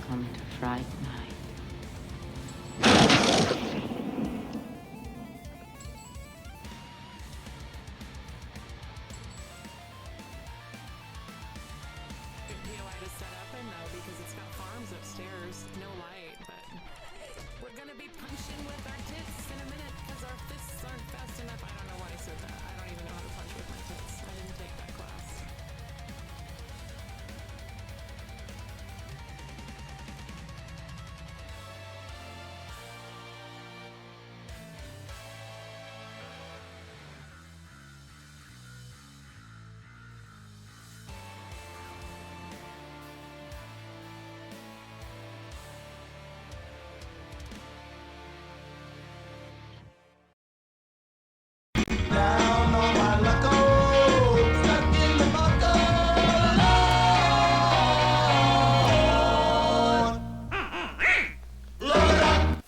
Welcome to Fright Night. POI to set up in though because it's got farms upstairs, no light, but we're gonna be punching with our tits in a minute because our fists aren't fast enough. I don't know why I said that. I don't even know how to punch with my tits. I didn't take that class.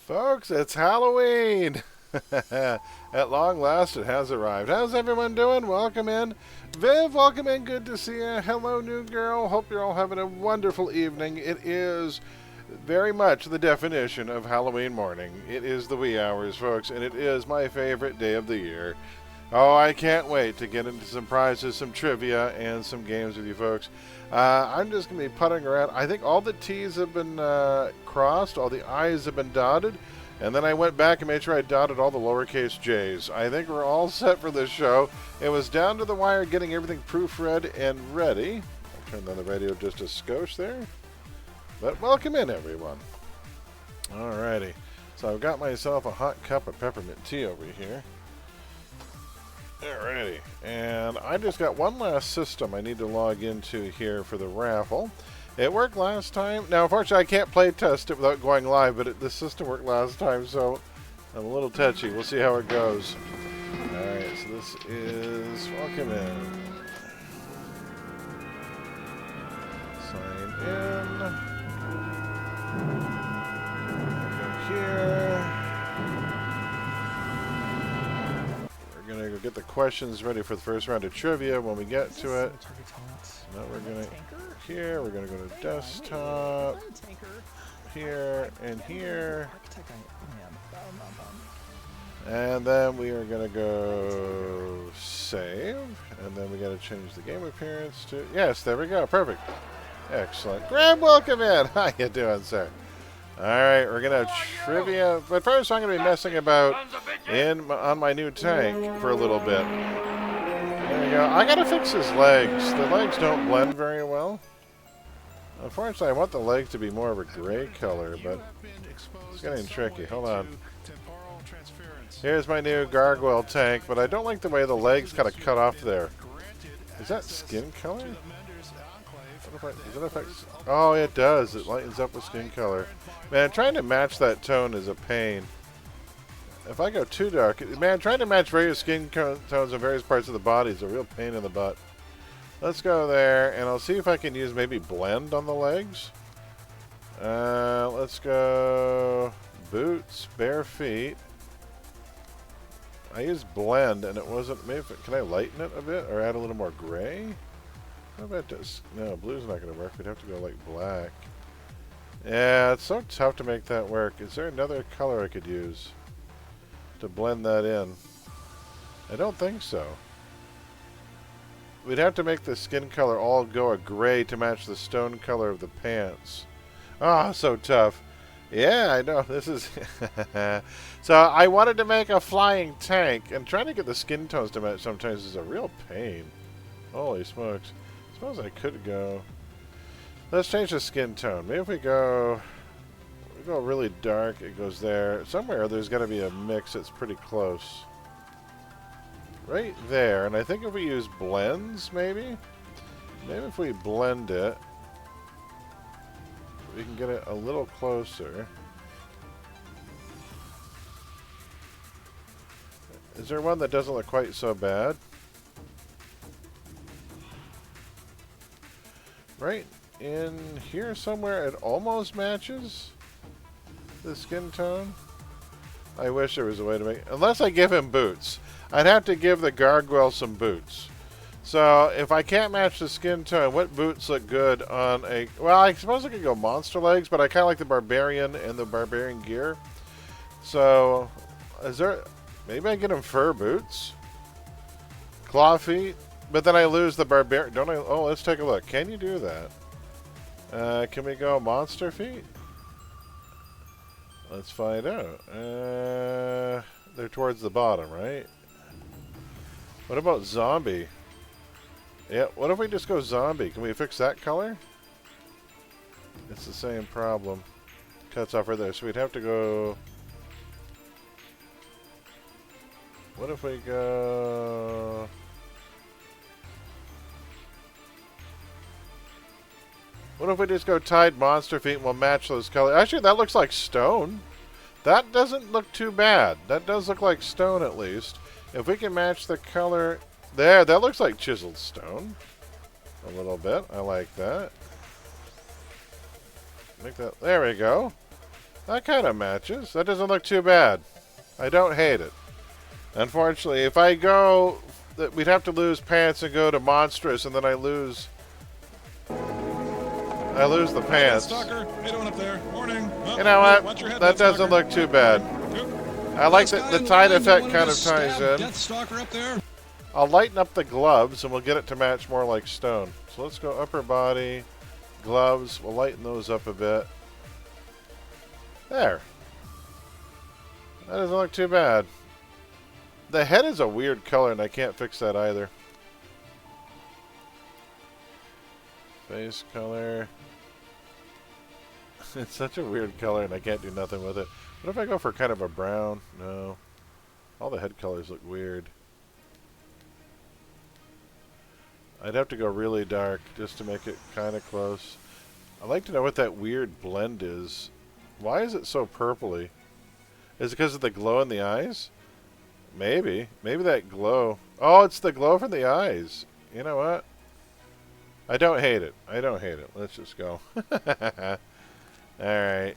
Folks, it's Halloween! At long last, it has arrived. How's everyone doing? Welcome in. Viv, welcome in. Good to see you. Hello, new girl. Hope you're all having a wonderful evening. It is very much the definition of Halloween morning. It is the wee hours, folks, and it is my favorite day of the year. Oh, I can't wait to get into some prizes, some trivia, and some games with you folks. I'm just going to be putting around. I think all the T's have been crossed, all the I's have been dotted, and then I went back and made sure I dotted all the lowercase J's. I think we're all set for this show. It was down to the wire getting everything proofread and ready. I'll turn down the radio just a skosh there. But welcome in, everyone. Alrighty. So I've got myself a hot cup of peppermint tea over here. Alrighty, and I just got one last system I need to log into here for the raffle. It worked last time. Now, unfortunately, I can't play test it without going live, but the system worked last time, so I'm a little touchy. We'll see how it goes. Alright, so this is welcome in. Sign in. Go here. We're going to go get the questions ready for the first round of trivia when we get to it. Now we're going to, here, we're going to go to desktop, here, and here. And then we are going to go save, and then we got to change the game appearance to, yes, there we go, perfect. Excellent. Graham, welcome in. How you doing, sir? All right, we're going to trivia, but first I'm going to be messing about on my new tank for a little bit. There we go. I got to fix his legs. The legs don't blend very well. Unfortunately, I want the legs to be more of a gray color, but it's getting tricky. Hold on. Here's my new gargoyle tank, but I don't like the way the legs kind of cut off there. Is that skin color? Does it affect? Oh, it does. It lightens up with skin color. Man, trying to match that tone is a pain. If I go too dark, man, trying to match various skin tones in various parts of the body is a real pain in the butt. Let's go there, and I'll see if I can use maybe blend on the legs. Let's go boots, bare feet. I used blend, and it wasn't. Maybe can I lighten it a bit or add a little more gray? How about this? No, blue's not going to work. We'd have to go like black. Yeah, it's so tough to make that work. Is there another color I could use to blend that in? I don't think so. We'd have to make the skin color all go a gray to match the stone color of the pants. Ah, so tough. Yeah, I know. This is... So I wanted to make a flying tank, and trying to get the skin tones to match sometimes is a real pain. Holy smokes. I suppose I could go... Let's change the skin tone. Maybe if we go really dark, it goes there. Somewhere there's got to be a mix that's pretty close. Right there. And I think if we use blends, maybe if we blend it, we can get it a little closer. Is there one that doesn't look quite so bad? Right in here somewhere, it almost matches the skin tone. I wish there was a way to make... Unless I give him boots. I'd have to give the gargoyle some boots. So if I can't match the skin tone, what boots look good on a... Well, I suppose I could go monster legs, but I kind of like the barbarian and the barbarian gear. So is there... Maybe I get him fur boots? Claw feet? But then I lose the barbarian... Don't I... Oh, let's take a look. Can you do that? Can we go monster feet? Let's find out. They're towards the bottom, right? What about zombie? Yeah, what if we just go zombie? Can we fix that color? It's the same problem. Cuts off right there. So we'd have to go... What if we go... What if we just go Tide Monster Feet and we'll match those colors? Actually, that looks like stone. That doesn't look too bad. That does look like stone at least. If we can match the color... There, that looks like chiseled stone. A little bit. I like that. Make that... There we go. That kind of matches. That doesn't look too bad. I don't hate it. Unfortunately, if I go... We'd have to lose pants and go to monstrous, and then I lose the pants. Stalker, how you doing up there? Morning. You know what? That doesn't look too bad. I like that the tide effect kind of ties in. Death Stalker up there. I'll lighten up the gloves and we'll get it to match more like stone. So let's go upper body, gloves. We'll lighten those up a bit. There. That doesn't look too bad. The head is a weird color and I can't fix that either. Face color. It's such a weird color and I can't do nothing with it. What if I go for kind of a brown? No. All the head colors look weird. I'd have to go really dark just to make it kind of close. I'd like to know what that weird blend is. Why is it so purpley? Is it because of the glow in the eyes? Maybe. Maybe that glow. Oh, it's the glow from the eyes. You know what? I don't hate it. I don't hate it. Let's just go. Alright.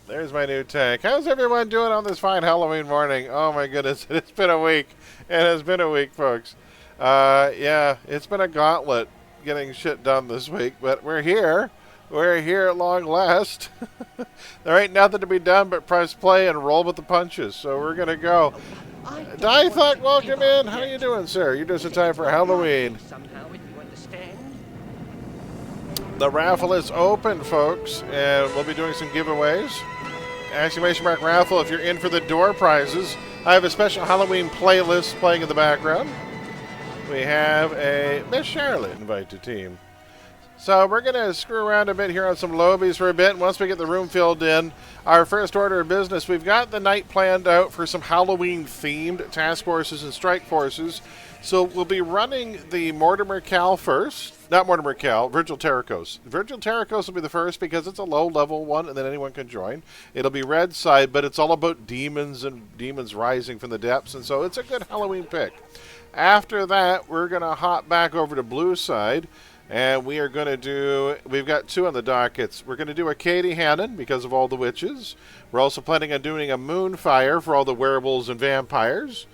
There's my new tank. How's everyone doing on this fine Halloween morning? Oh my goodness. It's been a week. It has been a week, folks. Yeah, it's been a gauntlet getting shit done this week, but we're here. We're here at long last. There ain't nothing to be done but press play and roll with the punches, so we're going to go. Dythok, welcome in. How you doing, sir? You're just in time for Halloween. The raffle is open, folks, and we'll be doing some giveaways. Exclamation mark raffle if you're in for the door prizes. I have a special Halloween playlist playing in the background. We have a Miss Charlotte invite to team. So we're going to screw around a bit here on some lobies for a bit. And once we get the room filled in, our first order of business, we've got the night planned out for some Halloween-themed task forces and strike forces. So we'll be running the Mortimer Cal first. Not Mortimer Cal, Virgil Terracos. Virgil Terracos will be the first because it's a low-level one, and then anyone can join. It'll be red side, but it's all about demons and demons rising from the depths, and so it's a good Halloween pick. After that, we're going to hop back over to blue side, and we are going to do, we've got two on the dockets. We're going to do a Katie Hannon because of all the witches. We're also planning on doing a Moonfire for all the werewolves and vampires.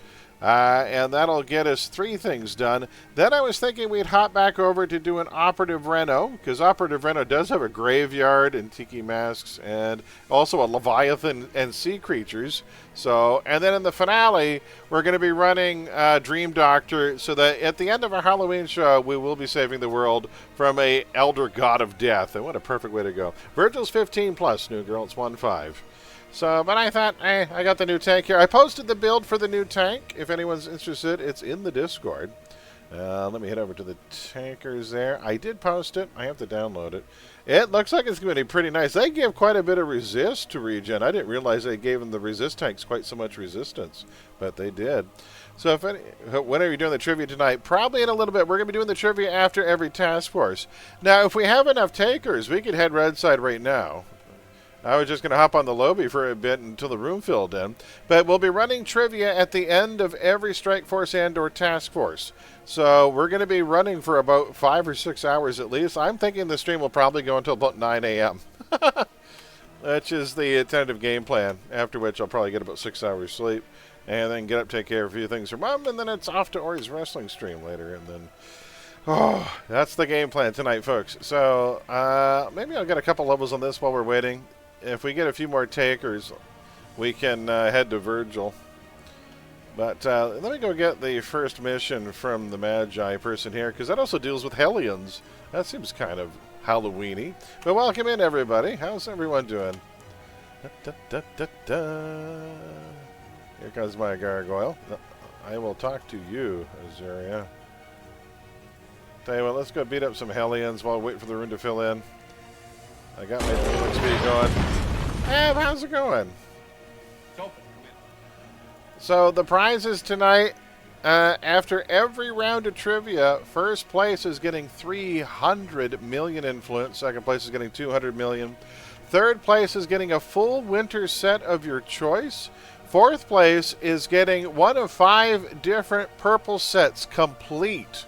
And that'll get us 3 things done. Then I was thinking we'd hop back over to do an Operative Reno, because Operative Reno does have a graveyard and tiki masks, and also a Leviathan and sea creatures. So, and then in the finale, we're going to be running Dream Doctor, so that at the end of our Halloween show, we will be saving the world from a Elder God of Death. And what a perfect way to go. Virgil's 15 plus, new girl. It's 1-5. So, but I thought, I got the new tank here. I posted the build for the new tank. If anyone's interested, it's in the Discord. Let me head over to the tankers there. I did post it. I have to download it. It looks like it's going to be pretty nice. They give quite a bit of resist to regen. I didn't realize they gave them the resist tanks quite so much resistance, but they did. So when are you doing the trivia tonight? Probably in a little bit. We're going to be doing the trivia after every task force. Now, if we have enough takers, we could head red side right now. I was just going to hop on the lobby for a bit until the room filled in. But we'll be running trivia at the end of every strike force and or task force. So we're going to be running for about 5 or 6 hours at least. I'm thinking the stream will probably go until about 9 a.m. Which is the tentative game plan, after which I'll probably get about 6 hours sleep. and then get up, take care of a few things for Mom, and then it's off to Ori's wrestling stream later, and then, oh, that's the game plan tonight, folks. So maybe I'll get a couple levels on this while we're waiting. If we get a few more takers, we can head to Virgil. But let me go get the first mission from the Magi person here, because that also deals with Hellions. That seems kind of Halloween-y. But welcome in, everybody. How's everyone doing? Da, da, da, da. Here comes my gargoyle. I will talk to you, Azaria. Tell you what, let's go beat up some Hellions while I wait for the room to fill in. I got my Phoenix speed going. Hey, how's it going? So the prizes tonight, after every round of trivia, first place is getting 300 million influence. Second place is getting 200 million. Third place is getting a full winter set of your choice. Fourth place is getting one of 5 different purple sets complete,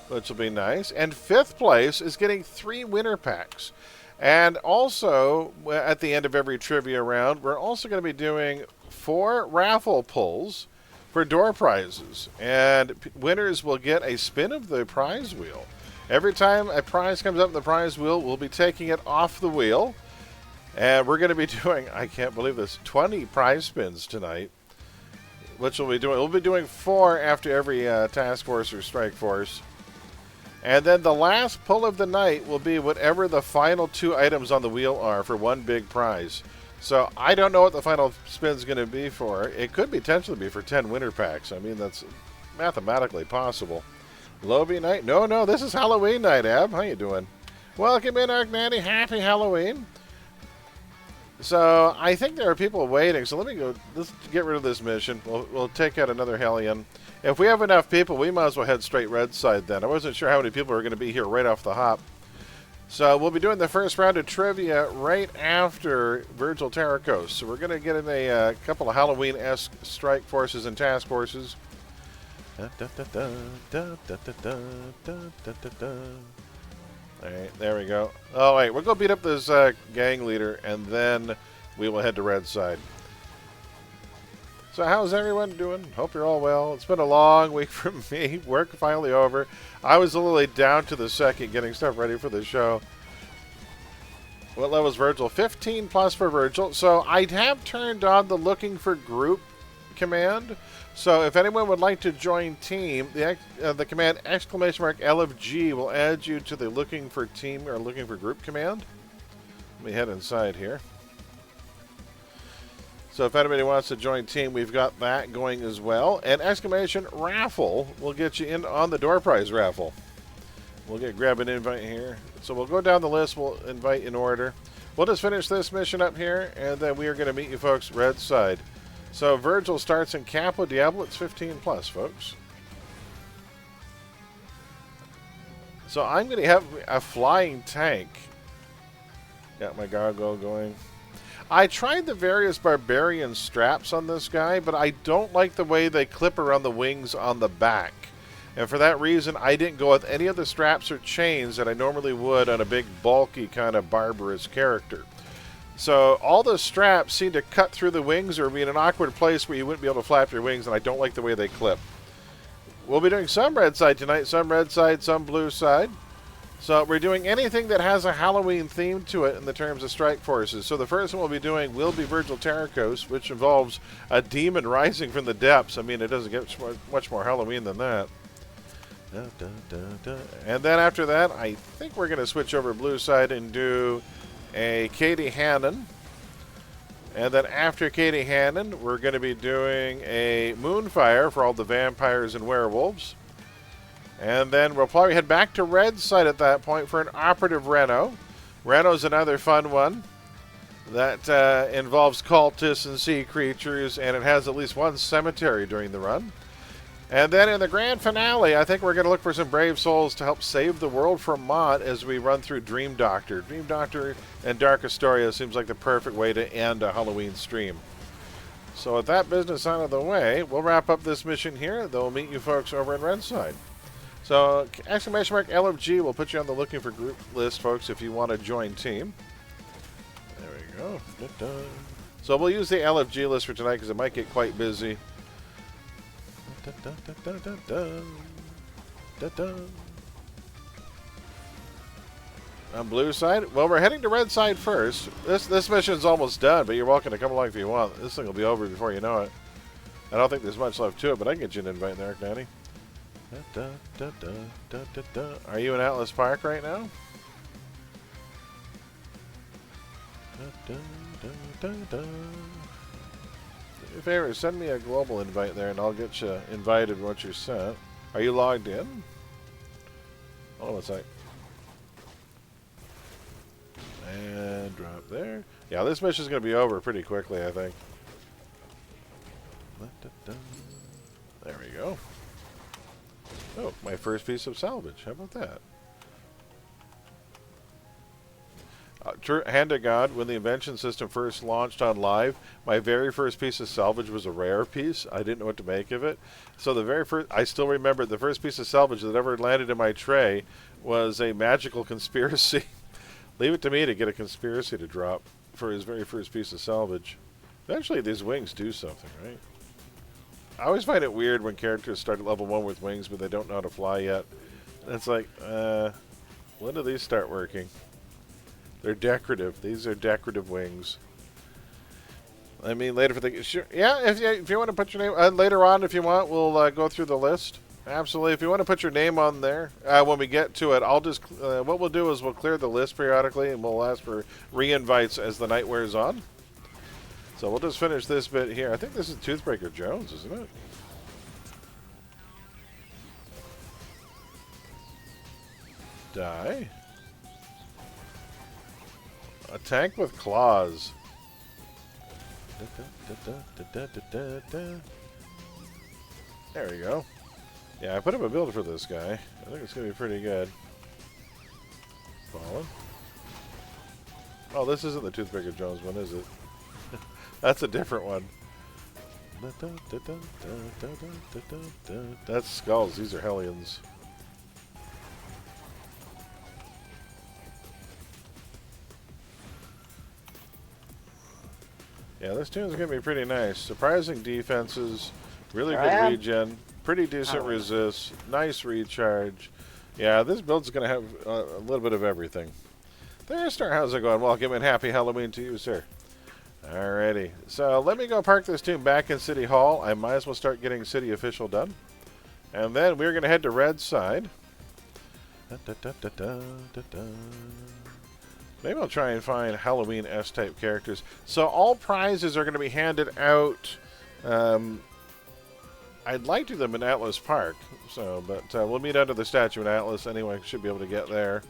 which will be nice. And fifth place is getting 3 winter packs. And also, at the end of every trivia round, we're also going to be doing 4 raffle pulls for door prizes. And winners will get a spin of the prize wheel. Every time a prize comes up in the prize wheel, we'll be taking it off the wheel. And we're going to be doing, I can't believe this, 20 prize spins tonight. Which we'll be doing. We'll be doing 4 after every task force or strike force. And then the last pull of the night will be whatever the final 2 items on the wheel are for one big prize. So I don't know what the final spin's going to be for. It could potentially be for 10 winter packs. I mean, that's mathematically possible. Lobby night? No, this is Halloween night, Ab. How you doing? Welcome in, Arc Nanny. Happy Halloween. So I think there are people waiting. So let's get rid of this mission. We'll take out another Hellion. If we have enough people, we might as well head straight red side then. I wasn't sure how many people are going to be here right off the hop. So we'll be doing the first round of trivia right after Virgil Terracos. So we're going to get in a couple of Halloween-esque strike forces and task forces. All right, there we go. Oh, wait, we'll go beat up this gang leader, and then we will head to red side. So how's everyone doing? Hope you're all well. It's been a long week for me. Work finally over. I was literally down to the second getting stuff ready for the show. What level is Virgil? 15 plus for Virgil. So I have turned on the looking for group command. So if anyone would like to join team, the command !LFG will add you to the looking for team or looking for group command. Let me head inside here. So if anybody wants to join team, we've got that going as well. And !raffle will get you in on the door prize raffle. We'll grab an invite here. So we'll go down the list. We'll invite in order. We'll just finish this mission up here, and then we are going to meet you folks red side. So Virgil starts in Capo Diablo. It's 15 plus, folks. So I'm going to have a flying tank. Got my gargoyle going. I tried the various barbarian straps on this guy, but I don't like the way they clip around the wings on the back. And for that reason, I didn't go with any of the straps or chains that I normally would on a big, bulky, kind of barbarous character. So all the straps seem to cut through the wings or be in an awkward place where you wouldn't be able to flap your wings, and I don't like the way they clip. We'll be doing some red side tonight, some red side, some blue side. So we're doing anything that has a Halloween theme to it in the terms of strike forces. So the first one we'll be doing will be Virgil Terracos, which involves a demon rising from the depths. I mean, it doesn't get much more Halloween than that. And then after that, I think we're going to switch over blue side and do a Katie Hannon. And then after Katie Hannon, we're going to be doing a Moonfire for all the vampires and werewolves. And then we'll probably head back to red side at that point for an operative Reno. Reno's another fun one that involves cultists and sea creatures, and it has at least one cemetery during the run. And then in the grand finale, I think we're going to look for some brave souls to help save the world from Mott as we run through Dream Doctor. Dream Doctor and Dark Astoria seems like the perfect way to end a Halloween stream. So with that business out of the way, we'll wrap up this mission here. Then we'll meet you folks over in red side. So !LFG will put you on the looking for group list, folks, if you want to join team. There we go. So we'll use the LFG list for tonight because it might get quite busy. On blue side? Well, we're heading to red side first. This mission's almost done, but you're welcome to come along if you want. This thing will be over before you know it. I don't think there's much left to it, but I can get you an invite there, Danny. Are you in Atlas Park right now? Do me a favor, send me a global invite there, and I'll get you invited once you're sent. Are you logged in? Hold on one sec. And drop there. Yeah, this mission's going to be over pretty quickly, I think. There we go. Oh, my first piece of salvage. How about that? Hand to God, when the invention system first launched on live, my very first piece of salvage was a rare piece. I didn't know what to make of it. So the very first, I still remember the first piece of salvage that ever landed in my tray was a magical conspiracy. Leave it to me to get a conspiracy to drop for his very first piece of salvage. Eventually these wings do something, right? I always find it weird when characters start at level 1 with wings, but they don't know how to fly yet. And it's like, when do these start working? They're decorative. These are decorative wings. I mean, later for the... Sure, yeah, if you want to put your name... later on, if you want, we'll go through the list. Absolutely. If you want to put your name on there, when we get to it, I'll just... what we'll do is we'll clear the list periodically, and we'll ask for re-invites as the night wears on. So we'll just finish this bit here. I think this is Toothbreaker Jones, isn't it? Die. A tank with claws. There we go. Yeah, I put up a build for this guy. I think it's going to be pretty good. Fallen. Oh, this isn't the Toothbreaker Jones one, is it? That's a different one. That's skulls. These are Hellions. Yeah, this tune's going to be pretty nice. Surprising defenses, really good regen, pretty decent resist, nice recharge. Yeah, this build's going to have a little bit of everything. There, Star, how's it going? Welcome and happy Halloween to you, sir. Alrighty, so let me go park this tune back in City Hall. I might as well start getting City Official done. And then we're going to head to Red Side. Maybe I'll try and find Halloween S-type characters. So all prizes are going to be handed out. I'd like to do them in Atlas Park. But we'll meet under the statue in Atlas anyway. Should be able to get there.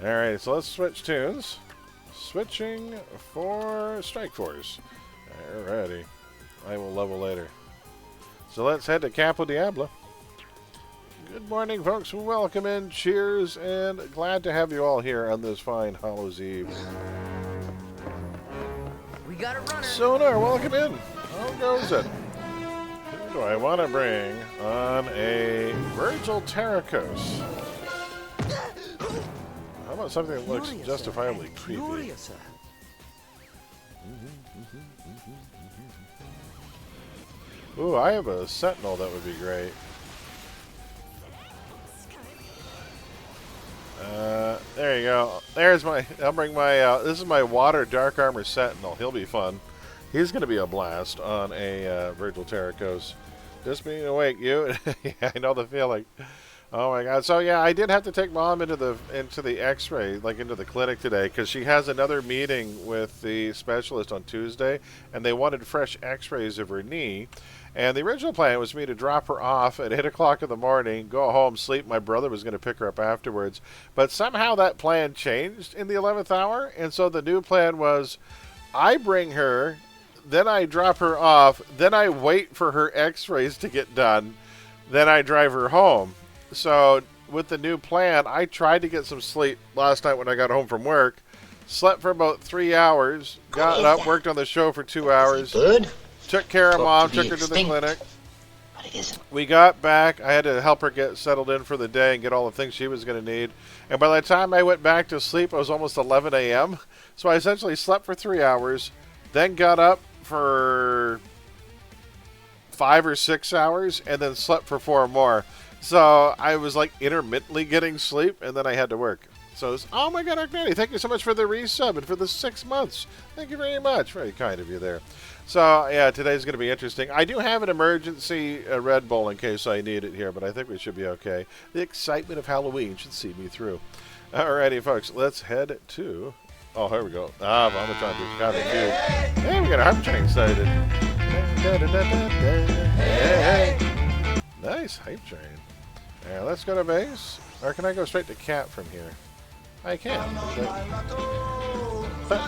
Alright, so let's switch tunes. Switching for Strike Force. Alrighty. I will level later. So let's head to Capo Diablo. Good morning, folks. Welcome in. Cheers, and glad to have you all here on this fine Hallows Eve. We got a runner. Sonar, welcome in. How goes it? Who do I want to bring on a Virgil Terracos? How about something that looks justifiably creepy? Ooh, I have a Sentinel that would be great. There you go. There's my... I'll bring my... this is my Water Dark Armor Sentinel. He'll be fun. He's going to be a blast on a Virgil Terracos. Just being awake, you. Yeah, I know the feeling. Oh my God! So yeah, I did have to take Mom into the X-ray, like into the clinic today, because she has another meeting with the specialist on Tuesday, and they wanted fresh X-rays of her knee. And the original plan was for me to drop her off at 8 o'clock in the morning, go home, sleep. My brother was going to pick her up afterwards, but somehow that plan changed in the 11th hour, and so the new plan was, I bring her, then I drop her off, then I wait for her X-rays to get done, then I drive her home. So, with the new plan, I tried to get some sleep last night when I got home from work. Slept for about 3 hours. Got up, worked on the show for 2 hours. Took care of Mom, took her to the clinic. We got back. I had to help her get settled in for the day and get all the things she was going to need. And by the time I went back to sleep, it was almost 11 a.m. So I essentially slept for 3 hours, then got up for 5 or 6 hours and then slept for 4 more. So I was like intermittently getting sleep, and then I had to work. So it's, oh my God, Arcnetty, thank you so much for the resub and for the 6 months. Thank you very much. Very kind of you there. So yeah, today's going to be interesting. I do have an emergency Red Bull in case I need it here, but I think we should be okay. The excitement of Halloween should see me through. Alrighty, folks, let's head to... Oh, here we go. Ah, Vomitron is kind of cute. Hey, we got a harp train started. Nice hype train. Alright, let's go to base. Or can I go straight to cat from here? I can. But,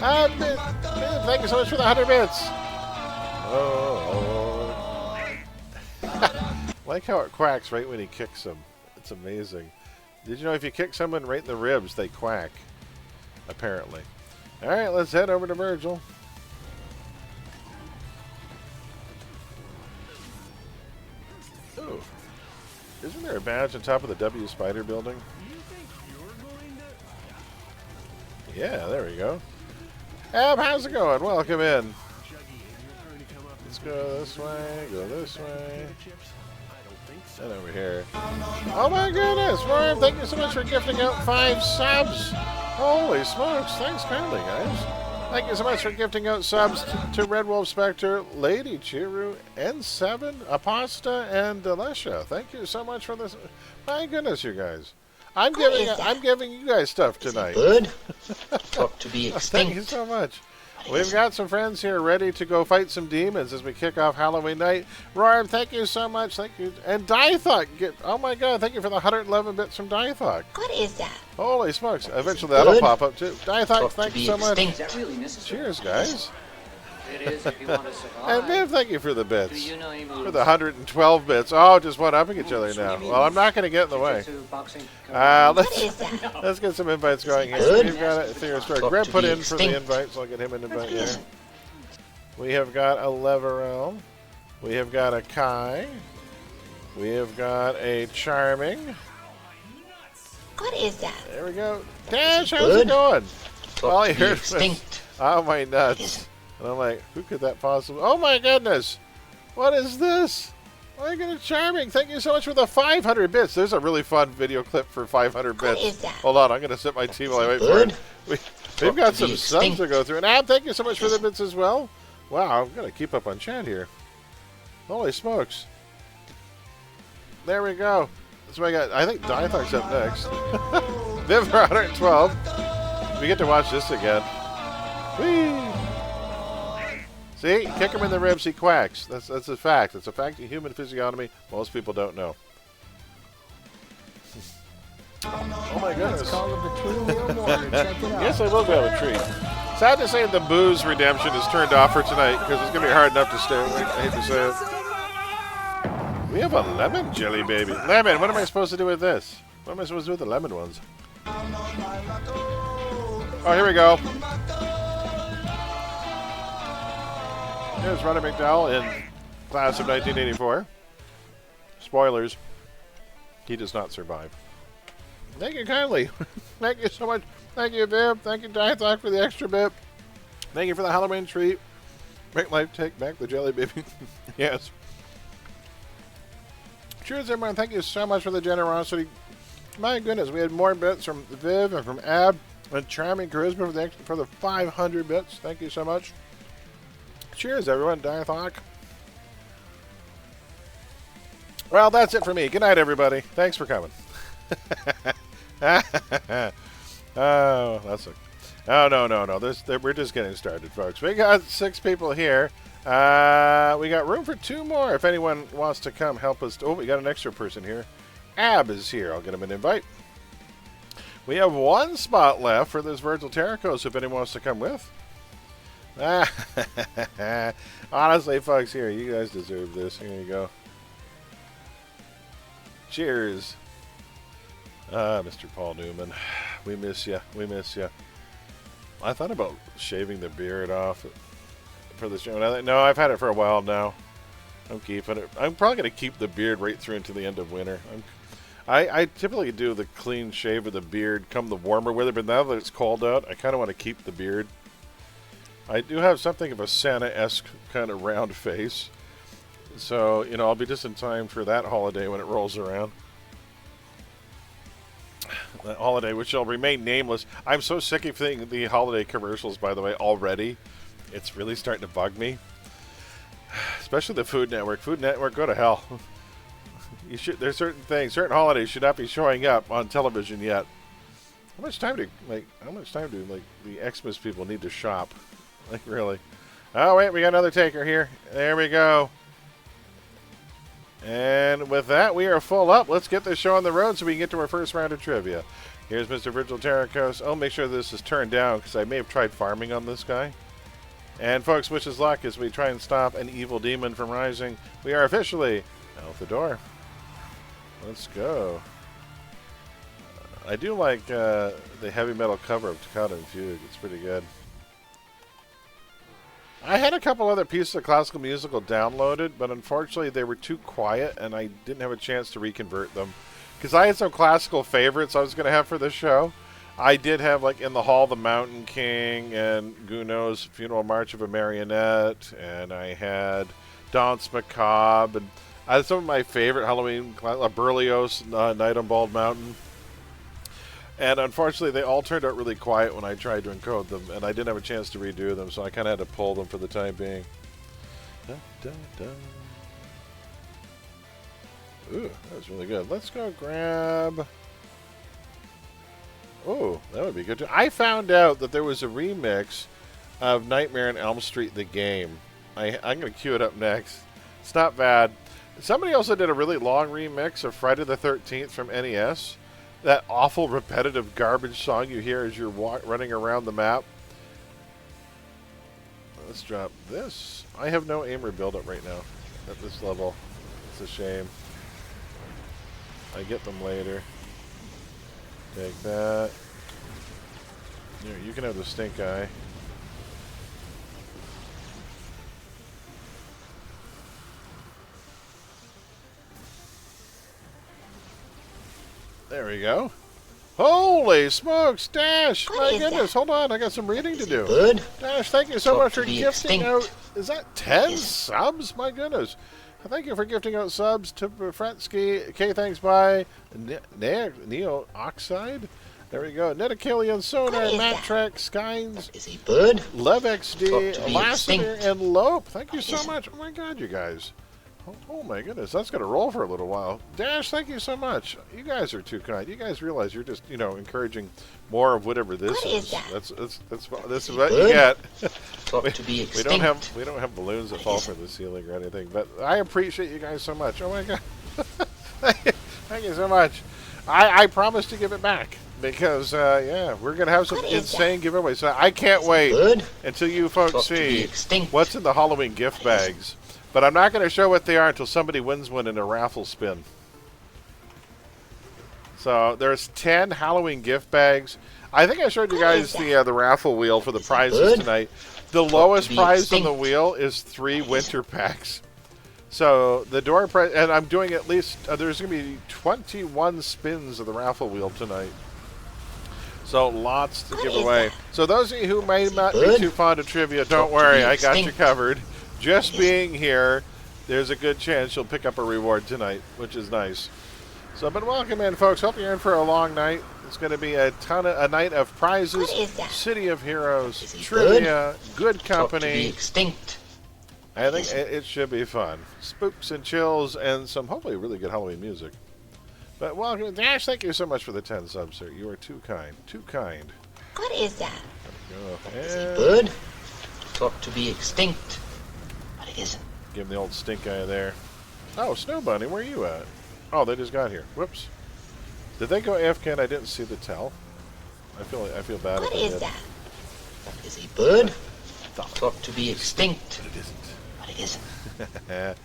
thank you so much for the 100 bits. Oh. Like how it quacks right when he kicks him. It's amazing. Did you know if you kick someone right in the ribs, they quack? Apparently. Alright, let's head over to Virgil. Ooh. Isn't there a badge on top of the W Spider building? Yeah, there we go. Ab, how's it going? Welcome in. Let's go this way, go this way. And over here. Oh my goodness, Roy, thank you so much for gifting out 5 subs. Holy smokes, thanks kindly, guys. Thank you so much for gifting out subs to Red Wolf Spectre, Lady Chiru, N7, Apasta, and Delesha. Thank you so much for this. My goodness, you guys. I'm giving you guys stuff tonight. Bird? Talk to be extinct. Thank you so much. We've got some friends here ready to go fight some demons as we kick off Halloween night. Roar, thank you so much. Thank you. And Dythok, oh my God, thank you for the 111 bits from Dythok. What is that? Holy smokes. Eventually that'll pop up too. Dythok, thank you so much. Is that really necessary? Cheers, guys. It is if you want to survive. And Viv, thank you for the bits. Do you know any moves? For the 112 bits. Oh, just one upping each other now. Well, I'm not going to get in the way. Boxing, Let's get some invites going here. Good. We've got a Theor Story. Greg put in for the invites. So I'll get him an invite here. We have got a Leverell. We have got a Kai. We have got a Charming. What is that? There we go. Dash, how's it going? All I heard was, extinct. oh my nuts. And I'm like, who could that possibly... Oh my goodness! What is this? Oh my goodness, Charming. Thank you so much for the 500 bits. There's a really fun video clip for 500 bits. What is that? Hold on, I'm going to set my team while I wait for it. We've got some subs to go through. And Ab, thank you so much for the bits as well. Wow, I'm going to keep up on chat here. Holy smokes. There we go. That's what I got. I think Dythok's up next. Viv for 112. We get to watch this again. Whee! See, kick him in the ribs, he quacks. That's a fact. It's a fact of human physiognomy most people don't know. Oh my goodness. Yes, I will grab a treat. Sad to say the booze redemption is turned off for tonight because it's going to be hard enough to stay awake. I hate to say it. We have a lemon jelly baby. Lemon, what am I supposed to do with this? What am I supposed to do with the lemon ones? Oh, here we go. Here's Ronnie McDowell in class of 1984. Spoilers. He does not survive. Thank you kindly. Thank you so much. Thank you, Viv. Thank you, Dythok, for the extra bit. Thank you for the Halloween treat. Make life take back the jelly baby. Yes. Cheers, everyone. Thank you so much for the generosity. My goodness, we had more bits from Viv and from Ab and Charming Charisma for the 500 bits. Thank you so much. Cheers, everyone. Dythok. Well, that's it for me. Good night, everybody. Thanks for coming. Oh, that's a... Oh, no. We're just getting started, folks. We got 6 people here. We got room for 2 more. If anyone wants to come help us... Oh, we got an extra person here. Ab is here. I'll get him an invite. We have 1 spot left for this Virgil Terracos if anyone wants to come with. Honestly, folks, here, you guys deserve this. Here you go. Cheers. Mr. Paul Newman. We miss you. We miss you. I thought about shaving the beard off for the show. And I thought, no, I've had it for a while now. I'm keeping it. I'm probably going to keep the beard right through into the end of winter. I typically do the clean shave of the beard come the warmer weather, but now that it's cold out, I kind of want to keep the beard. I do have something of a Santa-esque kind of round face. So, you know, I'll be just in time for that holiday when it rolls around. That holiday, which shall remain nameless. I'm so sick of seeing the holiday commercials, by the way, already. It's really starting to bug me. Especially the Food Network. Food Network, go to hell. There's certain things, certain holidays should not be showing up on television yet. How much time do the Xmas people need to shop? Like, really? Oh, wait, we got another taker here. There we go. And with that, we are full up. Let's get this show on the road so we can get to our first round of trivia. Here's Mr. Virgil Terracos. I'll make sure this is turned down because I may have tried farming on this guy. And folks, wish us luck as we try and stop an evil demon from rising. We are officially out the door. Let's go. I do like the heavy metal cover of Toccata and Fugue. It's pretty good. I had a couple other pieces of classical musical downloaded, but unfortunately they were too quiet and I didn't have a chance to reconvert them. Because I had some classical favorites I was going to have for this show. I did have, like, In the Hall, The Mountain King, and Gounod's Funeral March of a Marionette, and I had Danse Macabre, and I had some of my favorite Halloween, Berlioz, Night on Bald Mountain. And unfortunately, they all turned out really quiet when I tried to encode them, and I didn't have a chance to redo them, so I kind of had to pull them for the time being. Da, da, da. Ooh, that was really good. Let's go grab... Oh, that would be good too. I found out that there was a remix of Nightmare on Elm Street, the game. I'm going to cue it up next. It's not bad. Somebody also did a really long remix of Friday the 13th from NES. That awful, repetitive garbage song you hear as you're running around the map. Let's drop this. I have no aimer build-up right now at this level. It's a shame. I get them later. Take that. Here, you can have the stink eye. There we go. Holy smokes, Dash! My goodness, hold on, I got some reading to do. Good. Dash, thank you so much for gifting out. Is that 10 subs? My goodness. Thank you for gifting out subs to Fretsky. K, thanks, bye. Neo Oxide. There we go. Nedicalian Sonar, Matrix, Skynes. Is he bird? Lev XD, Lassiter, and Lope. Thank you so much. Oh my god, you guys. Oh my goodness, that's going to roll for a little while. Dash, thank you so much. You guys are too kind. You guys realize you're just, you know, encouraging more of whatever this is. This is what you get. we don't have balloons that fall from the ceiling or anything, but I appreciate you guys so much. Oh my god. Thank you so much. I promise to give it back because yeah, we're going to have some insane giveaways. So I can't wait until you folks see what's in the Halloween gift bags. But I'm not going to show what they are until somebody wins one in a raffle spin. So there's 10 Halloween gift bags. I think I showed you guys the raffle wheel for the prizes tonight. The lowest prize on the wheel is 3 winter packs. So the door prize, and I'm doing at least, there's going to be 21 spins of the raffle wheel tonight. So lots to give away. So those of you who may not be too fond of trivia, don't worry, I got you covered. Just being here, there's a good chance you'll pick up a reward tonight, which is nice. So, but welcome in, folks. Hope you're in for a long night. It's going to be a night of prizes, City of Heroes, trivia, good company. Extinct. I think it should be fun. Spooks and chills and some hopefully really good Halloween music. But welcome, Dash. Thank you so much for the 10 subs, sir. You are too kind. Too kind. What is that? Is he good? Thought to be extinct. It isn't. Give him the old stink eye there. Oh, Snow Bunny, where are you at? Oh, they just got here. Whoops. Did they go AFK and I didn't see the tell? I feel bad. What is that? Is a bird? Thought to be extinct. But it isn't. But it isn't.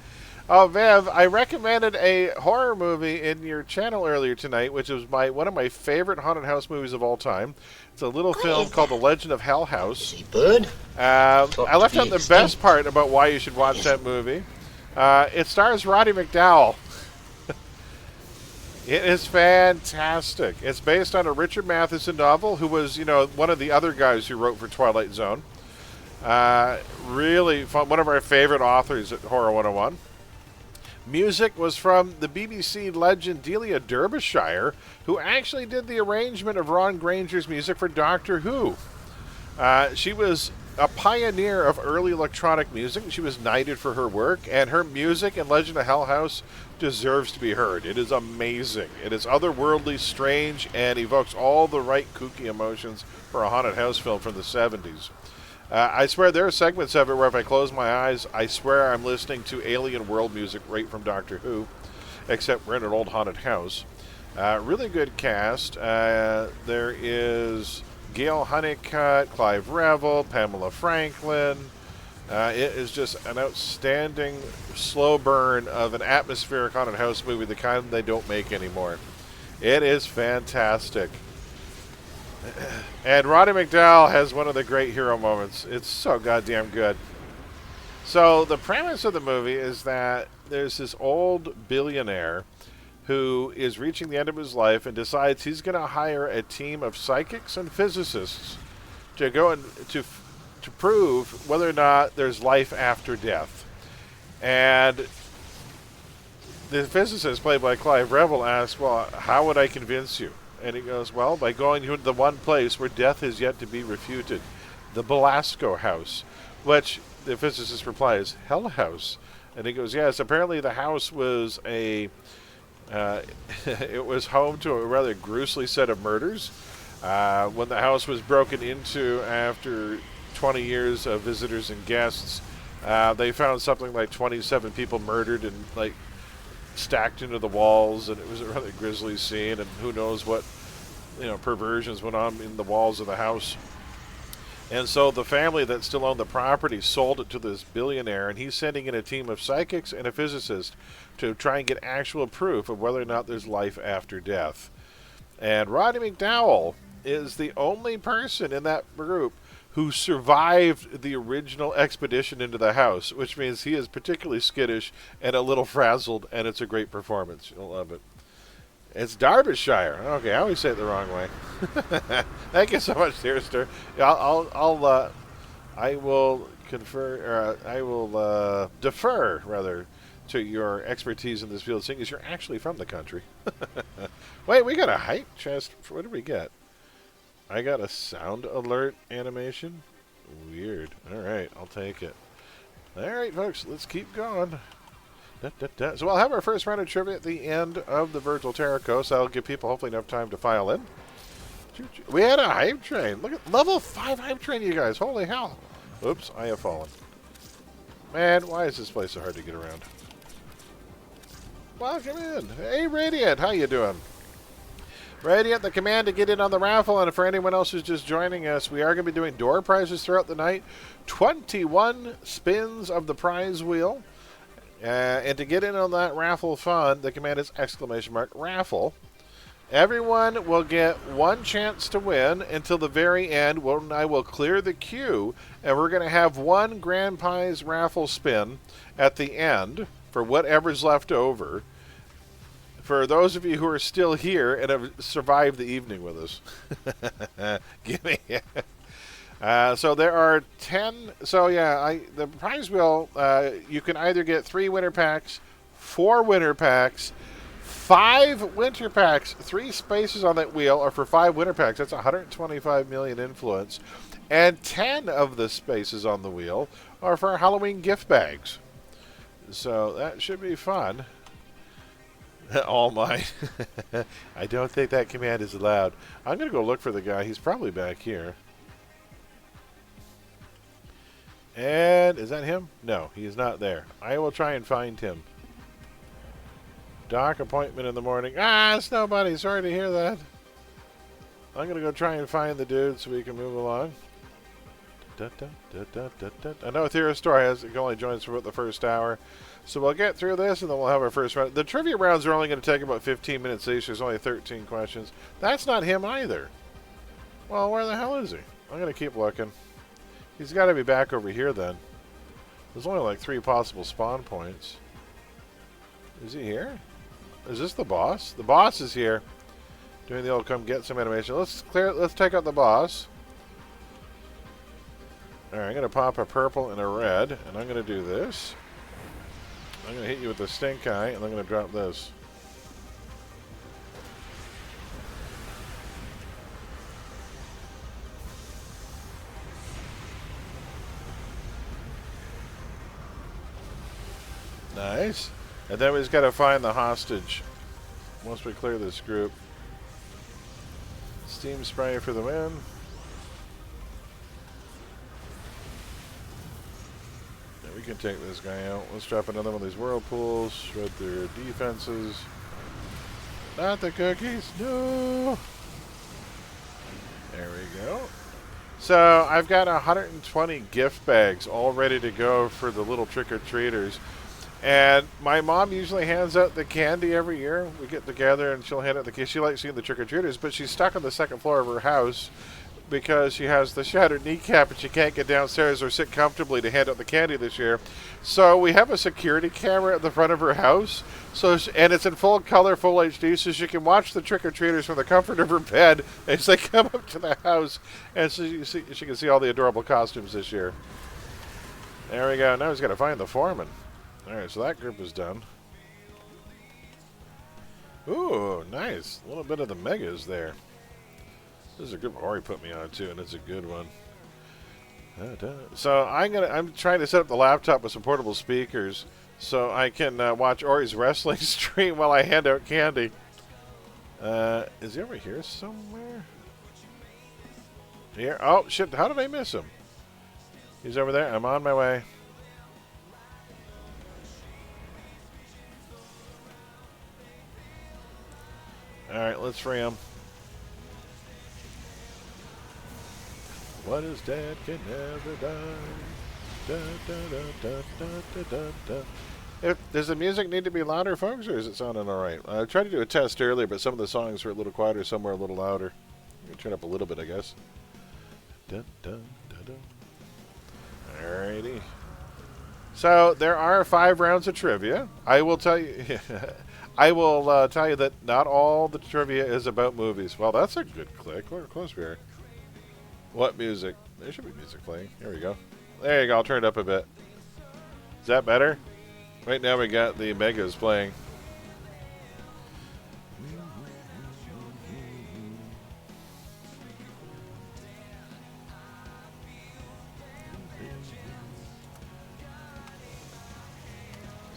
Oh, Viv, I recommended a horror movie in your channel earlier tonight, which is one of my favorite haunted house movies of all time. It's a little film called The Legend of Hell House. Is a bird? I left out the best part about why you should watch that movie. It stars Roddy McDowall. It is fantastic. It's based on a Richard Matheson novel, who was, you know, one of the other guys who wrote for Twilight Zone. Really fun. One of our favorite authors at Horror 101. Music was from the BBC legend Delia Derbyshire, who actually did the arrangement of Ron Granger's music for Doctor Who. She was a pioneer of early electronic music. She was knighted for her work, and her music in Legend of Hell House deserves to be heard. It is amazing. It is otherworldly, strange, and evokes all the right kooky emotions for a haunted house film from the 70s. I swear there are segments of it where if I close my eyes, I swear I'm listening to alien world music right from Doctor Who, except we're in an old haunted house. Really good cast. There is Gail Honeycutt, Clive Revel, Pamela Franklin. It is just an outstanding slow burn of an atmospheric haunted house movie, the kind they don't make anymore. It is fantastic. And Roddy McDowall has one of the great hero moments. It's so goddamn good. So the premise of the movie is that there's this old billionaire who is reaching the end of his life and decides he's going to hire a team of psychics and physicists to go and to prove whether or not there's life after death. And the physicist, played by Clive Revel, asks, well, how would I convince you? And he goes, well, by going to the one place where death is yet to be refuted, the Belasco house, which the physicist replies, Hell House. And he goes, yes, apparently the house was it was home to a rather gruesome set of murders. When the house was broken into after 20 years of visitors and guests, they found something like 27 people murdered and like stacked into the walls, and it was a rather grisly scene, and who knows what perversions went on in the walls of the house. And so the family that still owned the property sold it to this billionaire, and he's sending in a team of psychics and a physicist to try and get actual proof of whether or not there's life after death. And Roddy McDowall is the only person in that group who survived the original expedition into the house, which means he is particularly skittish and a little frazzled, and it's a great performance. You'll love it. It's Derbyshire. Okay, I always say it the wrong way. Thank you so much, Dearster. I will defer rather to your expertise in this field, seeing as you're actually from the country. Wait, we got a hype chest. What did we get? I got a sound alert animation. Weird. All right, I'll take it. All right, folks, let's keep going. So we'll have our first round of trivia at the end of the Virtual Tarot Coast. That'll give people hopefully enough time to file in. We had a hype train. Look at level 5 hype train, you guys. Holy hell. Oops, I have fallen. Man, why is this place so hard to get around? Welcome in. Hey, Radiant. How you doing? Radiant, the command to get in on the raffle, and for anyone else who's just joining us, we are going to be doing door prizes throughout the night. 21 spins of the prize wheel. And to get in on that raffle fun, the command is !raffle. Everyone will get one chance to win until the very end when I will clear the queue, and we're going to have one grand prize raffle spin at the end for whatever's left over. For those of you who are still here and have survived the evening with us. Give me. So there are 10. So yeah, the prize wheel, you can either get 3 winter packs, 4 winter packs, 5 winter packs. 3 spaces on that wheel are for 5 winter packs. That's 125 million influence. And 10 of the spaces on the wheel are for Halloween gift bags. So that should be fun. All mine. I don't think that command is allowed. I'm going to go look for the guy. He's probably back here. And is that him? No, he is not there. I will try and find him. Doc appointment in the morning. It's nobody. Sorry to hear that. I'm going to go try and find the dude so we can move along. I know Theorist Store can only join us for about the first hour. So we'll get through this and then we'll have our first round. The trivia rounds are only going to take about 15 minutes each. There's only 13 questions. That's not him either. Well, where the hell is he? I'm going to keep looking. He's got to be back over here then. There's only like 3 possible spawn points. Is he here? Is this the boss? The boss is here. Doing the old come get some animation. Let's take out the boss. Alright, I'm going to pop a purple and a red. And I'm going to do this. I'm going to hit you with the stink eye, and I'm going to drop this. Nice. And then we just got to find the hostage once we clear this group. Steam spray for the win. Yeah, we can take this guy out. Let's drop another one of these whirlpools. Shred their defenses. Not the cookies. No. There we go. So I've got 120 gift bags all ready to go for the little trick-or-treaters. And my mom usually hands out the candy every year. We get together and she'll hand out the candy. She likes seeing the trick-or-treaters, but she's stuck on the second floor of her house because she has the shattered kneecap and she can't get downstairs or sit comfortably to hand out the candy this year. So we have a security camera at the front of her house, and it's in full color, full HD, so she can watch the trick-or-treaters from the comfort of her bed as they come up to the house, and so she can see all the adorable costumes this year. There we go. Now he's got to find the foreman. Alright, so that group is done. Ooh, nice. A little bit of the megas there. This is a group Ori put me on too, and it's a good one. So I'm trying to set up the laptop with some portable speakers so I can watch Ori's wrestling stream while I hand out candy. Is he over here somewhere? Here? Oh, shit. How did I miss him? He's over there. I'm on my way. Alright, let's free him. What is dead can never die. Da, da, da, da, da, da, da. Does the music need to be louder, folks, or is it sounding alright? I tried to do a test earlier, but some of the songs were a little quieter, some were a little louder. I'm going to turn up a little bit, I guess. Da, da, da, da. Alrighty. So, there are 5 rounds of trivia. I will tell you... I will tell you that not all the trivia is about movies. Well, that's a good click. Look how close we are. What music? There should be music playing. Here we go. There you go. I'll turn it up a bit. Is that better? Right now we got the megas playing.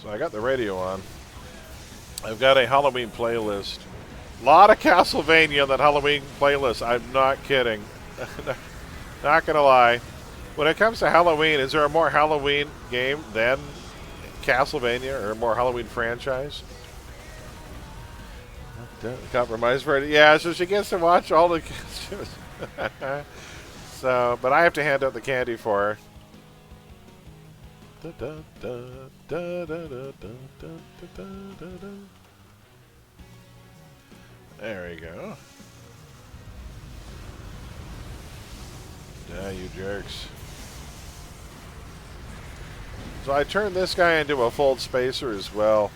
So I got the radio on. I've got a Halloween playlist. A lot of Castlevania on that Halloween playlist. I'm not kidding. Not going to lie. When it comes to Halloween, is there a more Halloween game than Castlevania or a more Halloween franchise? Compromise for it. Yeah, so she gets to watch all the... So, but I have to hand out the candy for her. Da, da, da, da, da, da, da, da, da, da. There we go. Yeah, you jerks. So I turned this guy into a fold spacer as well,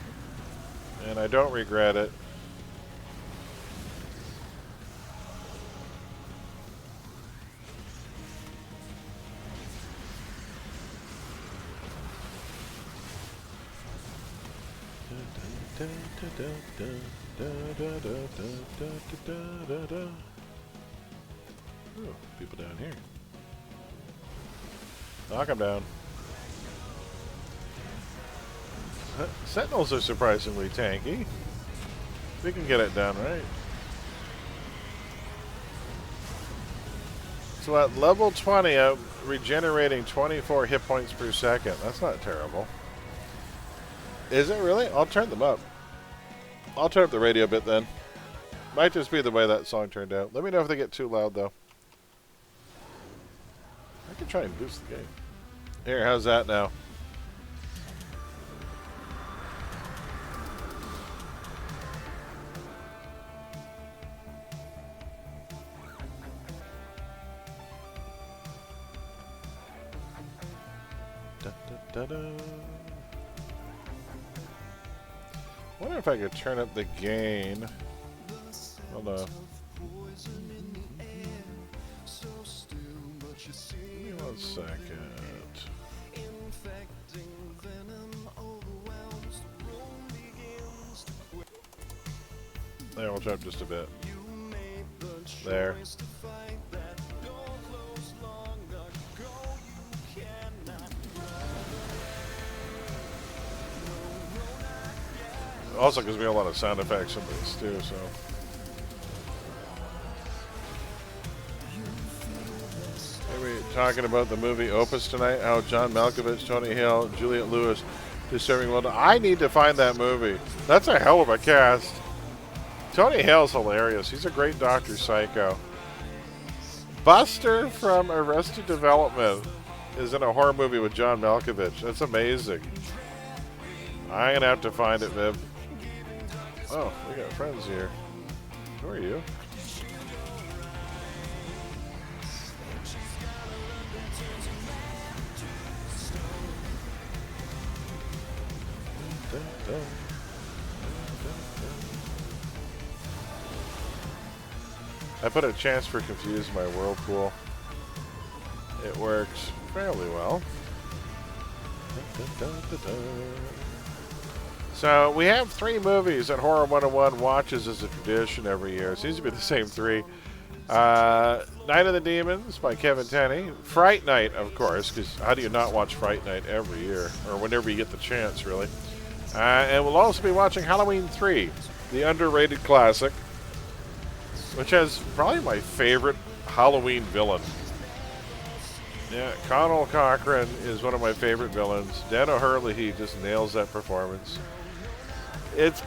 and I don't regret it. Ooh, people down here. Knock them down. Sentinels are surprisingly tanky. We can get it done, right? So at level 20, I'm regenerating 24 hit points per second. That's not terrible. Is it really? I'll turn them up. I'll turn up the radio a bit then. Might just be the way that song turned out. Let me know if they get too loud, though. I can try and boost the game. Here, how's that now? Da, da, da, da. Wonder if I could turn up the gain. Hold on. Give me 1 second. Yeah, we'll jump just a bit. There. Also, because we have a lot of sound effects in this too, so. Maybe talking about the movie Opus tonight, how John Malkovich, Tony Hale, Juliette Lewis deserving well. I need to find that movie. That's a hell of a cast. Tony Hale's hilarious. He's a great Dr. Psycho. Buster from Arrested Development is in a horror movie with John Malkovich. That's amazing. I'm going to have to find it, Viv. Oh, we got friends here. Who are you? I put a chance for confuse my whirlpool. It works fairly well. So we have 3 movies that Horror 101 watches as a tradition every year. It seems to be the same 3. Night of the Demons by Kevin Tenney. Fright Night, of course, because how do you not watch Fright Night every year? Or whenever you get the chance, really. And we'll also be watching Halloween 3, the underrated classic, which has probably my favorite Halloween villain. Yeah, Connell Cochran is one of my favorite villains. Dan O'Hurley, he just nails that performance.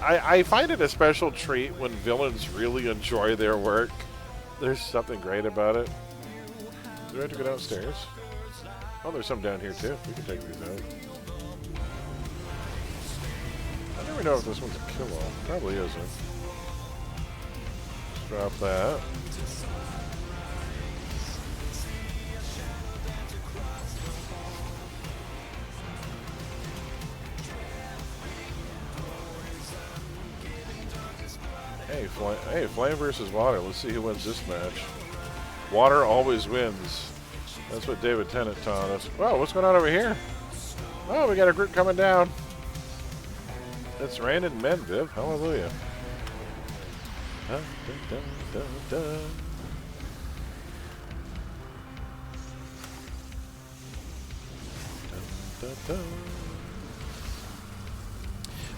I find it a special treat when villains really enjoy their work. There's something great about it. Do I have to go downstairs? Oh, there's some down here too. We can take these out. I never know if this one's a kill-all. Probably isn't. Just drop that. Hey, flame versus water. Let's see who wins this match. Water always wins. That's what David Tennant taught us. Whoa, what's going on over here? Oh, we got a group coming down. It's raining men, Viv. Hallelujah. Dun, dun, dun, dun, dun. Dun, dun, dun.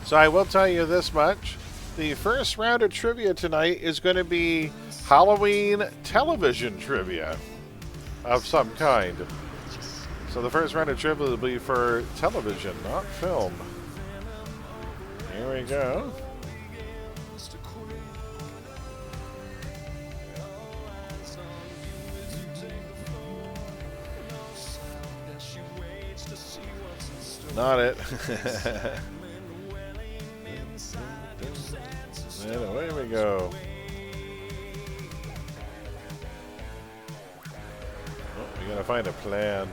So I will tell you this much. The first round of trivia tonight is going to be Halloween television trivia of some kind. So the first round of trivia will be for television, not film. Here we go. Not it. And away we go. Oh, we gotta find a plan.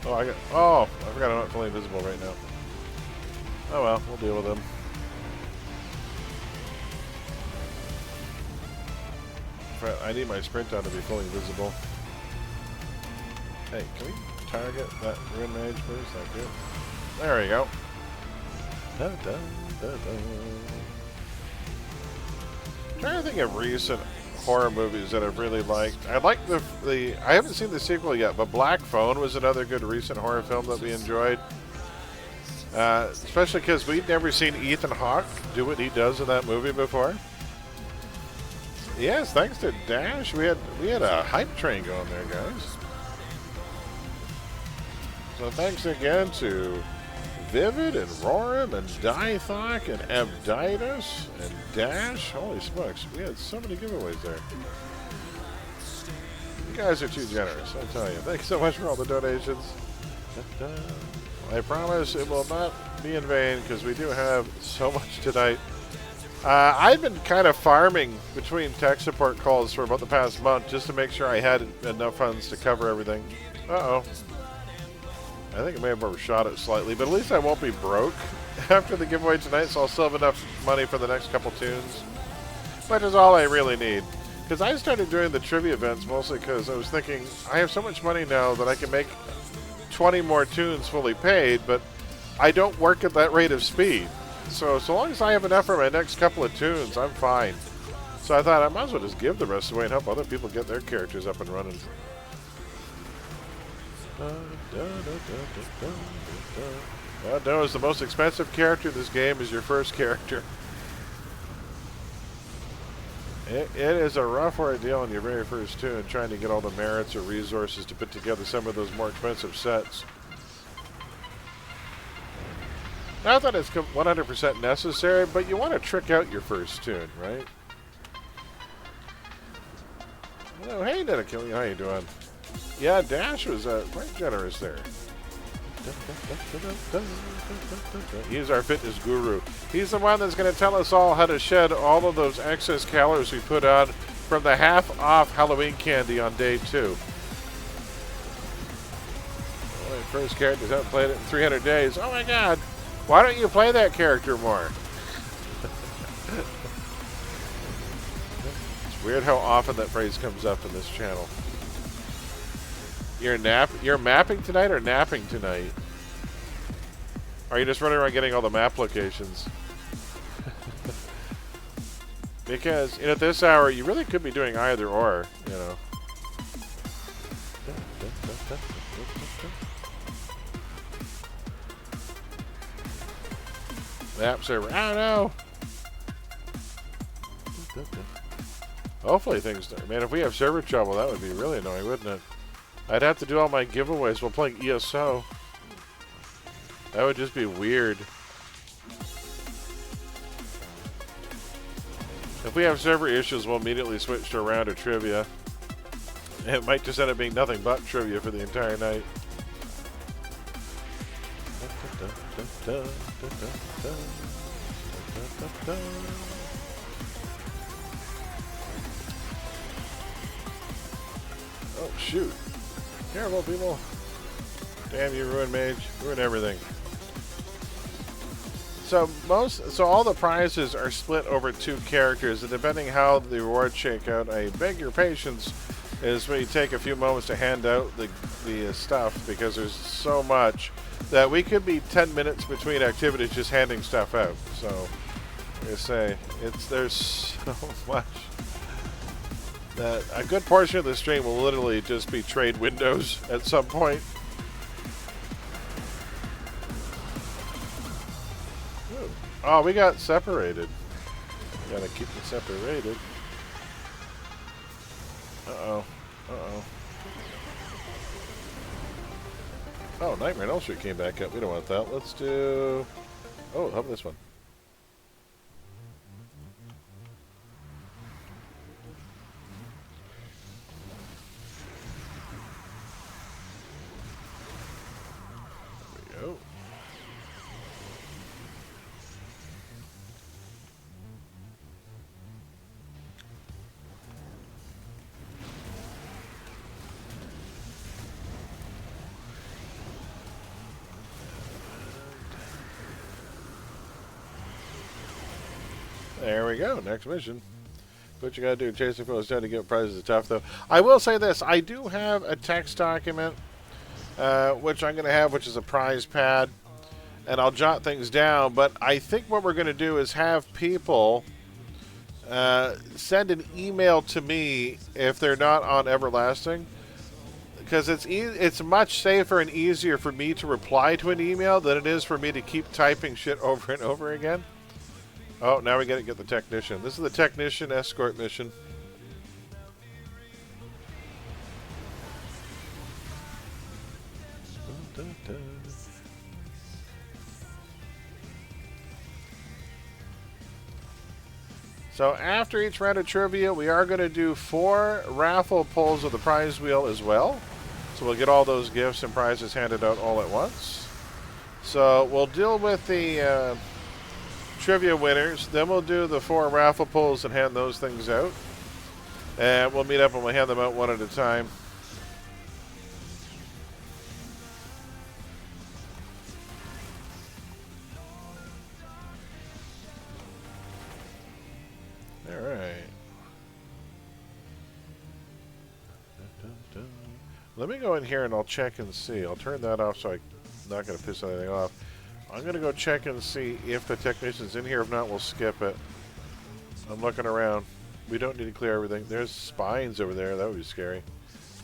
I forgot I'm not fully invisible right now. Oh well, we'll deal with them. I need my sprint on to be fully visible. Hey, can we target that ruin mage first? Thank you. There we go. Da, da, da, da. I'm trying to think of recent horror movies that I've really liked. I like I haven't seen the sequel yet, but Black Phone was another good recent horror film that we enjoyed. Especially because we'd never seen Ethan Hawke do what he does in that movie before. Yes, thanks to Dash, we had a hype train going there, guys. So thanks again to Vivid and Roram and Dythok and Abditus and Dash. Holy smokes, we had so many giveaways there. You guys are too generous, I tell you. Thanks so much for all the donations. I promise it will not be in vain because we do have so much tonight. I've been kind of farming between tech support calls for about the past month just to make sure I had enough funds to cover everything. Uh-oh. I think I may have overshot it slightly, but at least I won't be broke after the giveaway tonight, so I'll still have enough money for the next couple tunes, which is all I really need. Because I started doing the trivia events mostly because I was thinking, I have so much money now that I can make 20 more tunes fully paid, but I don't work at that rate of speed. So long as I have enough for my next couple of tunes, I'm fine. So I thought I might as well just give the rest away and help other people get their characters up and running. God knows the most expensive character in this game is your first character. It is a rough ordeal on your very first tune, trying to get all the merits or resources to put together some of those more expensive sets. Not that it's 100% necessary, but you want to trick out your first tune, right? Oh, hey, Dedekillian, how you doing? Yeah, Dash was quite generous there. He's our fitness guru. He's the one that's going to tell us all how to shed all of those excess calories we put on from the half-off Halloween candy on day 2. Well, my first characters haven't played it in 300 days. Oh my god! Why don't you play that character more? It's weird how often that phrase comes up in this channel. You're mapping tonight or napping tonight? Or are you just running around getting all the map locations? Because, at this hour, you really could be doing either or, you know. Map server. I don't know. Hopefully things do. Man, if we have server trouble, that would be really annoying, wouldn't it? I'd have to do all my giveaways while playing ESO. That would just be weird. If we have server issues, we'll immediately switch to a round of trivia. It might just end up being nothing but trivia for the entire night. Oh, shoot. Careful, people. Damn you, Ruin Mage. Ruin everything. So all the prizes are split over 2 characters, and depending how the rewards shake out, I beg your patience as we take a few moments to hand out the stuff, because there's so much that we could be 10 minutes between activities just handing stuff out. So, like I say, there's so much that a good portion of the stream will literally just be trade windows at some point. Ooh. Oh, we got separated. Gotta keep them separated. Uh-oh. Uh-oh. Oh, Nightmare on Elm Street came back up. We don't want that. Let's do... Oh, how about this one? There we go. There we go. Next mission. What you gotta do, chasing foes down to get prizes is tough, though. I will say this. I do have a text document, which I'm gonna have, which is a prize pad, and I'll jot things down. But I think what we're gonna do is have people send an email to me if they're not on Everlasting, because it's much safer and easier for me to reply to an email than it is for me to keep typing shit over and over again. Oh, now we gotta get the technician. This is the technician escort mission. So after each round of trivia, we are going to do 4 raffle pulls of the prize wheel as well. So we'll get all those gifts and prizes handed out all at once. So we'll deal with the trivia winners, then we'll do the 4 raffle pulls and hand those things out. And we'll meet up and we'll hand them out one at a time. Alright. Let me go in here and I'll check and see. I'll turn that off so I'm not going to piss anything off. I'm going to go check and see if the technician's in here. If not, we'll skip it. I'm looking around. We don't need to clear everything. There's spines over there. That would be scary.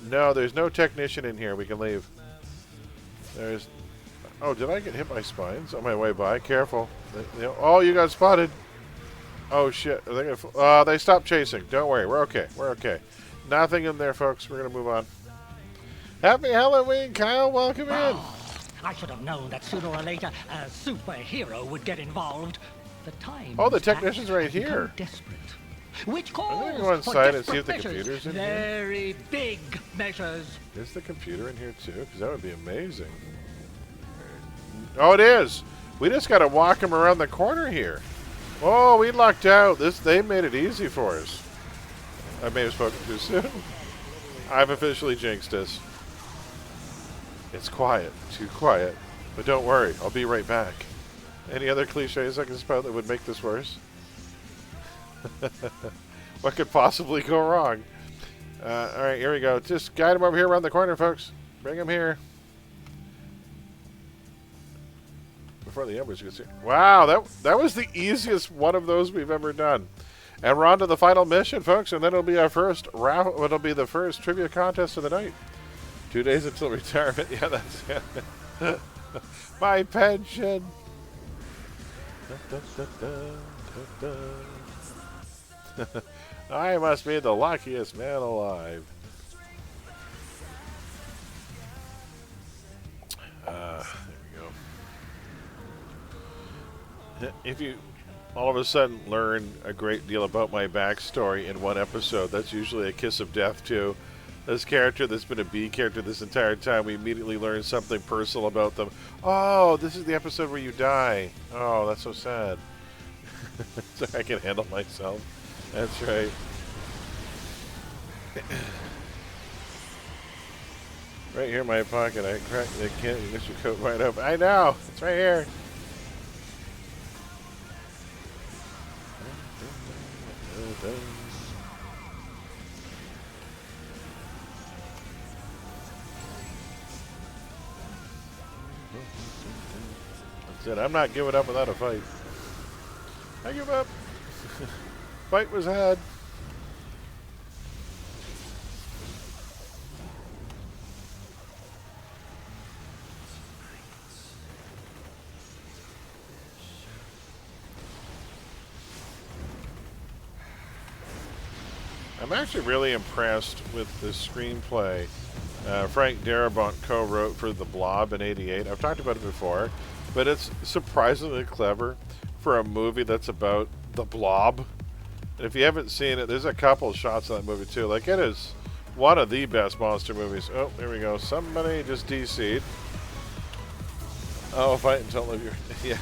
No, there's no technician in here. We can leave. There's... Oh, did I get hit by spines on my way by? Careful. Oh, you got spotted. Oh, shit. Are they gonna... they stopped chasing. Don't worry. We're okay. We're okay. Nothing in there, folks. We're going to move on. Happy Halloween, Kyle. Welcome in. I should have known that sooner or later a superhero would get involved. The time. Oh, the technician's right here. Desperate. Which calls I'm going to go inside and see if the measures, computer's in here. very big measures. Is the computer in here too? Because that would be amazing. Oh, it is. We just got to walk him around the corner here. Oh, we lucked out. They made it easy for us. I may have spoken too soon. I've officially jinxed us. It's quiet. Too quiet. But don't worry. I'll be right back. Any other cliches I can spout that would make this worse? What could possibly go wrong? Alright, here we go. Just guide him over here around the corner, folks. Bring him here. Before the embers gets here. Wow, that was the easiest one of those we've ever done. And we're on to the final mission, folks, and then it'll be our first raffle. It'll be the first trivia contest of the night. 2 days until retirement. Yeah, that's it. My pension. I must be the luckiest man alive. There we go. If you all of a sudden learn a great deal about my backstory in one episode, that's usually a kiss of death to this character that's been a B character this entire time. We immediately learn something personal about them. Oh, this is the episode where you die. Oh, that's so sad. So I can handle myself. That's right. Right here in my pocket, I cracked the kid. You get your coat right up. I know. It's right here. That's it. I'm not giving up without a fight. I give up. Fight was had. I'm actually really impressed with the screenplay Frank Darabont co-wrote for The Blob in '88. I've talked about it before, but it's surprisingly clever for a movie that's about the Blob. And if you haven't seen it, there's a couple of shots of that movie too. Like, it is one of the best monster movies. Oh, there we go. Somebody just DC'd. Oh, fight until live your... Yeah.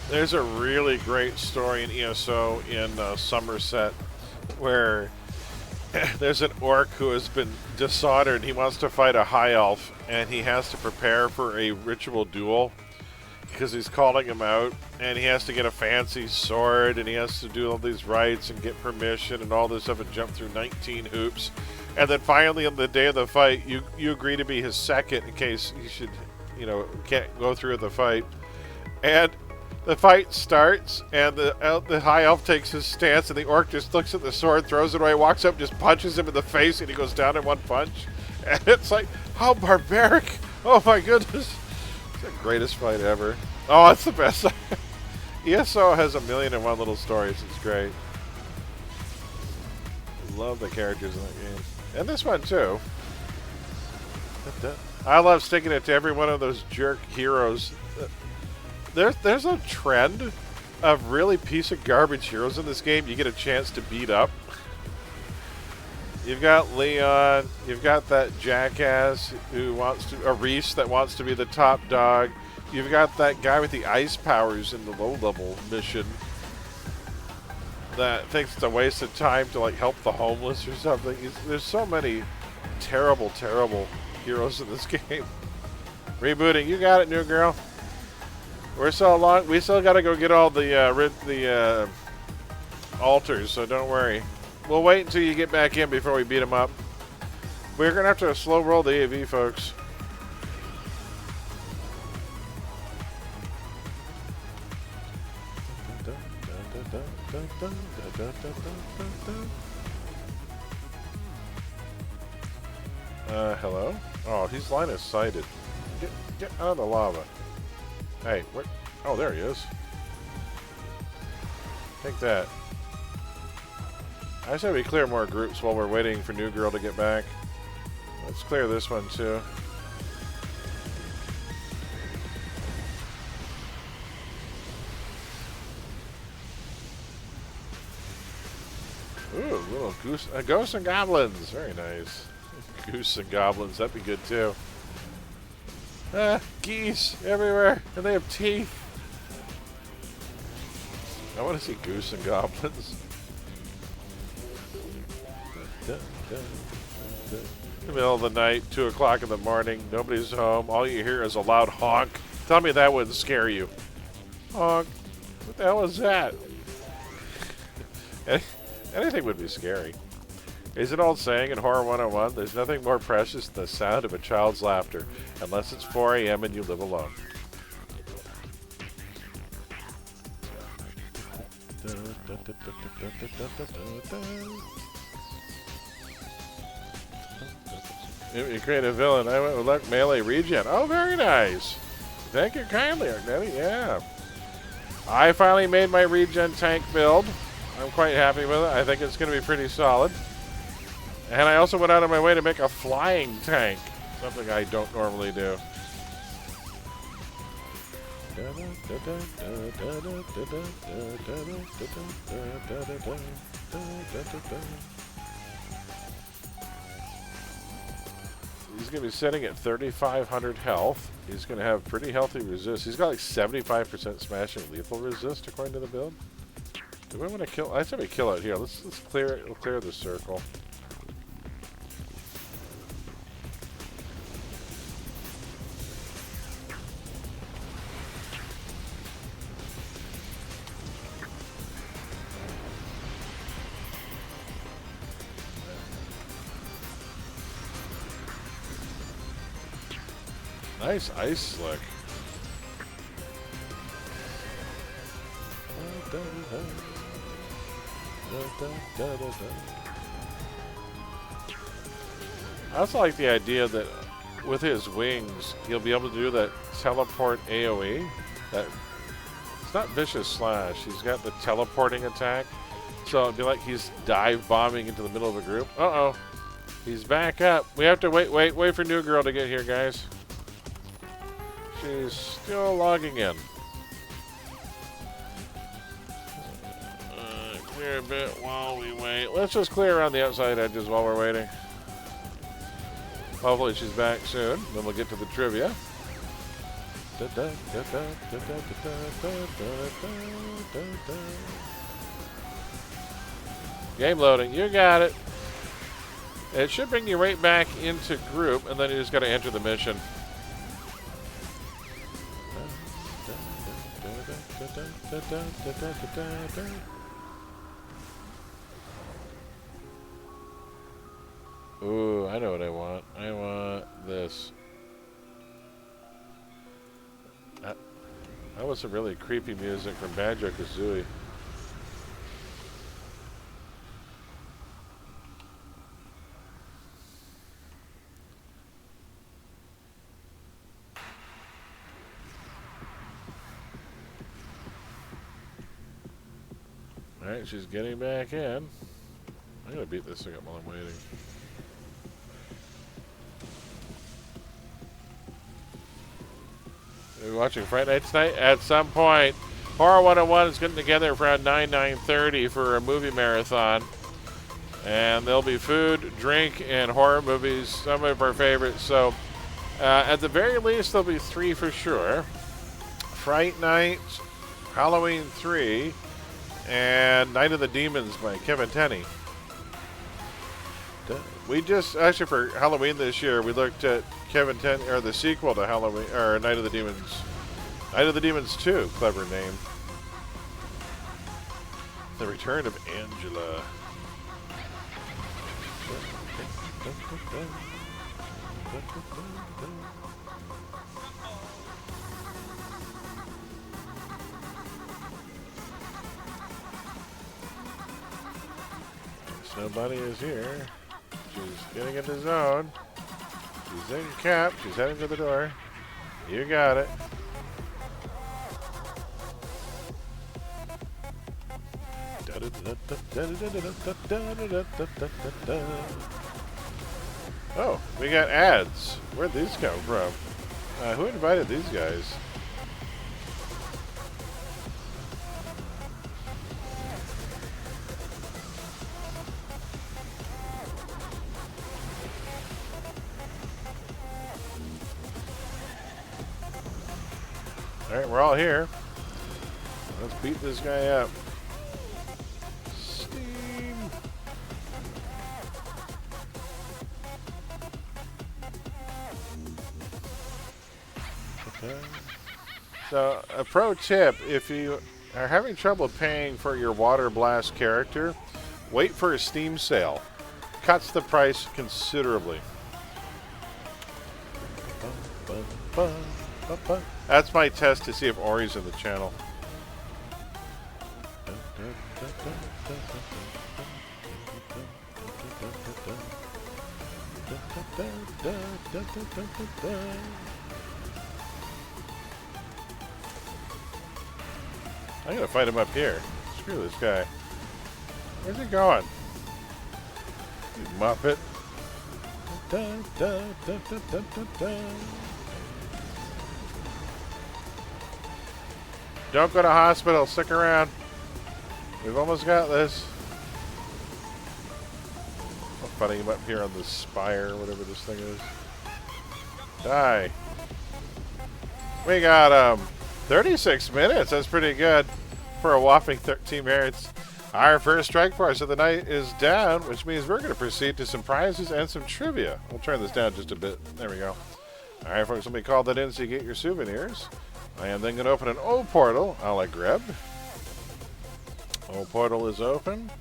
There's a really great story in ESO in Somerset where there's an orc who has been dishonored. He wants to fight a high elf, and he has to prepare for a ritual duel because he's calling him out, and he has to get a fancy sword, and he has to do all these rites and get permission and all this stuff and jump through 19 hoops. And then finally on the day of the fight, you agree to be his second in case he should, can't go through the fight. And the fight starts, and the high elf takes his stance, and the orc just looks at the sword, throws it away, walks up, just punches him in the face, and he goes down in one punch. And it's like, how barbaric! Oh my goodness! It's the greatest fight ever. Oh, it's the best. ESO has 1,000,001 little stories. It's great. Love the characters in that game. And this one, too. I love sticking it to every one of those jerk heroes. There's a trend of really piece of garbage heroes in this game you get a chance to beat up. You've got Leon, you've got that jackass who wants to, Reese that wants to be the top dog. You've got that guy with the ice powers in the low-level mission that thinks it's a waste of time to help the homeless or something. There's so many terrible, terrible heroes in this game. Rebooting. You got it, new girl. We're so long. We still got to go get all the altars, so don't worry. We'll wait until you get back in before we beat them up. We're going to have to slow roll the AV, folks. Hello? Oh, he's line of sighted. Get out of the lava. Hey, what? Oh, there he is. Take that. I say we clear more groups while we're waiting for New Girl to get back. Let's clear this one too. Ooh, little goose, ghosts and goblins. Very nice. Goose and goblins, that'd be good too. Geese everywhere, and they have teeth. I want to see goose and goblins. In the middle of the night, 2 o'clock in the morning, nobody's home. All you hear is a loud honk. Tell me that wouldn't scare you. Honk. What the hell is that? Anything would be scary. Is an old saying in Horror 101, there's nothing more precious than the sound of a child's laughter, unless it's 4 a.m. and you live alone. You create a villain. I went with luck melee regen. Oh, very nice. Thank you kindly, Argnetty. Yeah. I finally made my regen tank build. I'm quite happy with it. I think it's going to be pretty solid. And I also went out of my way to make a flying tank. Something I don't normally do. He's going to be sitting at 3,500 health. He's going to have pretty healthy resist. He's got like 75% smashing lethal resist according to the build. Do we want to kill? I say we kill it here. Let's clear it. We'll clear the circle. Nice ice slick. I also like the idea that with his wings, he'll be able to do that teleport AoE. That it's not vicious slash. He's got the teleporting attack, so it'd be like he's dive bombing into the middle of a group. Uh-oh, he's back up. We have to wait for New Girl to get here, guys. She's still logging in. Clear a bit while we wait. Let's just clear around the outside edges while we're waiting. Hopefully she's back soon. Then we'll get to the trivia. Game loading. You got it. It should bring you right back into group, and then you just got to enter the mission. Ooh, I know what I want. I want this. That was some really creepy music from Banjo-Kazooie. Alright, she's getting back in. I'm gonna beat this thing up while I'm waiting. Are we watching Friday Night tonight? At some point. Horror 101 is getting together around 9:30 for a movie marathon. And there'll be food, drink, and horror movies, some of our favorites. So, at the very least, there'll be 3 for sure. Fright Night, Halloween 3, and Night of the Demons by Kevin Tenney. We just actually for Halloween this year we looked at Kevin 10 or the sequel to Halloween or Night of the Demons. Night of the Demons 2, clever name. The Return of Angela. Snow Bunny is here. She's getting into zone. She's in cap. She's heading to the door. You got it. Oh, we got ads. Where'd these come from? Who invited these guys? Alright, we're all here. Let's beat this guy up. Steam! Okay. So, a pro tip, if you are having trouble paying for your Water Blast character, wait for a Steam sale. Cuts the price considerably. That's my test to see if Ori's in the channel. I'm gonna fight him up here. Screw this guy. Where's he going? You muppet. Don't go to hospital. Stick around. We've almost got this. I'm fighting him up here on the spire, whatever this thing is. Die. We got 36 minutes. That's pretty good for a whopping 13 minutes. Our first strike force of the night is down, which means we're going to proceed to some prizes and some trivia. We'll turn this down just a bit. There we go. All right, folks, let me call that in so you get your souvenirs. I am then going to open an O portal a la Greb. O portal is open.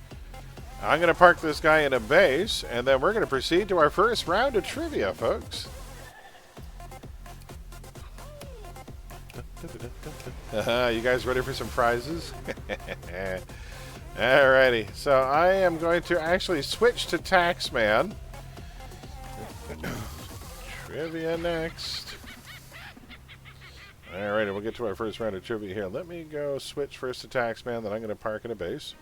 I'm going to park this guy in a base, and then we're going to proceed to our first round of trivia, folks. You guys ready for some prizes? Alrighty, so I am going to actually switch to Taxman. Trivia next. Alrighty, we'll get to our first round of trivia here. Let me go switch first to Taxman, then I'm going to park in a base.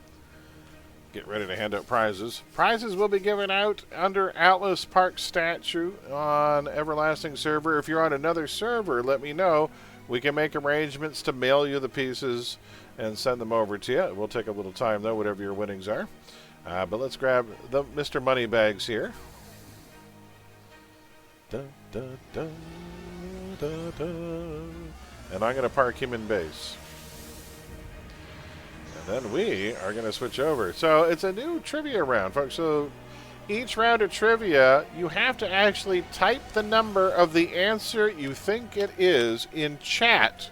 Get ready to hand out prizes. Prizes will be given out under Atlas Park statue on Everlasting server. If you're on another server, let me know. We can make arrangements to mail you the pieces and send them over to you. It will take a little time, though, whatever your winnings are. But let's grab the Mr. Moneybags here. Dun, dun, dun, dun, dun. And I'm going to park him in base. And then we are going to switch over. So it's a new trivia round, folks. So each round of trivia, you have to actually type the number of the answer you think it is in chat.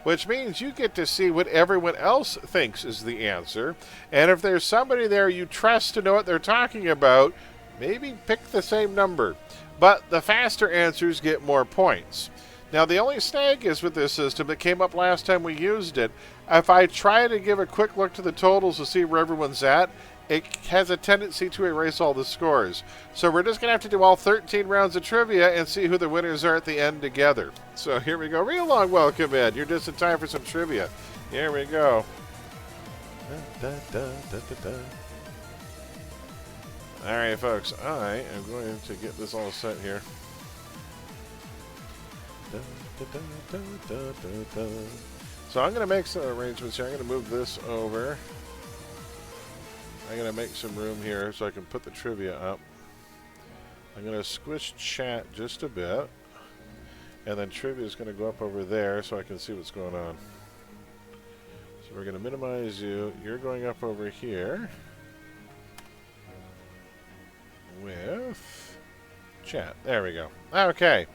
Which means you get to see what everyone else thinks is the answer. And if there's somebody there you trust to know what they're talking about, maybe pick the same number. But the faster answers get more points. Now, the only snag is with this system that came up last time we used it. If I try to give a quick look to the totals to see where everyone's at, it has a tendency to erase all the scores. So we're just going to have to do all 13 rounds of trivia and see who the winners are at the end together. So here we go. Real long welcome, Ed. You're just in time for some trivia. Here we go. All right, folks. I am going to get this all set here. So I'm going to make some arrangements here. I'm going to move this over. I'm going to make some room here so I can put the trivia up. I'm going to squish chat just a bit. And then trivia is going to go up over there so I can see what's going on. So we're going to minimize you. You're going up over here. chat. There we go. Okay.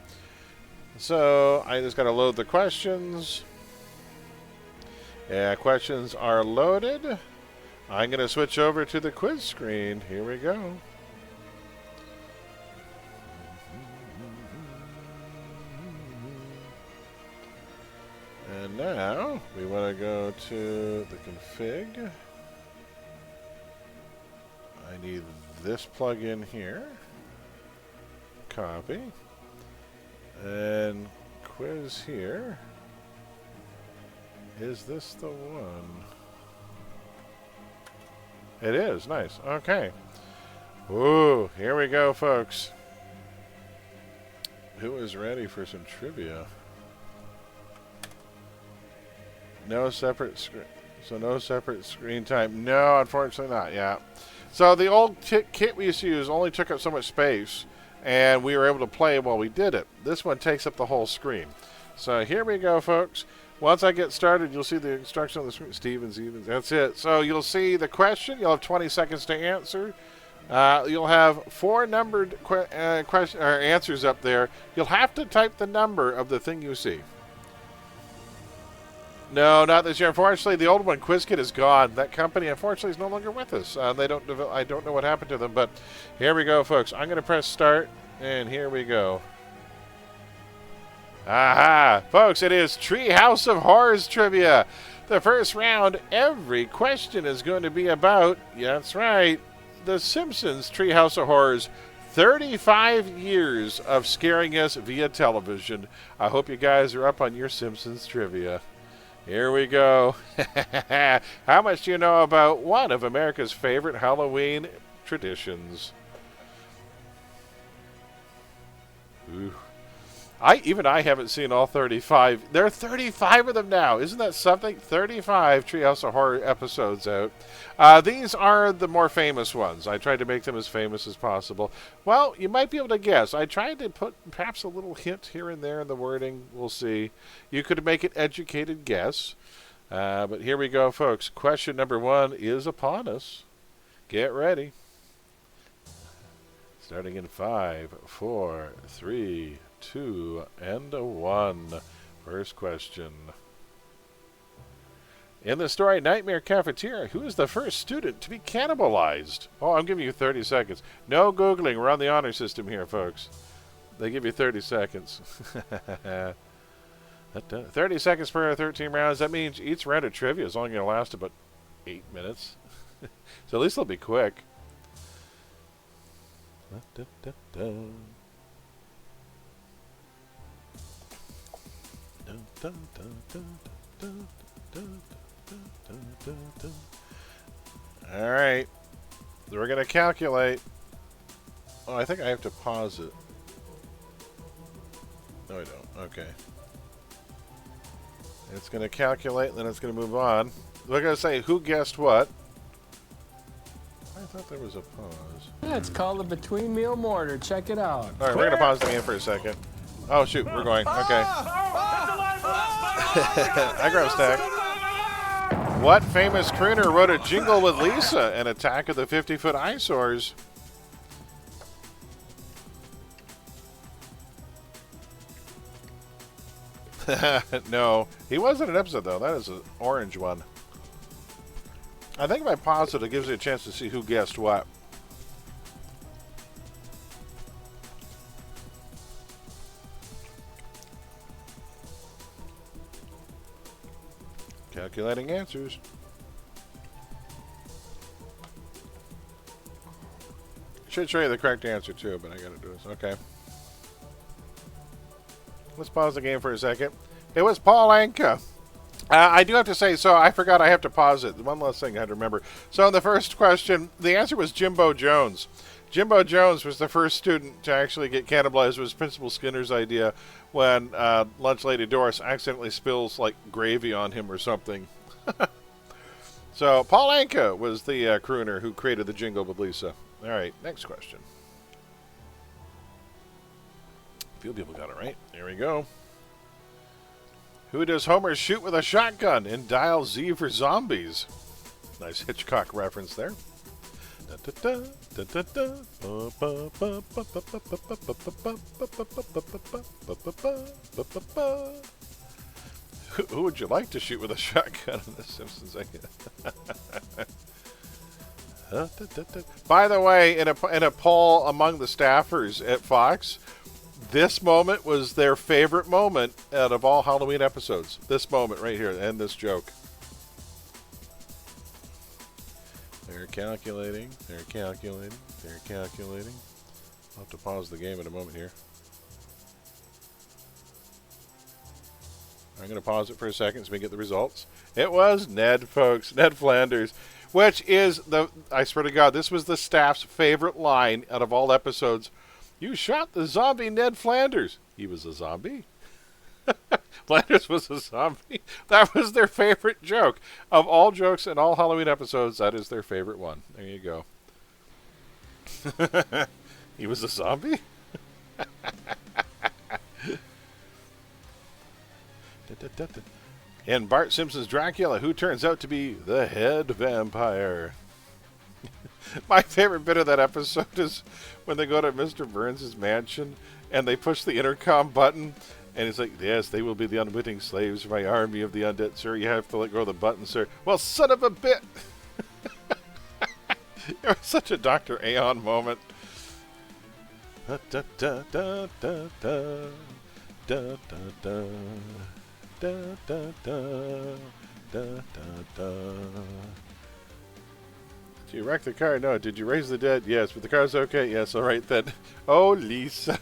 So I just got to load the questions. Yeah, questions are loaded. I'm going to switch over to the quiz screen. Here we go. And now we want to go to the config. I need this plug-in here. Copy. And quiz here. Is this the one? It is. Nice. Okay. Ooh, here we go, folks. Who is ready for some trivia? No separate screen. So no separate screen time. No, unfortunately not. Yeah. So the old kit we used to use only took up so much space, and we were able to play while we did it. This one takes up the whole screen. So here we go, folks. Once I get started, you'll see the instruction on the screen. Stevens, Evans. That's it. So you'll see the question. You'll have 20 seconds to answer. You'll have 4 numbered answers up there. You'll have to type the number of the thing you see. No, not this year. Unfortunately, the old one, QuizKit, is gone. That company, unfortunately, is no longer with us. They don't. I don't know what happened to them, but here we go, folks. I'm going to press start, and here we go. Aha! Folks, it is Treehouse of Horrors trivia. The first round, every question is going to be about, yeah, that's right, The Simpsons Treehouse of Horrors. 35 years of scaring us via television. I hope you guys are up on your Simpsons trivia. Here we go. How much do you know about one of America's favorite Halloween traditions? Ooh. I haven't seen all 35. There are 35 of them now. Isn't that something? 35 Treehouse of Horror episodes out. These are the more famous ones. I tried to make them as famous as possible. Well, you might be able to guess. I tried to put perhaps a little hint here and there in the wording. We'll see. You could make an educated guess. But here we go, folks. Question number 1 is upon us. Get ready. Starting in 5, 4, 3, 2, and 1. First question. In the story Nightmare Cafeteria, who is the first student to be cannibalized? Oh, I'm giving you 30 seconds. No Googling. We're on the honor system here, folks. They give you 30 seconds. 30 seconds per 13 rounds. That means each round of trivia is only going to last about 8 minutes. So at least they'll be quick. All right. We're going to calculate. Oh, I think I have to pause it. No, I don't. Okay. It's going to calculate, and then it's going to move on. We're going to say who guessed what. I thought there was a pause. Yeah, it's called a between meal mortar. Check it out. All right, we're going to pause the game for a second. Oh, shoot. We're going. Okay. I grabbed a stack. What famous crooner wrote a jingle with Lisa and Attack of the 50-Foot Eyesores? No, he wasn't an episode, though. That is an orange one. I think if I pause it, it gives you a chance to see who guessed what. Calculating answers. Should show you the correct answer too, but I gotta do this. Okay. Let's pause the game for a second. It was Paul Anka. I do have to say, so I forgot I have to pause it. One last thing I had to remember. So in the first question, the answer was Jimbo Jones. Jimbo Jones was the first student to actually get cannibalized. It was Principal Skinner's idea when Lunch Lady Doris accidentally spills like gravy on him or something. So Paul Anka was the crooner who created the jingle with Lisa. All right, next question. A few people got it right. Here we go. Who does Homer shoot with a shotgun in Dial Z for Zombies? Nice Hitchcock reference there. Who would you like to shoot with a shotgun in The Simpsons? By the way, in a poll among the staffers at Fox, this moment was their favorite moment out of all Halloween episodes. This moment right here, and this joke. They're calculating. They're calculating. They're calculating. I'll have to pause the game in a moment here. I'm going to pause it for a second so we get the results. It was Ned, folks. Ned Flanders. Which is, I swear to God, this was the staff's favorite line out of all episodes. You shot the zombie Ned Flanders. He was a zombie. Flanders was a zombie. That was their favorite joke. Of all jokes in all Halloween episodes, that is their favorite one. There you go. He was a zombie? In Bart Simpson's Dracula, who turns out to be the head vampire? My favorite bit of that episode is when they go to Mr. Burns' mansion and they push the intercom button and he's like, yes, they will be the unwitting slaves of my army of the undead, sir. You have to let go of the button, sir. Well, son of a bit! It was such a Dr. Aeon moment. Da, da, da, da, da, da, da, da. Da, da, da, da, da, da. Did you wreck the car? No. Did you raise the dead? Yes. But the car's okay? Yes. All right then. Oh, Lisa.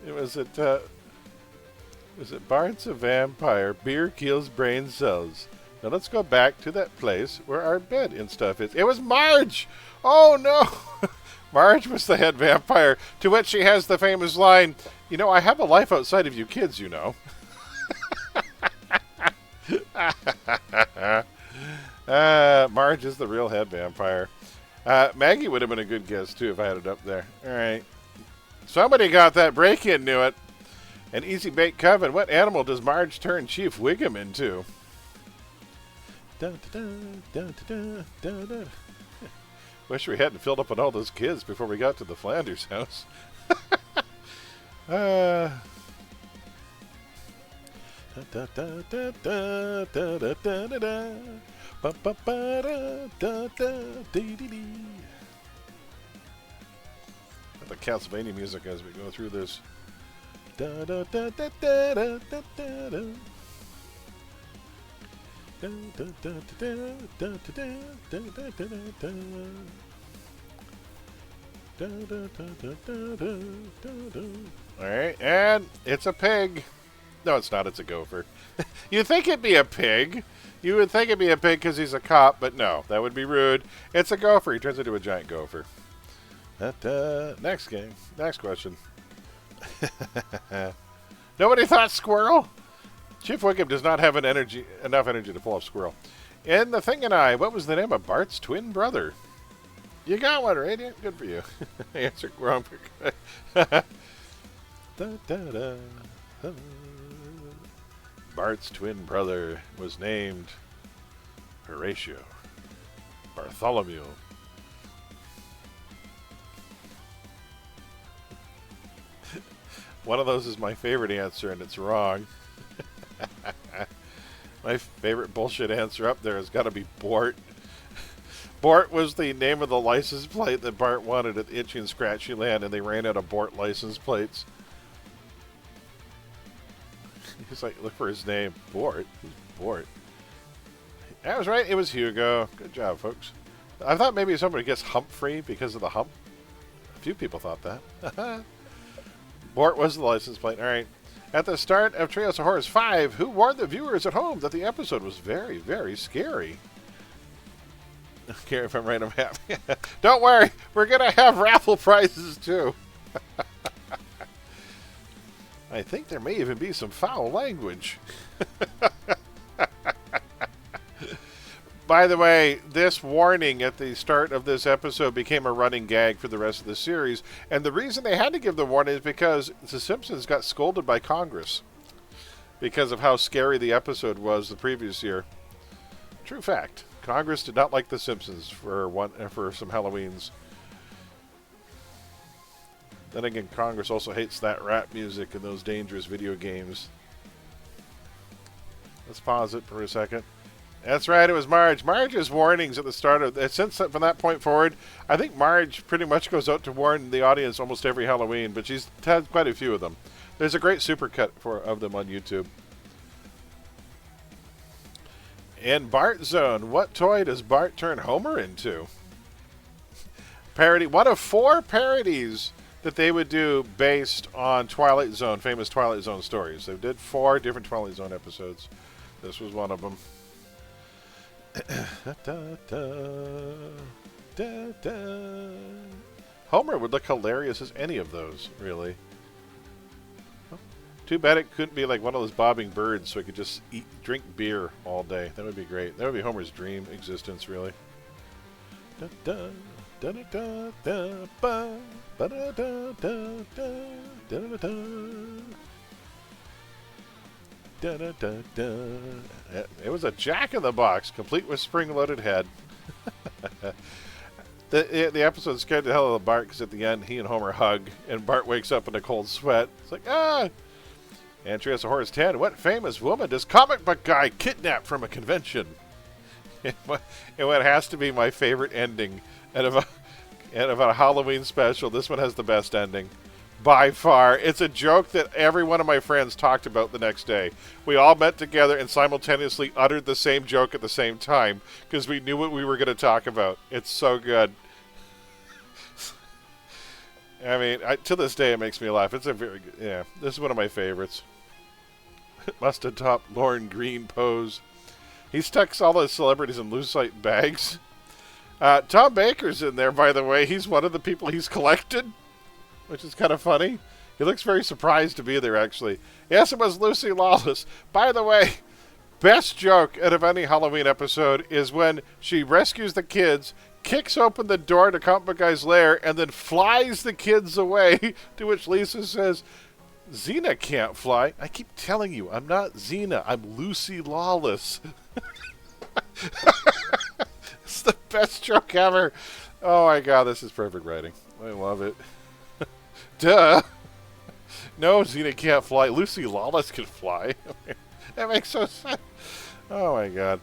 Was it Bart's a vampire? Beer kills brain cells. Now let's go back to that place where our bed and stuff is. It was Marge! Oh, no! Marge was the head vampire, to which she has the famous line, you know, I have a life outside of you kids, you know. Marge is the real head vampire. Maggie would have been a good guess, too, if I had it up there. All right. Somebody got that. Break-in knew it. An Easy Bake Coven. What animal does Marge turn Chief Wiggum into? Dun, dun, dun, dun, dun, dun. Wish we hadn't filled up on all those kids before we got to the Flanders house. The Castlevania music as we go through this. Alright, and it's a pig. No, it's not. It's a gopher. You'd think it'd be a pig. You would think it'd be a pig because he's a cop, but no. That would be rude. It's a gopher. He turns into a giant gopher. Next game. Next question. Nobody thought squirrel? Chief Wiggum does not have enough energy to pull off squirrel. In The Thing and I, what was the name of Bart's twin brother? You got one, Radiant. Good for you. Answer wrong. Bart's twin brother was named Horatio. Bartholomew. One of those is my favorite answer, and it's wrong. My favorite bullshit answer up there has got to be Bort. Bort was the name of the license plate that Bart wanted at Itchy and Scratchy Land, and they ran out of Bort license plates. He's like, look for his name. Bort? Who's Bort? I was right. It was Hugo. Good job, folks. I thought maybe somebody gets Humphrey because of the hump. A few people thought that. Bort was the license plate. All right. At the start of Treehouse of Horrors 5, who warned the viewers at home that the episode was very, very scary? I don't care if I'm right, I'm happy. Don't worry. We're going to have raffle prizes, too. I think there may even be some foul language. By the way, this warning at the start of this episode became a running gag for the rest of the series. And the reason they had to give the warning is because The Simpsons got scolded by Congress because of how scary the episode was the previous year. True fact. Congress did not like The Simpsons for some Halloweens. Then again, Congress also hates that rap music and those dangerous video games. Let's pause it for a second. That's right, it was Marge. Marge's warnings at the start of... Since from that point forward, I think Marge pretty much goes out to warn the audience almost every Halloween, but she's had quite a few of them. There's a great supercut of them on YouTube. And Bart Zone. What toy does Bart turn Homer into? Parody. One of 4 parodies that they would do based on Twilight Zone, famous Twilight Zone stories. They did 4 different Twilight Zone episodes. This was one of them. Homer would look hilarious as any of those, really. Too bad it couldn't be like one of those bobbing birds so he could just drink beer all day. That would be great. That would be Homer's dream existence, really. It was a Jack-in-the-Box, complete with spring-loaded head. The episode scared the hell out of Bart because at the end he and Homer hug, and Bart wakes up in a cold sweat. It's like, ah! And Treehouse of Horrors 10. What famous woman does comic book guy kidnap from a convention? And what has to be my favorite ending out of a Halloween special. This one has the best ending. By far. It's a joke that every one of my friends talked about the next day. We all met together and simultaneously uttered the same joke at the same time because we knew what we were going to talk about. It's so good. I mean, to this day it makes me laugh. It's a very good, yeah, this is one of my favorites. Must have topped Lauren Green pose. He stuck all those celebrities in lucite bags. Tom Baker's in there, by the way. He's one of the people he's collected, which is kind of funny. He looks very surprised to be there, actually. Yes, it was Lucy Lawless. By the way, best joke out of any Halloween episode is when she rescues the kids, kicks open the door to Comic Book Guy's lair, and then flies the kids away, to which Lisa says, Xena can't fly. I keep telling you, I'm not Xena. I'm Lucy Lawless. It's the best joke ever. Oh my god, this is perfect writing. I love it. Duh. No, Xena can't fly. Lucy Lawless can fly. That makes so sense. Oh my god.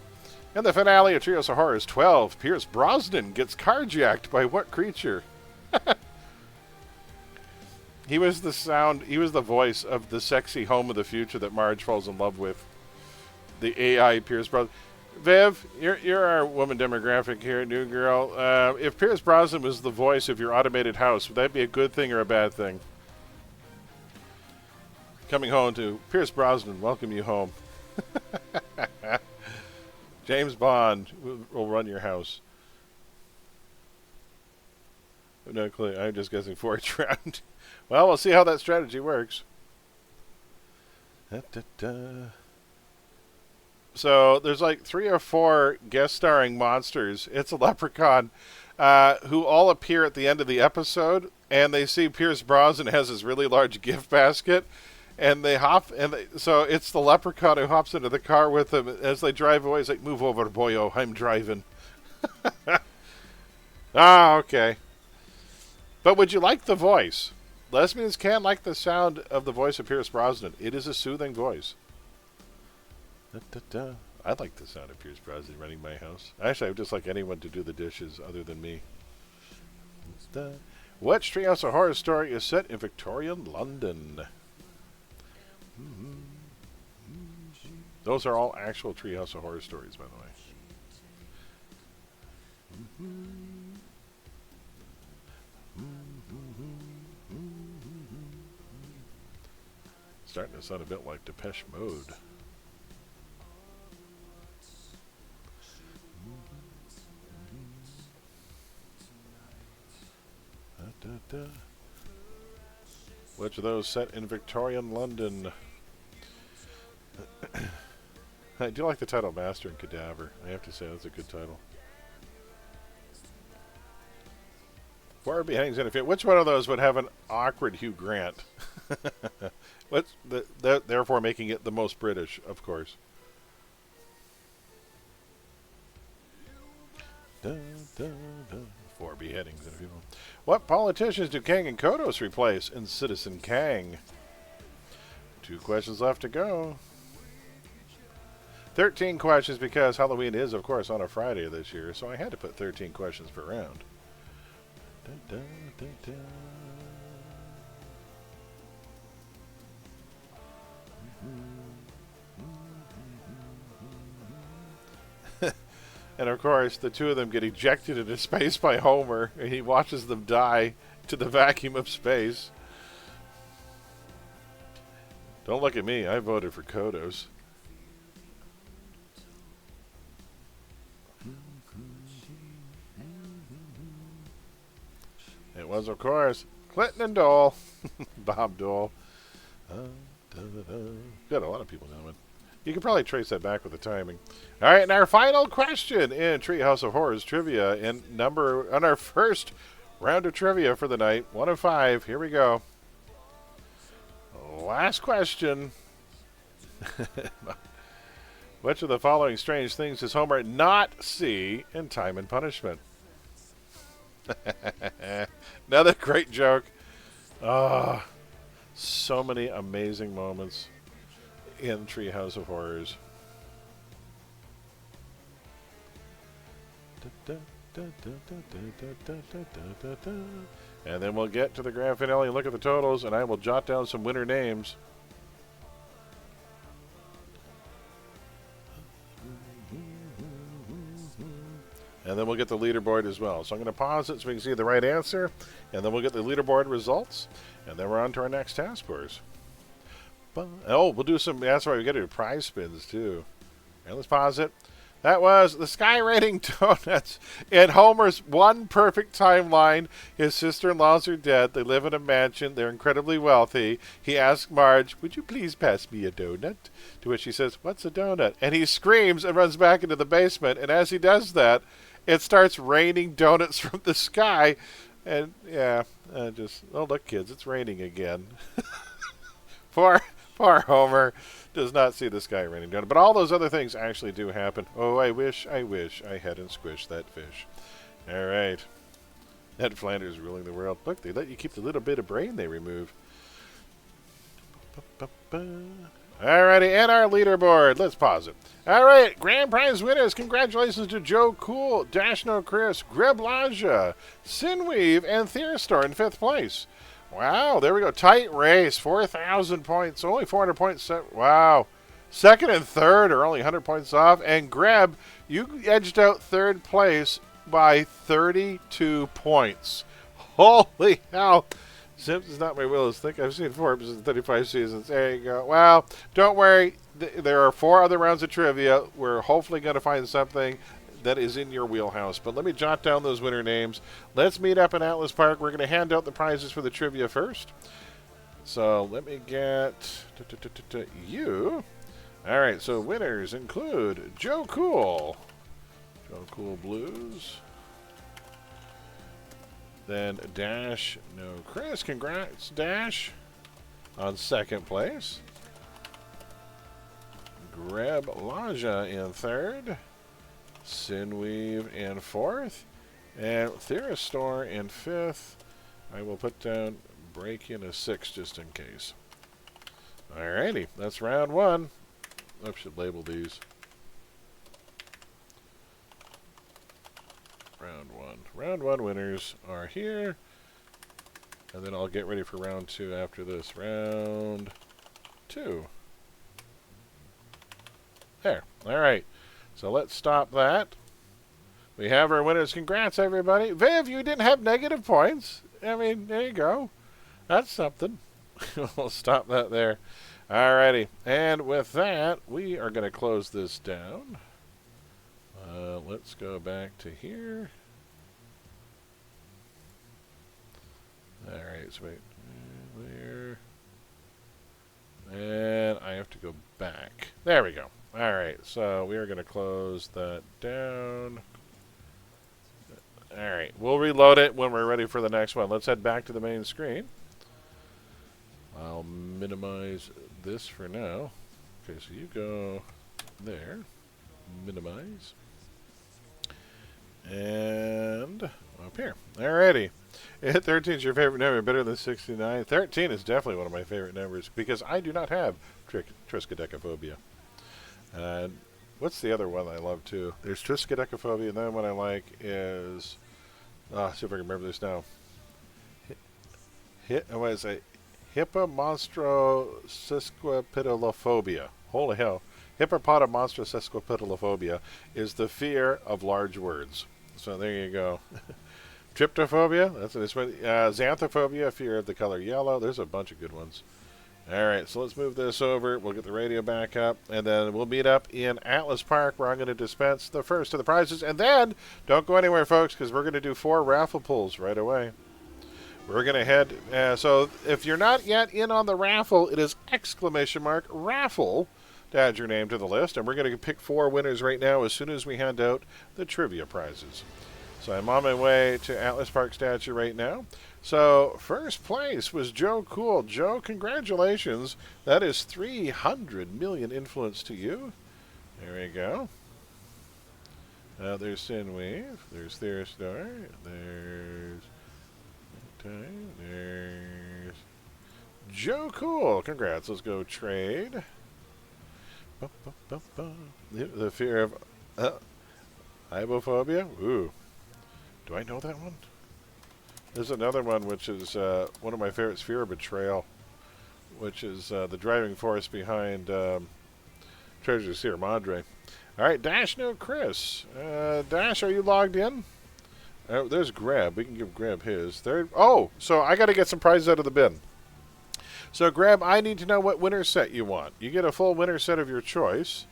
In the finale of Treehouse of Horrors 12, Pierce Brosnan gets carjacked by what creature? He was the voice of the sexy home of the future that Marge falls in love with. The AI Pierce Brosnan. Viv, you're our woman demographic here, new girl. If Pierce Brosnan was the voice of your automated house, would that be a good thing or a bad thing? Coming home to Pierce Brosnan, welcome you home. James Bond will run your house. No clue. I'm just guessing for each round. Well, we'll see how that strategy works. So there's like 3 or 4 guest starring monsters. It's a leprechaun who all appear at the end of the episode, and they see Pierce Brosnan has this really large gift basket, and they hop, so it's the leprechaun who hops into the car with them as they drive away. He's like, "Move over, boyo, I'm driving." Ah, okay. But would you like the voice? Lesbians can like the sound of the voice of Pierce Brosnan. It is a soothing voice. I like the sound of Pierce Brosnan running my house. Actually, I would just like anyone to do the dishes other than me. Which Treehouse of Horror story is set in Victorian London? Those are all actual Treehouse of Horror stories, by the way. Starting to sound a bit like Depeche Mode. Which of those set in Victorian London? I do like the title Master and Cadaver. I have to say that's a good title. Far beheadings and which one of those would have an awkward Hugh Grant? What's therefore making it the most British, of course. Dun, dun, dun. 4 beheadings in a few moments. What politicians do Kang and Kodos replace in Citizen Kang? 2 questions left to go. 13 questions because Halloween is, of course, on a Friday this year, so I had to put 13 questions per round. Dun, dun, dun, dun. And of course, the 2 of them get ejected into space by Homer, and he watches them die to the vacuum of space. Don't look at me. I voted for Kodos. It was, of course, Clinton and Dole. Bob Dole. Got a lot of people now. You can probably trace that back with the timing. All right, and our final question in Treehouse of Horrors trivia, on our first round of trivia for the night, 1 of 5. Here we go. Last question. Which of the following strange things does Homer not see in Time and Punishment? Another great joke. Ah, so many amazing moments in Treehouse of Horrors. And then we'll get to the grand finale and look at the totals, and I will jot down some winner names. And then we'll get the leaderboard as well. So I'm going to pause it so we can see the right answer, and then we'll get the leaderboard results, and then we're on to our next task force. Oh, we'll do some, that's right, we got to do prize spins too. And let's pause it. That was the skyraiting donuts. In Homer's one perfect timeline, his sister-in-laws are dead. They live in a mansion. They're incredibly wealthy. He asks Marge, "Would you please pass me a donut?" To which she says, "What's a donut?" And he screams and runs back into the basement. And as he does that, it starts raining donuts from the sky. And yeah, oh look, kids, it's raining again. Poor Homer does not see the sky raining down. But all those other things actually do happen. Oh, I wish I hadn't squished that fish. All right. Ned Flanders ruling the world. Look, they let you keep the little bit of brain they remove. All righty, and our leaderboard. Let's pause it. All right, grand prize winners. Congratulations to Joe Cool, Dashno Chris, Greblaja, Sinweave, and Theostor in 5th place. Wow, there we go. Tight race, 4,000 points, only 400 points. Wow. Second and third are only 100 points off. And Greb, you edged out 3rd place by 32 points. Holy hell. Simpsons not my Willis. Think I've seen Forbes in 35 seasons. There you go. Well, don't worry. There are 4 other rounds of trivia. We're hopefully going to find something that is in your wheelhouse. But let me jot down those winner names. Let's meet up in Atlas Park. We're going to hand out the prizes for the trivia first. So let me get you. All right, so winners include Joe Cool. Joe Cool Blues. Then Dash No Chris. Congrats, Dash, on 2nd place. Greb Laja in 3rd. Sinweave in 4th, and Theostor in 5th. I will put down break in a 6 just in case. Alrighty, that's round 1. I should label these. Round 1. Round 1 winners are here, and then I'll get ready for round 2 after this. Round 2. There. Alright. So let's stop that. We have our winners. Congrats, everybody. Viv, you didn't have negative points. I mean, there you go. That's something. We'll stop that there. Alrighty. And with that, we are going to close this down. Let's go back to here. Alright, so wait. There. And I have to go back. There we go. Alright, so we are going to close that down. Alright, we'll reload it when we're ready for the next one. Let's head back to the main screen. I'll minimize this for now. Okay, so you go there. Minimize. And up here. Alrighty. 13 is your favorite number, better than 69. 13 is definitely one of my favorite numbers because I do not have triskaidekaphobia. What's the other one I love too? There's triskaidekaphobia, and then one I like is... see if I can remember this now. What is it? Hippomonstrosesquipedalophobia. Holy hell. Hippopotamonstrosesquipedalophobia is the fear of large words. So there you go. Tryptophobia, that's this one. Xanthophobia, fear of the color yellow. There's a bunch of good ones. All right, so let's move this over. We'll get the radio back up, and then we'll meet up in Atlas Park, where I'm going to dispense the first of the prizes. And then, don't go anywhere, folks, because we're going to do 4 raffle pulls right away. We're going to head, so if you're not yet in on the raffle, it is !raffle to add your name to the list. And we're going to pick 4 winners right now as soon as we hand out the trivia prizes. So I'm on my way to Atlas Park statue right now. So first place was Joe Cool. Joe, congratulations. That is 300 million influence to you. There we go. There's Sinweave. There's Theostar. There's Joe Cool. Congrats. Let's go trade. The fear of ibophobia. Ooh. Do I know that one? There's another one which is one of my favorites, fear of betrayal, which is the driving force behind Treasure Sierra Madre. All right, Dash No Chris. Dash, are you logged in? There's Grab. We can give Grab his. Oh, so I got to get some prizes out of the bin. So, Grab, I need to know what winner set you want. You get a full winner set of your choice.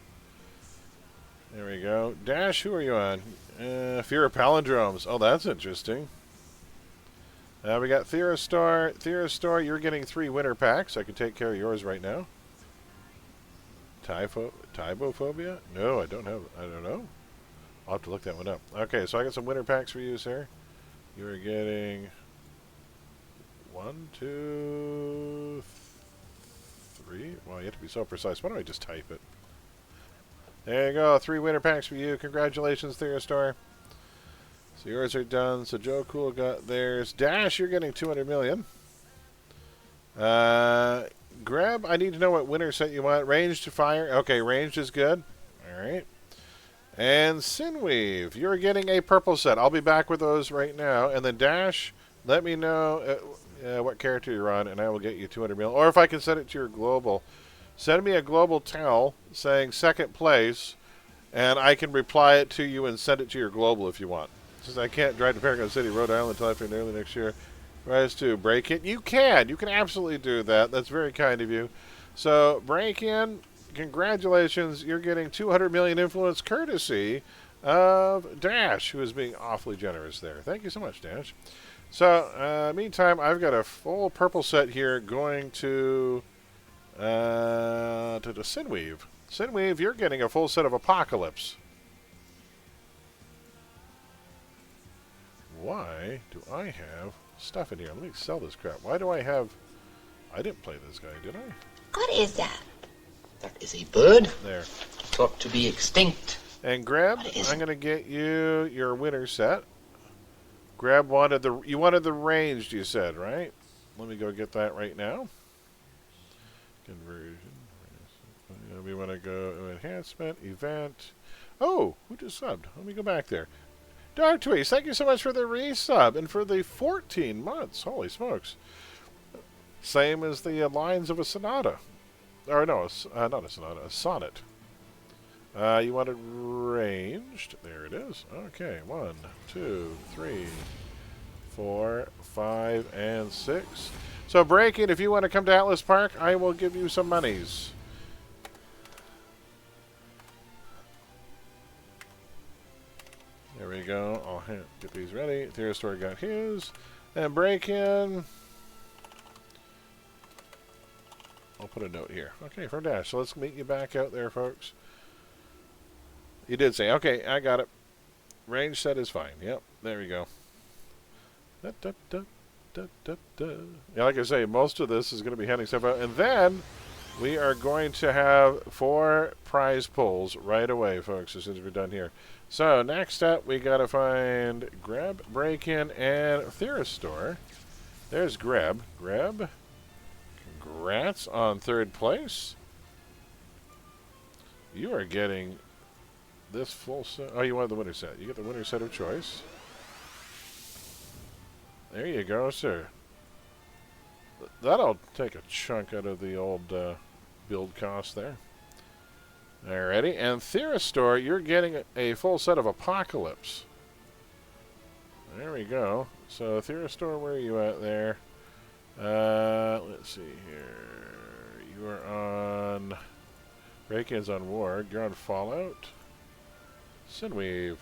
There we go. Dash, who are you on? Fear of palindromes. Oh, that's interesting. We got Theostar. Theostar, you're getting 3 winner packs. I can take care of yours right now. Tybophobia? No, I don't know. I'll have to look that one up. Okay, so I got some winner packs for you, sir. You're getting 1, 2, 3. Well, you have to be so precise. Why don't I just type it? There you go. 3 winner packs for you. Congratulations, Theostar. So yours are done. So Joe Cool got theirs. Dash, you're getting 200 million. Grab, I need to know what winner set you want. Ranged to fire. Okay, ranged is good. All right. And Sinweave, you're getting a purple set. I'll be back with those right now. And then Dash, let me know what character you're on, and I will get you 200 million. Or if I can send it to your global. Send me a global tell saying second place, and I can reply it to you and send it to your global if you want. Since I can't drive to Paragon City, Rhode Island until after early next year. Rise to break it. You can. You can absolutely do that. That's very kind of you. So, break in. Congratulations. You're getting 200 million influence courtesy of Dash, who is being awfully generous there. Thank you so much, Dash. So, meantime, I've got a full purple set here going to the Sinweave. Sinweave, you're getting a full set of Apocalypse. Why do I have stuff in here? Let me sell this crap. Why do I have... I didn't play this guy, did I? What is that? That is a bird. There. Thought to be extinct. And Grab, I'm going to get you your winner set. Grab wanted you wanted the ranged, you said, right? Let me go get that right now. Conversion. We want to go enhancement, event. Oh, who just subbed? Let me go back there. Dark Tweets, thank you so much for the resub and for the 14 months. Holy smokes. Same as the lines of a sonata. Or no, not a sonata, a sonnet. You want it ranged. There it is. Okay, 1, 2, 3, 4, 5, and 6. So break it. If you want to come to Atlas Park, I will give you some monies. There we go. I'll get these ready. Theostar got his. And break in. I'll put a note here. Okay, from Dash. So let's meet you back out there, folks. You did say, okay, I got it. Range set is fine. Yep, there we go. Yeah, like I say, most of this is going to be handing stuff out. And then we are going to have 4 prize pulls right away, folks, as soon as we're done here. So, next up, we got to find Greb, Break-In, and Theoristore. There's Greb. Greb, congrats on 3rd place. You are getting this full set. Oh, you wanted the winner set. You get the winner set of choice. There you go, sir. That'll take a chunk out of the old build cost there. Alrighty, and Theoristore, you're getting a full set of Apocalypse. There we go. So, Theoristore, where are you at there? Let's see here. You are on... Break-In's on Ward. You're on Fallout. Sinweave.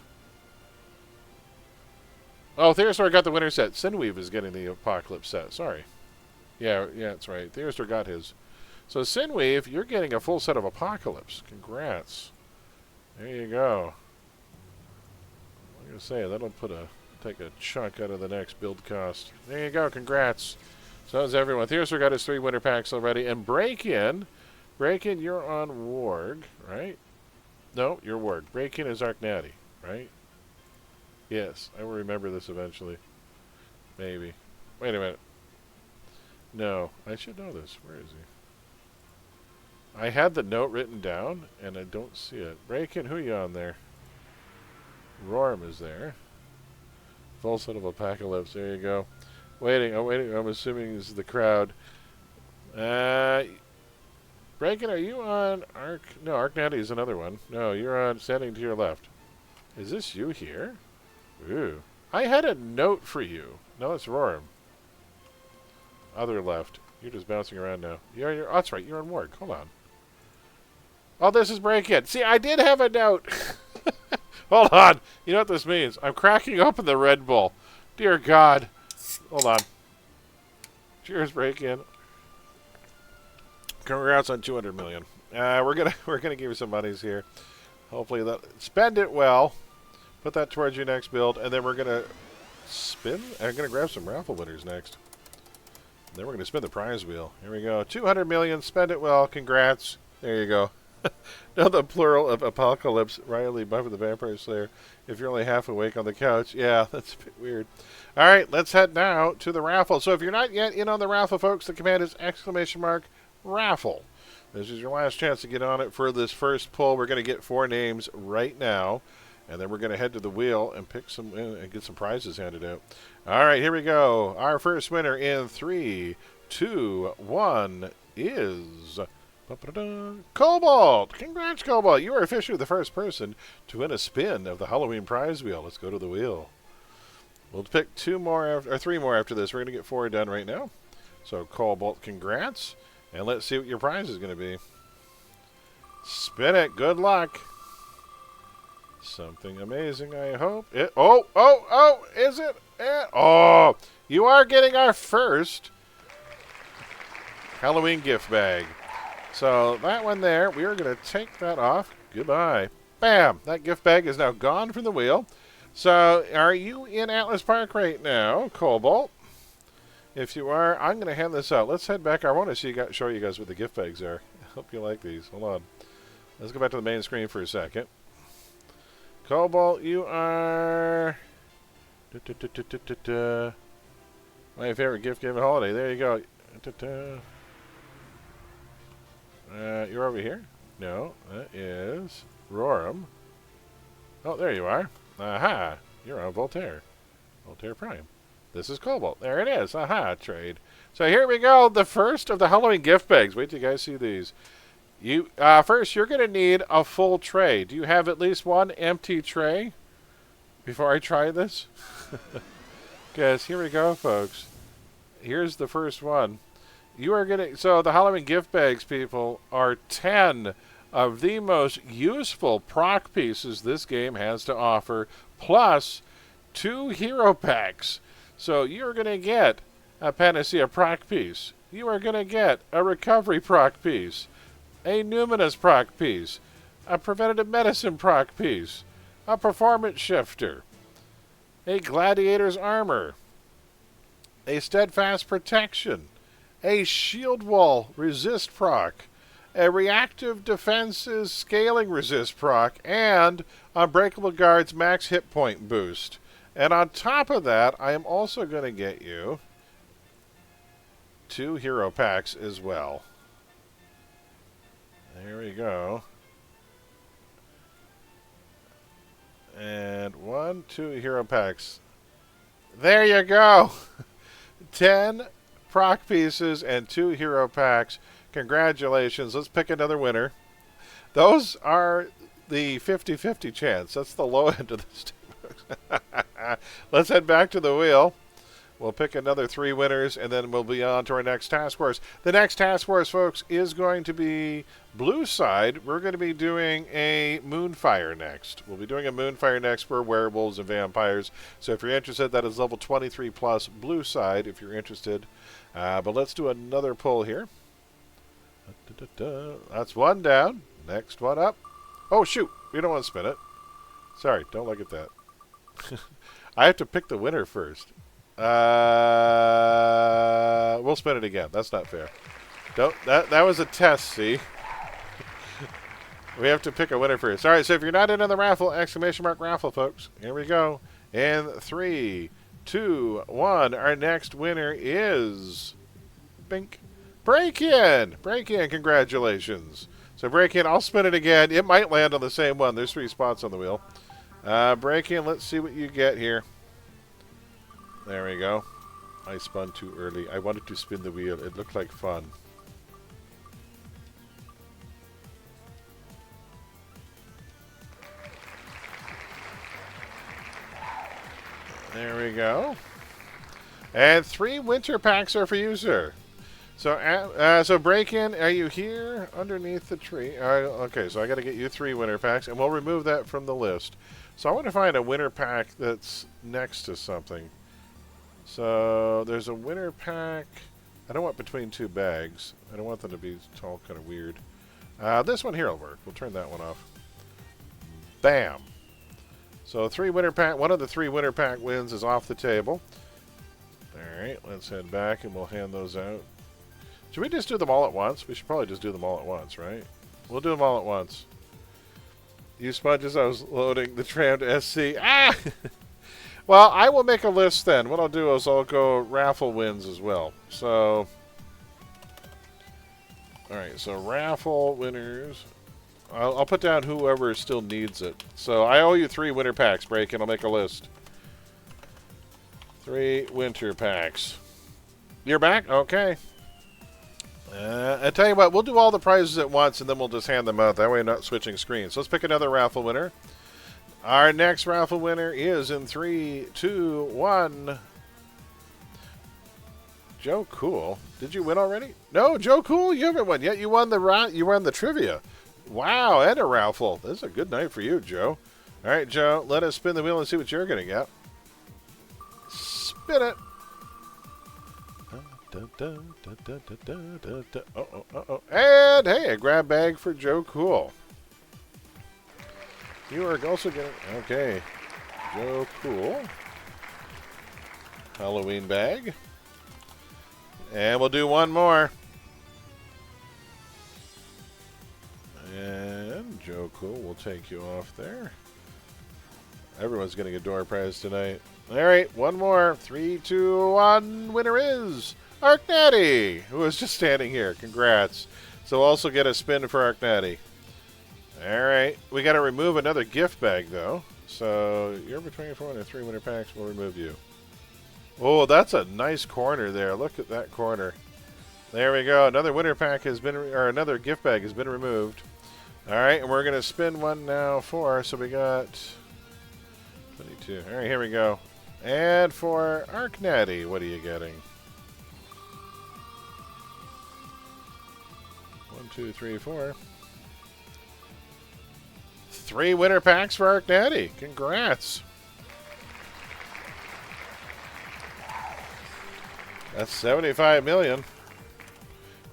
Oh, Theoristore got the winner set. Sinweave is getting the Apocalypse set. Sorry. Yeah, that's right. Theoristore got his. So, Sinweave, you're getting a full set of Apocalypse. Congrats. There you go. I'm going to say, that'll take a chunk out of the next build cost. There you go. Congrats. So does everyone. Theoristore got his 3 winter packs already. And Break-In, you're on Warg, right? No, you're Warg. Break-In is Arknati, right? Yes, I will remember this eventually. Maybe. Wait a minute. No, I should know this. Where is he? I had the note written down, and I don't see it. Break-In, who are you on there? Rorm is there. Full set of Apocalypse. There you go. Waiting. I'm assuming this is the crowd. Break-In, are you on Ark? No, Arknati is another one. No, you're on standing to your left. Is this you here? Ooh. I had a note for you. No, it's Rorm. Other left. You're just bouncing around now. Oh, that's right. You're on Warg. Hold on. Oh, this is Break-In. See, I did have a note. Hold on. You know what this means? I'm cracking open the Red Bull. Dear God. Hold on. Cheers, Break-In. Congrats on 200 million. We're gonna give you some monies here. Hopefully spend it well. Put that towards your next build, and then we're gonna spin. I'm gonna grab some raffle winners next. Then we're gonna spin the prize wheel. Here we go. 200 million. Spend it well. Congrats. There you go. Now the plural of Apocalypse. Riley, Buffy the Vampire Slayer. If you're only half awake on the couch, yeah, that's a bit weird. All right, let's head now to the raffle. So if you're not yet in on the raffle, folks, the command is !raffle. This is your last chance to get on it for this first pull. We're going to get 4 names right now, and then we're going to head to the wheel and pick some and get some prizes handed out. All right, here we go. Our first winner in 3, 2, 1 is Cobalt. Congrats, Cobalt. You are officially the first person to win a spin of the Halloween prize wheel. Let's go to the wheel. We'll pick 2 more or 3 more after this. We're going to get 4 done right now. So, Cobalt, congrats. And let's see what your prize is going to be. Spin it. Good luck. Something amazing, I hope. Is it? Oh, you are getting our first Halloween gift bag. So that one there, we are going to take that off. Goodbye. Bam. That gift bag is now gone from the wheel. So are you in Atlas Park right now, Cobalt? If you are, I'm going to hand this out. Let's head back. I want to show you guys what the gift bags are. I hope you like these. Hold on. Let's go back to the main screen for a second. Cobalt, you are my favorite gift-giving holiday. There you go. You're over here? No, that is Roram. Oh, there you are. Aha! You're on Voltaire. Voltaire Prime. This is Cobalt. There it is. Aha, trade. So here we go. The first of the Halloween gift bags. Wait till you guys see these. First, you're going to need a full tray. Do you have at least one empty tray before I try this? Because here we go, folks. Here's the first one. You are going to... So the Halloween gift bags, people, are 10 of the most useful proc pieces this game has to offer, plus 2 hero packs. So you're going to get a Panacea proc piece. You are going to get a Recovery proc piece, a Numinous proc piece, a Preventative Medicine proc piece, a Performance Shifter, a Gladiator's Armor, a Steadfast Protection, a Shield Wall Resist proc, a reactive defenses scaling resist proc, and Unbreakable Guard's max hit point boost. And on top of that, I am also going to get you 2 hero packs as well. There we go. And 2 hero packs. There you go. 10 proc pieces and 2 hero packs. Congratulations. Let's pick another winner. Those are the 50-50 chance. That's the low end of this team. Let's head back to the wheel. We'll pick another 3 winners, and then we'll be on to our next task force. The next task force, folks, is going to be blue side. We're going to be doing a Moonfire next. We'll be doing a Moonfire next for werewolves and vampires. So if you're interested, that is level 23 plus blue side if you're interested. But let's do another pull here. That's one down. Next one up. Oh, shoot. We don't want to spin it. Sorry, don't look at that. I have to pick the winner first. We'll spin it again. That's not fair. That was a test, see? We have to pick a winner first. All right, so if you're not in on the raffle, exclamation mark raffle, folks. Here we go. In 3, 2, 1. Our next winner is... Bink. Break-In. Break-In, congratulations. So Break-In, I'll spin it again. It might land on the same one. There's 3 spots on the wheel. Break-In, let's see what you get here. There we go. I spun too early. I wanted to spin the wheel. It looked like fun. There we go. And 3 winter packs are for you, sir. So, so Break-In, are you here underneath the tree? Okay, so I got to get you 3 winter packs, and we'll remove that from the list. So I want to find a winter pack that's next to something. So there's a winter pack. I don't want between 2 bags. I don't want them to be all kind of weird. This one here will work. We'll turn that one off. Bam. So 3 winter pack. One of the 3 winter pack wins is off the table. All right, let's head back and we'll hand those out. Should we just do them all at once? We should probably just do them all at once, right? We'll do them all at once. You sponges, I was loading the tram to SC. Ah! Well, I will make a list then. What I'll do is I'll go raffle wins as well. So, all right, so raffle winners. I'll put down whoever still needs it. So I owe you 3 winter packs, Break-In. I'll make a list. 3 winter packs. You're back? Okay. I tell you what, we'll do all the prizes at once, and then we'll just hand them out. That way I'm not switching screens. So let's pick another raffle winner. Our next raffle winner is in 3, 2, 1. Joe Cool. Did you win already? No, Joe Cool, you haven't won yet. You won the trivia. Wow, and a raffle. This is a good night for you, Joe. All right, Joe, let us spin the wheel and see what you're going to get. Spin it. And hey, a grab bag for Joe Cool. You are also getting, okay, Joe Cool. Halloween bag. And we'll do one more. And Joe Cool will take you off there. Everyone's getting a door prize tonight. All right, one more. 3, 2, 1. Winner is Arknatty, who is just standing here. Congrats. So we'll also get a spin for Arknatty. All right. We got to remove another gift bag, though. So you're between 4 and 3 winner packs. We'll remove you. Oh, that's a nice corner there. Look at that corner. There we go. Another winner pack has been, or another gift bag has been removed. All right, and we're going to spin one now for, so we got 22. All right, here we go. And for Arknatty, what are you getting? 1, 2, 3, 4. 3 winner packs for Arknatty. Congrats. That's 75 million.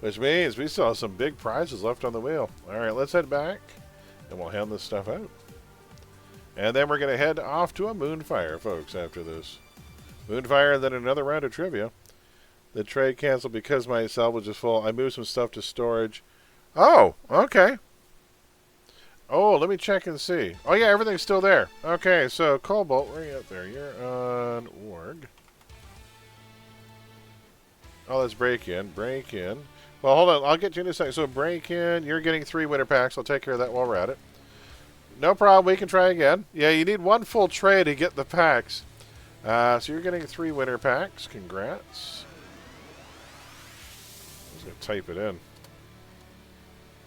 Which means we still have some big prizes left on the wheel. All right, let's head back, and we'll hand this stuff out. And then we're going to head off to a Moonfire, folks, after this. Moonfire, and then another round of trivia. The trade canceled because my cell was just full. I moved some stuff to storage. Oh, okay. Oh, let me check and see. Oh, yeah, everything's still there. Okay, so Cobalt, where are you at there? You're on Org. Oh, let's break in. Break in. Well, hold on. I'll get you in a second. So break in. You're getting 3 winter packs. I'll take care of that while we're at it. No problem. We can try again. Yeah, you need 1 full tray to get the packs. So you're getting 3 winter packs. Congrats. I'm just going to type it in.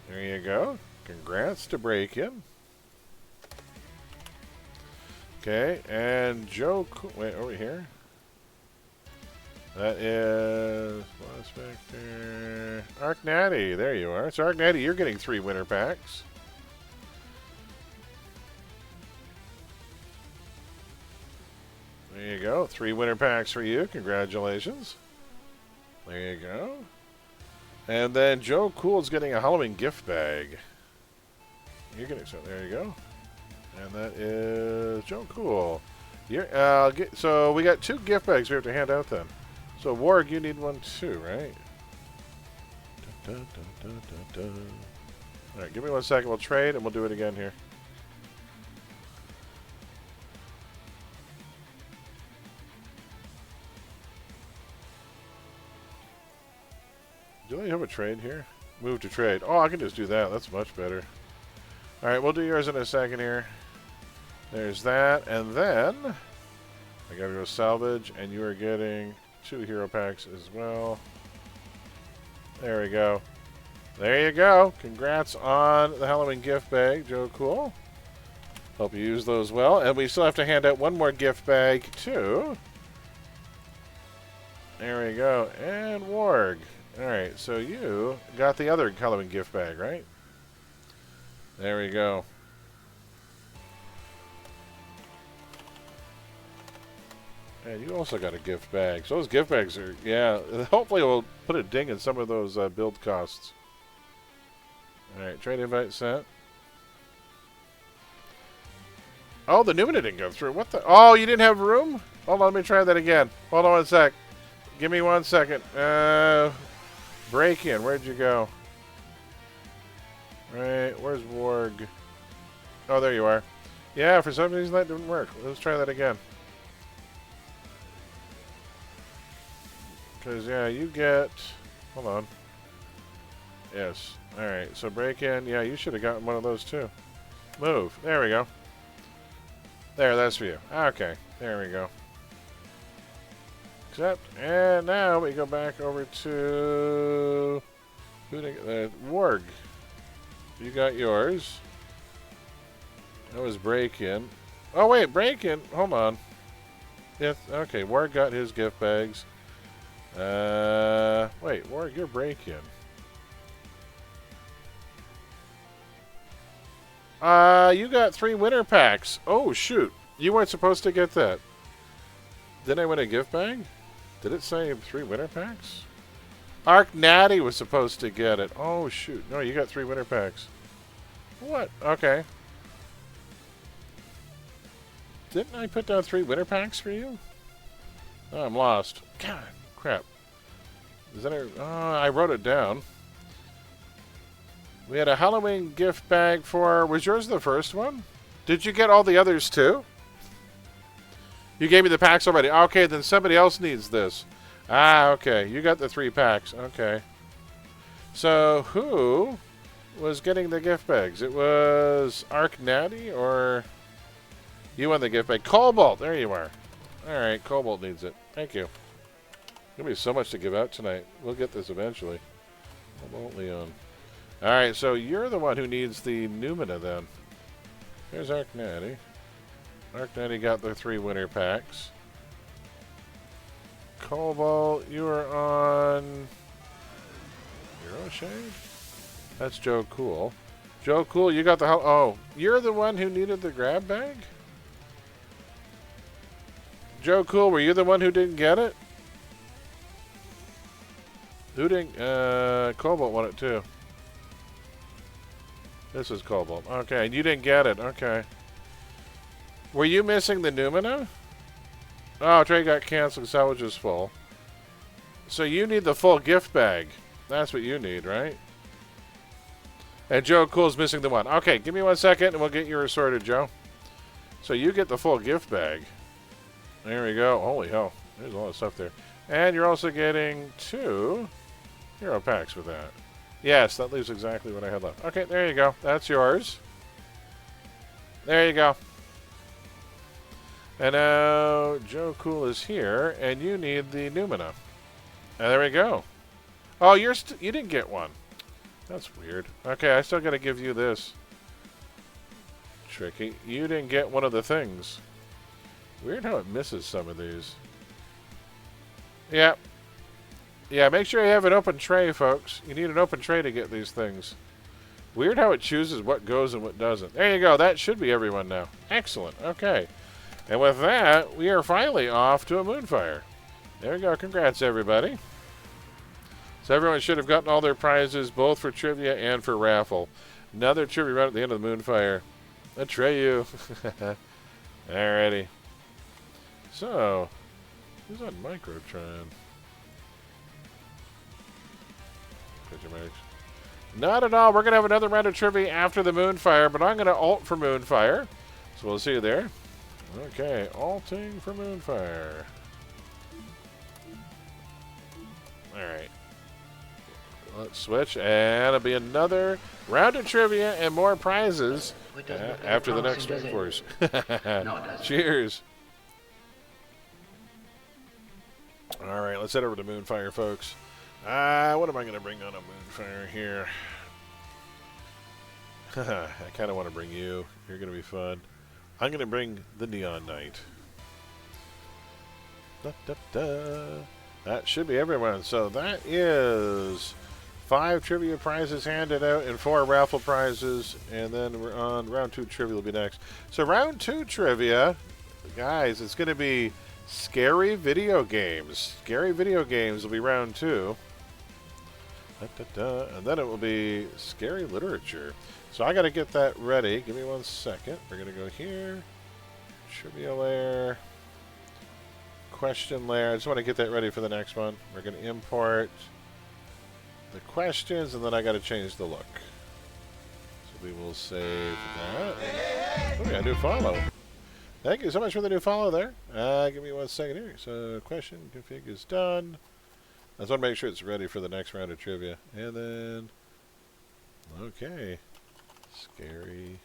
There you go. Congrats to break in. Okay, and Joe. Wait, over here. That is Lost Vector. Arknatty, there you are. So Arknatty, you're getting 3 winter packs. There you go. 3 winter packs for you. Congratulations. There you go. And then Joe Cool's getting a Halloween gift bag. You're getting so there you go. And that is Joe Cool. You're, so we got 2 gift bags we have to hand out then. So Warg, you need 1 too, right? Dun, dun, dun. All right, give me 1 second. We'll trade and we'll do it again here. Do I have a trade here? Move to trade. Oh, I can just do that. That's much better. All right, we'll do yours in a second here. There's that, and then I gotta go salvage, and you are getting 2 hero packs as well. There we go. There you go. Congrats on the Halloween gift bag, Joe Cool. Hope you use those well. And we still have to hand out 1 more gift bag, too. There we go. And Warg. Alright, so you got the other Halloween gift bag, right? There we go. And you also got a gift bag. So those gift bags are, yeah, hopefully we'll put a ding in some of those build costs. Alright, trade invite sent. Oh, the Numina didn't go through. What the? Oh, you didn't have room? Hold on, let me try that again. Hold on 1 sec. Give me 1 second. Break in. Where'd you go? Right, where's Warg? Oh, there you are. Yeah, for some reason that didn't work. Let's try that again. Because, yeah, you get... Hold on. Yes. Alright, so break in. Yeah, you should have gotten 1 of those, too. Move. There we go. There, that's for you. Okay, there we go. Accept. And now we go back over to... Who did I get? Warg. You got yours. That was break-in. Oh, wait, break-in. Hold on. Yes, okay, Warg got his gift bags. Wait, Warg, you're break-in. You got 3 winter packs. Oh, shoot. You weren't supposed to get that. Didn't I win a gift bag? Did it say 3 winter packs? Arknatty was supposed to get it. Oh, shoot. No, you got 3 winter packs. What? Okay. Didn't I put down 3 winter packs for you? Oh, I'm lost. God, crap. Is that I wrote it down. We had a Halloween gift bag for... Was yours the first one? Did you get all the others too? You gave me the packs already. Okay, then somebody else needs this. Ah, okay. You got the 3 packs. Okay. So, who was getting the gift bags? It was Arknatty or... You won the gift bag. Cobalt! There you are. Alright, Cobalt needs it. Thank you. There's going to be so much to give out tonight. We'll get this eventually. Cobalt Leon. Alright, so you're the one who needs the Numina then. Here's Arknatty. Arknatty got the 3 winter packs. Cobalt, you are on... Hero Shade? That's Joe Cool. Joe Cool, you got the... Oh, you're the one who needed the grab bag? Joe Cool, were you the one who didn't get it? Who didn't... Cobalt won it too. This is Cobalt. Okay, and you didn't get it. Okay. Were you missing the Numina? Oh, trade got canceled. Salvage is full. So you need the full gift bag. That's what you need, right? And Joe Cool's missing the 1. Okay, give me 1 second and we'll get yours sorted, Joe. So you get the full gift bag. There we go. Holy hell. There's a lot of stuff there. And you're also getting 2 hero packs with that. Yes, that leaves exactly what I had left. Okay, there you go. That's yours. There you go. And now Joe Cool is here, and you need the Numina. And there we go. Oh, you didn't get one. That's weird. Okay, I still got to give you this. Tricky. You didn't get one of the things. Weird how it misses some of these. Yeah. Yeah, make sure you have an open tray, folks. You need an open tray to get these things. Weird how it chooses what goes and what doesn't. There you go. That should be everyone now. Excellent. Okay. And with that, we are finally off to a Moonfire. There we go. Congrats, everybody. So everyone should have gotten all their prizes, both for trivia and for raffle. Another trivia run at the end of the Moonfire. Atreyu. Alrighty. So, who's on Microtron? Not at all. We're going to have another round of trivia after the Moonfire, but I'm going to alt for Moonfire. So we'll see you there. Okay, alting for Moonfire. Alright. Let's switch, and it'll be another round of trivia and more prizes after the next one, of course. Cheers. Alright, let's head over to Moonfire, folks. What am I going to bring on a Moonfire here? I kind of want to bring you. You're going to be fun. I'm going to bring the Neon Knight. Da, da, da. That should be everyone. So that is 5 trivia prizes handed out and 4 raffle prizes. And then we're on round 2 trivia will be next. So round 2 trivia, guys, it's going to be scary video games. Scary video games will be round 2. Da, da, da. And then it will be scary literature. So I got to get that ready. Give me 1 second. We're going to go here. Trivia layer. Question layer. I just want to get that ready for the next one. We're going to import the questions, and then I got to change the look. So we will save that. Oh, we got a new follow. Thank you so much for the new follow there. Give me 1 second here. So question config is done. I just want to make sure it's ready for the next round of trivia. And then, okay. Scary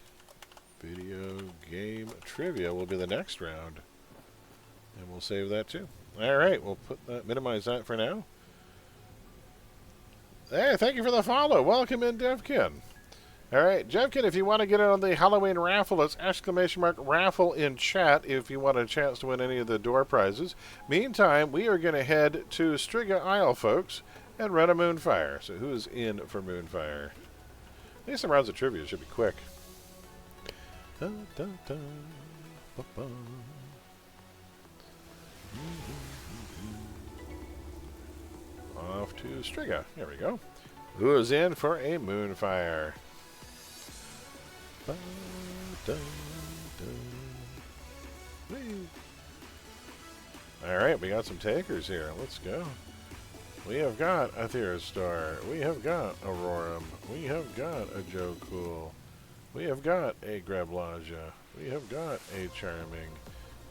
video game trivia will be the next round. And we'll save that too. Alright, we'll put that, minimize that for now. Hey, thank you for the follow. Welcome in, Devkin. Alright, Devkin, if you want to get in on the Halloween raffle, it's !raffle in chat if you want a chance to win any of the door prizes. Meantime, we are going to head to Striga Isle, folks, and run a Moonfire. So who is in for Moonfire? At least some rounds of trivia should be quick. Dun, dun, dun, ba, ba. Off to Striga. There we go. Who is in for a Moonfire? Ba, dun, dun. Alright, we got some takers here. Let's go. We have got a Theostar. We have got a Roram. We have got a Joe Cool. We have got a Grablaja. We have got a Charming.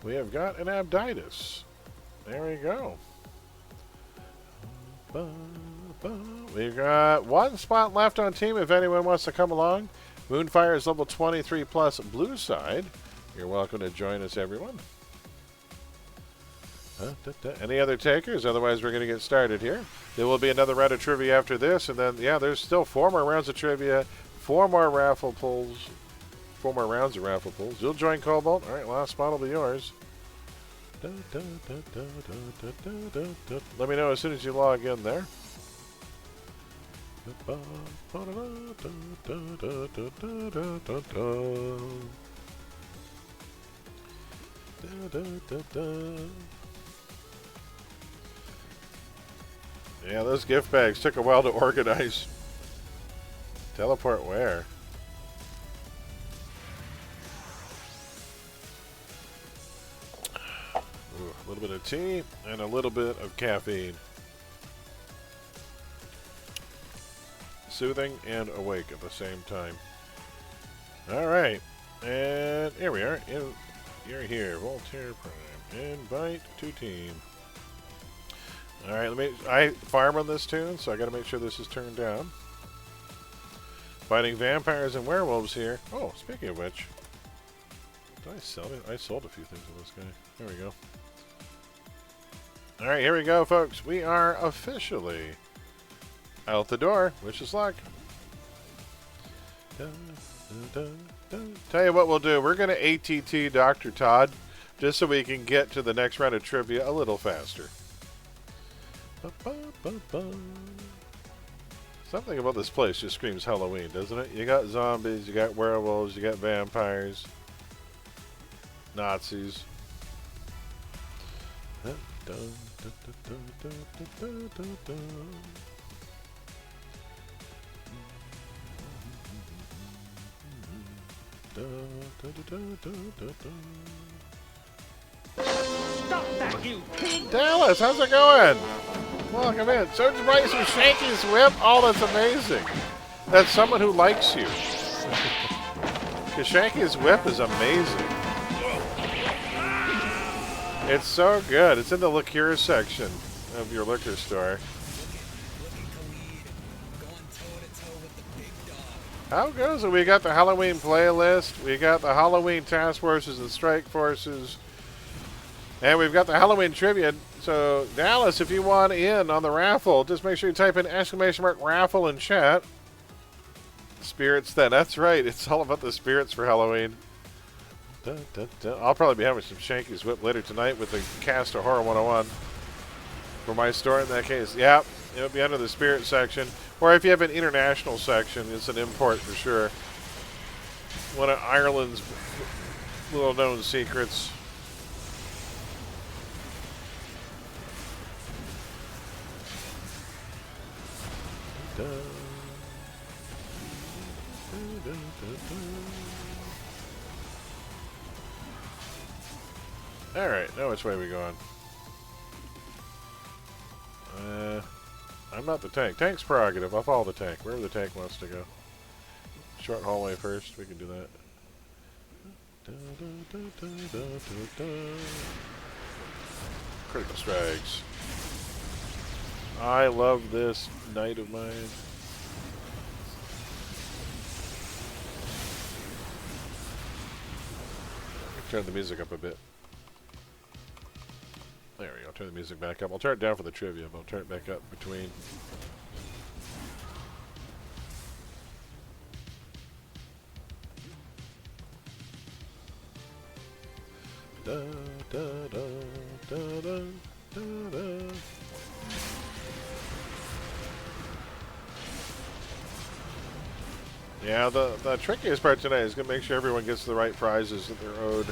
We have got an Abditis. There we go. We've got 1 spot left on team if anyone wants to come along. Moonfire is level 23 plus blue side. You're welcome to join us, everyone. Any other takers? Otherwise, we're going to get started here. There will be another round of trivia after this, and then, yeah, there's still 4 more rounds of trivia, 4 more raffle pulls, 4 more rounds of raffle pulls. You'll join Cobalt. All right, last spot will be yours. Let me know as soon as you log in there. Yeah, those gift bags took a while to organize. Teleport where? Ooh, a little bit of tea and a little bit of caffeine. soothing and awake at the same time. All right, and here we are. You're here, Voltaire Prime. Invite to team. All right, I farm on this tune, so I got to make sure this is turned down. Fighting vampires and werewolves here. Oh, speaking of which, did I sell it? I sold a few things with this guy. There we go. All right, here we go, folks. We are officially out the door. Wish us luck. Dun, dun, dun. Tell you what we'll do. We're going to ATT Dr. Todd just so we can get to the next round of trivia a little faster. Ba, ba, ba, ba. Something about this place just screams Halloween, doesn't it? You got zombies, you got werewolves, you got vampires, Nazis. Dun, dun, dun, dun, dun, dun, dun, dun. Stop that, you pig! Dallas, how's it going? Welcome in. Surge Bryce with Shanky's Whip. Oh, that's amazing. That's someone who likes you. Because Shanky's Whip is amazing. It's so good. It's in the liqueur section of your liquor store. How goes it? We got the Halloween playlist. We got the Halloween task forces and strike forces. And we've got the Halloween trivia. So, Dallas, if you want in on the raffle, just make sure you type in !raffle in chat. Spirits then. That's right. It's all about the spirits for Halloween. Dun, dun, dun. I'll probably be having some Shanky's Whip later tonight with the cast of Horror 101 for my store in that case. Yep, it'll be under the spirit section. Or if you have an international section, it's an import for sure. One of Ireland's little-known secrets. Alright, now which way are we going? I'm not the tank. Tank's prerogative. I'll follow the tank. Wherever the tank wants to go. Short hallway first. We can do that. Critical strikes. I love this knight of mine. Turn the music up a bit. There we go. Turn the music back up. I'll turn it down for the trivia, but I'll turn it back up between. Da, da, da, da, da, da, da. Yeah, the trickiest part tonight is going to make sure everyone gets the right prizes that they're owed.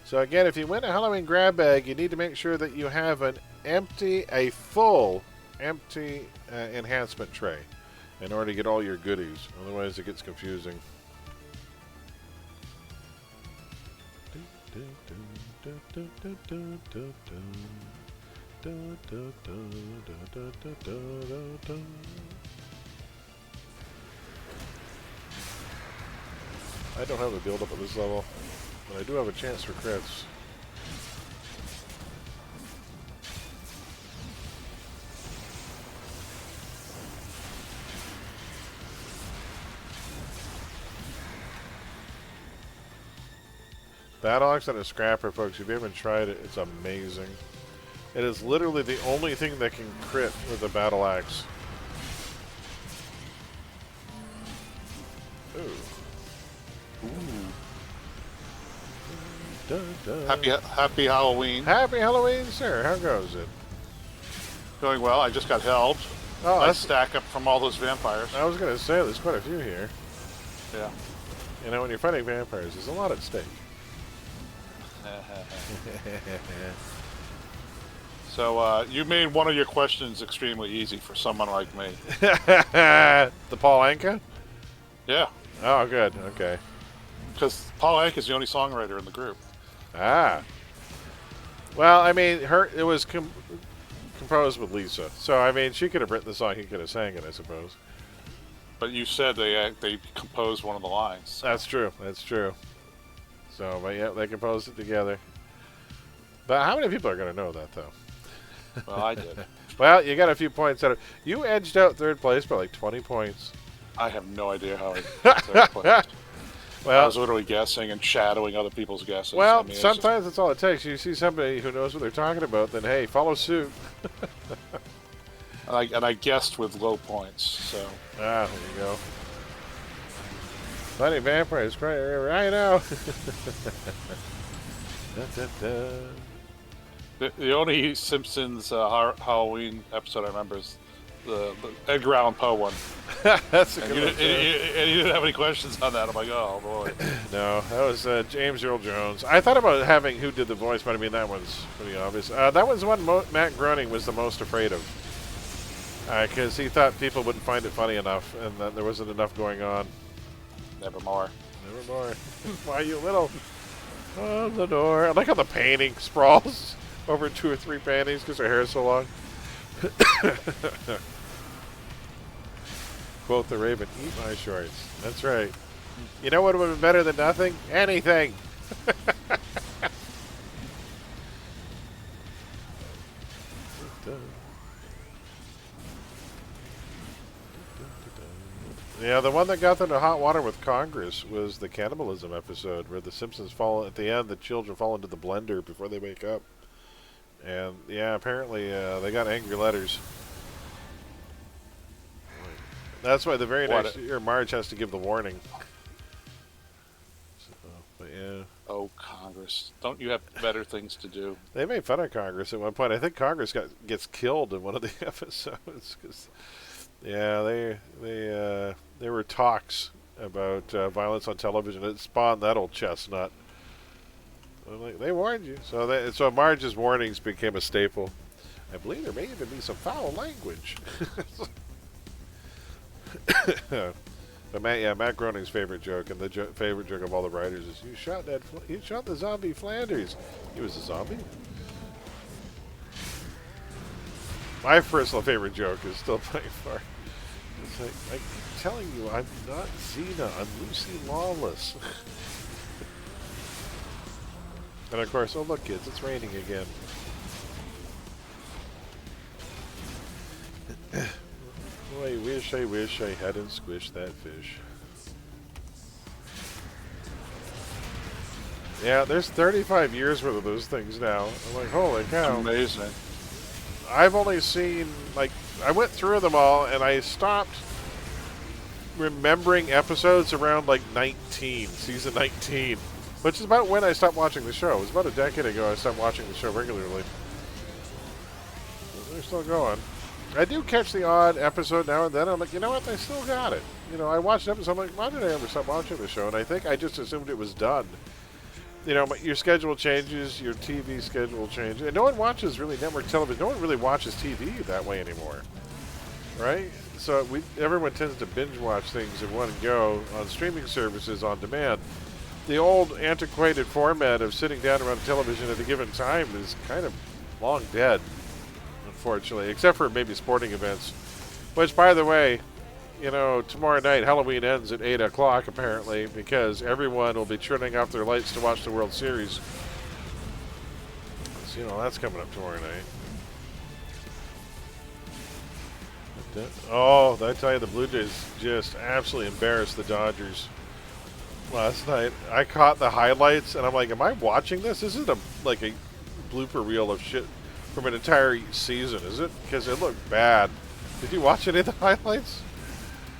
So again, if you win a Halloween grab bag, you need to make sure that you have a full empty enhancement tray in order to get all your goodies. Otherwise it gets confusing. I don't have a build up at this level, but I do have a chance for crits. Battle Axe and a Scrapper, folks, if you haven't tried it, it's amazing. It is literally the only thing that can crit with a Battle Axe. Ooh. Ooh. Happy Halloween. Happy Halloween, sir. How goes it? Going well. I just got helped. Oh, Let's stack up from all those vampires. I was going to say, there's quite a few here. Yeah. You know, when you're fighting vampires, there's a lot at stake. So, you made one of your questions extremely easy for someone like me. The Paul Anka? Yeah. Oh, good. Okay. Because Paul Anka is the only songwriter in the group. Ah. Well, I mean, it was composed with Lisa, so I mean, she could have written the song, he could have sang it, I suppose. But you said they composed one of the lines. That's true. That's true. So, but yeah, they composed it together. But how many people are going to know that, though? Well, I did. Well, you got a few points out of. You edged out third place by like 20 points. I have no idea how I got third place. I Well, was literally guessing and shadowing other people's guesses. well, I mean, sometimes that's all it takes. You see somebody who knows what they're talking about, then hey, follow suit. and I guessed with low points, so. Ah, there you go. Bloody vampires, right now. Da, da, da. The only Simpsons Halloween episode I remember is the Edgar Allan Poe one. That's a And good one. and you didn't have any questions on that. I'm like, oh boy. No, that was James Earl Jones. I thought about having who did the voice, but I mean that one's pretty obvious. That was the one Matt Groening was the most afraid of, because he thought people wouldn't find it funny enough, and that there wasn't enough going on. Nevermore. Nevermore. Why you little on the door? I like how the painting sprawls over 2 or 3 panties because her hair is so long. Quote the Raven, eat my shorts. That's right. You know what would have been better than nothing? Anything. Yeah, the one that got them to hot water with Congress was the cannibalism episode where the Simpsons fall at the end. The children fall into the blender before they wake up, and yeah, apparently they got angry letters. That's why the very next year Marge has to give the warning. So, but yeah. Oh, Congress! Don't you have better things to do? They made fun of Congress at one point. I think Congress gets killed in one of the episodes. Cause, yeah, there were talks about violence on television. It spawned that old chestnut. Like, they warned you. So Marge's warnings became a staple. I believe there may even be some foul language. But Matt Groening's favorite joke, and the favorite joke of all the writers, is you shot the zombie Flanders. He was a zombie. My personal favorite joke is still by far. It's like, I'm telling you, I'm not Xena. I'm Lucy Lawless. And of course, oh look, kids, it's raining again. Oh, I wish I hadn't squished that fish. Yeah, there's 35 years worth of those things now. I'm like, holy cow. Amazing. I've only seen, like, I went through them all, and I stopped remembering episodes around, like, season 19, which is about when I stopped watching the show. It was about a decade ago I stopped watching the show regularly. They're still going. I do catch the odd episode now and then. I'm like, you know what? They still got it. You know, I watched an episode. I'm like, why did I ever stop watching the show? And I think I just assumed it was done. You know, your schedule changes, your TV schedule changes. And no one watches really network television. No one really watches TV that way anymore. Right? So everyone tends to binge watch things in one go on streaming services on demand. The old antiquated format of sitting down around television at a given time is kind of long dead, unfortunately, except for maybe sporting events. Which, by the way, you know, tomorrow night, Halloween ends at 8 o'clock, apparently, because everyone will be turning off their lights to watch the World Series. So, you know, that's coming up tomorrow night. Oh, I tell you, the Blue Jays just absolutely embarrassed the Dodgers last night. I caught the highlights, and I'm like, am I watching this? This isn't like a blooper reel of shit from an entire season, is it? Because it looked bad. Did you watch any of the highlights?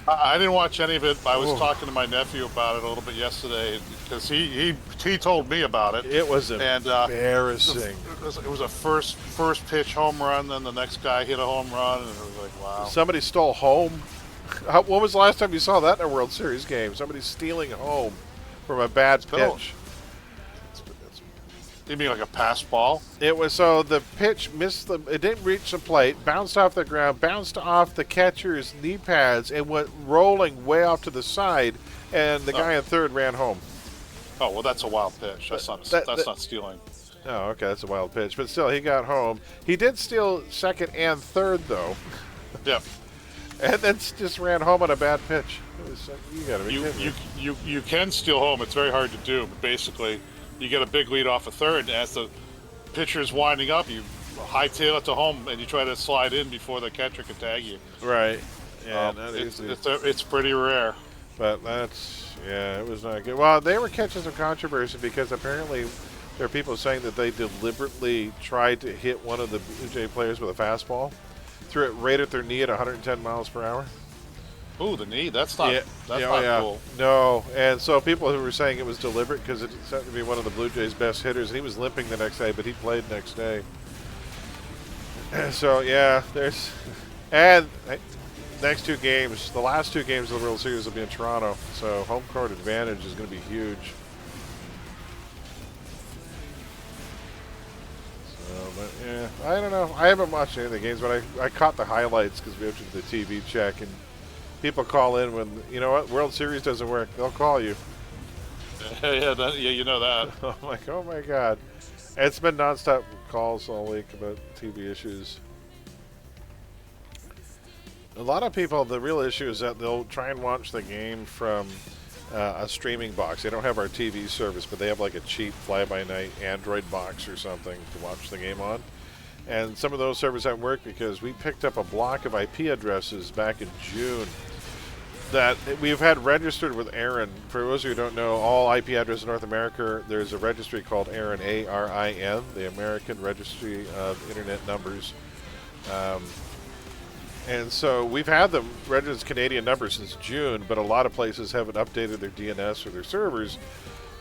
I didn't watch any of it. I was talking to my nephew about it a little bit yesterday because he told me about it. It was embarrassing. It was a first pitch home run, then the next guy hit a home run, and it was like, wow. Somebody stole home. When was the last time you saw that in a World Series game? Somebody stealing home from a bad pitch. You mean like a pass ball? It was, so the pitch missed it didn't reach the plate, bounced off the ground, bounced off the catcher's knee pads, and went rolling way off to the side, and the guy in third ran home. Oh, well, that's a wild pitch. That's not stealing. Oh, okay, that's a wild pitch. But still, he got home. He did steal second and third, though. Yeah. And then just ran home on a bad pitch. It was, you gotta be kidding me. You can steal home. It's very hard to do. But basically, you get a big lead off a third, and as the pitcher's winding up, you hightail it to home, and you try to slide in before the catcher can tag you. Right. Yeah, It's pretty rare. But it was not good. Well, they were catching some controversy because apparently there are people saying that they deliberately tried to hit one of the Blue Jay players with a fastball, threw it right at their knee at 110 miles per hour. Ooh, the knee. That's not cool. No, and so people who were saying it was deliberate because it seemed to be one of the Blue Jays' best hitters, and he was limping the next day, but he played next day. So, yeah, there's... And next two games, the last two games of the World Series will be in Toronto, so home court advantage is going to be huge. So, but yeah, I don't know. I haven't watched any of the games, but I caught the highlights because we have to do the TV check, and people call in when, you know what, World Series doesn't work. They'll call you. Yeah, you know that. I'm like, oh my God. It's been nonstop calls all week about TV issues. A lot of people, the real issue is that they'll try and watch the game from a streaming box. They don't have our TV service, but they have like a cheap fly-by-night Android box or something to watch the game on. And some of those servers haven't worked because we picked up a block of IP addresses back in June that we've had registered with ARIN. For those of you who don't know, all IP addresses in North America, there's a registry called ARIN, A-R-I-N, the American Registry of Internet Numbers. And so we've had them registered as Canadian numbers since June, but a lot of places haven't updated their DNS or their servers.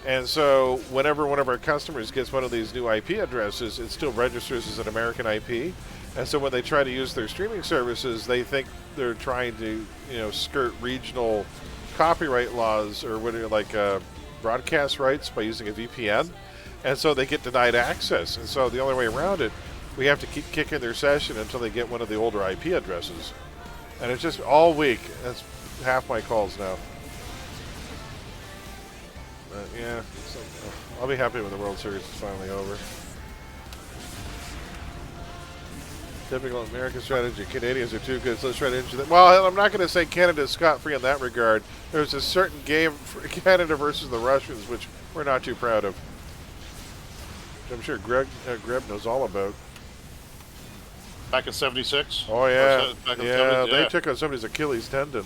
And so whenever one of our customers gets one of these new IP addresses, it still registers as an American IP. And so when they try to use their streaming services, they think they're trying to, skirt regional copyright laws or broadcast rights by using a VPN. And so they get denied access. And so the only way around it, we have to keep kicking their session until they get one of the older IP addresses. And it's just all week. That's half my calls now. But yeah, I'll be happy when the World Series is finally over. Typical American strategy. Canadians are too good, so let's try to injure them. Well, I'm not going to say Canada's scot-free in that regard. There's a certain game for Canada versus the Russians, which we're not too proud of. Which I'm sure Greg knows all about. Back in '76. Oh yeah, yeah. They took out somebody's Achilles tendon.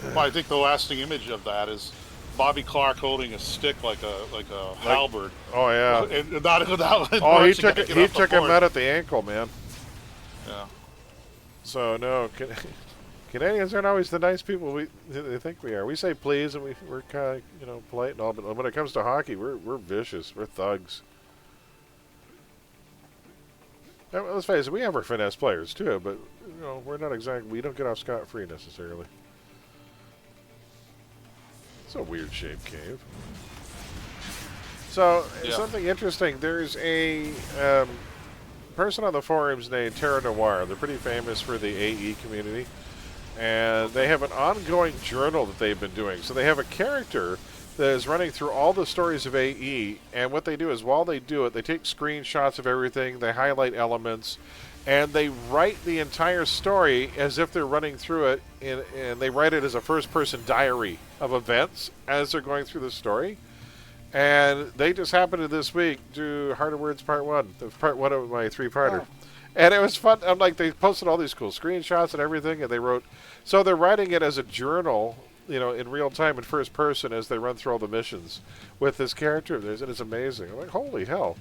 Well, I think the lasting image of that is Bobby Clark holding a stick like a halberd. Oh yeah. And not without. Oh, he took him out at the ankle, man. Yeah. So no, Canadians aren't always the nice people they think we are. We say please and we're kind of polite and all, but when it comes to hockey, we're vicious. We're thugs. Let's face it, we have our finesse players too, but we're not exactly. We don't get off scot-free necessarily. It's a weird shaped cave. So something interesting. There's a person on the forums named Terra Noir. They're pretty famous for the AE community, and they have an ongoing journal that they've been doing. So they have a character that is running through all the stories of AE, and what they do is while they do it, they take screenshots of everything, they highlight elements, and they write the entire story as if they're running through it, and they write it as a first-person diary of events as they're going through the story. And they just happened to this week do Heart of Words Part 1, Part 1 of my three-parter. Oh. And it was fun. I'm like, they posted all these cool screenshots and everything, and they wrote, so they're writing it as a journal, in real time in first person as they run through all the missions with this character of theirs, and it's amazing. I'm like, holy hell.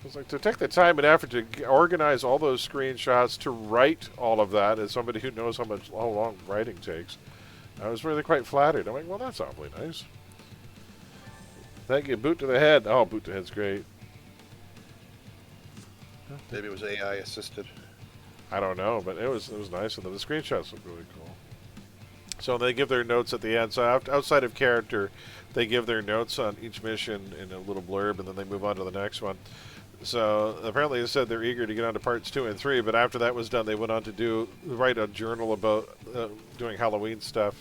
It's like to take the time and effort to organize all those screenshots, to write all of that as somebody who knows how long writing takes. I was really quite flattered. I'm like, well, that's awfully nice. Thank you. Boot to the head. Oh, boot to the head's great. Maybe it was AI assisted. I don't know, but it was nice, and the screenshots look really cool. So they give their notes at the end. So outside of character, they give their notes on each mission in a little blurb, and then they move on to the next one. So apparently they said they're eager to get on to parts 2 and 3, but after that was done, they went on to write a journal about doing Halloween stuff.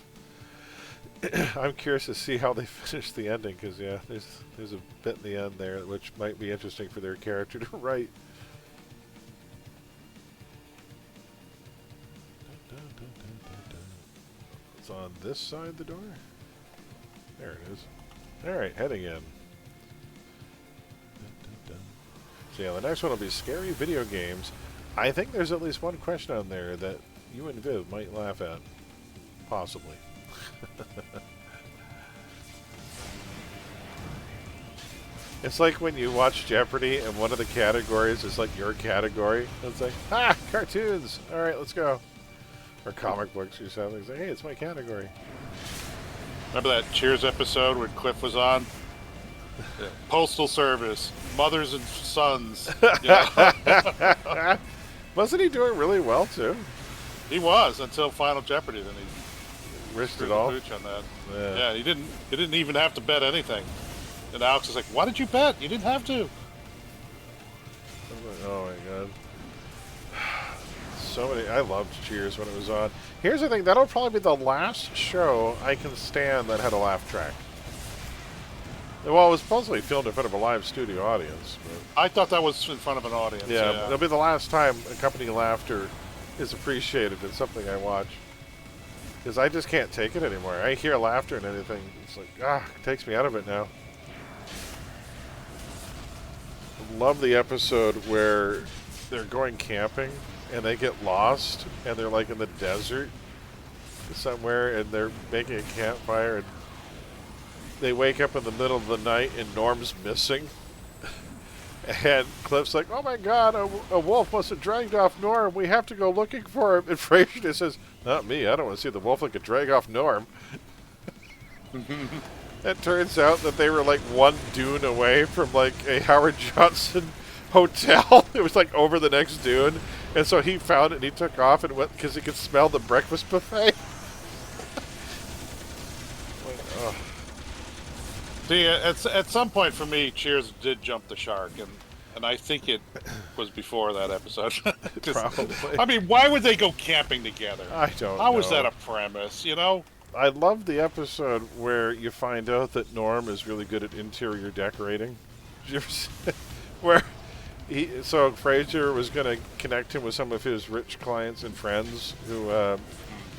I'm curious to see how they finish the ending, because yeah, there's a bit in the end there which might be interesting for their character to write. It's on this side of the door. There it is. All right, heading in. So yeah, the next one will be scary video games. I think there's at least one question on there that you and Viv might laugh at, possibly. It's like when you watch Jeopardy and one of the categories is like your category. It's like, cartoons. All right, let's go. Or comic books or something. It's like, hey, it's my category. Remember that Cheers episode where Cliff was on? Yeah. Postal Service, mothers and sons. You know? Wasn't he doing really well too? He was until Final Jeopardy. Then he risked it all. On that. Yeah, he didn't even have to bet anything. And Alex is like, "Why did you bet? You didn't have to." Oh my god. So many. I loved Cheers when it was on. Here's the thing, that'll probably be the last show I can stand that had a laugh track. Well, it was supposedly filmed in front of a live studio audience. But I thought that was in front of an audience. yeah, it'll be the last time accompanying laughter is appreciated in something I watch. Because I just can't take it anymore. I hear laughter and anything, it's like, it takes me out of it now. Love the episode where they're going camping and they get lost and they're like in the desert somewhere and they're making a campfire and they wake up in the middle of the night and Norm's missing. And Cliff's like, oh my god, a wolf must have dragged off Norm. We have to go looking for him. And Frasier just says, not me. I don't want to see the wolf that could drag off Norm. It turns out that they were like one dune away from like a Howard Johnson hotel. It was like over the next dune. And so he found it and he took off and went because he could smell the breakfast buffet. See, at some point for me, Cheers did jump the shark, and I think it was before that episode. Probably. I mean, why would they go camping together? I don't know. How was that a premise, you know? I love the episode where you find out that Norm is really good at interior decorating. Did you ever see it? Where so Frasier was going to connect him with some of his rich clients and friends who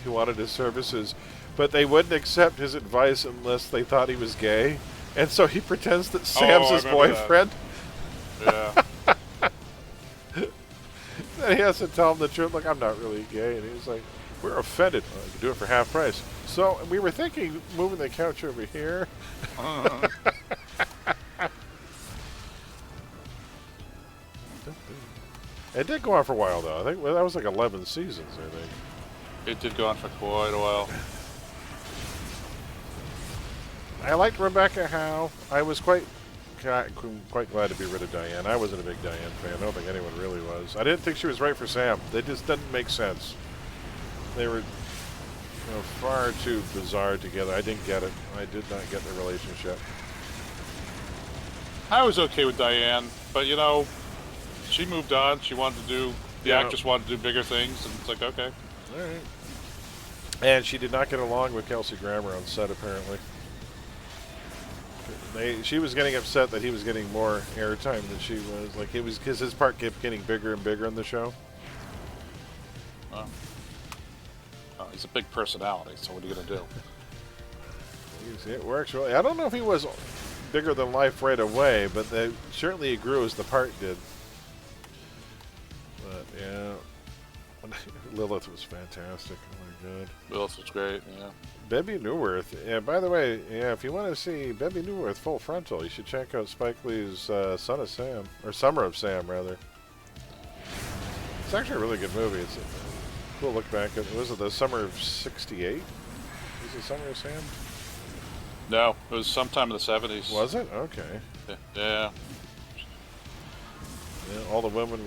wanted his services, but they wouldn't accept his advice unless they thought he was gay. And so he pretends that Sam's his boyfriend. That. Yeah. And he has to tell him the truth, like, I'm not really gay. And he's like, we're offended. Well, you can do it for half price. So we were thinking moving the couch over here. It did go on for a while, though. I think that was like 11 seasons, I think. It did go on for quite a while. I liked Rebecca Howe. I was quite glad to be rid of Diane. I wasn't a big Diane fan. I don't think anyone really was. I didn't think she was right for Sam. They just didn't make sense. They were far too bizarre together. I didn't get it. I did not get the relationship. I was okay with Diane, but she moved on. She wanted to do, the actress wanted to do bigger things, and it's like, okay. All right. And she did not get along with Kelsey Grammer on set, apparently. She was getting upset that he was getting more airtime than she was. Like, it was because his part kept getting bigger and bigger in the show. He's a big personality, so what are you going to do? It works really. I don't know if he was bigger than life right away, but certainly he grew as the part did. But, yeah. Lilith was fantastic. Oh, my God. Lilith was great, yeah. Bebe Neuwirth. Yeah, by the way, if you want to see Bebe Neuwirth full frontal, you should check out Spike Lee's Son of Sam, or Summer of Sam, rather. It's actually a really good movie. It's a cool look back at, was it the summer of '68? Was it Summer of Sam? No, it was sometime in the 70s. Was it? Okay. Yeah. All the women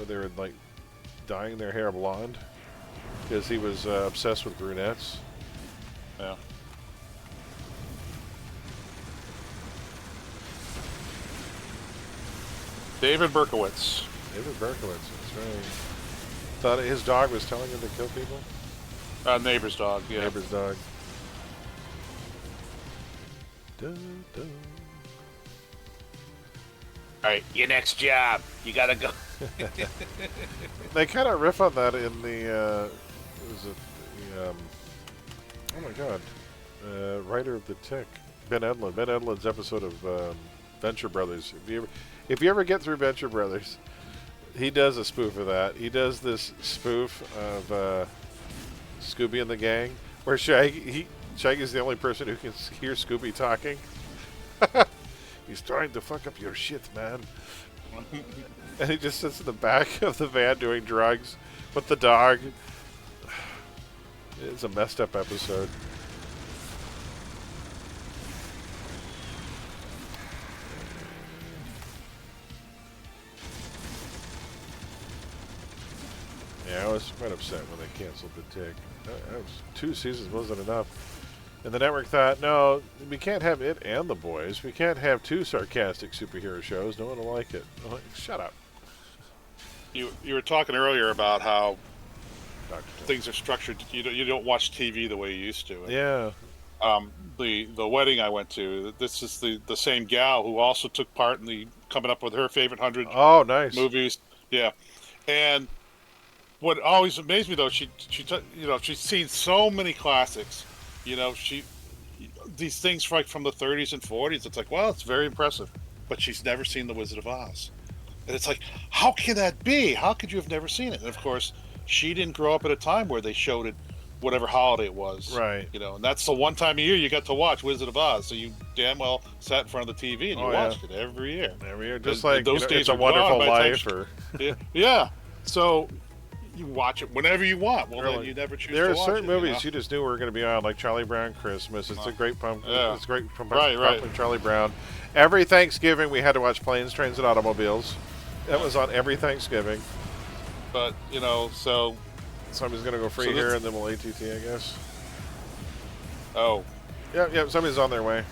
they were like dyeing their hair blonde because he was obsessed with brunettes. Yeah. David Berkowitz. David Berkowitz, that's right. Thought his dog was telling him to kill people? Neighbor's dog, yeah. Neighbor's dog. dun, dun. All right, your next job. You gotta go. They kind of riff on that in the, is it the, oh my god, writer of The Tick, Ben Edlund. Ben Edlund's episode of Venture Brothers. If you ever get through Venture Brothers, he does a spoof of that. He does this spoof of Scooby and the Gang, where Shaggy's the only person who can hear Scooby talking. He's trying to fuck up your shit, man. And he just sits in the back of the van doing drugs with the dog. It's a messed up episode. Yeah, I was quite upset when they canceled The Tick. That was 2 seasons wasn't enough. And the network thought, no, we can't have it and The Boys. We can't have 2 sarcastic superhero shows. No one will like it. I'm like, shut up. You were talking earlier about how things are structured. You don't watch TV the way you used to. And, yeah. The wedding I went to. This is the same gal who also took part in the coming up with her favorite 100. Oh, nice movies. Yeah, and what always amazed me though, she's seen so many classics. These things from the 30s and 40s. It's like, well, it's very impressive, but she's never seen The Wizard of Oz. And it's like, how can that be? How could you have never seen it? And of course, she didn't grow up at a time where they showed it, whatever holiday it was. Right. And that's the one time a year you got to watch Wizard of Oz. So you damn well sat in front of the TV and you watched it every year. Every year, just and like those days It's a are Wonderful gone Life. Yeah. So you watch it whenever you want. Well, really? Then you never choose there to are watch certain it, movies you just knew were going to be on, like Charlie Brown Christmas. It's a great pumpkin. Yeah. It's great pumpkin. Right. Charlie Brown. Every Thanksgiving we had to watch Planes, Trains, and Automobiles. That was on every Thanksgiving. But so somebody's going to go free here, and then we'll ATT, I guess. Oh. Yeah. Somebody's on their way.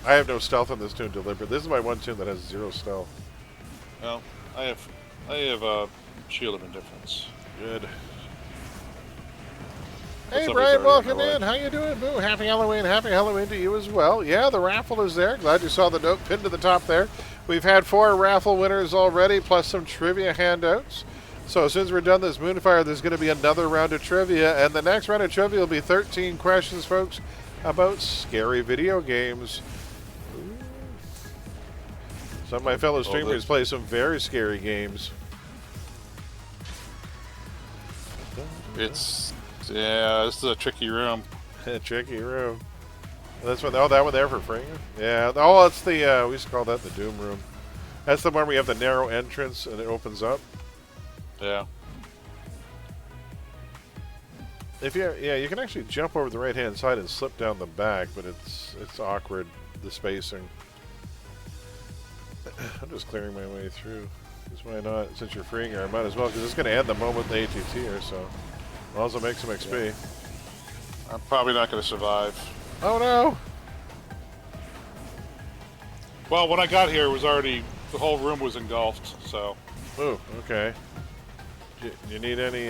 I have no stealth on this tune deliberate. This is my one tune that has 0 stealth. Well, I have a Shield of Indifference. Good. Hey, Brian, welcome in. How you doing, Boo? Happy Halloween. Happy Halloween to you as well. Yeah, the raffle is there. Glad you saw the note pinned to the top there. We've had 4 raffle winners already, plus some trivia handouts. So as soon as we're done this Moonfire, there's going to be another round of trivia. And the next round of trivia will be 13 questions, folks, about scary video games. Ooh. Some of my fellow streamers play some very scary games. This is a tricky room. Tricky room. That's one. Oh, that one there for free. Yeah. Oh, it's the we used to call that the Doom room. That's the one where you have the narrow entrance and it opens up. Yeah. You can actually jump over the right hand side and slip down the back, but it's awkward, the spacing. I'm just clearing my way through. Because why not? Since you're freeing her, I might as well, because it's going to end the moment the ATT here, so I'll also make some XP. Yeah. I'm probably not going to survive. Oh no! Well, when I got here, the whole room was engulfed, so. Ooh, okay. Do you need any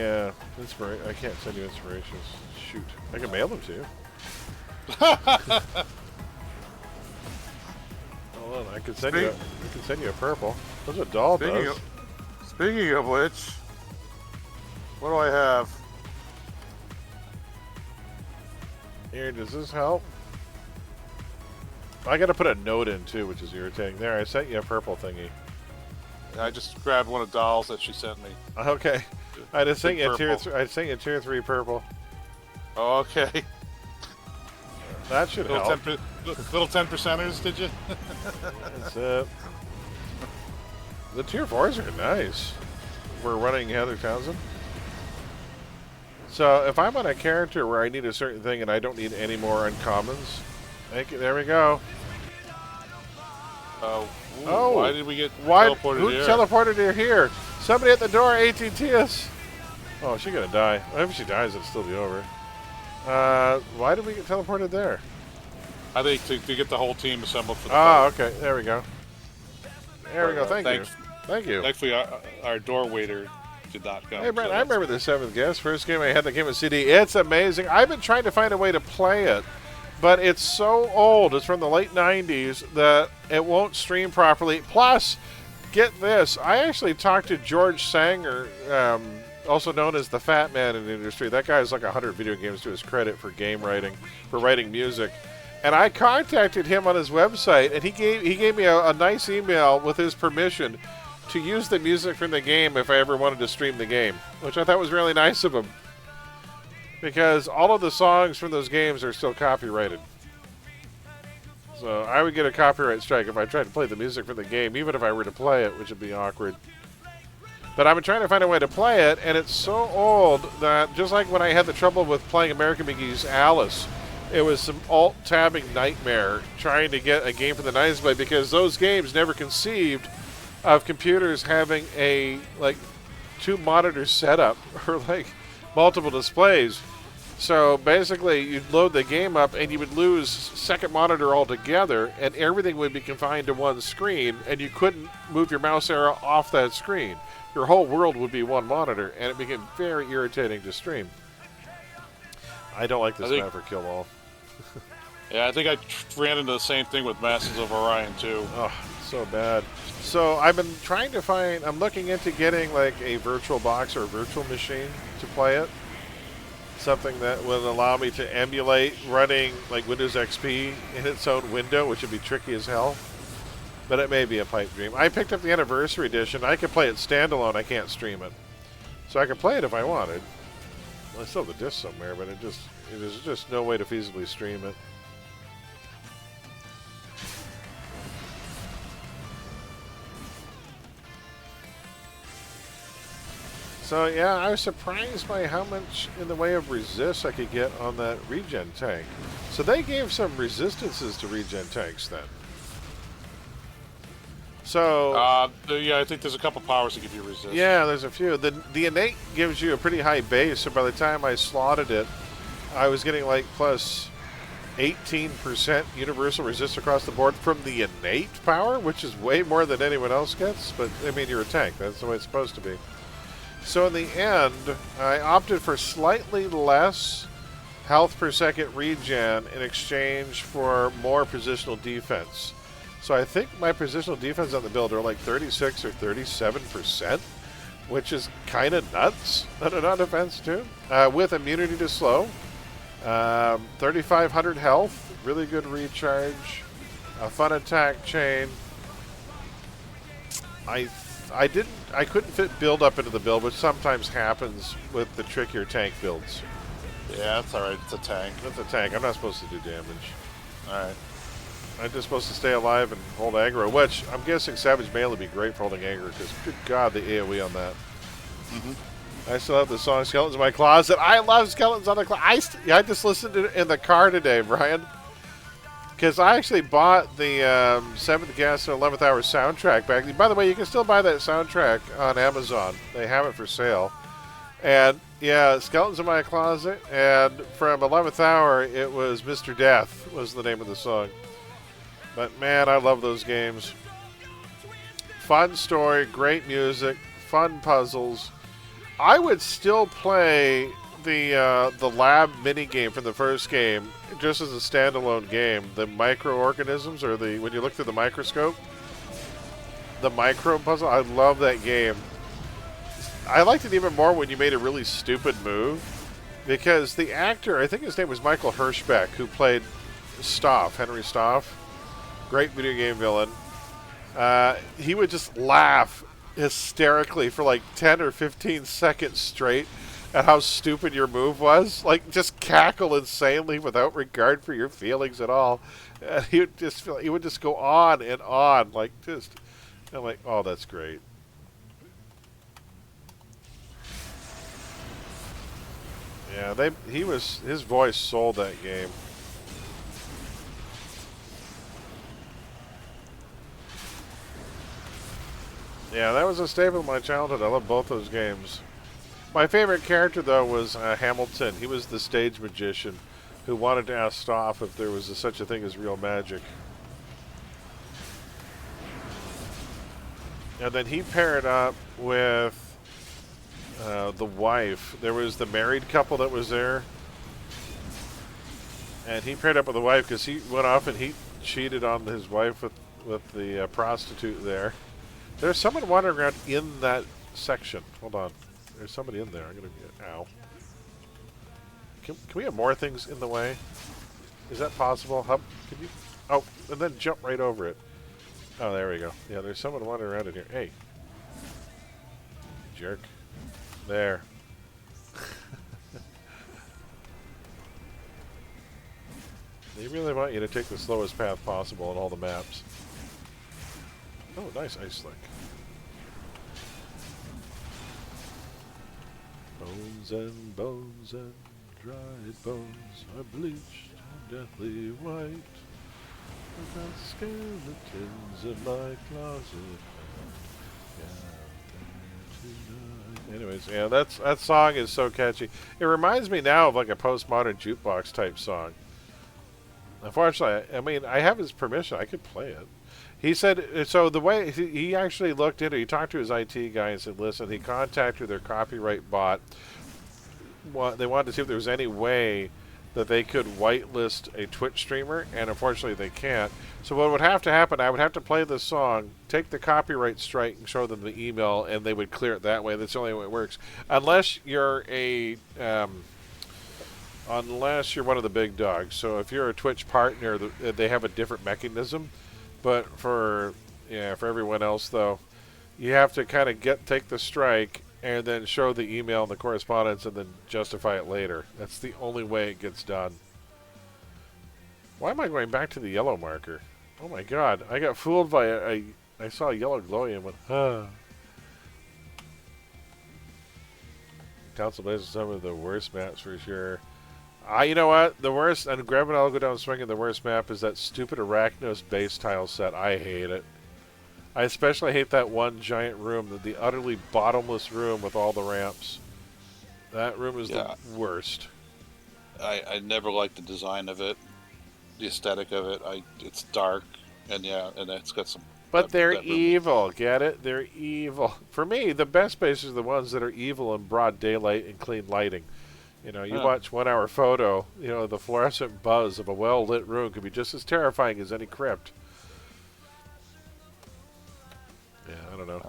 inspiration? I can't send you inspirations. Shoot. I can mail them to you. Hold on, I can send you a purple. That's what doll does. Speaking of which, what do I have? Here, does this help? I gotta put a note in too, which is irritating. There, I sent you a purple thingy. I just grabbed one of the dolls that she sent me. Okay. I just sent you a tier 3 purple. Oh, okay. That should help. Little 10%ers, did you? That's it. The tier 4s are nice. We're running Heather Townsend. So if I'm on a character where I need a certain thing and I don't need any more uncommons, there we go. Oh, why did we get teleported who here? Teleported her here? Somebody at the door, ATT us. Oh, she's gonna die. Well, if she dies, it'll still be over. Why did we get teleported there? I think to get the whole team assembled for the fight. Okay. There we go. There we go. Thank you. Thankfully, our door waiter did not come. Hey, Brent, I remember the 7th guest. First game I had, the game of CD. It's amazing. I've been trying to find a way to play it, but it's so old. It's from the late 90s that it won't stream properly. Plus, get this. I actually talked to George Sanger, also known as the Fat Man in the industry. That guy has like 100 video games to his credit for game writing, for writing music. And I contacted him on his website, and he gave me a nice email with his permission to use the music from the game if I ever wanted to stream the game, which I thought was really nice of him. Because all of the songs from those games are still copyrighted. So I would get a copyright strike if I tried to play the music from the game, even if I were to play it, which would be awkward. But I've been trying to find a way to play it, and it's so old that just like when I had the trouble with playing American McGee's Alice, it was some alt-tabbing nightmare trying to get a game for the 90s to play, because those games never conceived of computers having a, like, 2-monitor setup or, like, multiple displays. So basically, you'd load the game up and you would lose second monitor altogether, and everything would be confined to one screen, and you couldn't move your mouse arrow off that screen. Your whole world would be one monitor, and it became very irritating to stream. I don't like this map for Kill All. Yeah, I think I ran into the same thing with Masters of Orion, too. Oh, so bad. So I've been trying to find, I'm looking into getting like a virtual box or a virtual machine to play it. Something that would allow me to emulate running like Windows XP in its own window, which would be tricky as hell. But it may be a pipe dream. I picked up the Anniversary Edition. I can play it standalone. I can't stream it. So I could play it if I wanted. Well, I still have the disc somewhere, but there's just no way to feasibly stream it. So yeah, I was surprised by how much in the way of resist I could get on that regen tank. So they gave some resistances to regen tanks then. So yeah, I think there's a couple powers that give you resist. yeah, there's a few. The innate gives you a pretty high base, so by the time I slotted it, I was getting like plus 18% universal resist across the board from the innate power, which is way more than anyone else gets. But I mean, you're a tank. That's the way it's supposed to be. So in the end, I opted for slightly less health per second regen in exchange for more positional defense. So I think my positional defense on the build are like 36 or 37%, which is kind of nuts on defense too. With immunity to slow, 3,500 health, really good recharge, a fun attack chain. I couldn't fit build up into the build, which sometimes happens with the trickier tank builds. Yeah, that's alright. It's a tank. It's a tank. I'm not supposed to do damage. Alright. I'm just supposed to stay alive and hold aggro, which I'm guessing Savage Mail would be great for holding aggro, because good God, the AoE on that. I still have the song Skeletons in My Closet. I love Skeletons on the Closet. I just listened to it in the car today, Brian. Because I actually bought the 7th Gas and 11th Hour soundtrack back. By the way, you can still buy that soundtrack on Amazon. They have it for sale. And, yeah, Skeletons in My Closet. And from 11th Hour, it was Mr. Death was the name of the song. But, man, I love those games. Fun story, great music, fun puzzles. I would still play the lab mini game from the first game just as a standalone game. The microorganisms, or when you look through the microscope, the micro puzzle. I love that game. I liked it even more when you made a really stupid move, because the actor, I think his name was Michael Hirschbeck, who played Stoff, Henry Stoff, great video game villain. He would just laugh hysterically for like 10 or 15 seconds straight at how stupid your move was. Like, just cackle insanely without regard for your feelings at all. And he would just go on and on, like, just, I'm like, oh, that's great. Yeah, his voice sold that game. Yeah, that was a staple of my childhood. I love both those games. My favorite character, though, was Hamilton. He was the stage magician who wanted to ask Stoff if there was such a thing as real magic. And then he paired up with the wife. There was the married couple that was there. And he paired up with a wife because he went off and he cheated on his wife with the prostitute there. There's someone wandering around in that section. Hold on. There's somebody in there. I'm going to get... Ow. Can we have more things in the way? Is that possible? Can you... Oh, and then jump right over it. Oh, there we go. Yeah, there's someone wandering around in here. Hey. Jerk. There. They really want you to take the slowest path possible on all the maps. Oh, nice ice slick. Bones and bones and dried bones are bleached and deathly white. I've got skeletons in my closet. Anyways, yeah, that song is so catchy. It reminds me now of like a postmodern jukebox type song. Unfortunately, I mean, I have his permission. I could play it. He said, so the way he actually looked into it, he talked to his IT guy and said, listen, he contacted their copyright bot. They wanted to see if there was any way that they could whitelist a Twitch streamer, and unfortunately they can't. So what would have to happen, I would have to play the song, take the copyright strike, and show them the email, and they would clear it that way. That's the only way it works. Unless you're unless you're one of the big dogs. So if you're a Twitch partner, they have a different mechanism. But for everyone else, though, you have to kind of take the strike and then show the email and the correspondence and then justify it later. That's the only way it gets done. Why am I going back to the yellow marker? Oh my god, I got fooled by I saw a yellow glowy and went, huh. Council Blaze is some of the worst maps for sure. You know what? The worst, and grab it, I'll go down swinging. The worst map is that stupid Arachnos base tile set. I hate it. I especially hate that one giant room, the utterly bottomless room with all the ramps. That room is the worst. I never liked the design of it, the aesthetic of it. It's dark, and it's got some... But they're evil, get it? They're evil. For me, the best bases are the ones that are evil in broad daylight and clean lighting. You know, you watch 1 hour photo, you know, the fluorescent buzz of a well-lit room could be just as terrifying as any crypt. Yeah, I don't know.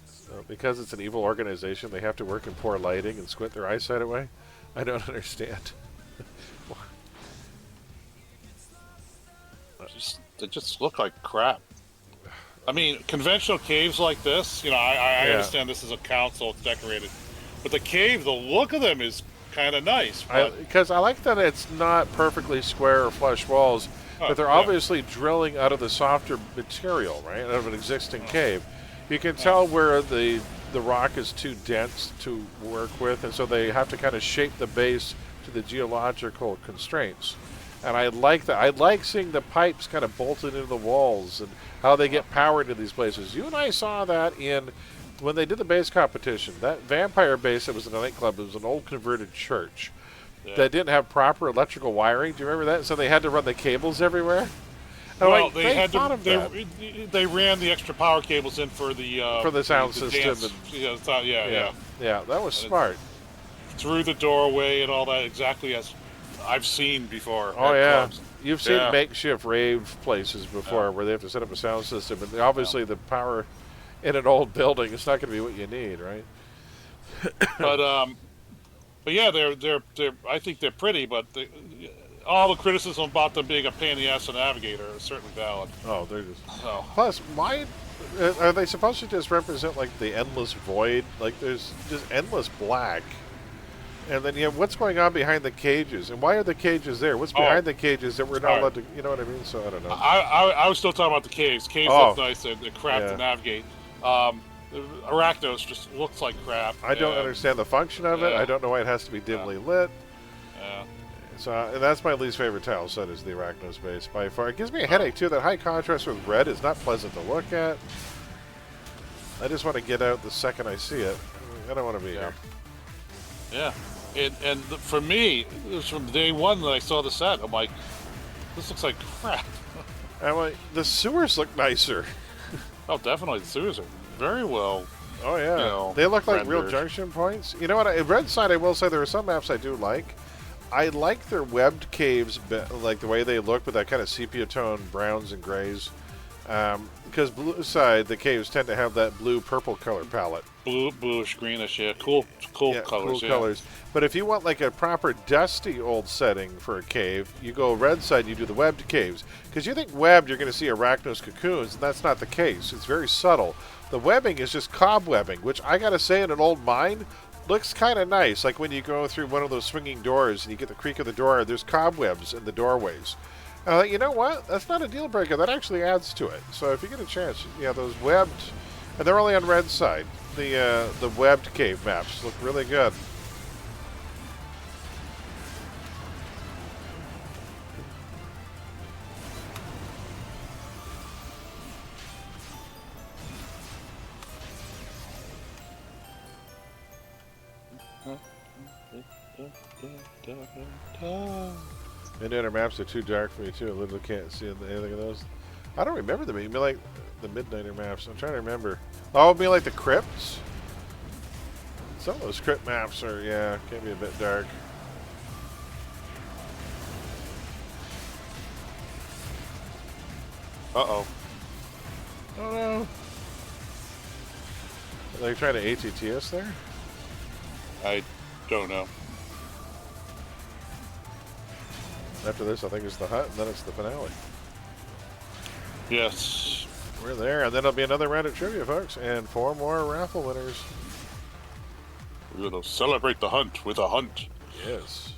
So because it's an evil organization, they have to work in poor lighting and squint their eyesight away? I don't understand. They just look like crap. I mean, conventional caves like this, you know, I understand this is a council, it's decorated. But the cave, the look of them is kind of nice. Because I like that it's not perfectly square or flush walls, but they're obviously drilling out of the softer material, right, out of an existing cave. You can tell where the rock is too dense to work with, and so they have to kind of shape the base to the geological constraints. And I like that. I like seeing the pipes kind of bolted into the walls and how they get power into these places. You and I saw that when they did the base competition. That vampire base that was in a nightclub, it was an old converted church that didn't have proper electrical wiring. Do you remember that? So they had to run the cables everywhere. Well, they had to. They ran the extra power cables in for the sound system. Yeah, that was smart. Through the doorway and all that, exactly as I've seen before. Oh yeah, clubs. You've seen makeshift rave places before where they have to set up a sound system, and obviously the power in an old building is not going to be what you need, right? But yeah, they're I think they're pretty, but all the criticism about them being a pain in the ass to navigate are certainly valid. Oh, they're just. Oh. Plus, why are they supposed to just represent like the endless void? Like there's just endless black. And then you have what's going on behind the cages, and why are the cages there? What's behind the cages that we're not allowed to? You know what I mean? So I don't know. I was still talking about the caves. Caves look nice. They're crap to navigate. Arachnos just looks like crap. I don't understand the function of it. I don't know why it has to be dimly lit. Yeah. So and that's my least favorite tile set is the Arachnos base by far. It gives me a headache too. That high contrast with red is not pleasant to look at. I just want to get out the second I see it. I don't want to be here. Yeah. And for me, it was from day one that I saw the set. I'm like, this looks like crap. I'm like, the sewers look nicer. Oh, definitely. The sewers are very well. Oh, yeah. They look like real junction points. You know what? Red side, I will say there are some maps I do like. I like their webbed caves, like the way they look with that kind of sepia tone browns and grays. Because blue side, the caves tend to have that blue-purple color palette. Bluish, greenish, yeah. Cool colors, cool yeah. colors. But if you want like a proper dusty old setting for a cave, you go red side, you do the webbed caves. Because you think webbed, you're going to see arachnos cocoons, and that's not the case. It's very subtle. The webbing is just cobwebbing, which I got to say in an old mine, looks kind of nice. Like when you go through one of those swinging doors and you get the creak of the door, there's cobwebs in the doorways. You know what? That's not a deal breaker. That actually adds to it. So if you get a chance, those webbed, and they're only on red side. The webbed cave maps look really good. Indiana maps are too dark for me too. I literally can't see anything of those. I don't remember them. You mean like the Midnighter maps? I'm trying to remember. Oh, I mean like the crypts? Some of those crypt maps are, can be a bit dark. Uh-oh. Oh no. Are they trying to ATT us there? I don't know. After this, I think it's the hut, and then it's the finale. Yes. We're there, and then it'll be another round of trivia, folks, and 4 more raffle winners. We're going to celebrate the hunt with a hunt. Yes.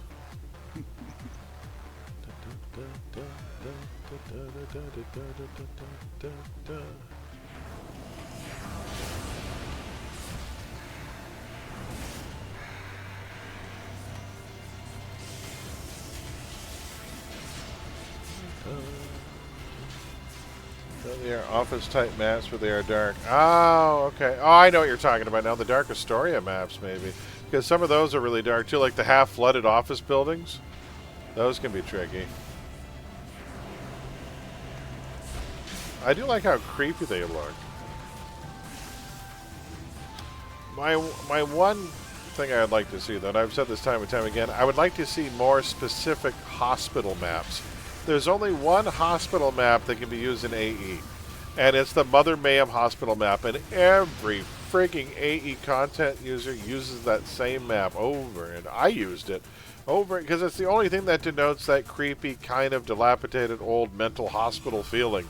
They are office-type maps, but they are dark. Oh, okay. Oh, I know what you're talking about now. The Dark Astoria maps, maybe. Because some of those are really dark, too, like the half-flooded office buildings. Those can be tricky. I do like how creepy they look. My one thing I'd like to see, though, and I've said this time and time again, I would like to see more specific hospital maps. There's only one hospital map that can be used in AE, and it's the Mother Mayhem hospital map, and every freaking AE content user uses that same map over, and I used it over, because it's the only thing that denotes that creepy kind of dilapidated old mental hospital feeling.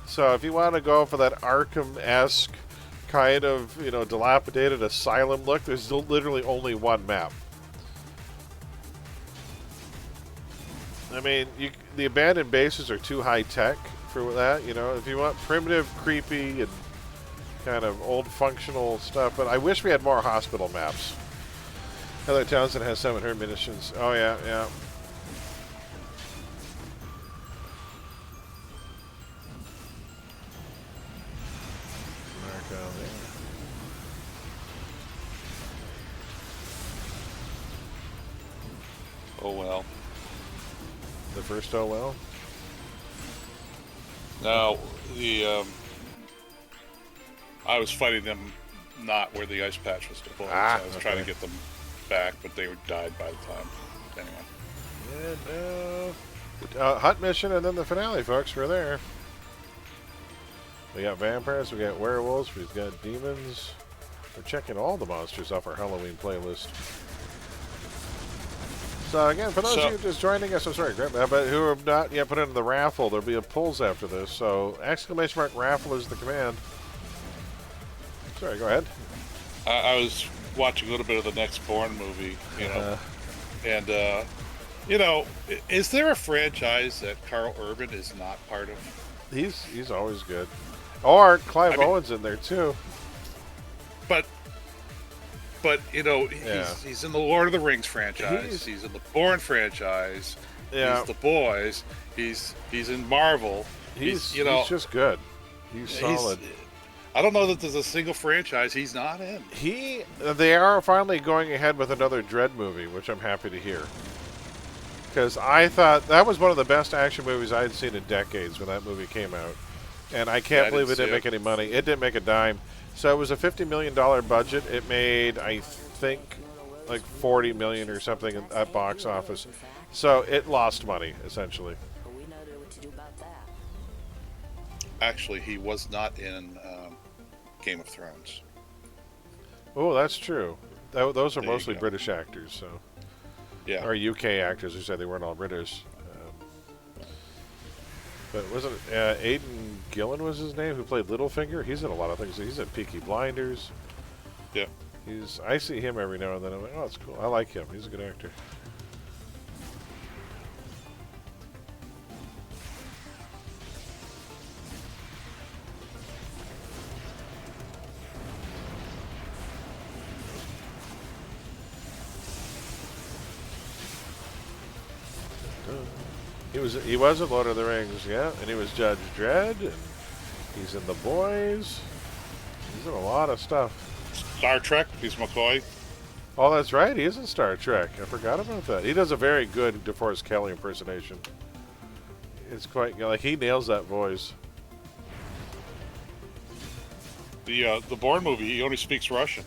So if you want to go for that Arkham-esque kind of, dilapidated asylum look, there's literally only one map. I mean, the abandoned bases are too high-tech for that, If you want primitive, creepy, and kind of old functional stuff, but I wish we had more hospital maps. Heather Townsend has some in her munitions. Oh, yeah. Mark down there. Oh, well. The first oh well? Now, I was fighting them not where the ice patch was deployed. So I was trying to get them back, but they died by the time. Anyway. Yeah, hunt mission and then the finale, folks. We're there. We got vampires, we got werewolves, we've got demons. We're checking all the monsters off our Halloween playlist. So again, for those of you just joining us, I'm sorry, but who have not yet put into the raffle, there'll be a pulls after this. So / raffle is the command. Sorry, go ahead. I was watching a little bit of the next Bourne movie, and is there a franchise that Carl Urban is not part of? He's always good. Or Clive Owen's in there too. But he's in the Lord of the Rings franchise. He's in the Bourne franchise. Yeah. He's the Boys. He's in Marvel. He's just good. He's solid. I don't know that there's a single franchise he's not in. They are finally going ahead with another Dredd movie, which I'm happy to hear. Because I thought that was one of the best action movies I had seen in decades when that movie came out. And I can't believe it didn't make any money. It didn't make a dime. So it was a $50 million budget. It made, I think, like 40 million or something at box office. So it lost money, essentially. Actually, he was not in Game of Thrones. Oh, that's true. Those are There you mostly go. British actors, so Yeah. or UK actors who said they weren't all British. But wasn't Aidan Gillen was his name, who played Littlefinger? He's in a lot of things. He's in Peaky Blinders. Yeah. I see him every now and then. I'm like, oh, that's cool. I like him. He's a good actor. He was in Lord of the Rings, yeah, and he was Judge Dredd, and he's in The Boys. He's in a lot of stuff. Star Trek, he's McCoy. Oh, that's right. He is in Star Trek. I forgot about that. He does a very good DeForest Kelly impersonation. It's quite like he nails that voice. The Bourne movie, he only speaks Russian.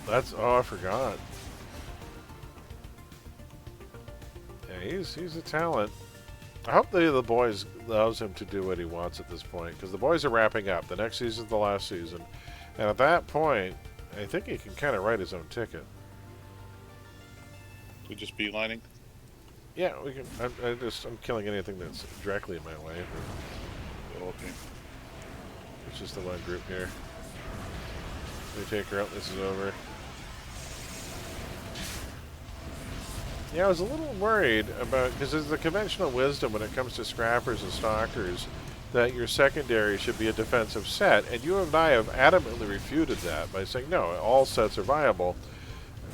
I forgot. Yeah, he's a talent. I hope the Boys allows him to do what he wants at this point, because the Boys are wrapping up. The next season's the last season, and at that point, I think he can kind of write his own ticket. We just beelining. Yeah, we can. I'm killing anything that's directly in my way. Okay. It's just the one group here. We take her out. This is over. Yeah, I was a little worried about, because there's the conventional wisdom when it comes to scrappers and stalkers that your secondary should be a defensive set, and you and I have adamantly refuted that by saying no, all sets are viable.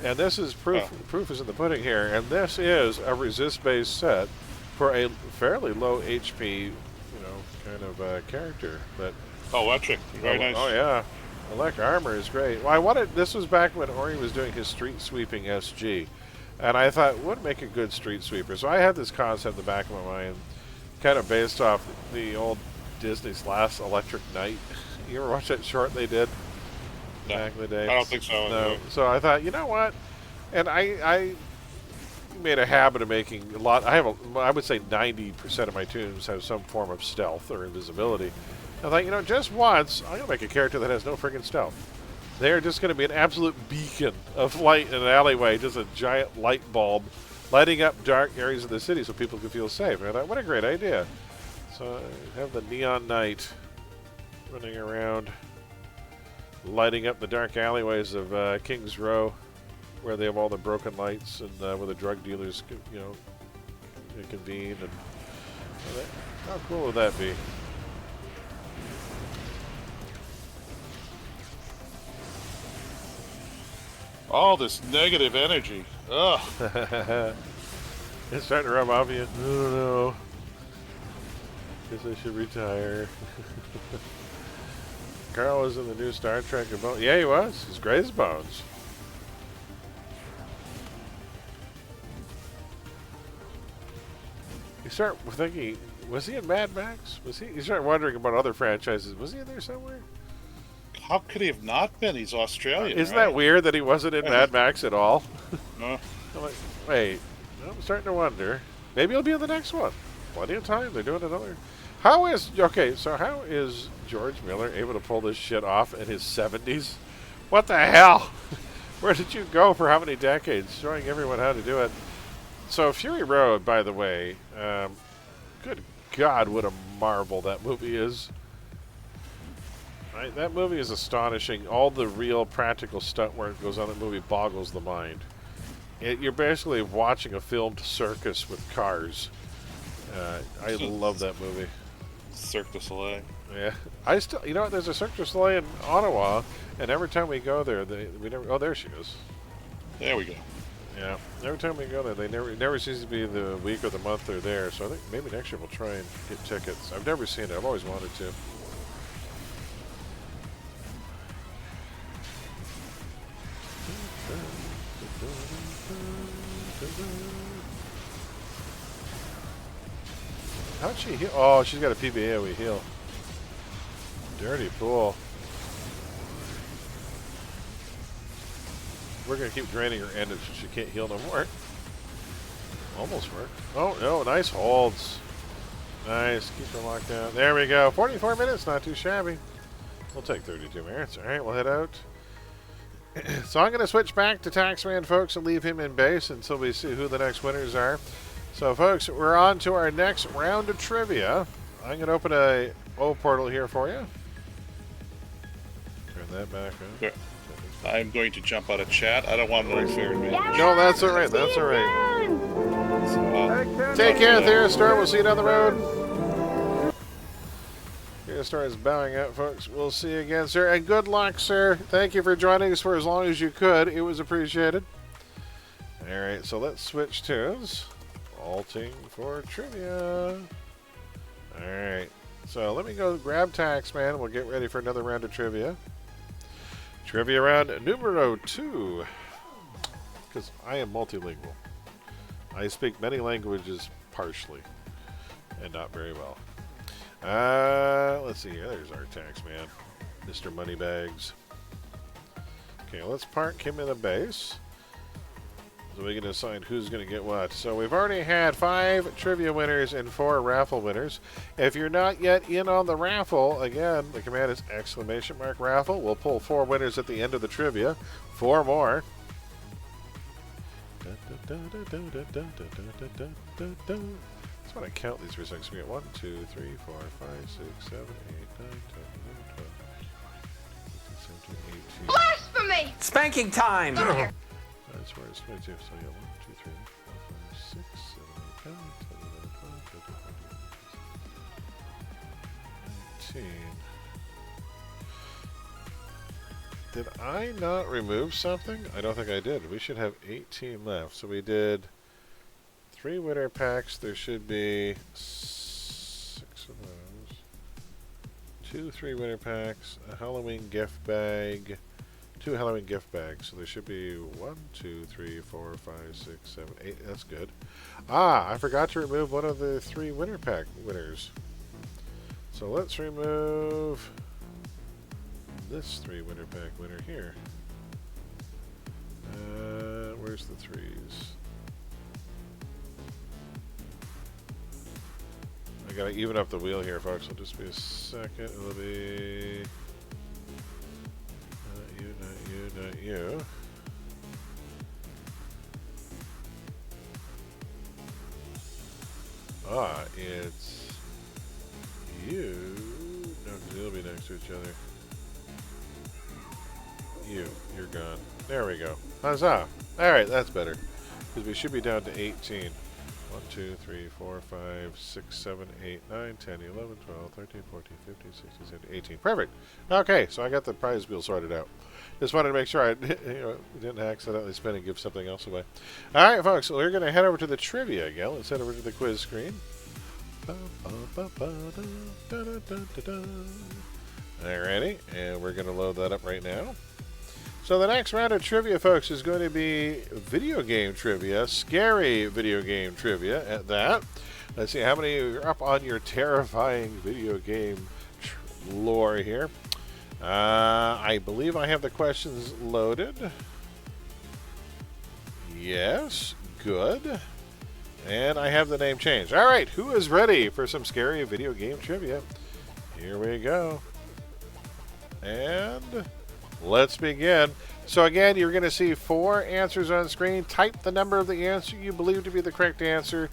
And this is proof. Oh. Proof is in the pudding here, and this is a resist-based set for a fairly low HP, kind of character. But electric, very nice. Oh yeah, electric armor is great. Well, this was back when Ori was doing his street sweeping SG. And I thought, what would make a good street sweeper? So I had this concept in the back of my mind, kind of based off the old Disney's Last Electric Knight. You ever watch that short they did back in the day? I don't think so. No. So I thought, you know what? And I made a habit of making a lot. I would say 90% of my tunes have some form of stealth or invisibility. I thought, just once, I'm going to make a character that has no friggin' stealth. They're just going to be an absolute beacon of light in an alleyway, just a giant light bulb lighting up dark areas of the city so people can feel safe. And I thought, what a great idea. So I have the neon knight running around, lighting up the dark alleyways of Kings Row, where they have all the broken lights and where the drug dealers, convene. And how cool would that be? All this negative energy. Ugh. It's starting to rub off you. I don't know. Guess I should retire. Carl was in the new Star Trek. Yeah, he was. He's great as bones. You start thinking, was he in Mad Max? You start wondering about other franchises. Was he in there somewhere? How could he have not been? He's Australian. Isn't right? that weird that he wasn't in Mad Max at all? No. I'm like, wait, I'm starting to wonder. Maybe he'll be in the next one. Plenty of time. They're doing another. How is George Miller able to pull this shit off in his 70s? What the hell? Where did you go for how many decades? Showing everyone how to do it. So Fury Road, by the way, good God, what a marvel that movie is. Right, that movie is astonishing. All the real practical stunt work that goes on in that movie boggles the mind. You're basically watching a filmed circus with cars. I love that movie. Cirque du Soleil. Yeah, there's a Cirque du Soleil in Ottawa, and every time we go there, we never. Oh, there she is. There we go. Yeah, every time we go there, they never seems to be the week or the month they're there. So I think maybe next year we'll try and get tickets. I've never seen it. I've always wanted to. How'd she heal? Oh, she's got a PBA heal. Dirty pool. We're going to keep draining her end until she can't heal no more. Almost worked. Oh, no. Nice holds. Nice. Keep her locked down. There we go. 44 minutes. Not too shabby. We'll take 32 minutes. All right, we'll head out. So I'm going to switch back to Taxman, folks, and leave him in base until we see who the next winners are. So, folks, we're on to our next round of trivia. I'm going to open a portal here for you. Turn that back on. Good. I'm going to jump out of chat. I don't want an unfair advantage. No, that's all right. That's all right. Take care, Theostar. We'll see you down the road. Theostar is bowing out, folks. We'll see you again, sir. And good luck, sir. Thank you for joining us for as long as you could. It was appreciated. All right, so let's switch tunes. Alting for trivia. All right. So let me go grab Taxman. We'll get ready for another round of trivia. Trivia round numero 2. Because I am multilingual. I speak many languages partially. And not very well. Let's see here. There's our Taxman. Mr. Moneybags. Okay, let's park him in a base. So we can decide who's going to get what. So we've already had 5 trivia winners and 4 raffle winners. If you're not yet in on the raffle, again, the command is !raffle. We'll pull 4 winners at the end of the trivia. 4 more. Just want to count these for a second. So we got 1, 2, 3, 4, 5, 6, 7, 8, 9, 10, 11, 12, 13, 14, 15, 16, 17, 18. Blasphemy! Spanking time! That's where it's 22. So yeah, 1, 2, 3, 4, 5, 6, 7, 8, 9, 10, 11, 12, 13, 14, 15, 19. Did I not remove something? I don't think I did. We should have 18 left. So we did 3 winner packs. There should be 6 of those. 2 3-winner packs. A Halloween gift bag. 2 Halloween gift bags. So there should be 1, 2, 3, 4, 5, 6, 7, 8. That's good. I forgot to remove one of the 3 winner pack winners. So let's remove this 3 winner pack winner here. Where's the 3s? I gotta even up the wheel here, folks. It'll just be a second. It'll be not you. It's you. No, because they'll be next to each other. You're gone. There we go. Huzzah! Alright, that's better. Because we should be down to 18. 1, 2, 3, 4, 5, 6, 7, 8, 9, 10, 11, 12, 13, 14, 15, 16, 17, 18. Perfect. Okay, so I got the prize wheel sorted out. Just wanted to make sure I didn't accidentally spin and give something else away. All right, folks, so we're going to head over to the trivia again. Let's head over to the quiz screen. Alrighty, and we're going to load that up right now. So the next round of trivia, folks, is going to be video game trivia, scary video game trivia at that. Let's see how many are up on your terrifying video game lore here. I believe I have the questions loaded. Yes, good. And I have the name changed. All right, who is ready for some scary video game trivia? Here we go. And let's begin. So again, you're going to see 4 answers on screen. Type the number of the answer you believe to be the correct answer.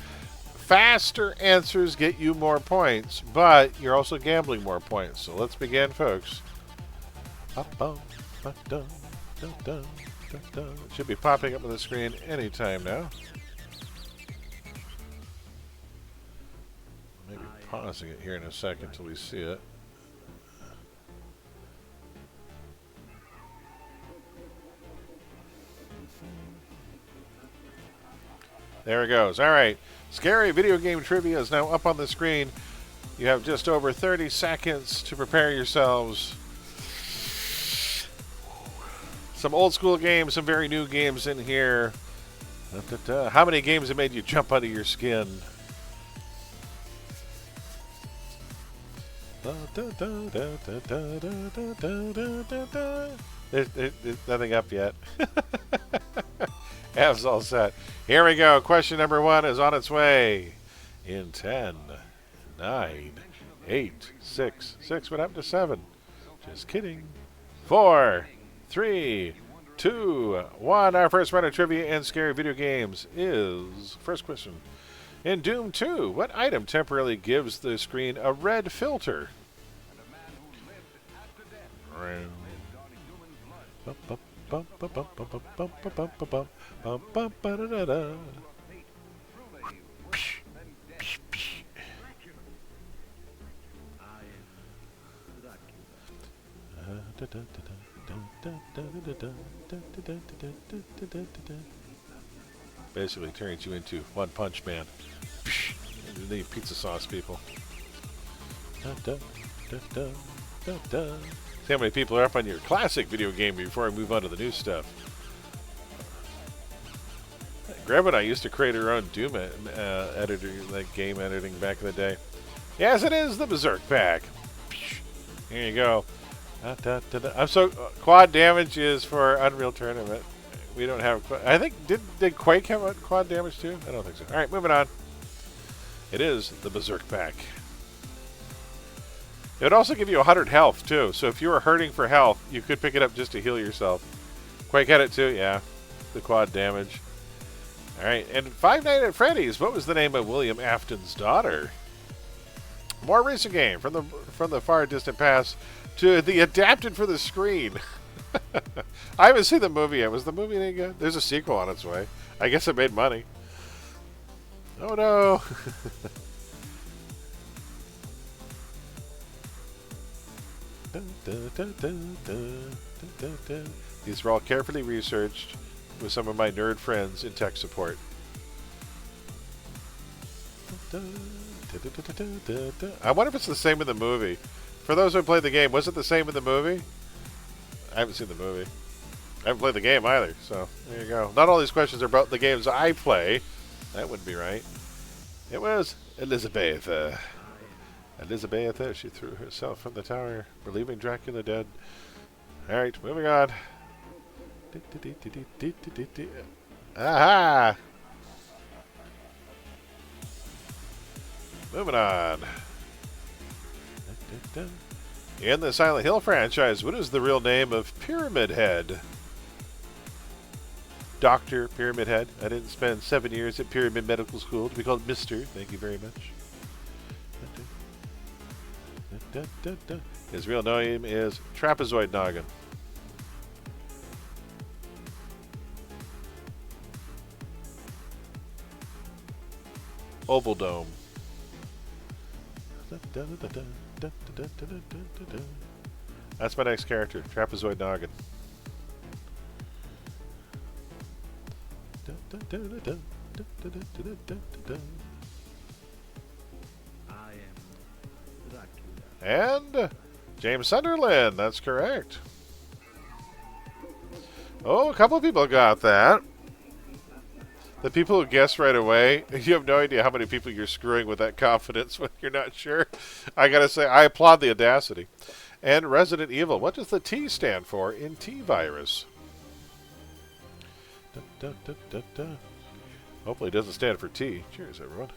Faster answers get you more points, but you're also gambling more points. So let's begin, folks. It should be popping up on the screen anytime now. Maybe pausing it here in a second till we see it. There it goes. All right. Scary video game trivia is now up on the screen. You have just over 30 seconds to prepare yourselves. Some old school games, some very new games in here. How many games have made you jump out of your skin? There's nothing up yet. Av's all set. Here we go. Question number 1 is on its way. In 10, 9, 8, 6. 6 went up to 7. Just kidding. 4, 3, 2, 1. Our first round of trivia and scary video games is... First question. In Doom 2, what item temporarily gives the screen a red filter? Basically turns you into One Punch Man. You need pizza sauce, people. See how many people are up on your classic video game before I move on to the new stuff. Greg and I used to create our own Doom editor, like game editing back in the day. Yes, it is the Berserk Pack. Here you go. I'm so quad damage is for Unreal Tournament. We don't have. I think did Quake have a quad damage too? I don't think so. All right, moving on. It is the Berserk Pack. It would also give you 100 health too. So if you were hurting for health, you could pick it up just to heal yourself. Quake had it too. Yeah, the quad damage. All right, and Five Nights at Freddy's. What was the name of William Afton's daughter? More recent game from the far distant past to the adapted for the screen. I haven't seen the movie yet. Was the movie any good? There's a sequel on its way. I guess it made money. Oh no. These were all carefully researched with some of my nerd friends in tech support. I wonder if it's the same in the movie. For those who played the game, was it the same in the movie? I haven't seen the movie. I haven't played the game either, so there you go. Not all these questions are about the games I play. That wouldn't be right. It was Elizabeth. Elizabeth, she threw herself from the tower, believing Dracula dead. Alright, moving on. Aha! Moving on. In the Silent Hill franchise, what is the real name of Pyramid Head? Dr. Pyramid Head. I didn't spend 7 years at Pyramid Medical School to be called Mr. Thank you very much. His real name is Trapezoid Noggin. Oval Dome. That's my next character, Trapezoid Noggin. And James Sunderland, that's correct. Oh, a couple of people got that. The people who guess right away, you have no idea how many people you're screwing with that confidence when you're not sure. I gotta say, I applaud the audacity. And Resident Evil, what does the T stand for in T-Virus? Hopefully it doesn't stand for T. Cheers, everyone.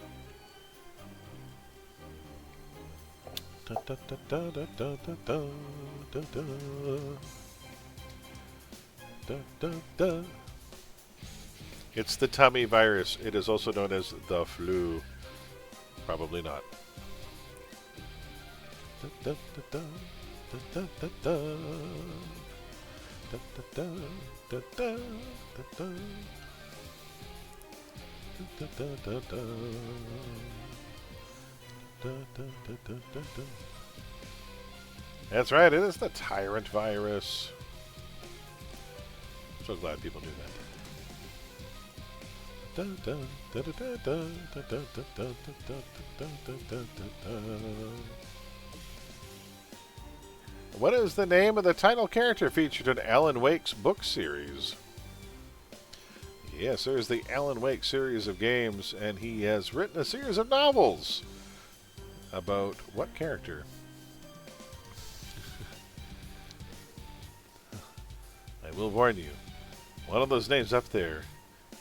It's the tummy virus. It is also known as the flu. Probably not. That's right, it is the tyrant virus. I'm so glad people knew that. What is the name of the title character featured in Alan Wake's book series? Yes, there's the Alan Wake series of games, and he has written a series of novels. About what character? I will warn you, one of those names up there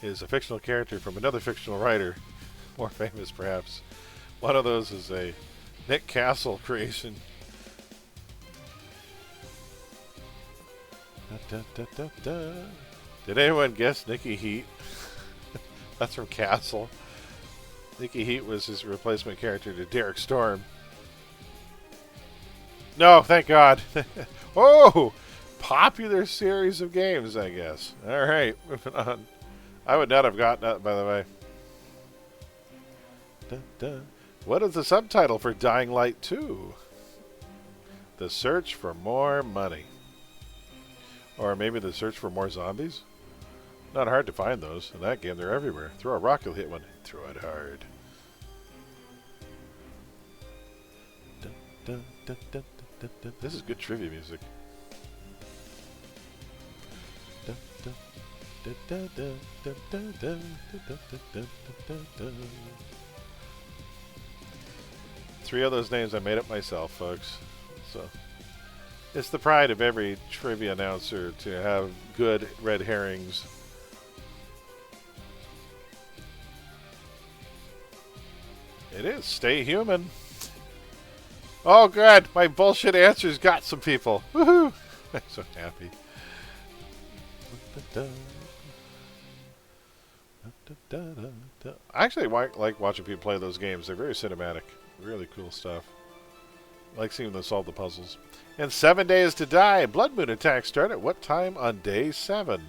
is a fictional character from another fictional writer, more famous perhaps. One of those is a Nick Castle creation. Did anyone guess Nicky Heat? That's from Castle. Nicky Heat was his replacement character to Derek Storm. No, thank God. Oh! Popular series of games, I guess. Alright, moving on. I would not have gotten that, by the way. Dun, dun. What is the subtitle for Dying Light 2? The Search for More Money. Or maybe The Search for More Zombies? Not hard to find those. In that game, they're everywhere. Throw a rock, you'll hit one. Throw it hard. Dun, dun, dun, dun, dun, dun. This is good trivia music. Dun, dun, dun, dun, dun, dun, dun, dun, dun, dun, dun, dun. 3 of those names I made up myself, folks. So it's the pride of every trivia announcer to have good red herrings. It is. Stay human. Oh, good. My bullshit answers got some people. Woohoo! I'm so happy. I actually like watching people play those games. They're very cinematic. Really cool stuff. I like seeing them solve the puzzles. And 7 days to die. Blood Moon attacks start at what time on day 7?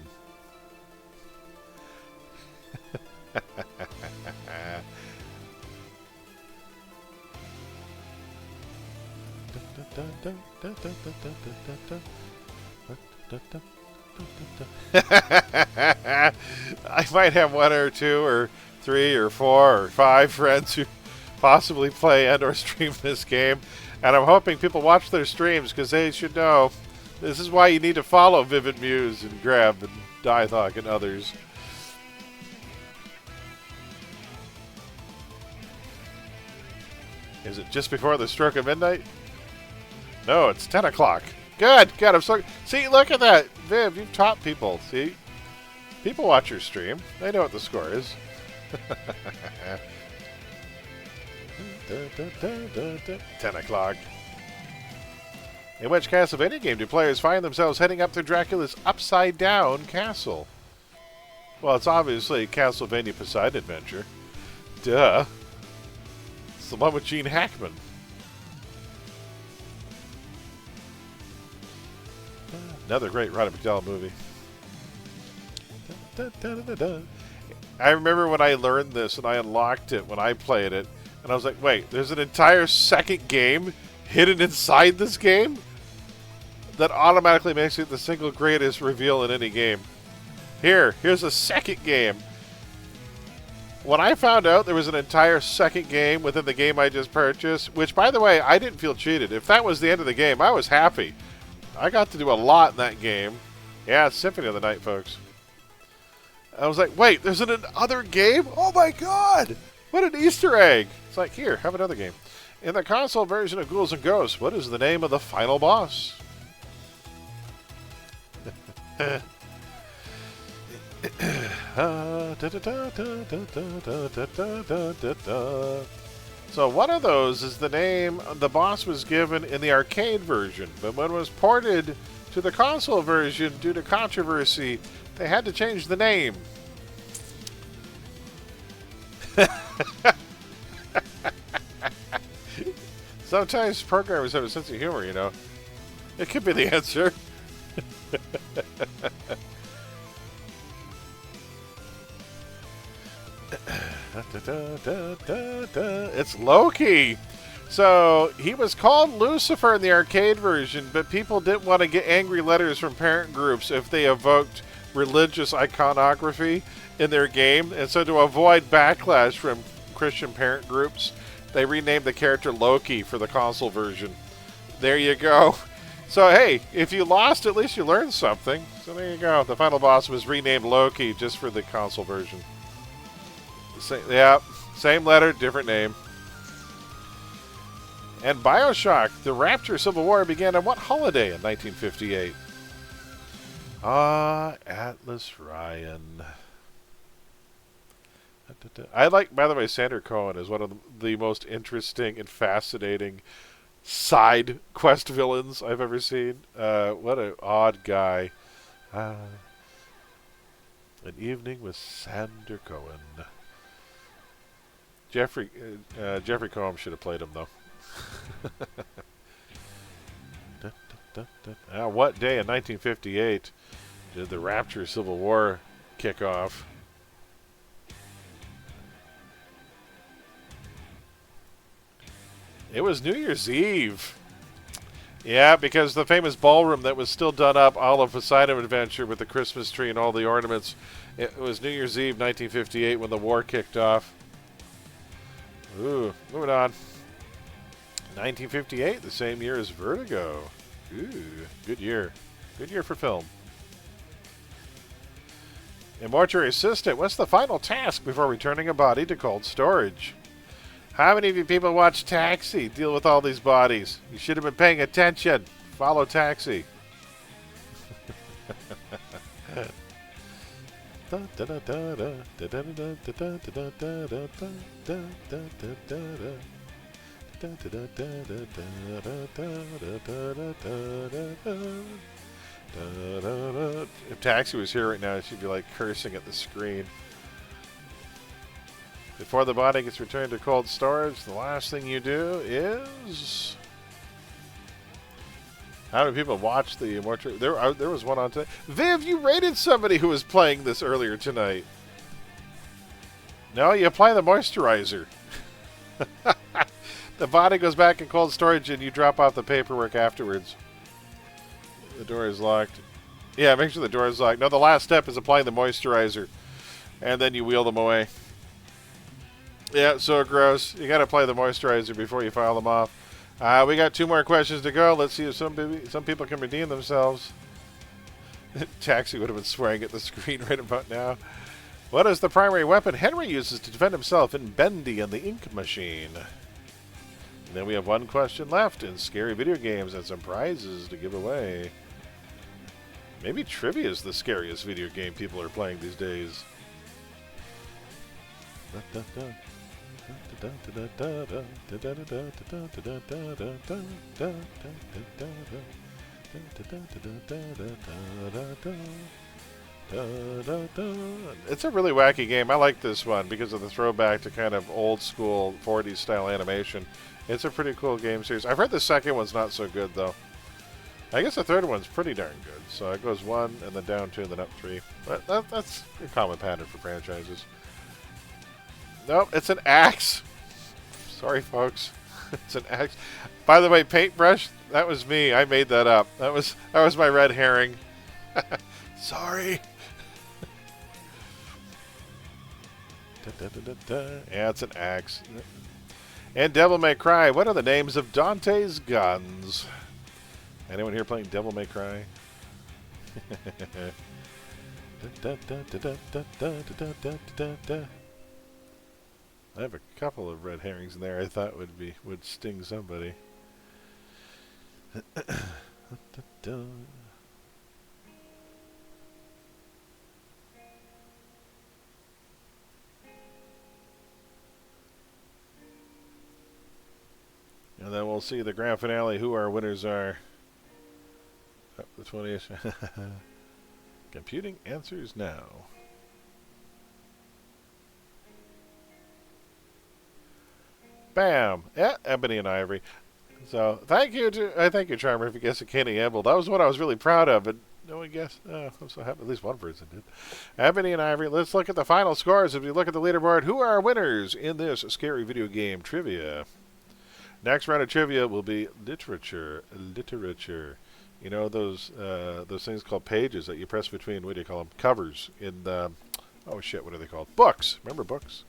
I might have 1 or 2 or 3 or 4 or 5 friends who possibly play and or stream this game, and I'm hoping people watch their streams because they should know this is why you need to follow Vivid Muse and Grab and Dythawk and others. Is it just before the stroke of midnight? No, it's 10 o'clock. Good. God, I'm so... See, look at that. Viv, you've taught people. See? People watch your stream. They know what the score is. 10 o'clock. In which Castlevania game do players find themselves heading up to Dracula's upside-down castle? Well, it's obviously Castlevania Poseidon Adventure. Duh. It's the one with Gene Hackman. Another great Roddy McDowell movie. I remember when I learned this and I unlocked it when I played it, and I was like, wait, there's an entire second game hidden inside this game? That automatically makes it the single greatest reveal in any game. Here's a second game. When I found out there was an entire second game within the game I just purchased, which, by the way, I didn't feel cheated. If that was the end of the game, I was happy. I got to do a lot in that game. Yeah, it's Symphony of the Night, folks. I was like, wait, there's another game? Oh my god! What an Easter egg! It's like, here, have another game. In the console version of Ghouls and Ghosts, what is the name of the final boss? So one of those is the name the boss was given in the arcade version, but when it was ported to the console version due to controversy, they had to change the name. Sometimes programmers have a sense of humor, you know. It could be the answer. It's Loki. So he was called Lucifer in the arcade version, but people didn't want to get angry letters from parent groups if they evoked religious iconography in their game. And so to avoid backlash from Christian parent groups, they renamed the character Loki for the console version. There you go. So hey, if you lost, at least you learned something. So there you go. The final boss was renamed Loki just for the console version. Same letter, different name. And BioShock, the Rapture Civil War began on what holiday in 1958? Ah, Atlas Ryan. I like, by the way, Sander Cohen is one of the most interesting and fascinating side quest villains I've ever seen. What an odd guy. An evening with Sander Cohen. Jeffrey Combs should have played him, though. Now, what day in 1958 did the Rapture Civil War kick off? It was New Year's Eve. Yeah, because the famous ballroom that was still done up, all of Poseidon Adventure with the Christmas tree and all the ornaments, it was New Year's Eve 1958 when the war kicked off. Ooh, moving on. 1958, the same year as Vertigo. Ooh, good year. Good year for film. A mortuary assistant, what's the final task before returning a body to cold storage? How many of you people watch Taxi? Deal with all these bodies. You should have been paying attention. Follow Taxi. If Taxi was here right now, she'd be like cursing at the screen. Before the body gets returned to cold storage, the last thing you do is... How many people watch the mortuary? There was one on today. Viv, you rated somebody who was playing this earlier tonight. No, you apply the moisturizer. The body goes back in cold storage and you drop off the paperwork afterwards. The door is locked. Yeah, make sure the door is locked. No, the last step is applying the moisturizer. And then you wheel them away. Yeah, so gross. You got to apply the moisturizer before you file them off. We got 2 more questions to go. Let's see if some people can redeem themselves. Taxi would have been swearing at the screen right about now. What is the primary weapon Henry uses to defend himself in Bendy and the Ink Machine? And then we have 1 question left in scary video games and some prizes to give away. Maybe trivia is the scariest video game people are playing these days. It's a really wacky game. I like this one because of the throwback to kind of old school 40s style animation. It's a pretty cool game series. I've heard the second one's not so good though. I guess the third one's pretty darn good. So it goes 1 and then down 2 and then up 3. But that's a common pattern for franchises. Nope, it's an axe. Sorry, folks. It's an axe. By the way, paintbrush, that was me. I made that up. That was my red herring. Sorry. Yeah, it's an axe. And Devil May Cry. What are the names of Dante's guns? Anyone here playing Devil May Cry? I have a couple of red herrings in there I thought would sting somebody. And then we'll see the grand finale, who our winners are. Oh, the 20th. Computing answers now. Bam! Yeah, Ebony and Ivory. So, thank you, Charmer, if you guessed a Kenny Emble. That was what I was really proud of, but no one guessed. Oh, I'm so happy at least one person did. Ebony and Ivory, let's look at the final scores. If you look at the leaderboard, who are our winners in this scary video game trivia? Next round of trivia will be literature. You know those things called pages that you press between, what do you call them? Covers in oh shit, what are they called? Books. Remember books?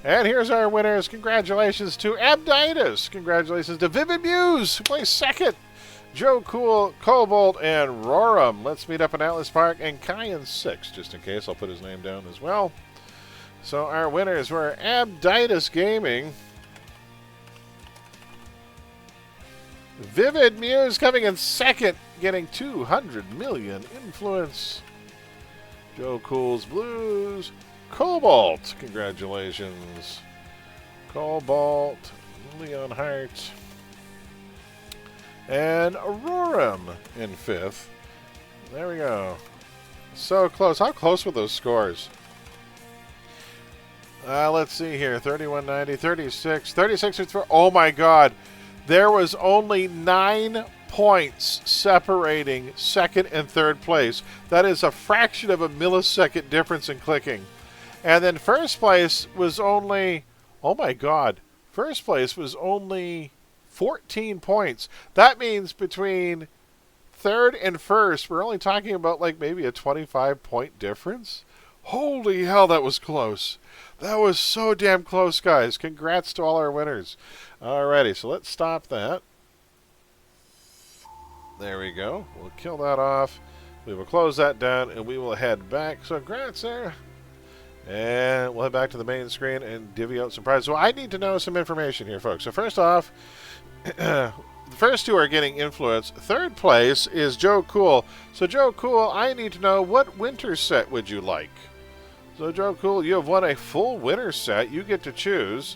And here's our winners. Congratulations to Abditus. Congratulations to Vivid Muse, who plays second. Joe Cool, Cobalt, and Roram. Let's meet up in Atlas Park. And Kai in 6, just in case. I'll put his name down as well. So our winners were Abditus Gaming. Vivid Muse coming in second, getting 200 million influence. Joe Cool's Blues. Cobalt, congratulations. Cobalt, Leon Hart. And Aurorum in fifth. There we go. So close. How close were those scores? Let's see here. 3190, 36. 36 is for. Oh my god. There was only 9 points separating second and third place. That is a fraction of a millisecond difference in clicking. And then first place was only. Oh my god. First place was only 14 points. That means between third and first, we're only talking about like maybe a 25-point difference. Holy hell, that was close. That was so damn close, guys. Congrats to all our winners. Alrighty, so let's stop that. There we go. We'll kill that off. We will close that down, and we will head back. So congrats there. And we'll head back to the main screen and divvy out some prizes. So I need to know some information here, folks. So first off, the first two are getting influence. Third place is Joe Cool. So Joe Cool, I need to know, what winter set would you like? So Joe Cool, you have won a full winter set. You get to choose.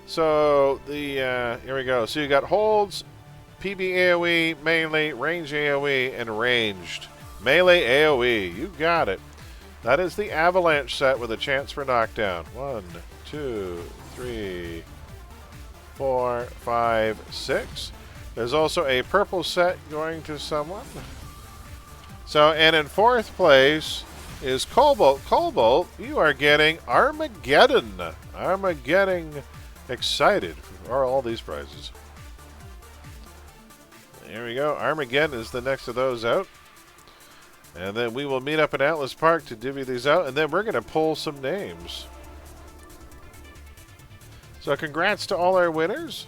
So the here we go. So you got holds, PB AoE, melee, range AoE, and ranged. Melee AoE. You got it. That is the avalanche set with a chance for knockdown. 1, 2, 3, 4, 5, 6. There's also a purple set going to someone. So, and in fourth place is Cobalt. Cobalt, you are getting Armageddon. Armageddon, excited for all these prizes. There we go. Armageddon is the next of those out. And then we will meet up in Atlas Park to divvy these out, and then we're going to pull some names. So congrats to all our winners.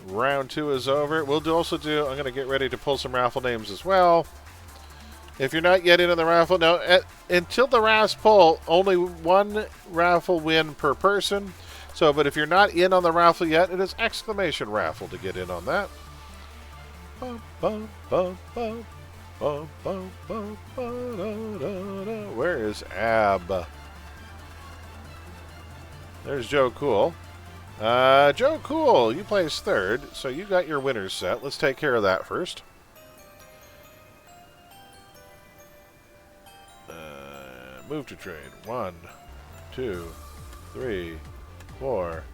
Round 2 is over. We'll also do, I'm going to get ready to pull some raffle names as well. If you're not yet in on the raffle, now until the last pull, only one raffle win per person. So, but if you're not in on the raffle yet, it is exclamation raffle to get in on that. Bum, bum, bum, bum. Where is Ab? There's Joe Cool. Joe Cool, you placed third, so you got your winner's set. Let's take care of that first. Move to trade. 1, 2, 3, 4,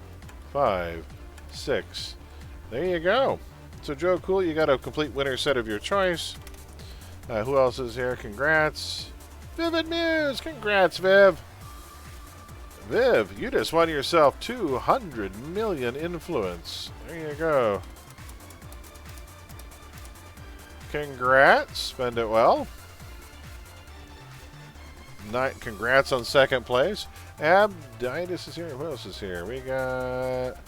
5, 6. There you go. So Joe Cool, you got a complete winner set of your choice. Who else is here? Congrats. Vivid Muse. Congrats, Viv. Viv, you just won yourself 200 million influence. There you go. Congrats. Spend it well. Congrats on second place. Abditis is here. Who else is here? We got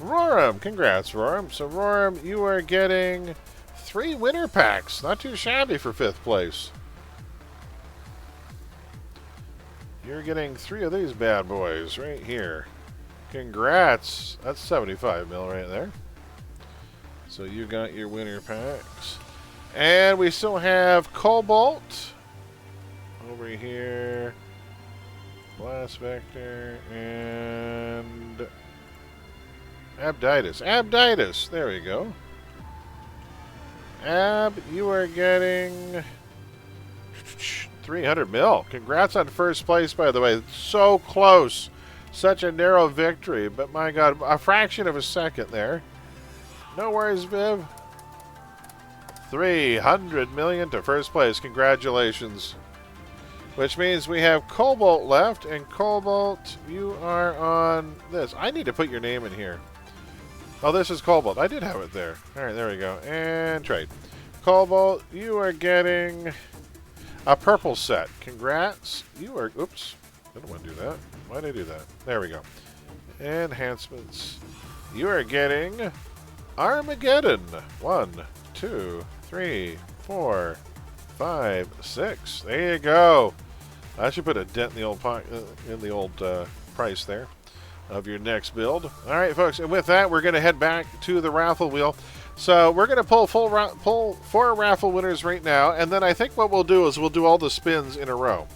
Roram. Congrats, Roram. So, Roram, you are getting 3 winner packs. Not too shabby for 5th place. You're getting 3 of these bad boys right here. Congrats. That's 75 mil right there. So you got your winner packs. And we still have Cobalt over here. Blast Vector and Abditis. Abditis. There we go. Ab, you are getting 300 mil. Congrats on first place, by the way. So close. Such a narrow victory. But my God, a fraction of a second there. No worries, Viv. 300 million to first place. Congratulations. Which means we have Cobalt left. And Cobalt, you are on this. I need to put your name in here. Oh, this is Cobalt. I did have it there. All right, there we go. And trade. Cobalt, you are getting a purple set. Congrats. You are... Oops. Didn't want to do that. Why did I do that? There we go. Enhancements. You are getting Armageddon. 1, 2, 3, 4, 5, 6. There you go. I should put a dent in the old price there. of your next build. All right, folks, and with that, we're going to head back to the raffle wheel. So we're going to pull 4 raffle winners right now, and then I think what we'll do is we'll do all the spins in a row.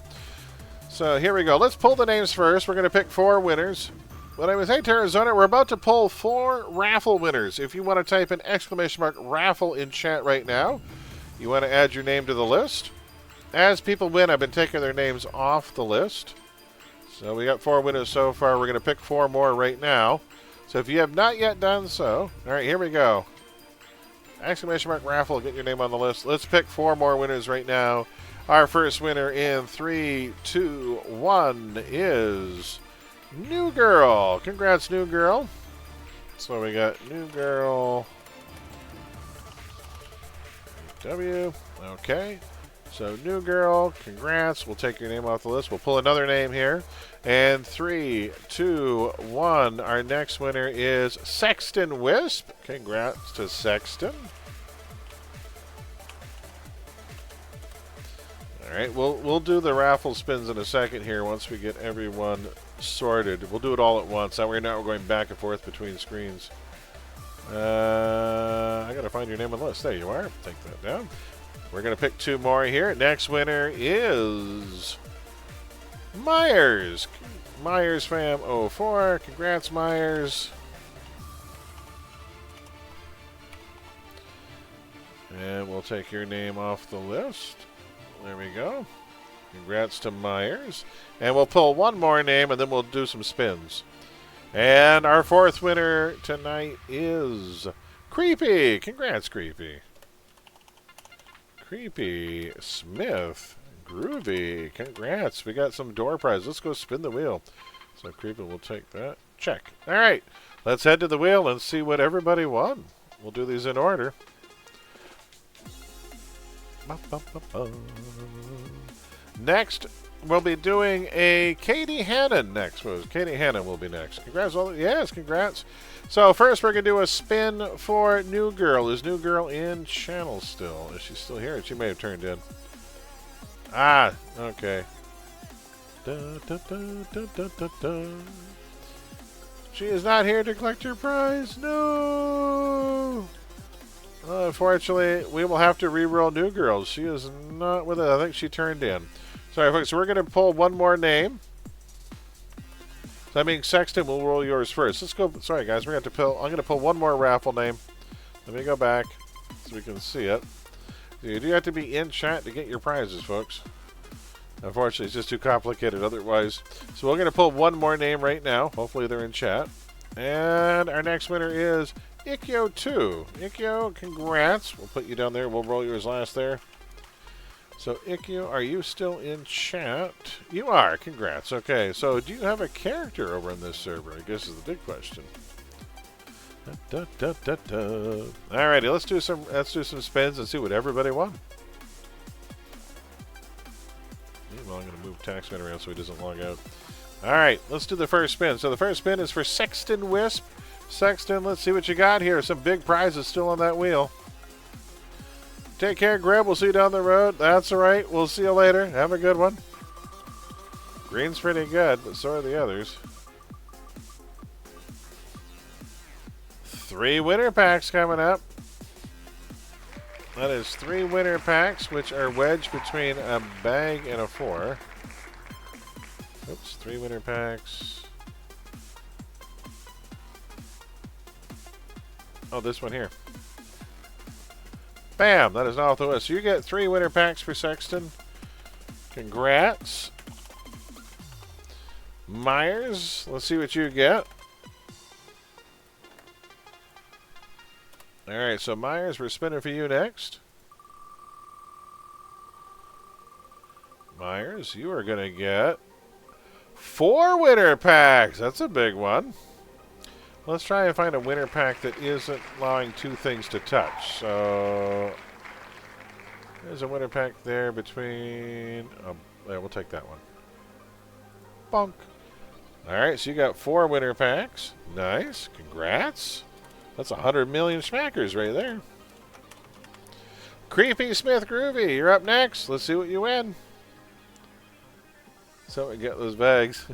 So here we go. Let's pull the names first. We're going to pick 4 winners. What I was saying to Arizona, we're about to pull 4 raffle winners. If you want to type an exclamation mark raffle in chat right now, you want to add your name to the list. As people win, I've been taking their names off the list. So we got 4 winners so far. We're going to pick 4 more right now. So if you have not yet done so, all right, here we go. Exclamation mark raffle, get your name on the list. Let's pick 4 more winners right now. Our first winner in 3, 2, 1 is New Girl. Congrats, New Girl. So we got New Girl. W. Okay. So New Girl, congrats. We'll take your name off the list. We'll pull another name here. And 3, 2, 1. Our next winner is Sexton Wisp. Congrats to Sexton. All right, we'll do the raffle spins in a second here once we get everyone sorted. We'll do it all at once. That way now we're going back and forth between screens. I got to find your name on the list. There you are. Take that down. We're going to pick 2 more here. Next winner is Myers. Myers Fam 04. Congrats, Myers. And we'll take your name off the list. There we go. Congrats to Myers. And we'll pull 1 more name, and then we'll do some spins. And our 4th winner tonight is Creepy. Congrats, Creepy. Creepy Smith. Groovy. Congrats. We got some door prizes. Let's go spin the wheel. So Creepy will take that. Check. All right. Let's head to the wheel and see what everybody won. We'll do these in order. Next, we'll be doing a Katie Hannon next. Katie Hannon will be next. Congrats. Yes, congrats. So first we're going to do a spin for New Girl. Is New Girl in channel still? Is she still here? She may have turned in. Ah, okay. Da, da, da, da, da, da, da. She is not here to collect her prize. No. Unfortunately, we will have to re-roll New Girl. She is not with us. I think she turned in. Sorry, folks. So we're going to pull 1 more name. So that means Sexton will roll yours first. Let's go. Sorry, guys. We're going to have to pull. I'm going to pull 1 more raffle name. Let me go back so we can see it. You do have to be in chat to get your prizes, folks. Unfortunately, it's just too complicated otherwise. So we're going to pull 1 more name right now. Hopefully, they're in chat. And our next winner is Ikkyo2. Ikkyo, congrats. We'll put you down there. We'll roll yours last there. So, Ikkyo, are you still in chat? You are. Congrats. Okay, so do you have a character over on this server? I guess is the big question. Da, da, da, da. Alrighty, let's do some spins and see what everybody won. Well, I'm going to move Taxman around so he doesn't log out. Alright, let's do the first spin. So the first spin is for Sexton Wisp. Sexton, let's see what you got here. Some big prizes still on that wheel. Take care, Greg. We'll see you down the road. That's all right. We'll see you later. Have a good one. Green's pretty good, but so are the others. 3 winner packs coming up. That is 3 winner packs, which are wedged between a bag and a 4. Oops, 3 winner packs. Oh, this one here. Bam! That is not off the list. So you get 3 winner packs for Sexton. Congrats. Myers, let's see what you get. Alright, so Myers, we're spinning for you next. Myers, you are going to get 4 winner packs. That's a big one. Let's try and find a winner pack that isn't allowing 2 things to touch. So there's a winner pack there between... yeah, we'll take that one. Bonk. Alright, so you got 4 winner packs. Nice. Congrats. That's 100 million schmackers right there. Creepy Smith Groovy, you're up next. Let's see what you win. So we get those bags.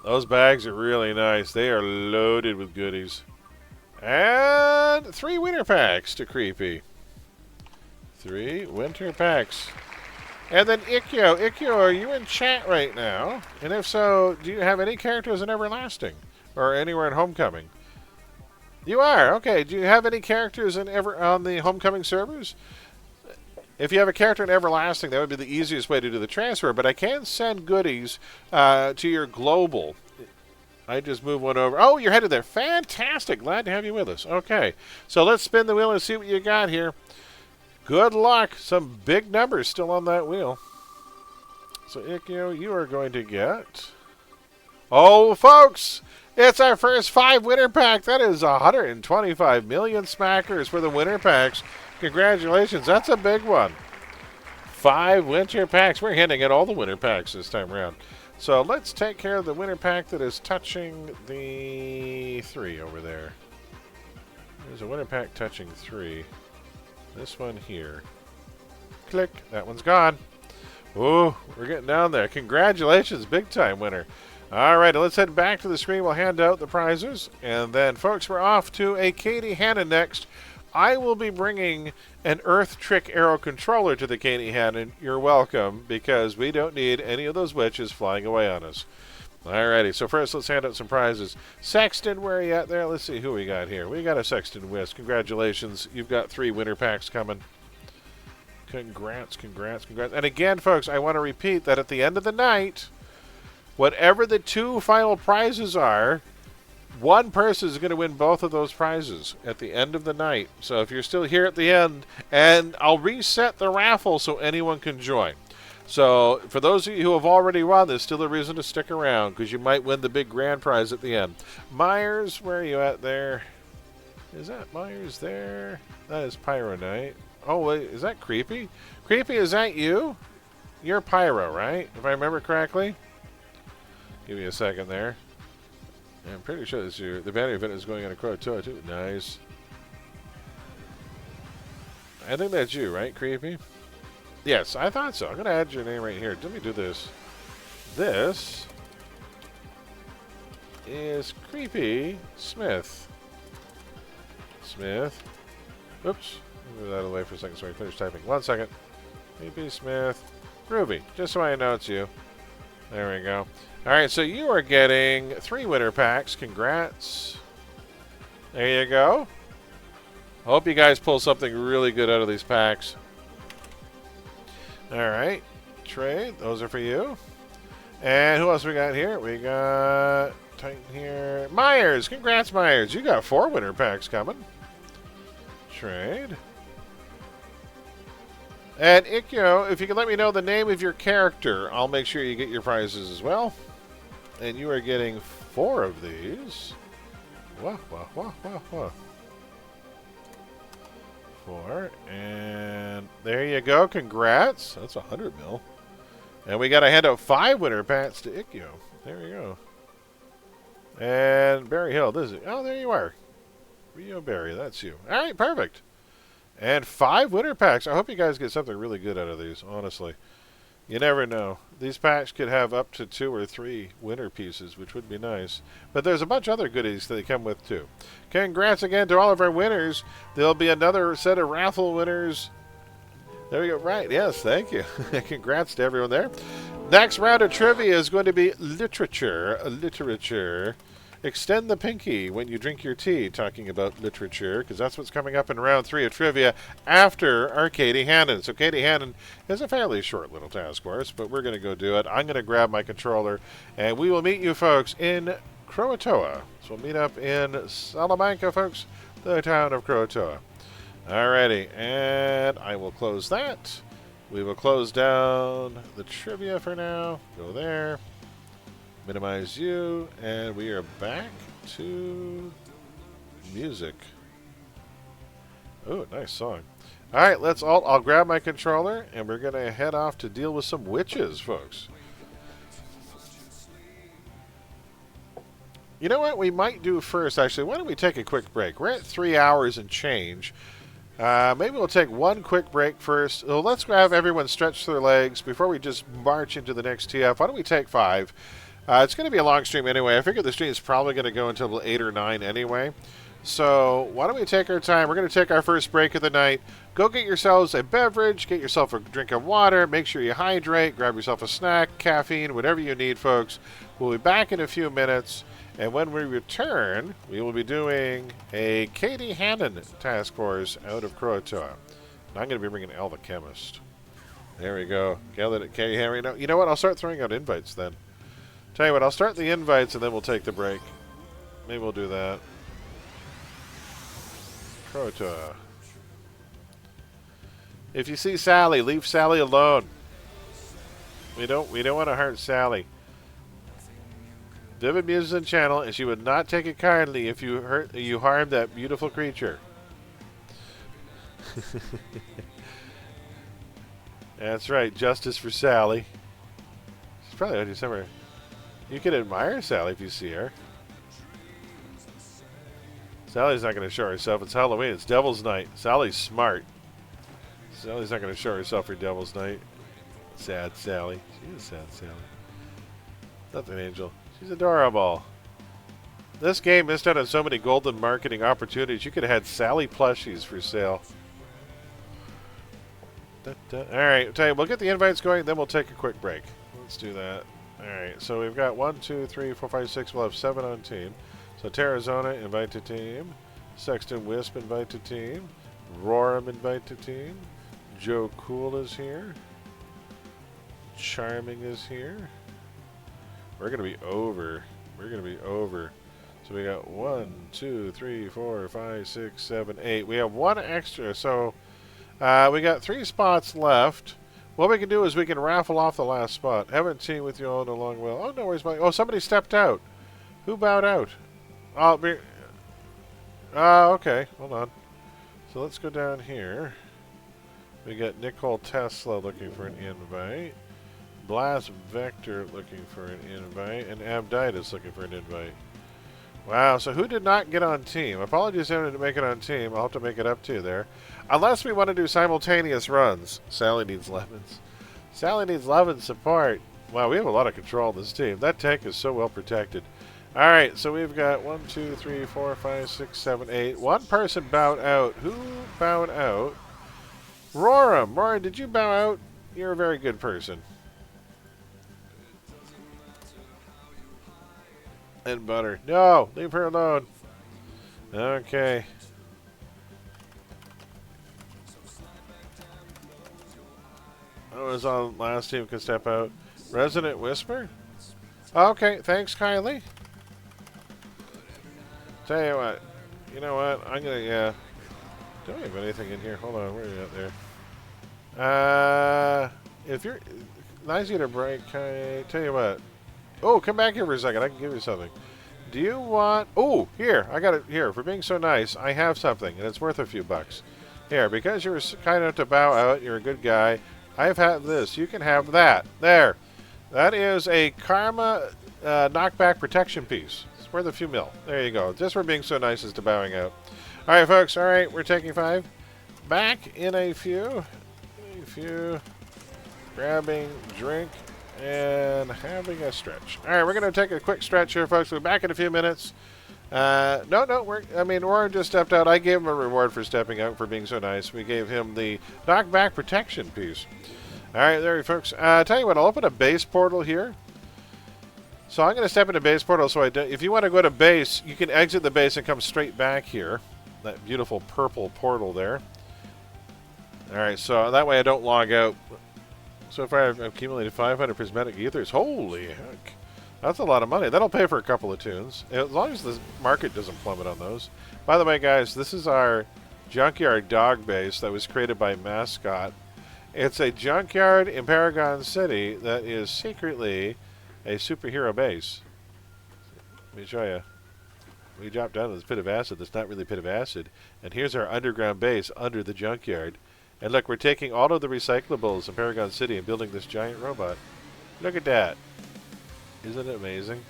Those bags are really nice. They are loaded with goodies. And 3 winter packs to Creepy. 3 winter packs. And then Ikkyo. Ikkyo, are you in chat right now? And if so, do you have any characters in Everlasting? Or anywhere in Homecoming? You are? Okay. Do you have any characters in on the Homecoming servers? If you have a character in Everlasting, that would be the easiest way to do the transfer. But I can send goodies to your global. I just move one over. Oh, you're headed there. Fantastic. Glad to have you with us. Okay. So let's spin the wheel and see what you got here. Good luck. Some big numbers still on that wheel. So, Ikkyo, you are going to get... Oh, folks! It's our first 5 winter pack. That is 125 million smackers for the winter packs. Congratulations. That's a big one. 5 winter packs. We're hinting at all the winter packs this time around. So let's take care of the winter pack that is touching the 3 over there. There's a winter pack touching 3. This one here. Click. That one's gone. Ooh, we're getting down there. Congratulations, big time winner. All right, let's head back to the screen. We'll hand out the prizes. And then, folks, we're off to a Katie Hannon next. I will be bringing an Earth Trick Arrow controller to the Katie Hannon. You're welcome, because we don't need any of those witches flying away on us. Alrighty, so first let's hand out some prizes. Sexton, where are you at there? Let's see who we got here. We got a Sexton Whisk. Congratulations. You've got 3 winter packs coming. Congrats, congrats, congrats. And again, folks, I want to repeat that at the end of the night, whatever the 2 final prizes are, one person is going to win both of those prizes at the end of the night. So if you're still here at the end, and I'll reset the raffle so anyone can join. So for those of you who have already won, there's still a reason to stick around because you might win the big grand prize at the end. Myers, where are you at there? Is that Myers there? That is Pyro Knight. Oh, wait, is that Creepy? Creepy, is that you? You're Pyro, right? If I remember correctly? Give me a second there. I'm pretty sure this year the banner event is going on a Croatoa too. Nice. I think that's you, right, Creepy? Yes, I thought so. I'm going to add your name right here. Let me do this. This is Creepy Smith. Smith. Oops. Move that away for a second so I can finish typing. 1 second. Creepy Smith. Groovy. Just so I know it's you. There we go. Alright, so you are getting 3 winter packs. Congrats. There you go. Hope you guys pull something really good out of these packs. Alright. Trade. Those are for you. And who else we got here? We got Titan here. Myers. Congrats, Myers. You got 4 winter packs coming. Trade. And Ikkyo, if you can let me know the name of your character, I'll make sure you get your prizes as well. And you are getting 4 of these. Wah, wah, wah, wah, wah. 4. And there you go. Congrats. That's 100 mil. And we got to hand out 5 winter packs to Ikkyo. There we go. And Barry Hill. This is, oh, there you are. Rio Barry. That's you. All right. Perfect. And 5 winter packs. I hope you guys get something really good out of these, honestly. You never know. These packs could have up to 2 or 3 winter pieces, which would be nice. But there's a bunch of other goodies that they come with, too. Congrats again to all of our winners. There'll be another set of raffle winners. There we go. Right. Yes, thank you. Congrats to everyone there. Next round of trivia is going to be literature. Literature. Extend the pinky when you drink your tea, talking about literature, because that's what's coming up in round 3 of trivia after our Katie Hannon. So Katie Hannon is a fairly short little task for us, but we're going to go do it. I'm going to grab my controller, and we will meet you folks in Croatoa. So we'll meet up in Salamanca, folks, the town of Croatoa. Alrighty, and I will close that. We will close down the trivia for now. Go there. Minimize you, and we are back to music. Oh, nice song. All right, I'll grab my controller, and we're going to head off to deal with some witches, folks. You know what we might do first, actually? Why don't we take a quick break? We're at 3 hours and change. Maybe we'll take 1 quick break first. So let's have everyone stretch their legs before we just march into the next TF. Why don't we take 5? It's going to be a long stream anyway. I figure the stream is probably going to go until 8 or 9 anyway. So why don't we take our time? We're going to take our first break of the night. Go get yourselves a beverage, get yourself a drink of water, make sure you hydrate, grab yourself a snack, caffeine, whatever you need, folks. We'll be back in a few minutes, and when we return, we will be doing a Katie Hannon task force out of Croatoa. And I'm going to be bringing Al the Chemist. There we go. Gathered at Katie Hannon. You know what? I'll start throwing out invites then. Tell you what, I'll start the invites and then we'll take the break. Maybe we'll do that. Croatoa. If you see Sally, leave Sally alone. We don't want to hurt Sally. Vivid Musician channel, and she would not take it kindly if you harmed that beautiful creature. That's right, justice for Sally. She's probably on December. You can admire Sally if you see her. Sally's not going to show herself. It's Halloween. It's Devil's Night. Sally's smart. Sally's not going to show herself for Devil's Night. Sad Sally. She is sad Sally. Nothing, Angel. She's adorable. This game missed out on so many golden marketing opportunities. You could have had Sally plushies for sale. Alright, I'll tell you, we'll get the invites going, then we'll take a quick break. Let's do that. Alright, so we've got 1, 2, 3, 4, 5, 6. We'll have 7 on team. So Terrazona, invite to team. Sexton Wisp, invite to team. Roram, invite to team. Joe Cool is here. Charming is here. We're going to be over. We're going to be over. So we got 1, 2, 3, 4, 5, 6, 7, 8. We have one extra, so we got 3 spots left. What we can do is we can raffle off the last spot. Haven't seen with you all in a long while. Oh, no worries. Oh, somebody stepped out. Who bowed out? Oh, okay. Hold on. So let's go down here. We got Nicole Tesla looking for an invite. Blast Vector looking for an invite. And Abditis looking for an invite. Wow, so who did not get on team? Apologies if I didn't make it on team. I'll have to make it up to you there. Unless we want to do simultaneous runs. Sally needs lemons. Sally needs love support. Wow, we have a lot of control in this team. That tank is so well protected. Alright, so we've got 1, 2, 3, 4, 5, 6, 7, 8. One person bowed out. Who bowed out? Roram. Roram, did you bow out? You're a very good person. And Butter. No! Leave her alone. Okay. Oh, was on last team can step out. Resident Whisper? Okay, thanks, Kylie. Tell you what. You know what? I'm gonna, yeah. Don't have anything in here. Hold on, where are you at there? If you're... Nice you to break, Kylie. Tell you what. Oh, come back here for a second. I can give you something. Do you want... Oh, here. I got it here. For being so nice, I have something, and it's worth a few bucks. Here, because you were kind enough to bow out, you're a good guy. I've had this. You can have that. There. That is a Karma knockback protection piece. It's worth a few mil. There you go. Just for being so nice as to bowing out. All right, folks. All right, we're taking 5. Back in a few. Grabbing drink and having a stretch. All right, we're going to take a quick stretch here, folks. We'll be back in a few minutes. Warren just stepped out. I gave him a reward for stepping out, for being so nice. We gave him the knockback protection piece. All right, there you folks. Tell you what, I'll open a base portal here. So I'm going to step into base portal. So if you want to go to base, you can exit the base and come straight back here. That beautiful purple portal there. All right, so that way I don't log out. So far I've accumulated 500 prismatic ethers. Holy heck. That's a lot of money. That'll pay for a couple of tunes. As long as the market doesn't plummet on those. By the way, guys, this is our junkyard dog base that was created by Mascot. It's a junkyard in Paragon City that is secretly a superhero base. Let me show you. We dropped down to this pit of acid that's not really a pit of acid. And here's our underground base under the junkyard. And look, we're taking all of the recyclables in Paragon City and building this giant robot. Look at that. Isn't it amazing?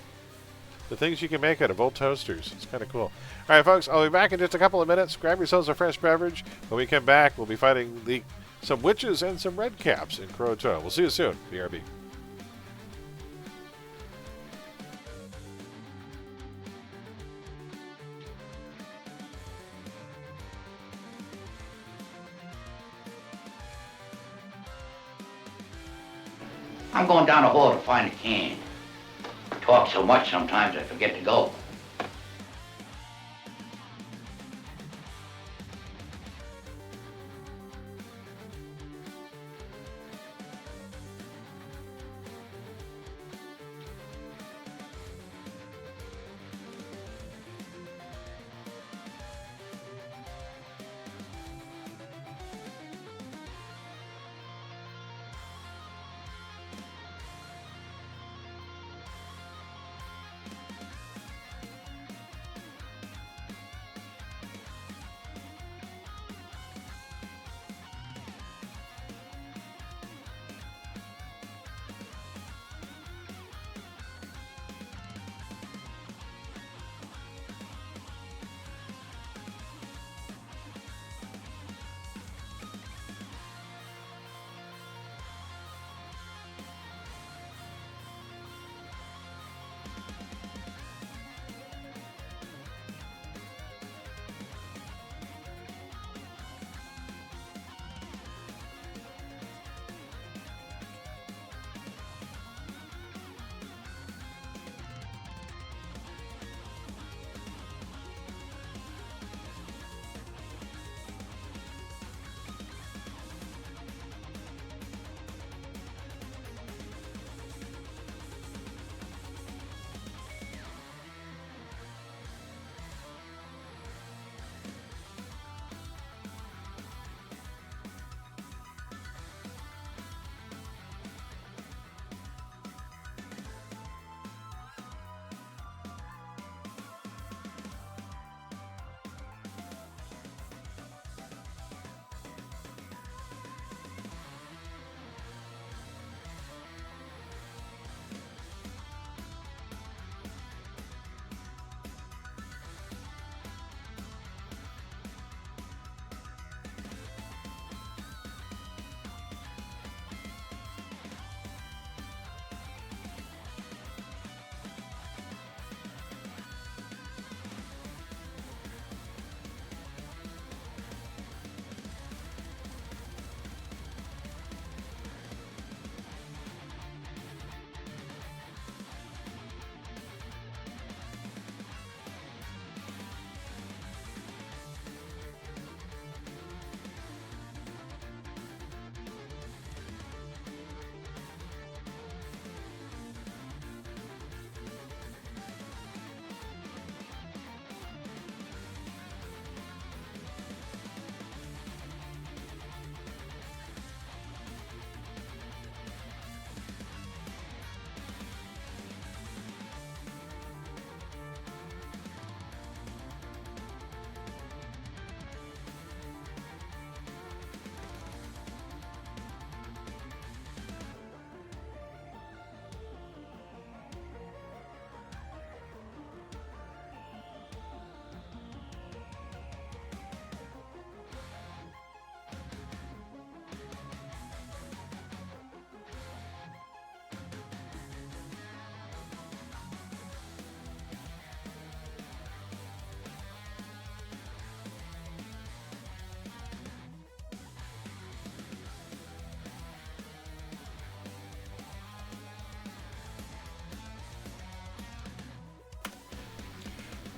The things you can make out of old toasters. It's kind of cool. All right, folks, I'll be back in just a couple of minutes. Grab yourselves a fresh beverage. When we come back, we'll be fighting some witches and some red caps in Croatoa. We'll see you soon. BRB. I'm going down the hall to find a can. Talk so much sometimes I forget to go.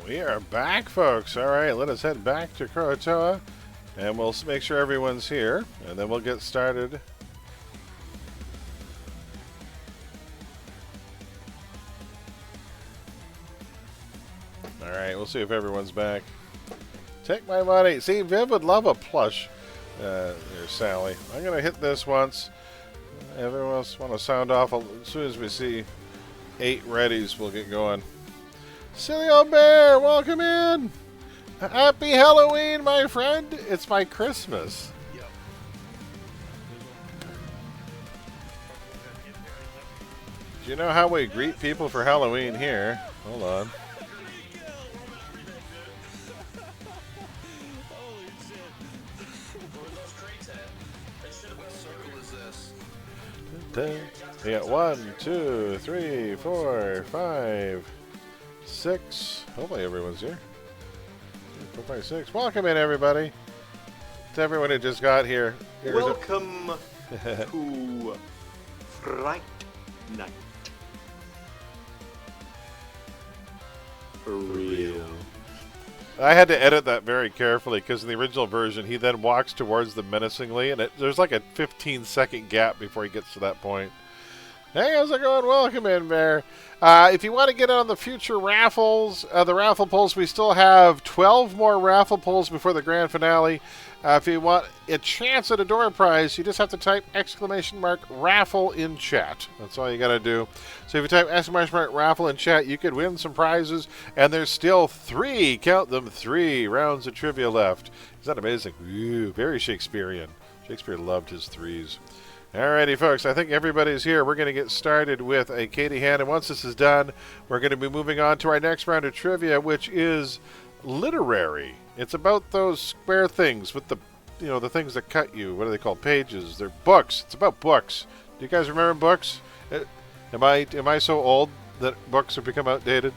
We are back, folks. All right, let us head back to Croatoa, and we'll make sure everyone's here, and then we'll get started. All right, we'll see if everyone's back. Take my money. See, Viv would love a plush. Here, Sally. I'm going to hit this once. Everyone else want to sound off. As soon as we see 8 readies, we'll get going. Silly old bear, welcome in. Happy Halloween, my friend. It's my Christmas. Do you know how we greet people for Halloween here? Hold on. We got 1, 2, 3, 4, 5, 6. Hopefully everyone's here. 4, 5, 6. Welcome in, everybody. To everyone who just got here. Welcome to Fright night. For real. I had to edit that very carefully because in the original version, he then walks towards them menacingly, and there's like a 15-second gap before he gets to that point. Hey, how's it going? Welcome in, Bear. If you want to get on the future raffles, the raffle pulls, we still have 12 more raffle pulls before the grand finale. If you want a chance at a door prize, you just have to type !raffle in chat. That's all you got to do. So if you type !raffle in chat, you could win some prizes, and there's still 3, count them, 3 rounds of trivia left. Is that amazing? Ooh, very Shakespearean. Shakespeare loved his 3s. Alrighty, folks, I think everybody's here. We're going to get started with a Katie hand, and once this is done, we're going to be moving on to our next round of trivia, which is literary. It's about those square things with the, the things that cut you. What are they called? Pages. They're books. It's about books. Do you guys remember books? Am I so old that books have become outdated?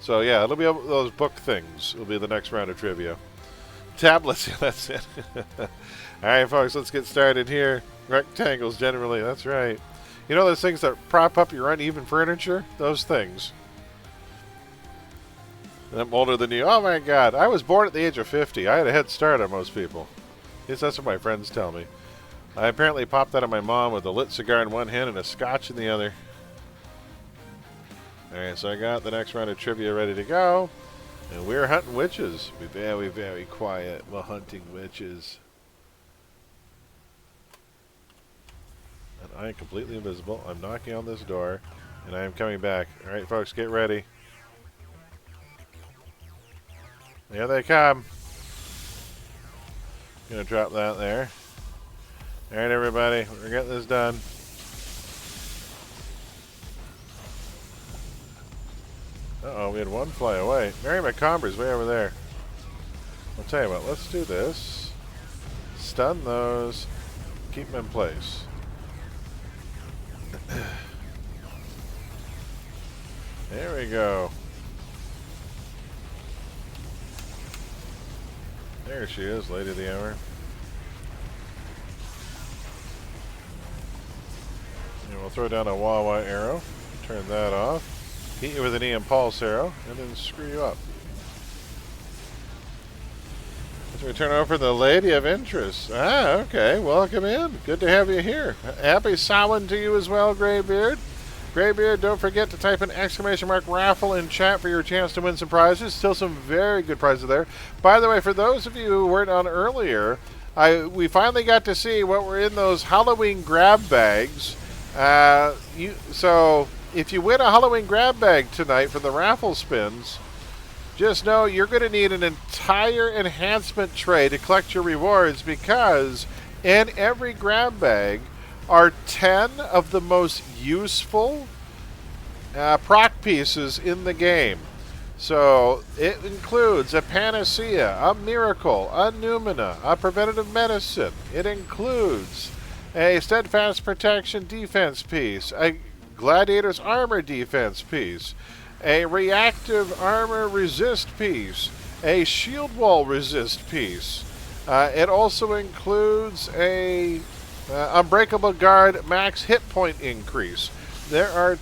So yeah, it'll be those book things. It'll be the next round of trivia. Tablets. That's it. All right, folks, let's get started here. Rectangles, generally. That's right. You know those things that prop up your uneven furniture? Those things. I'm older than you. Oh my God. I was born at the age of 50. I had a head start on most people. At least that's what my friends tell me. I apparently popped out of my mom with a lit cigar in one hand and a scotch in the other. Alright, so I got the next round of trivia ready to go. And we're hunting witches. Be very, very quiet. We're hunting witches. And I am completely invisible. I'm knocking on this door. And I am coming back. Alright, folks, get ready. Here they come. Gonna drop that there. Alright, everybody, we're getting this done. Uh-oh, we had one fly away. Mary McComber's way over there. I'll tell you what, let's do this. Stun those. Keep them in place. There we go. There she is, Lady of the Hour. And we'll throw down a Wawa arrow. Turn that off. Hit you with an EM Pulse arrow, and then screw you up. Let's return over the Lady of Interest. Ah, okay. Welcome in. Good to have you here. Happy Samhain to you as well, Greybeard. Greybeard, don't forget to type an !raffle in chat for your chance to win some prizes. Still some very good prizes there. By the way, for those of you who weren't on earlier, we finally got to see what were in those Halloween grab bags. So if you win a Halloween grab bag tonight from the raffle spins, just know you're going to need an entire enhancement tray to collect your rewards, because in every grab bag are 10 of the most useful proc pieces in the game. So it includes a Panacea, a Miracle, a Numina, a Preventative Medicine. It includes a Steadfast Protection defense piece, a Gladiator's Armor defense piece, a Reactive Armor resist piece, a Shield Wall resist piece. It also includes a Unbreakable Guard max hit point increase. There are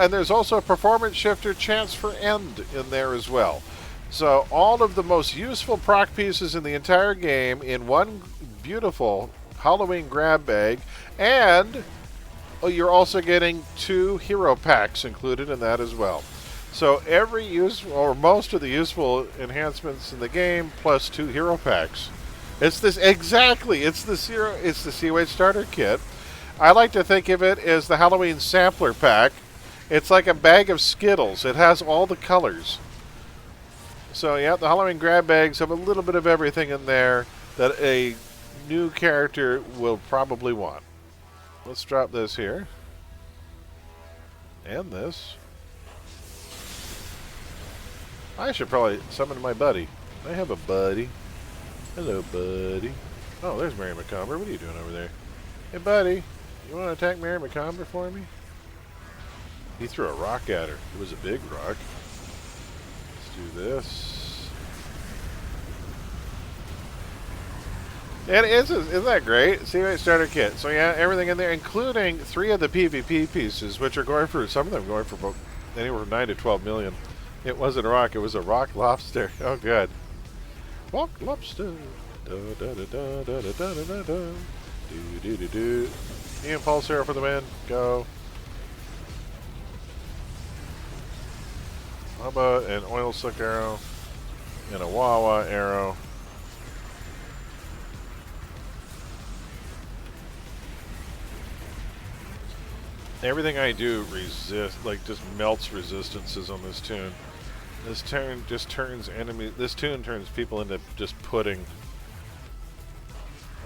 and there's also a Performance Shifter chance for end in there as well. So all of the most useful proc pieces in the entire game in one beautiful Halloween grab bag, and you're also getting 2 hero packs included in that as well. So every useful, or most of the useful enhancements in the game, plus 2 hero packs. It's this exactly. It's the COH starter kit. I like to think of it as the Halloween sampler pack. It's like a bag of Skittles. It has all the colors. So yeah, the Halloween grab bags have a little bit of everything in there that a new character will probably want. Let's drop this here. And this. I should probably summon my buddy. I have a buddy. Hello, buddy. Oh, there's Mary McComber. What are you doing over there? Hey, buddy. You want to attack Mary McComber for me? He threw a rock at her. It was a big rock. Let's do this. It is, isn't that great? See, starter kit. So yeah, everything in there, including 3 of the PvP pieces, which are going for, some of them going for about anywhere from 9 to 12 million. It wasn't a rock, it was a rock lobster. Oh, good. Rock lobster. Da, da, da, da, da, da, da, da, da. Do, do, do, do. Impulse arrow for the win. Go. How about an oil slick arrow and a Wawa arrow? Everything I do just melts resistances on this tune. This tune just turns enemies. This tune turns people into just pudding,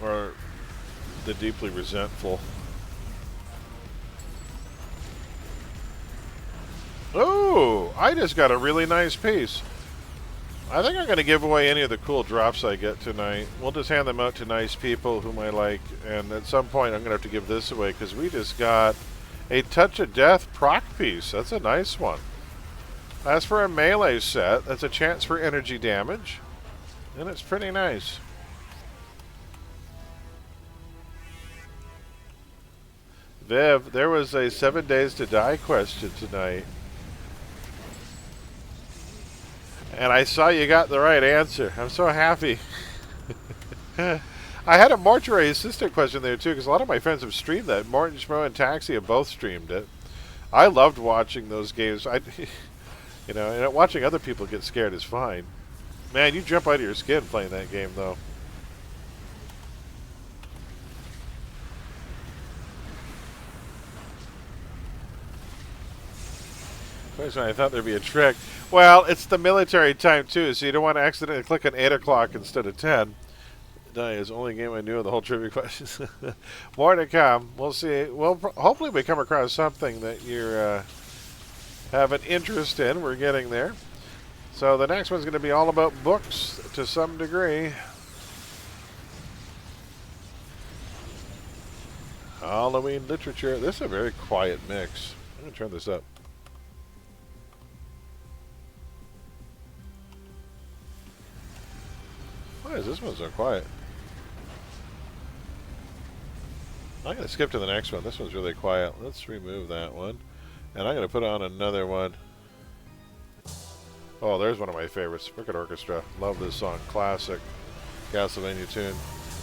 or the deeply resentful. Oh, I just got a really nice piece. I think I'm going to give away any of the cool drops I get tonight. We'll just hand them out to nice people whom I like, and at some point I'm going to have to give this away because we just got a Touch of Death proc piece. That's a nice one. That's for a melee set. That's a chance for energy damage, and it's pretty nice. Viv, there was a 7 Days to Die question tonight. And I saw you got the right answer. I'm so happy. I had a mortuary assistant question there too, because a lot of my friends have streamed that. Morton Schmo and Taxi have both streamed it. I loved watching those games. And watching other people get scared is fine. Man, you jump out of your skin playing that game, though. I thought there'd be a trick. Well, it's the military time too, so you don't want to accidentally click on 8 o'clock instead of 10. Die is the only game I knew of the whole trivia questions. More to come. We'll see. Well, hopefully we come across something that you have an interest in. We're getting there. So the next one's going to be all about books to some degree. Halloween literature. This is a very quiet mix. I'm going to turn this up. Why is this one so quiet? I'm going to skip to the next one. This one's really quiet. Let's remove that one. And I'm going to put on another one. Oh, there's one of my favorites. Wicked Orchestra. Love this song. Classic Castlevania tune.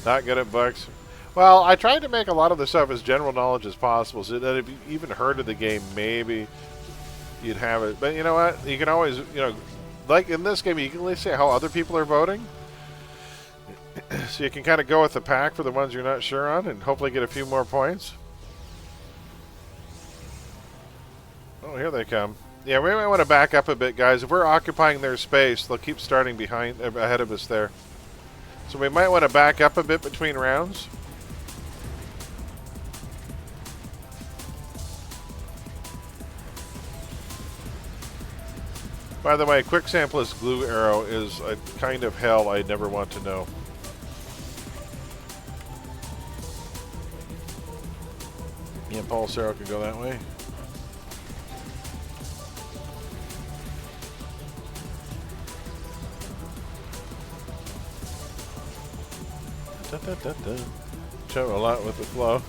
Not good at books. Well, I tried to make a lot of the stuff as general knowledge as possible, so that if you even heard of the game, maybe you'd have it. But you know what? You can always, like in this game, you can at least see how other people are voting. So you can kind of go with the pack for the ones you're not sure on and hopefully get a few more points. Oh, here they come. Yeah, we might want to back up a bit, guys. If we're occupying their space, they'll keep starting ahead of us there. So we might want to back up a bit between rounds. By the way, quick sampleless glue arrow is a kind of hell I'd never want to know. Yeah, pulse arrow can go that way. Show a lot with the flow.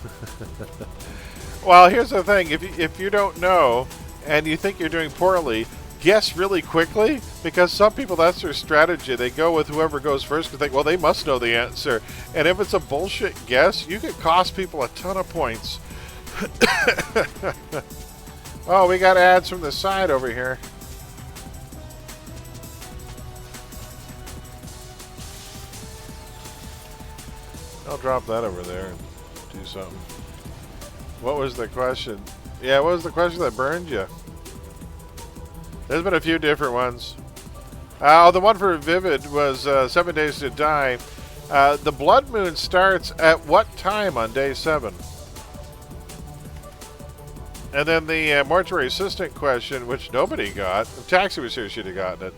Well, here's the thing: if you don't know and you think you're doing poorly, guess really quickly, because some people, that's their strategy. They go with whoever goes first because they think, well, they must know the answer. And if it's a bullshit guess, you could cost people a ton of points. Oh, we got ads from the side over here. I'll drop that over there and do something. What was the question? Yeah, what was the question that burned you? There's been a few different ones. The one for Vivid was 7 Days to Die. The Blood Moon starts at what time on day 7? And then the mortuary assistant question, which nobody got. If Taxi was here, she'd have gotten it.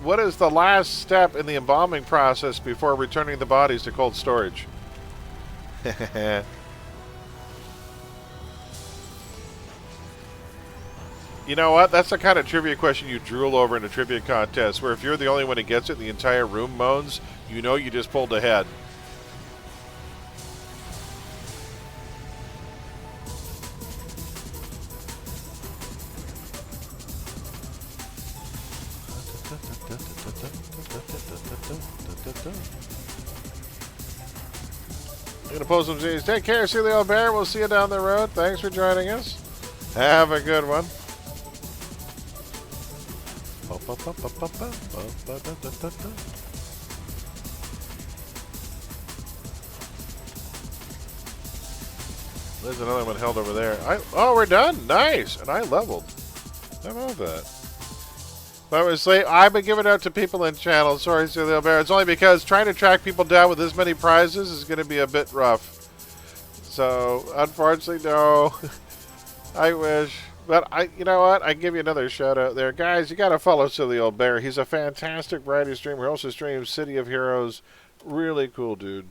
What is the last step in the embalming process before returning the bodies to cold storage? You know what? That's the kind of trivia question you drool over in a trivia contest, where if you're the only one who gets it, the entire room moans, you know you just pulled ahead. I'm gonna pull some Z's. Take care, see the old bear. We'll see you down the road. Thanks for joining us. Have a good one. There's another one held over there. Oh, we're done. Nice. And I leveled. I love that. But I was saying, I've been giving out to people in channels. Sorry, Silly Bear. It's only because trying to track people down with this many prizes is going to be a bit rough. So, unfortunately, no. I wish. But, you know what? I give you another shout out there. Guys, you got to follow Silly Old Bear. He's a fantastic variety streamer. He also streams City of Heroes. Really cool dude.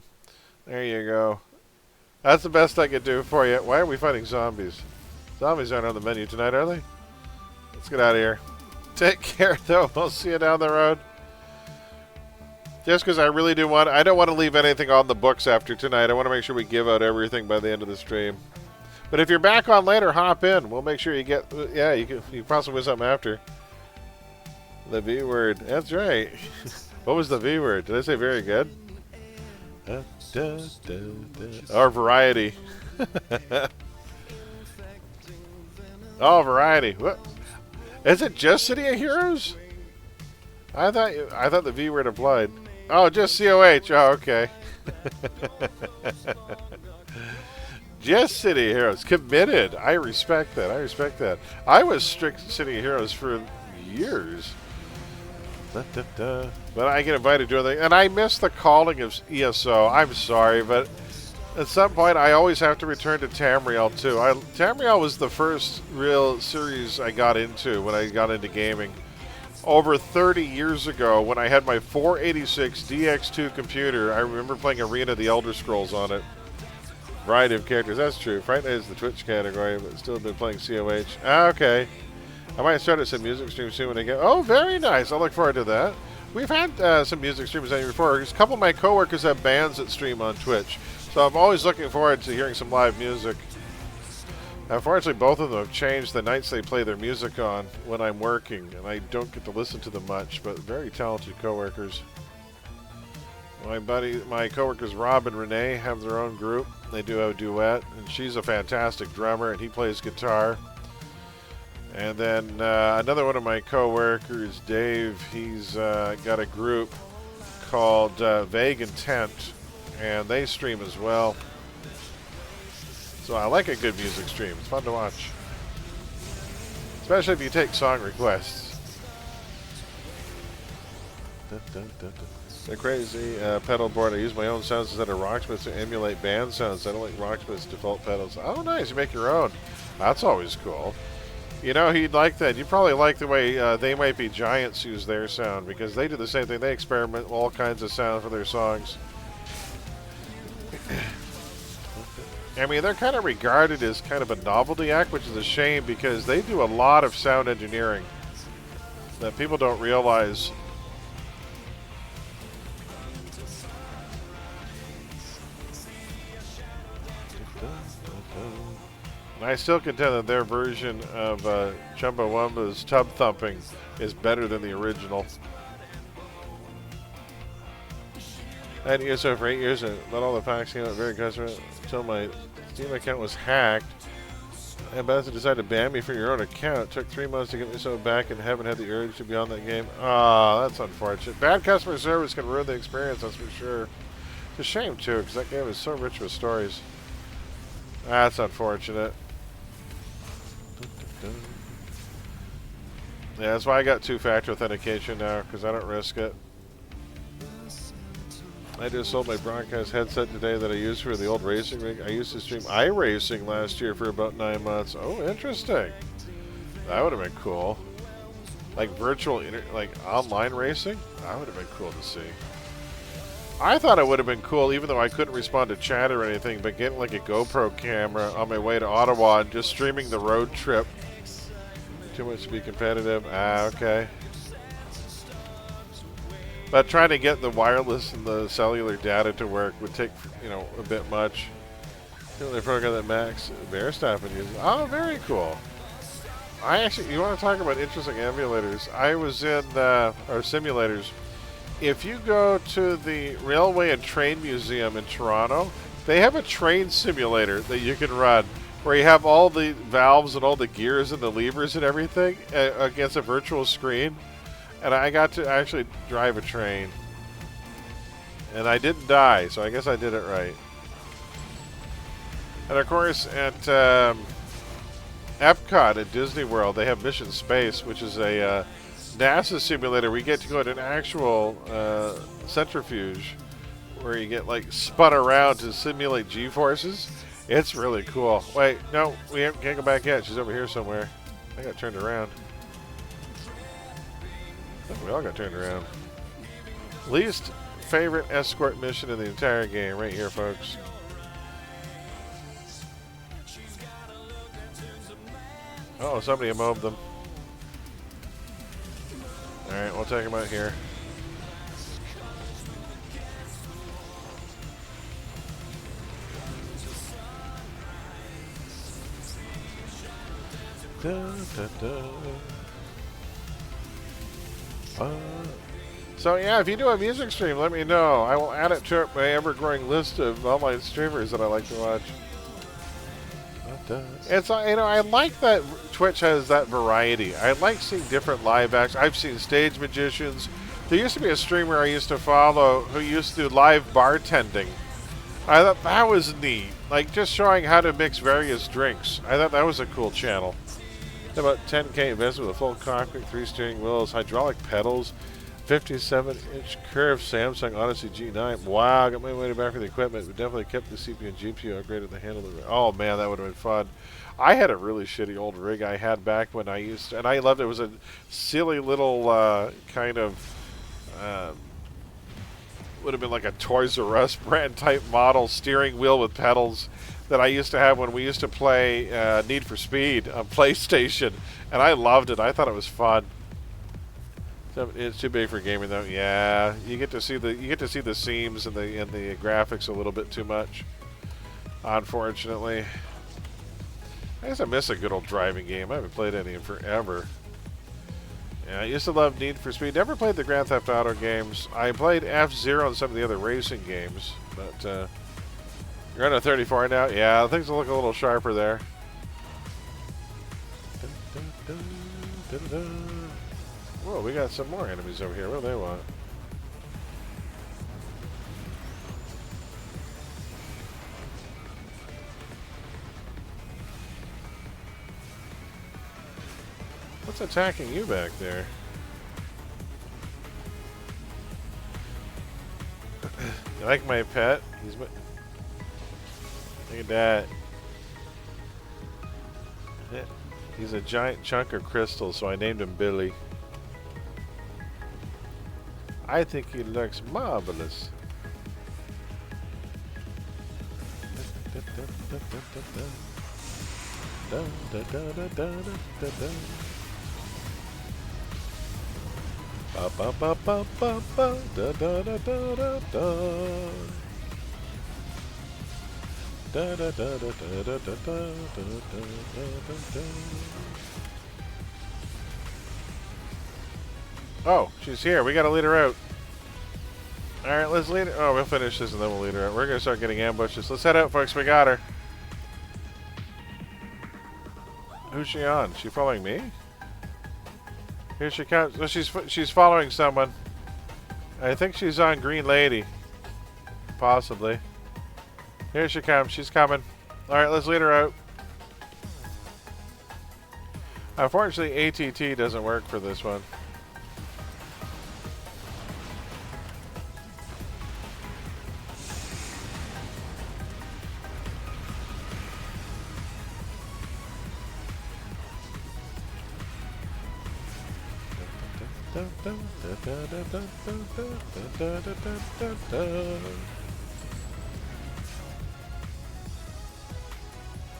There you go. That's the best I could do for you. Why are we fighting zombies? Zombies aren't on the menu tonight, are they? Let's get out of here. Take care, though. We'll see you down the road. Just because I really do want... I don't want to leave anything on the books after tonight. I want to make sure we give out everything by the end of the stream. But if you're back on later, hop in. We'll make sure you get... Yeah, you can possibly win something after. The V word. That's right. What was the V word? Did I say very good? Or variety. Oh, variety. What? Is it just City of Heroes? I thought the V word applied. Oh, just COH. Oh, okay. Just City of Heroes. Committed. I respect that. I respect that. I was strict City of Heroes for years. But I get invited to everything. And I miss the calling of ESO. I'm sorry, but at some point I always have to return to Tamriel too. Tamriel was the first real series I got into when I got into gaming. Over 30 years ago when I had my 486 DX2 computer, I remember playing Arena of the Elder Scrolls on it. Variety of characters, that's true. Fright Night is the Twitch category, but still been playing COH. Ah, okay. I might start at some music streams soon when I get... Oh, very nice. I look forward to that. We've had some music streams on here before. A couple of my coworkers have bands that stream on Twitch. So I'm always looking forward to hearing some live music. Unfortunately, both of them have changed the nights they play their music on when I'm working. And I don't get to listen to them much, but very talented coworkers. My coworkers Rob and Renee have their own group. They do a duet, and she's a fantastic drummer, and he plays guitar. And then another one of my coworkers, Dave, he's got a group called Vague Intent, and they stream as well. So I like a good music stream. It's fun to watch. Especially if you take song requests. The crazy pedal board. I use my own sounds instead of Rocksmith's to emulate band sounds. I don't like Rocksmith's default pedals. Oh, nice. You make your own. That's always cool. You know, he'd like that. You'd probably like the way They Might Be Giants use their sound, because they do the same thing. They experiment with all kinds of sound for their songs. I mean, they're kind of regarded as kind of a novelty act, which is a shame because they do a lot of sound engineering that people don't realize. And I still contend that their version of Chumbawamba's Tub Thumping is better than the original. I had ESO for 8 years and not all the packs came out very customer until my Steam account was hacked. And Bethesda decided to ban me from your own account. It took 3 months to get me so back and haven't had the urge to be on that game. Ah, that's unfortunate. Bad customer service can ruin the experience, that's for sure. It's a shame too, because that game is so rich with stories. That's unfortunate. Yeah, that's why I got two-factor authentication now, because I don't risk it. I just sold my broadcast headset today that I used for the old racing rig. I used to stream iRacing last year for about 9 months. Oh, interesting. That would have been cool. Like virtual, like online racing? That would have been cool to see. I thought it would have been cool, even though I couldn't respond to chat or anything, but getting like a GoPro camera on my way to Ottawa and just streaming the road trip. Too much to be competitive. Ah, okay. But trying to get the wireless and the cellular data to work would take, a bit much. The only program that Max Bearstaff would use. Oh, very cool. You want to talk about interesting emulators? I was in, or simulators. If you go to the Railway and Train Museum in Toronto, they have a train simulator that you can run where you have all the valves and all the gears and the levers and everything against a virtual screen. And I got to actually drive a train. And I didn't die, so I guess I did it right. And of course, at Epcot at Disney World, they have Mission Space, which is a NASA simulator. We get to go to an actual centrifuge where you get like spun around to simulate G-forces. It's really cool. Wait, no, we can't go back yet. She's over here somewhere. I got turned around. I think we all got turned around. Least favorite escort mission in the entire game, right here, folks. Oh, somebody mobbed them. Alright, we'll take them out here. Da, da, da. So yeah, if you do a music stream, let me know. I will add it to my ever-growing list of online streamers that I like to watch. It's I like that Twitch has that variety. I like seeing different live acts. I've seen stage magicians. There used to be a streamer I used to follow who used to do live bartending. I thought that was neat. Like just showing how to mix various drinks. I thought that was a cool channel. About 10K investment with a full cockpit, 3 steering wheels, hydraulic pedals, 57-inch curved Samsung Odyssey G9. Wow, got my money back for the equipment. We definitely kept the CPU and GPU, upgraded the handle. Oh man, that would have been fun. I had a really shitty old rig I had back when I used to, and I loved it. It was a silly little kind of, would have been like a Toys R Us brand type model steering wheel with pedals that I used to have when we used to play Need for Speed on PlayStation, and I loved it. I thought it was fun. It's too big for gaming, though. Yeah, you get to see the seams and the graphics a little bit too much. Unfortunately, I guess I miss a good old driving game. I haven't played any in forever. Yeah, I used to love Need for Speed. Never played the Grand Theft Auto games. I played F-Zero and some of the other racing games, but. You're on a 34 now? Yeah, things will look a little sharper there. Whoa, we got some more enemies over here. What do they want? What's attacking you back there? You like my pet? He's my... Look at that. He's a giant chunk of crystal, so I named him Billy. I think he looks marvelous. Oh, she's here. We gotta lead her out. Alright, let's lead her. Oh, we'll finish this and then we'll lead her out. We're gonna start getting ambushes. Let's head out, folks. We got her. Who's she on? She following me? Here she comes. Oh, she's following someone. I think she's on Green Lady. Possibly. Here she comes. She's coming. Alright, let's lead her out. Unfortunately, ATT doesn't work for this one.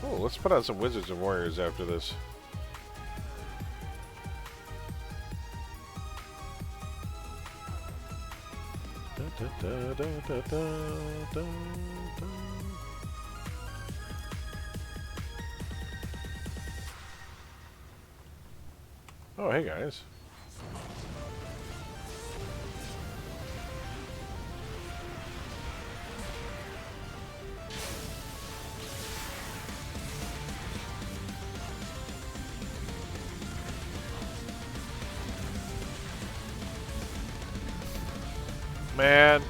Oh, let's put on some Wizards and Warriors after this. Oh, hey guys. Man,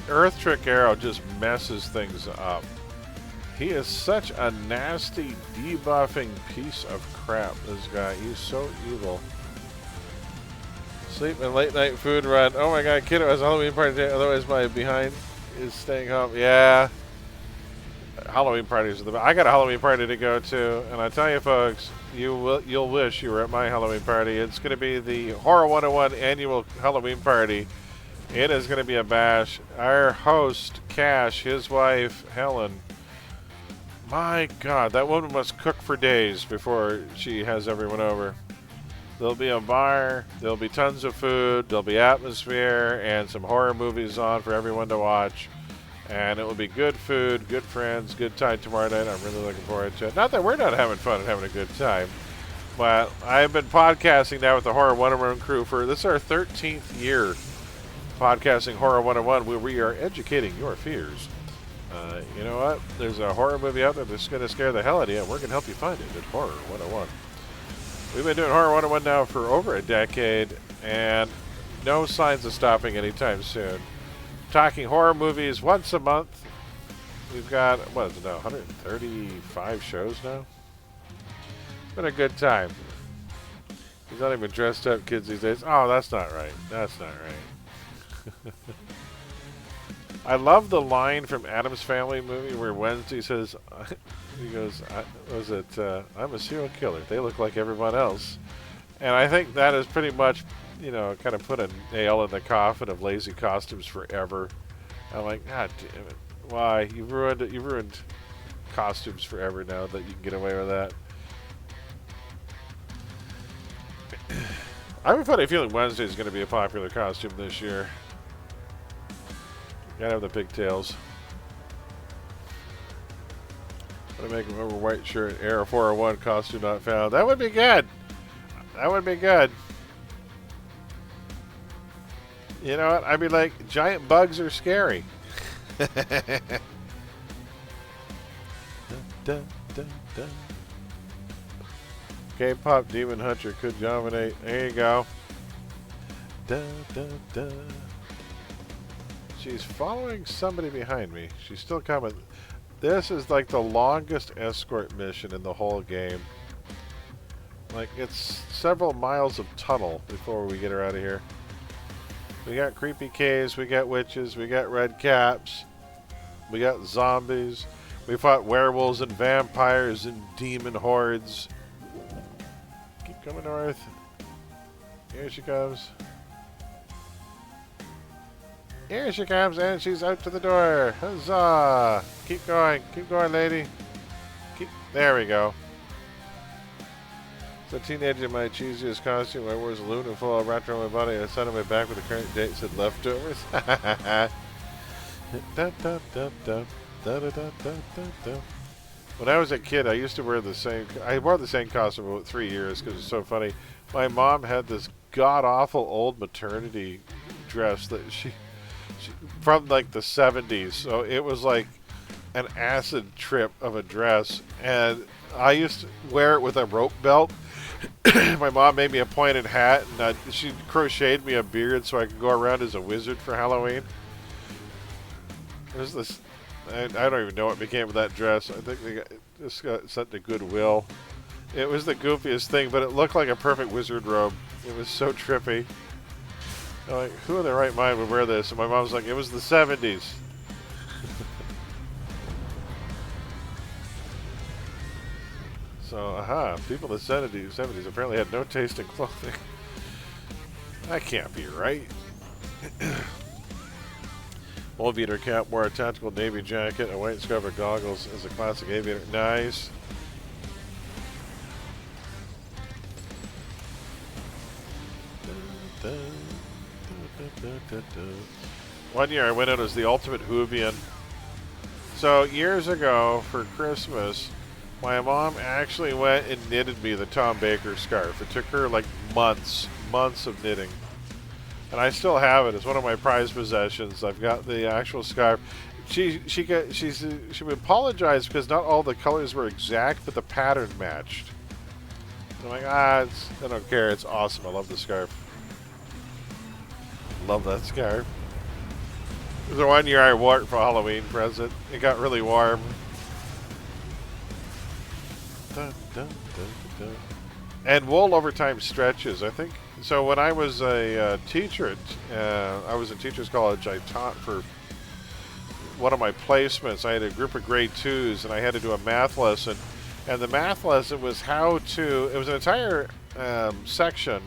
Earth Trick Arrow just messes things up. He is such a nasty, debuffing piece of crap, this guy. He's so evil. Sleep and late night food run. Oh my god, kiddo has a Halloween party today, otherwise my behind is staying home. Yeah. Halloween parties are the best. I got a Halloween party to go to, and I tell you folks, you'll wish you were at my Halloween party. It's going to be the Horror 101 annual Halloween party. It is going to be a bash. Our host, Cash, his wife, Helen. My God, that woman must cook for days before she has everyone over. There'll be a bar, there'll be tons of food, there'll be atmosphere, and some horror movies on for everyone to watch. And it will be good food, good friends, good time tomorrow night. I'm really looking forward to it. Not that we're not having fun and having a good time, but I've been podcasting now with the Horror 101 crew for, this is our 13th year podcasting Horror 101, where we are educating your fears. You know what? There's a horror movie out there that's going to scare the hell out of you, and we're going to help you find it at Horror 101. We've been doing Horror 101 now for over a decade, and no signs of stopping anytime soon. Talking horror movies once a month. We've got, what is it now, 135 shows now? It's been a good time. He's not even dressed up kids these days. Oh, that's not right. That's not right. I love the line from Addams Family movie where Wednesday says, he goes, I'm a serial killer. They look like everyone else. And I think that is pretty much, you know, kind of put a nail in the coffin of lazy costumes forever. I'm like, God damn it. Why? You've ruined it. You've ruined costumes forever now that you can get away with that. I have a funny feeling Wednesday is going to be a popular costume this year. Gotta have the pigtails. Gotta make him over white shirt, Air 401 costume not found. That would be good. That would be good. You know what? I'd be like, giant bugs are scary. Dun, dun, dun, dun. K-pop Demon Hunter could dominate. There you go. Dun, dun, dun. She's following somebody behind me. She's still coming. This is like the longest escort mission in the whole game. Like, it's several miles of tunnel before we get her out of here. We got creepy caves, we got witches, we got red caps, we got zombies. We fought werewolves and vampires and demon hordes. Keep coming north. Here she comes. Here she comes, and she's out to the door. Huzzah! Keep going, lady. There we go. So teenager in my cheesiest costume, I wore a loon and full of wrapped around my body. I sat on my back with the current date said leftovers. When I was a kid, I used to wear the same. I wore the same costume for about 3 years because it's so funny. My mom had this god awful old maternity dress that she from like the 70s, so it was like an acid trip of a dress, and I used to wear it with a rope belt. My mom made me a pointed hat, and she crocheted me a beard so I could go around as a wizard for Halloween. There's this, I don't even know what became of that dress. I think they just got sent to Goodwill. It was the goofiest thing, but it looked like a perfect wizard robe. It was so trippy. I'm like, who in their right mind would wear this? And my mom's like, it was the 70s. So, people in the 70s apparently had no taste in clothing. That can't be right. Old beater cap wore a tactical navy jacket, a white scarf, goggles as a classic aviator. Nice. One year I went out as the ultimate Whovian. So years ago for Christmas, My mom actually went and knitted me the Tom Baker scarf. It took her like months of knitting. And I still have it. It's one of my prized possessions. I've got the actual scarf. She would apologize because not all the colors were exact, but the pattern matched. I'm like, I don't care. It's awesome. I love the scarf. Love that scarf. The one year I wore it for a Halloween present. It got really warm. Dun, dun, dun, dun. And wool over time stretches. I think so. When I was a teacher, I was in teachers college. I taught for one of my placements. I had a group of grade 2s, and I had to do a math lesson. And the math lesson was it was an entire section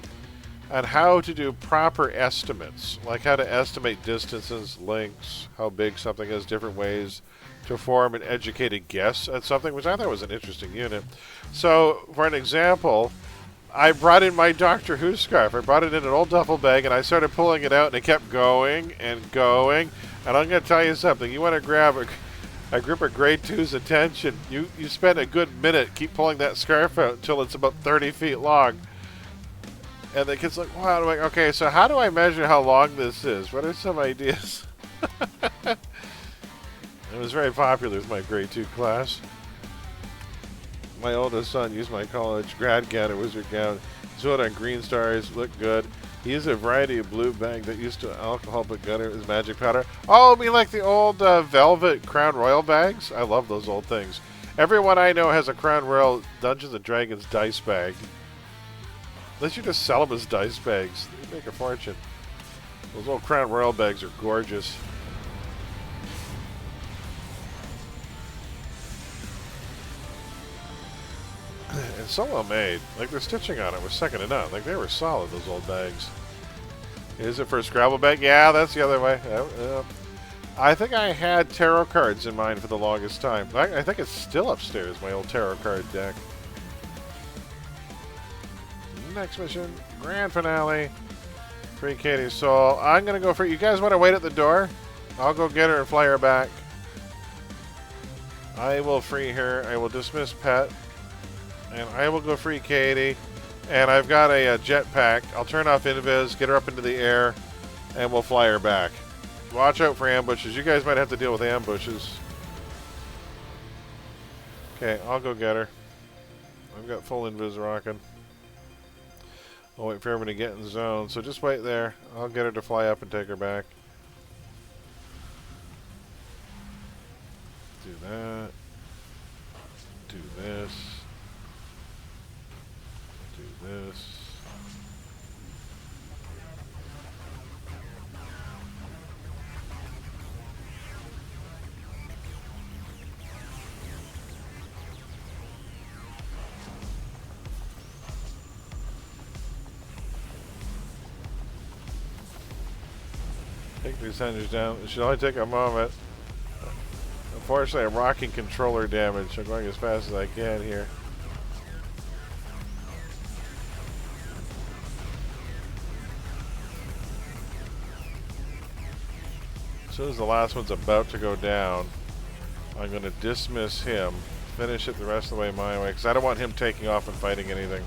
on how to do proper estimates, like how to estimate distances, lengths, how big something is, different ways to form an educated guess at something, which I thought was an interesting unit. So, for an example, I brought in my Doctor Who scarf. I brought it in an old duffel bag, and I started pulling it out, and it kept going and going. And I'm going to tell you something. You want to grab a group of grade 2's attention, you spend a good minute, keep pulling that scarf out until it's about 30 feet long. And the kid's like, wow. I'm like, okay, so how do I measure how long this is? What are some ideas? It was very popular with my grade 2 class. My oldest son used my college grad gown or wizard gown. He's put on green stars, looked good. He used a variety of blue bag that used to alcohol but got it as magic powder. Oh, me like the old velvet Crown Royal bags? I love those old things. Everyone I know has a Crown Royal Dungeons & Dragons dice bag. Unless you just sell them as dice bags. They make a fortune. Those old Crown Royal bags are gorgeous. And so well made. Like, the stitching on it was second to none. Like, they were solid, those old bags. Is it for a Scrabble bag? Yeah, that's the other way. I think I had tarot cards in mine for the longest time. I think it's still upstairs, my old tarot card deck. Next mission, grand finale. Free Katie's soul. I'm going to go for you guys want to wait at the door? I'll go get her and fly her back. I will free her. I will dismiss Pet. And I will go free Katie. And I've got a jetpack. I'll turn off Invis, get her up into the air, and we'll fly her back. Watch out for ambushes. You guys might have to deal with ambushes. Okay, I'll go get her. I've got full Invis rocking. I'll wait for everyone to get in zone. So just wait there. I'll get her to fly up and take her back. Do that. Do this. Do this. Take these hinges down. It should only take a moment. Unfortunately, I'm rocking controller damage. I'm going as fast as I can here. As soon as the last one's about to go down, I'm going to dismiss him, finish it the rest of the way my way, because I don't want him taking off and fighting anything.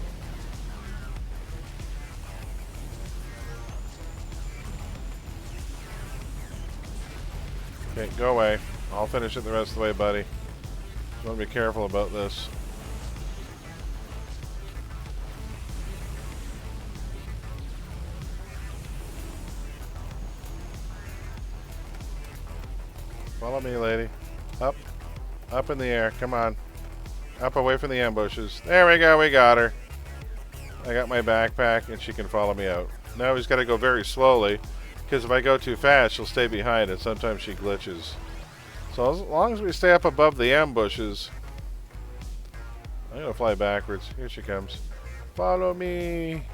Okay, go away. I'll finish it the rest of the way, buddy. Just want to be careful about this. Follow me, lady. Up. Up in the air. Come on. Up away from the ambushes. There we go. We got her. I got my backpack, and she can follow me out. Now he's got to go very slowly, because if I go too fast, she'll stay behind, and sometimes she glitches. So as long as we stay up above the ambushes, I'm going to fly backwards. Here she comes. Follow me.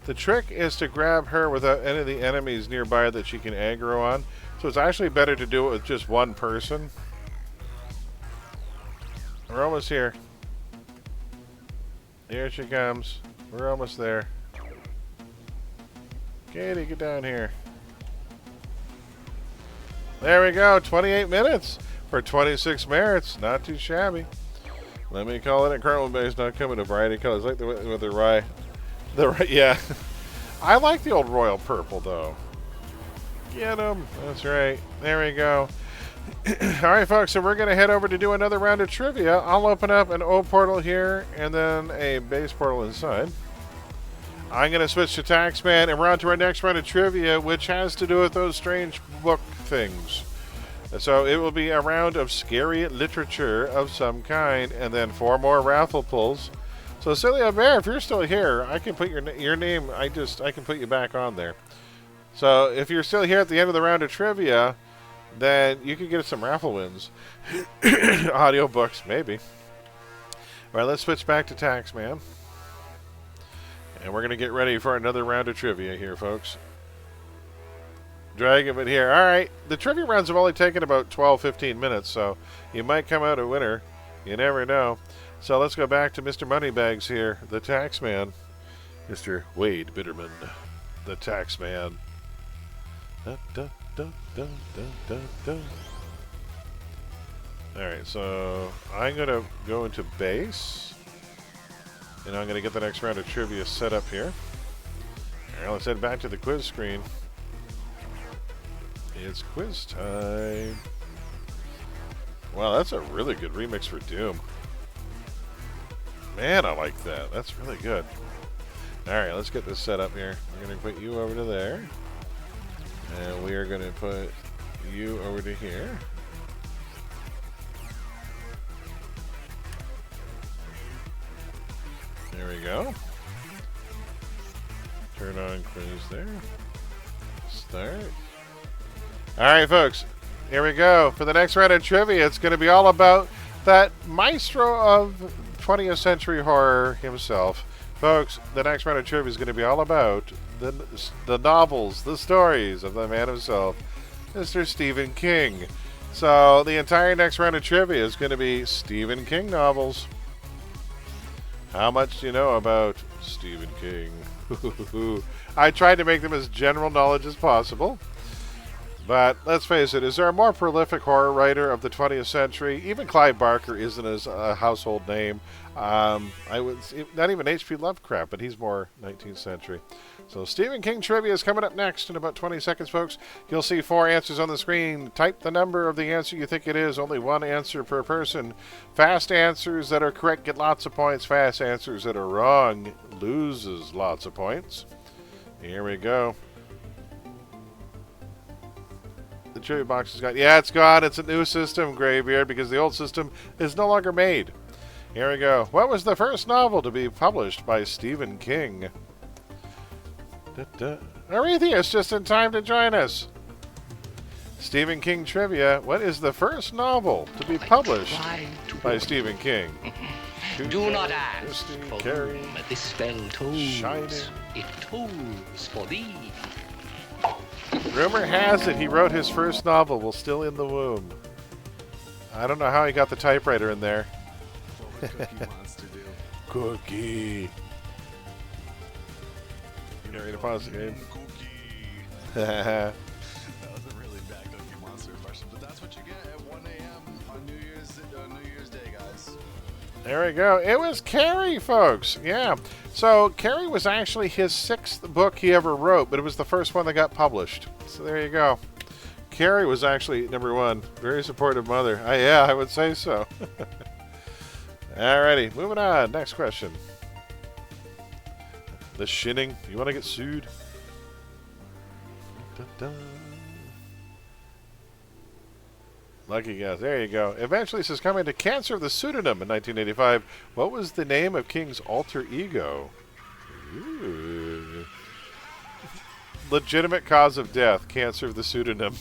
The trick is to grab her without any of the enemies nearby that she can aggro on. So it's actually better to do it with just one person. We're almost here. Here she comes. We're almost there. Katie, get down here. There we go. 28 minutes. for 26 merits. Not too shabby. Let me call it a Colonel Bay's not coming to variety colors. Like the with the rye. Yeah. I like the old royal purple though. Get him. That's right. There we go. Alright folks, so we're going to head over to do another round of trivia. I'll open up an O portal here and then a base portal inside. I'm going to switch to Taxman and we're on to our next round of trivia, which has to do with those strange book things. So it will be a round of scary literature of some kind and then 4 more raffle pulls. So Celia Bear, if you're still here, I can put your name, I can put you back on there. So if you're still here at the end of the round of trivia, then you can get some raffle wins. Audiobooks, maybe. All right, let's switch back to Taxman. And we're going to get ready for another round of trivia here, folks. Dragon it here. All right, the trivia rounds have only taken about 12-15 minutes, so you might come out a winner. You never know. So let's go back to Mr. Moneybags here, the Taxman. Mr. Wade Bitterman, the Taxman. Da, da, da, da, da, da, da. Alright, so I'm going to go into base. And I'm going to get the next round of trivia set up here. Alright, let's head back to the quiz screen. It's quiz time. Wow, that's a really good remix for Doom. Man, I like that. That's really good. Alright, let's get this set up here. We're going to put you over to there. And we are going to put you over to here. There we go. Turn on quiz there. Start. Alright, folks. Here we go. For the next round of trivia, it's going to be all about that maestro of 20th century horror himself. Folks, the next round of trivia is going to be all about the novels, the stories of the man himself, Mr. Stephen King. So the entire next round of trivia is going to be Stephen King novels. How much do you know about Stephen King? I tried to make them as general knowledge as possible. But let's face it, is there a more prolific horror writer of the 20th century? Even Clive Barker isn't as a household name. I would not even H.P. Lovecraft, but he's more 19th century. So Stephen King trivia is coming up next in about 20 seconds, folks. You'll see 4 answers on the screen. Type the number of the answer you think it is. Only 1 answer per person. Fast answers that are correct get lots of points. Fast answers that are wrong loses lots of points. Here we go. The trivia box is gone. Yeah, it's gone. It's a new system, Graybeard, because the old system is no longer made. Here we go. What was the first novel to be published by Stephen King? Arethius just in time to join us. Stephen King trivia. What is the first novel to be published by Stephen King? Do not ask for Carrie, whom this spell tolls. Shining. It tolls for thee. Rumor has it he wrote his first novel while still in the womb. I don't know how he got the typewriter in there. What Cookie wants to do. Cookie. You ready to pause the game? Cookie. That was a really bad Cookie Monster impression, but that's what you get at 1 a.m. on New Year's Day, guys. There we go. It was Carrie, folks. Yeah. So Carrie was actually his 6th book he ever wrote, but it was the first one that got published. So there you go. Carrie was actually number 1. Very supportive mother. Yeah, I would say so. Alrighty, moving on. Next question. The shinning. You want to get sued? Dun-dun. Lucky guess. There you go. Eventually succumbing to cancer of the pseudonym in 1985. What was the name of King's alter ego? Ooh. Legitimate cause of death. Cancer of the pseudonym.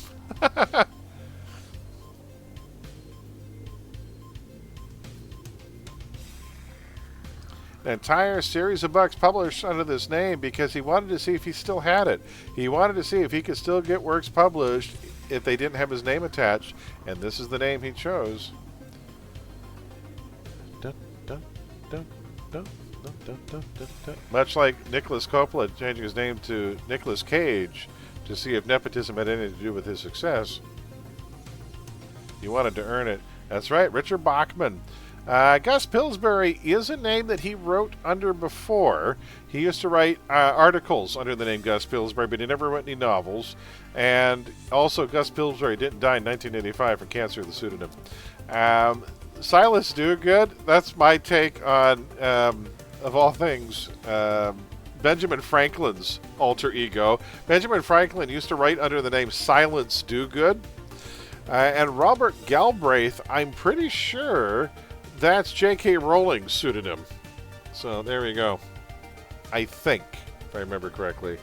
An entire series of books published under this name because he wanted to see if he still had it. He wanted to see if he could still get works published if they didn't have his name attached, and this is the name he chose. Dun, dun, dun, dun, dun, dun, dun, dun, dun. Much like Nicholas Coppola changing his name to Nicolas Cage to see if nepotism had anything to do with his success. You wanted to earn it. That's right, Richard Bachman. Gus Pillsbury is a name that he wrote under before. He used to write articles under the name Gus Pillsbury, but he never wrote any novels. And also, Gus Pillsbury didn't die in 1985 from cancer of the pseudonym. Silas Dogood, that's my take on, of all things, Benjamin Franklin's alter ego. Benjamin Franklin used to write under the name Silence Dogood. And Robert Galbraith, I'm pretty sure that's J.K. Rowling's pseudonym. So there we go. I think, if I remember correctly.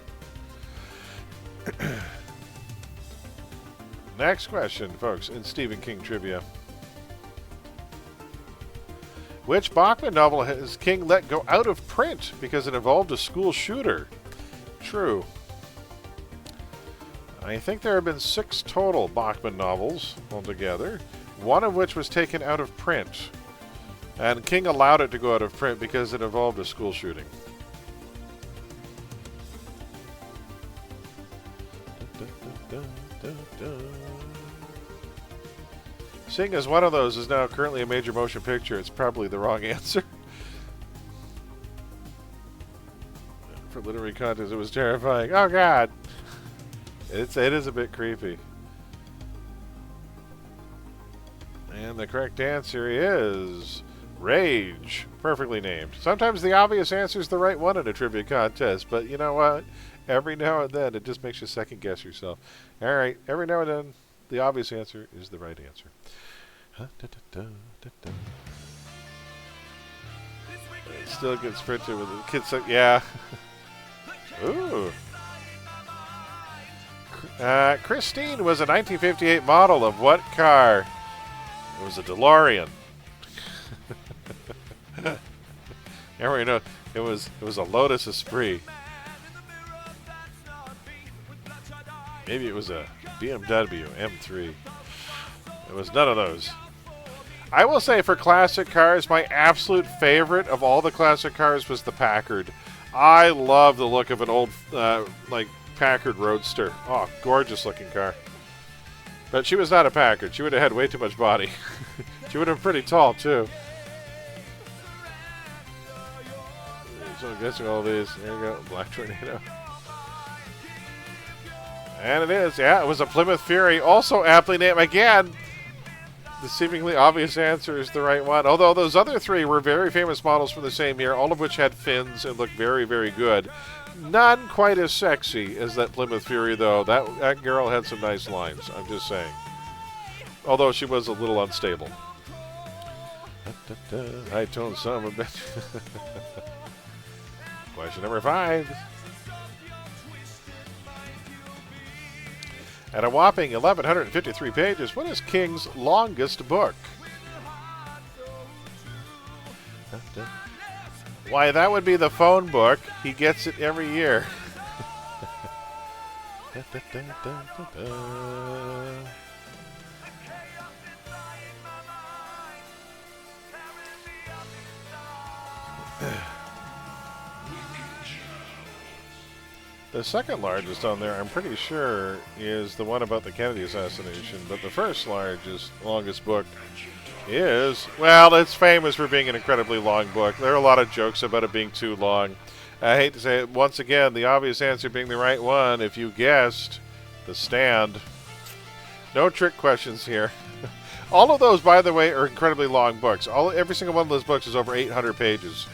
Next question, folks, in Stephen King trivia. Which Bachman novel has King let go out of print because it involved a school shooter? True. I think there have been 6 total Bachman novels altogether, one of which was taken out of print. And King allowed it to go out of print because it involved a school shooting. Seeing as one of those is now currently a major motion picture, it's probably the wrong answer. For literary context, it was terrifying. Oh, God! It is a bit creepy. And the correct answer is Rage. Perfectly named. Sometimes the obvious answer is the right one in a trivia contest, but you know what? Every now and then, it just makes you second guess yourself. All right, every now and then, the obvious answer is the right answer. It still gets printed with the kids. Yeah. Ooh. Christine was a 1958 model of what car? It was a DeLorean. Everyone know it was a Lotus Esprit. Maybe it was a BMW M3. It was none of those. I will say for classic cars, my absolute favorite of all the classic cars was the Packard. I love the look of an old, like, Packard Roadster. Oh, gorgeous looking car. But she was not a Packard. She would have had way too much body. She would have been pretty tall, too. So I'm guessing all these. There you go. Black Tornado. And it is. Yeah, it was a Plymouth Fury. Also aptly named. Again, the seemingly obvious answer is the right one. Although those other 3 were very famous models from the same year, all of which had fins and looked very, very good. None quite as sexy as that Plymouth Fury, though. That girl had some nice lines, I'm just saying. Although she was a little unstable. High-tone son of a bitch. Question number 5. At a whopping 1,153 pages, what is King's longest book? Why, that would be the phone book. He gets it every year. The second largest on there, I'm pretty sure, is the one about the Kennedy assassination. But the first longest book is, well, it's famous for being an incredibly long book. There are a lot of jokes about it being too long. I hate to say it, once again, the obvious answer being the right one, if you guessed, The Stand. No trick questions here. All of those, by the way, are incredibly long books. Every single one of those books is over 800 pages.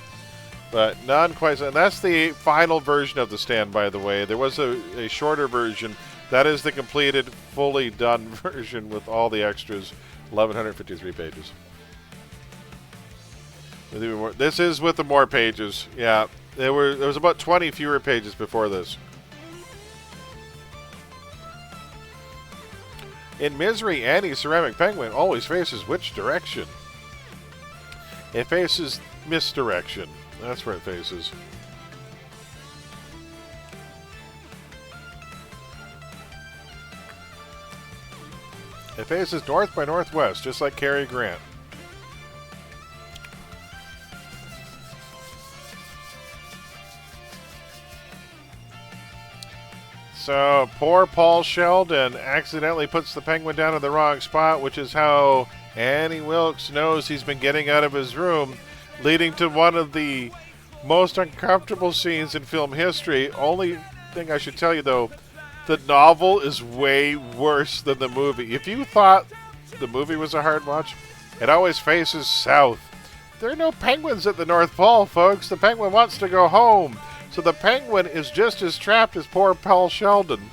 But none quite. And that's the final version of The Stand, by the way. There was a shorter version. That is the completed, fully done version with all the extras. 1,153 pages. This is with the more pages. Yeah, there was about 20 fewer pages before this. In Misery, Annie's ceramic penguin always faces which direction? It faces misdirection. That's where it faces. It faces north by northwest, just like Cary Grant. So poor Paul Sheldon accidentally puts the penguin down in the wrong spot, which is how Annie Wilkes knows he's been getting out of his room, leading to one of the most uncomfortable scenes in film history. Only thing I should tell you, though, the novel is way worse than the movie. If you thought the movie was a hard watch, it always faces south. There are no penguins at the North Pole, folks. The penguin wants to go home. So the penguin is just as trapped as poor Paul Sheldon,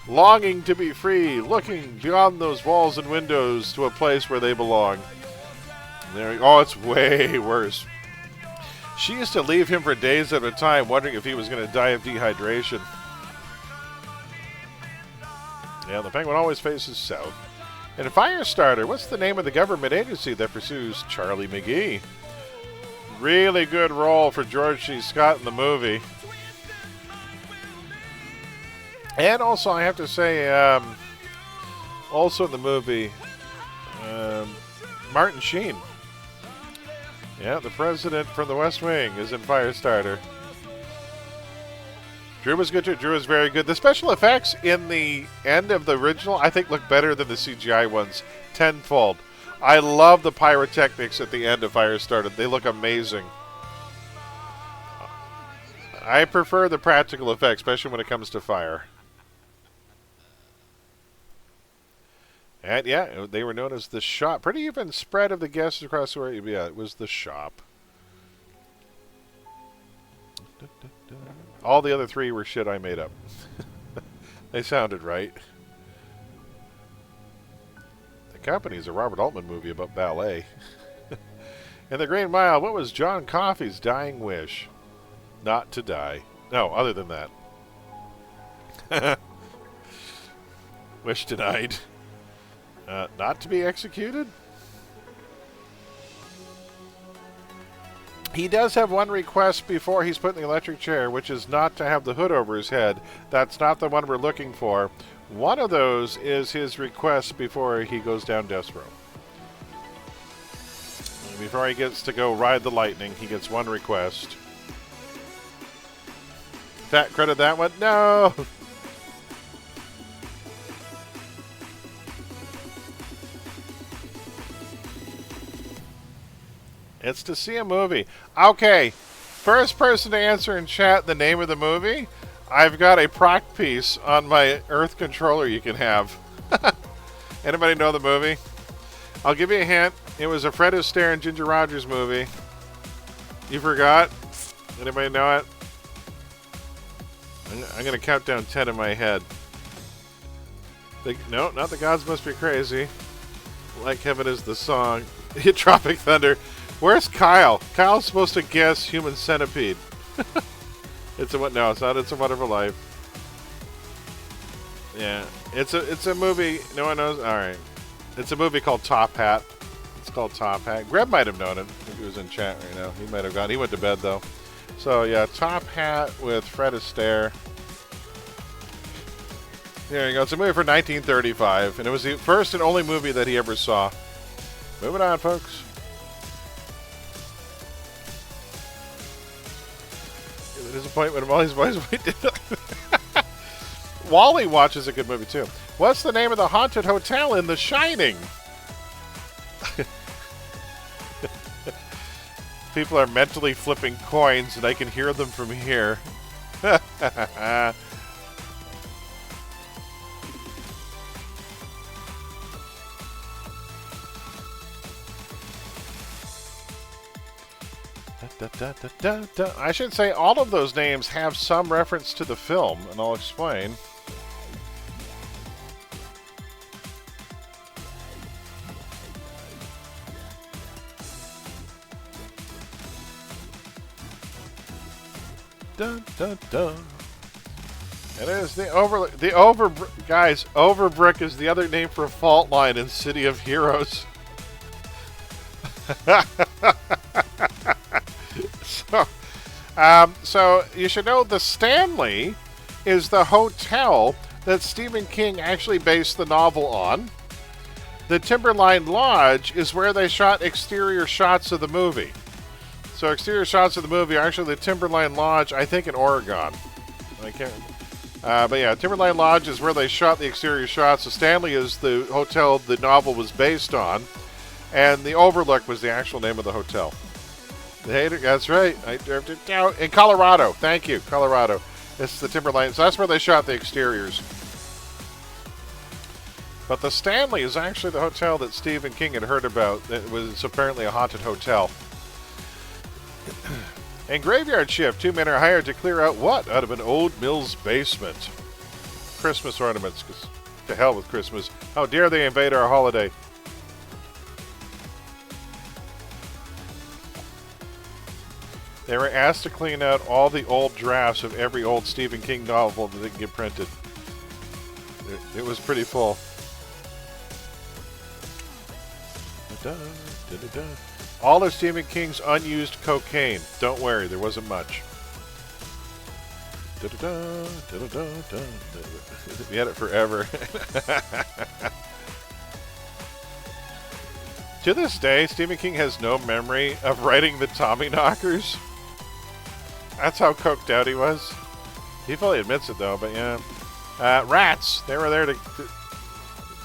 longing to be free, looking beyond those walls and windows to a place where they belong. It's way worse. She used to leave him for days at a time, wondering if he was going to die of dehydration. Yeah, the penguin always faces south. And Firestarter, what's the name of the government agency that pursues Charlie McGee? Really good role for George C. Scott in the movie. And also, I have to say, also in the movie, Martin Sheen. Yeah, the president from the West Wing is in Firestarter. Drew was good too. Drew was very good. The special effects in the end of the original, I think, look better than the CGI ones tenfold. I love the pyrotechnics at the end of Firestarter. They look amazing. I prefer the practical effects, especially when it comes to fire. And yeah, they were known as the Shop. Pretty even spread of the guests across the way. Yeah, it was the Shop. All the other three were shit I made up. They sounded right. The Company is a Robert Altman movie about ballet. In The Green Mile, what was John Coffey's dying wish? Not to die. No, other than that. Wish denied. Not to be executed? He does have one request before he's put in the electric chair, which is not to have the hood over his head. That's not the one we're looking for. One of those is his request before he goes down death row. Before he gets to go ride the lightning, he gets one request. Fat credit that one? No! It's to see a movie. Okay, first person to answer in chat the name of the movie, I've got a proc piece on my Earth controller you can have. Anybody know the movie? I'll give you a hint. It was a Fred Astaire and Ginger Rogers movie. You forgot? Anybody know it? I'm going to count down 10 in my head. No, not The Gods Must Be Crazy. Like Heaven is the song. Tropic Thunder. Where's Kyle? Kyle's supposed to guess Human Centipede. It's not. It's a Wonderful Life. Yeah, it's a movie. No one knows. All right, it's a movie called Top Hat. It's called Top Hat. Greg might have known it if he was in chat right now. He might have gone. He went to bed though. So yeah, Top Hat with Fred Astaire. There you go. It's a movie for 1935, and it was the first and only movie that he ever saw. Moving on, folks. The disappointment of all these boys we did. Wally Watch is a good movie too. What's the name of the haunted hotel in The Shining? People are mentally flipping coins, and I can hear them from here. I should say all of those names have some reference to the film, and I'll explain. Dun, dun, dun. It is guys, Overbrick is the other name for a fault line in City of Heroes. So you should know the Stanley is the hotel that Stephen King actually based the novel on. The Timberline Lodge is where they shot exterior shots of the movie. So exterior shots of the movie are actually the Timberline Lodge, I think in Oregon. I can't. But yeah, Timberline Lodge is where they shot the exterior shots. The Stanley is the hotel the novel was based on. And the Overlook was the actual name of the hotel. The Hater, that's right. In Colorado. Thank you, Colorado. It's the Timberline. So that's where they shot the exteriors. But the Stanley is actually the hotel that Stephen King had heard about. It was apparently a haunted hotel. In Graveyard Shift, 2 men are hired to clear out what? Out of an old mill's basement. Christmas ornaments. 'Cause to hell with Christmas. How dare they invade our holiday? They were asked to clean out all the old drafts of every old Stephen King novel that didn't get printed. It was pretty full. All of Stephen King's unused cocaine. Don't worry, there wasn't much. We had it forever. To this day, Stephen King has no memory of writing the Tommyknockers. That's how coked out he was. He fully admits it, though, but yeah. Rats. They were there to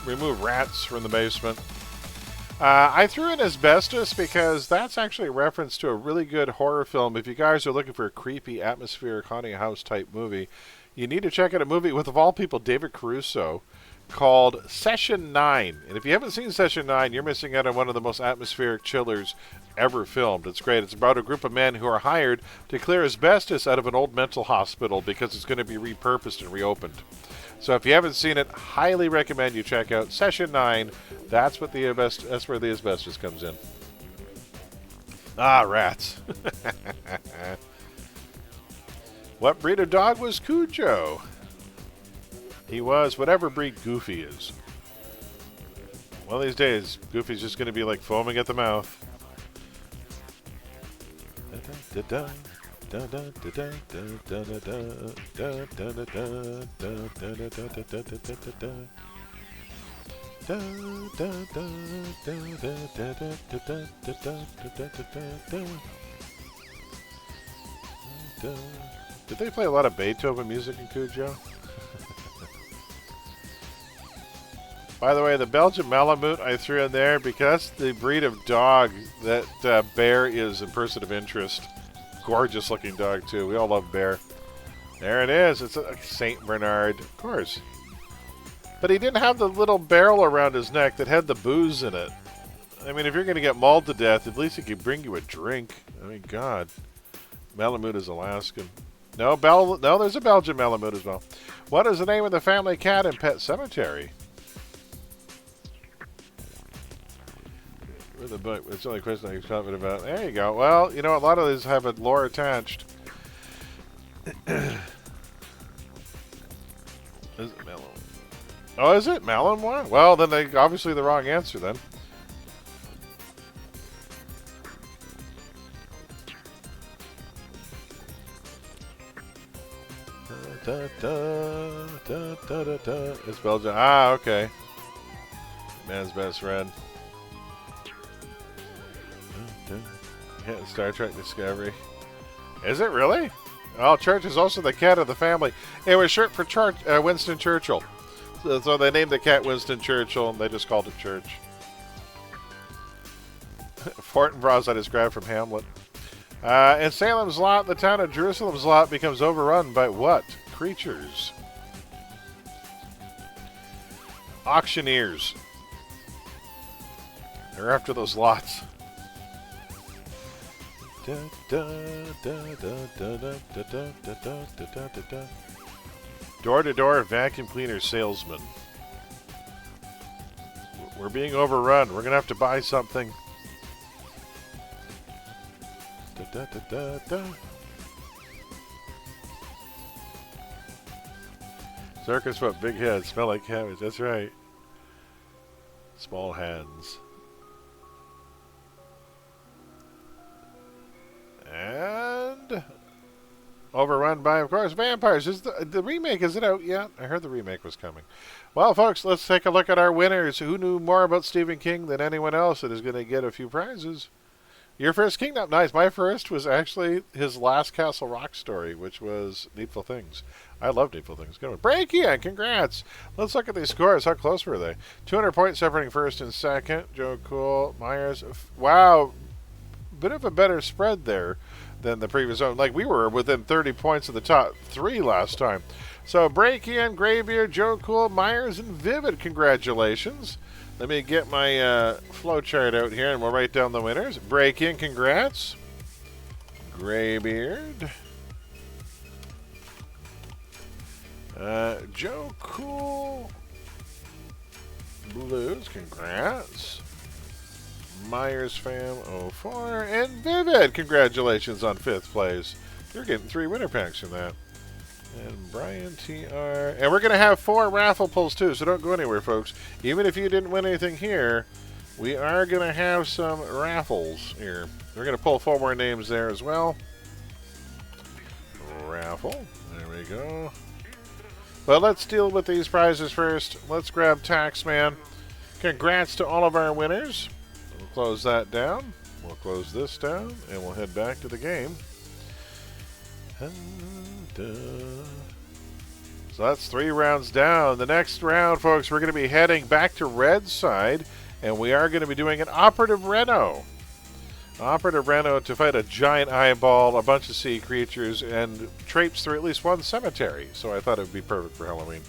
remove rats from the basement. I threw in Asbestos because that's actually a reference to a really good horror film. If you guys are looking for a creepy, atmospheric, haunting house type movie, you need to check out a movie with, of all people, David Caruso, called Session 9. And if you haven't seen Session 9, you're missing out on one of the most atmospheric chillers ever filmed. It's great. It's about a group of men who are hired to clear asbestos out of an old mental hospital because it's going to be repurposed and reopened. So if you haven't seen it, highly recommend you check out Session 9. That's where the asbestos comes in. Ah, rats. What breed of dog was Cujo? He was whatever breed Goofy is. One of these days, Goofy's just going to be like foaming at the mouth. Did they play a lot of Beethoven music in Cujo? By the way, the Belgian Malamute I threw in there because that's the breed of dog that Bear is in Person of Interest. Gorgeous looking dog, too. We all love Bear. There it is. It's a St. Bernard. Of course. But he didn't have the little barrel around his neck that had the booze in it. I mean, if you're going to get mauled to death, at least he could bring you a drink. I mean, God. Malamute is Alaskan. No, there's a Belgian Malamute as well. What is the name of the family cat in Pet Sematary? It's the only question I was confident about. There you go. Well, you know, a lot of these have a lore attached. Is it Melon? Oh, is it Melon one? Well, then they obviously the wrong answer then. It's Belgian. Ah, okay. Man's best friend. Yeah, Star Trek Discovery. Is it really? Oh, Church is also the cat of the family. It was short for Winston Churchill. So they named the cat Winston Churchill, and they just called it Church. Fortinbras I described from Hamlet. In Salem's Lot, the town of Jerusalem's Lot becomes overrun by what? Creatures. Auctioneers. They're after those lots. Door-to-door vacuum cleaner salesman. We're being overrun. We're going to have to buy something. Circus foot, big head, smell like cabbage. That's right. Small hands. And overrun by, of course, vampires. Is the remake, is it out yet? I heard the remake was coming. Well, folks, let's take a look at our winners. Who knew more about Stephen King than anyone else that is going to get a few prizes? Your first Kingdom? Nice. My first was actually his last Castle Rock story, which was Needful Things. I love Needful Things. Good one. Breakian, congrats. Let's look at these scores. How close were they? 200 points separating first and second. Joe Cool, Myers. Wow. Bit of a better spread there than the previous one. Like, we were within 30 points of the top 3 last time. So, Breakian, Graybeard, Joe Cool, Myers, and Vivid, congratulations. Let me get my flow chart out here, and we'll write down the winners. Break-In, congrats. Graybeard. Joe Cool. Blues, congrats. Myers Fam 04. And Vivid, congratulations on 5th place. You're getting 3 winner packs from that. And Brian TR. And we're going to have 4 raffle pulls too, so don't go anywhere, folks. Even if you didn't win anything here, we are going to have some raffles here. We're going to pull 4 more names there as well. Raffle. There we go. But let's deal with these prizes first. Let's grab Taxman. Congrats to all of our winners. We'll close that down. We'll close this down, and we'll head back to the game. So that's 3 rounds down. The next round, folks, we're going to be heading back to Red's side, and we are going to be doing an Operative Reno. Operative Reno to fight a giant eyeball, a bunch of sea creatures, and traipse through at least one cemetery. So I thought it would be perfect for Halloween.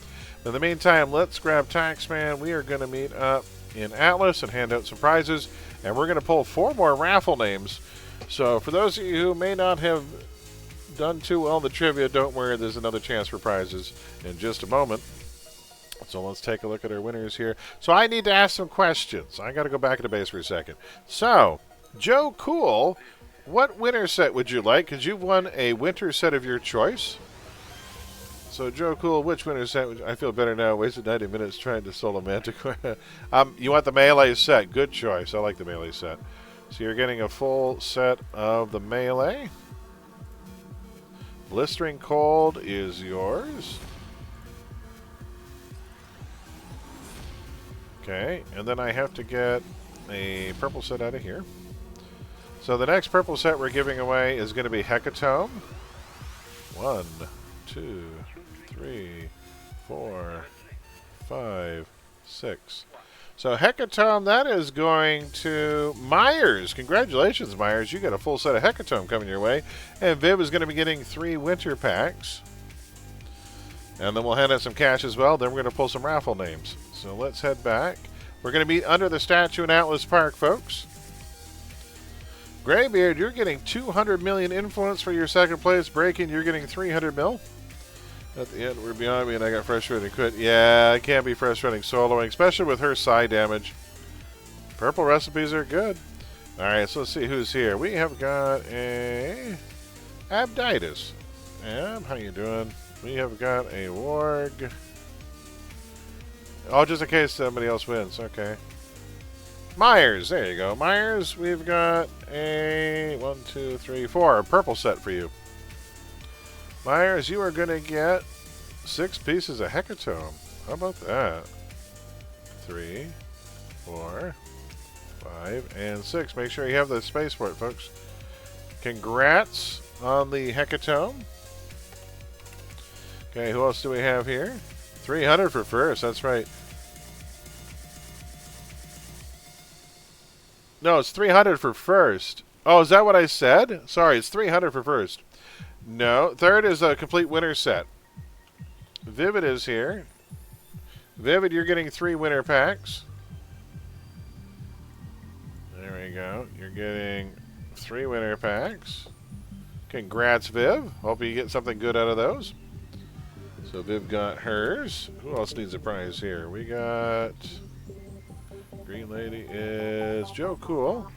But in the meantime, let's grab Taxman. We are going to meet up in Atlas and hand out some prizes, and we're going to pull 4 more raffle names. So for those of you who may not have done too well in the trivia, don't worry, there's another chance for prizes in just a moment. So let's take a look at our winners here. So I need to ask some questions. I got to go back into base for a second. So, Joe Cool, what winter set would you like? Because you've won a winter set of your choice. So, Joe Cool, which winter set would you, I feel better now. Wasted 90 minutes trying to solo Manticore. You want the melee set. Good choice. I like the melee set. So you're getting a full set of the melee. Blistering Cold is yours. Okay, and then I have to get a purple set out of here. So the next purple set we're giving away is going to be Hecatome. 1, 2, 3, 4, 5, 6. So Hecatome, that is going to Myers. Congratulations, Myers. You got a full set of Hecatome coming your way. And Viv is going to be getting 3 winter packs. And then we'll hand out some cash as well. Then we're going to pull some raffle names. So let's head back. We're going to meet under the statue in Atlas Park, folks. Graybeard, you're getting 200 million influence for your 2nd place. Breaking, you're getting 300 mil. At the end, we're beyond me, and I got frustrated and quit. Yeah, it can be frustrating soloing, especially with her side damage. Purple recipes are good. All right, so let's see who's here. We have got a Abditis. Ab, how you doing? We have got a Warg. Oh, just in case somebody else wins. Okay. Myers, there you go. Myers, we've got a 1, 2, 3, 4 purple set for you. Myers, you are going to get 6 pieces of Hecatome. How about that? 3, 4, 5, and 6. Make sure you have the space for it, folks. Congrats on the Hecatome. Okay, who else do we have here? 300 for first, that's right. No, it's 300 for first. Oh, is that what I said? Sorry, it's 300 for first. No, 3rd is a complete winner set. Vivid is here. Vivid, you're getting 3 winner packs. There we go. You're getting 3 winner packs. Congrats, Viv. Hope you get something good out of those. So Viv got hers. Who else needs a prize here? We got... Green Lady is Joe Cool.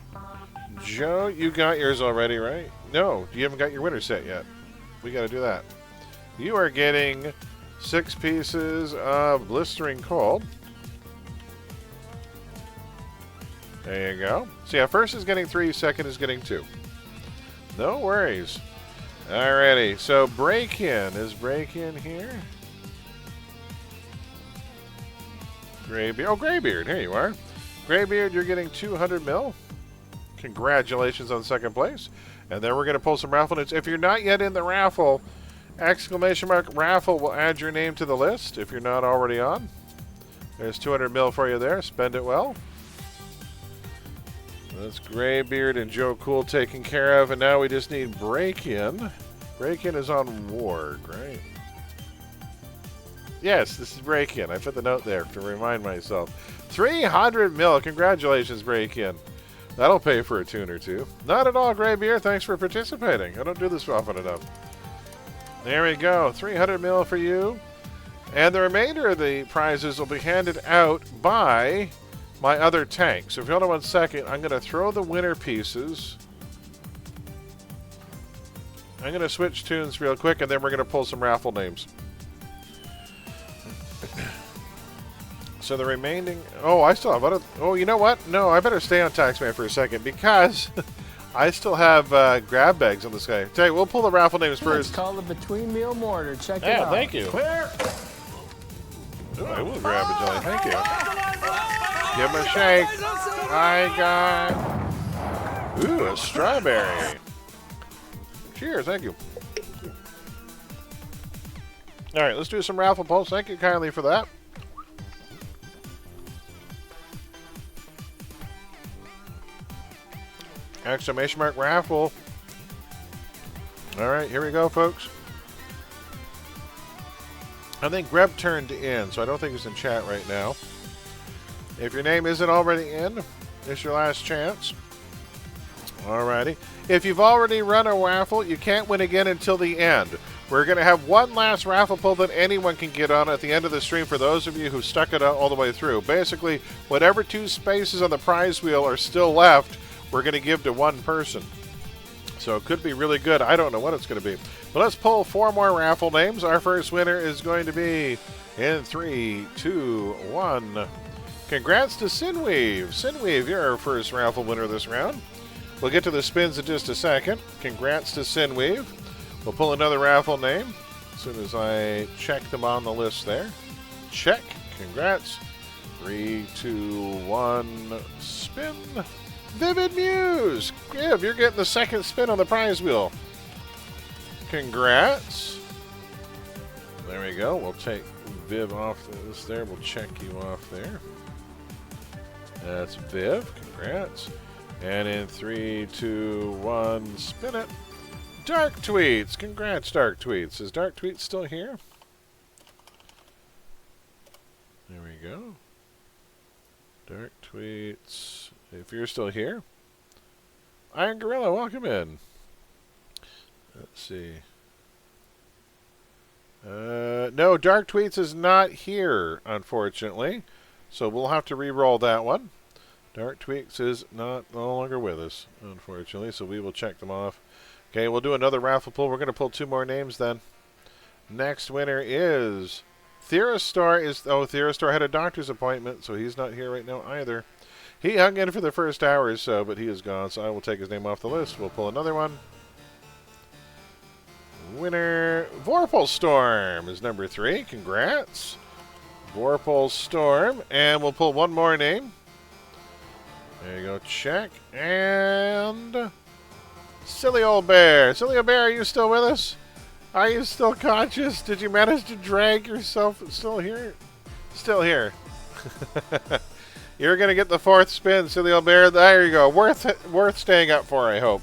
Joe, you got yours already, right? No, you haven't got your winner set yet. We got to do that. You are getting 6 pieces of Blistering Cold. There you go. So yeah, first is getting 3, second is getting 2. No worries. Alrighty, so Break-In. Is Break-In here? Graybeard. Oh, Graybeard. Here you are. Graybeard, you're getting 200 mil. Congratulations on second place. And then we're going to pull some raffle notes. If you're not yet in the raffle, !raffle will add your name to the list if you're not already on. There's 200 mil for you there. Spend it well. That's Graybeard and Joe Cool taken care of. And now we just need Break-In. Break-In is on Ward, right? Yes, this is Break-In. I put the note there to remind myself. 300 mil. Congratulations, Break-In. That'll pay for a tune or two. Not at all, Graybeard. Thanks for participating. I don't do this often enough. There we go. 300 mil for you. And the remainder of the prizes will be handed out by my other tank. So if you hold on 1 second, I'm going to throw the winner pieces. I'm going to switch tunes real quick, and then we're going to pull some raffle names. So the remaining... Oh, I still have... Oh, you know what? No, I better stay on Taxman for a second because I still have grab bags on this guy. Tell you, we'll pull the raffle names first. It's called the Between Meal Mortar. Check it Yeah, out. thank you. Clear. Ooh, I will grab a jelly. Thank you. Give him a shake. I got... Ooh, a strawberry. Cheers, thank you. All right, let's do some raffle pulls. Thank you kindly for that. !raffle. All right, here we go, folks. I think Greb turned in, so I don't think he's in chat right now. If your name isn't already in, it's your last chance. Alrighty. If you've already run a raffle, you can't win again until the end. We're going to have one last raffle pull that anyone can get on at the end of the stream for those of you who stuck it out all the way through. Basically, whatever 2 spaces on the prize wheel are still left, we're going to give to one person. So it could be really good. I don't know what it's going to be. But let's pull 4 more raffle names. Our first winner is going to be in 3, 2, 1. Congrats to Sinweave. Sinweave, you're our first raffle winner this round. We'll get to the spins in just a second. Congrats to Sinweave. We'll pull another raffle name as soon as I check them on the list there. Check. Congrats. 3, 2, 1. Spin. Vivid Muse. Viv, you're getting the second spin on the prize wheel. Congrats. There we go. We'll take Viv off this there. We'll check you off there. That's Viv. Congrats. And in 3, 2, 1, spin it. Dark Tweets. Congrats, Dark Tweets. Is Dark Tweets still here? There we go. Dark Tweets. If you're still here. Iron Gorilla, welcome in. Let's see. No, Dark Tweets is not here, unfortunately. So we'll have to re-roll that one. Dark Tweets is no longer with us, unfortunately, so we will check them off. Okay, we'll do another raffle pull. We're going to pull 2 more names then. Next winner is Theorastar. Theorastar had a doctor's appointment, so he's not here right now either. He hung in for the first hour or so, but he is gone, so I will take his name off the list. We'll pull another one. Winner, Vorpal Storm is number 3. Congrats. Vorpal Storm. And we'll pull one more name. There you go. Check. And Silly Old Bear. Silly Old Bear, are you still with us? Are you still conscious? Did you manage to drag yourself? Still here? Still here. You're going to get the 4th spin, Silly Old Bear. There you go. Worth staying up for, I hope.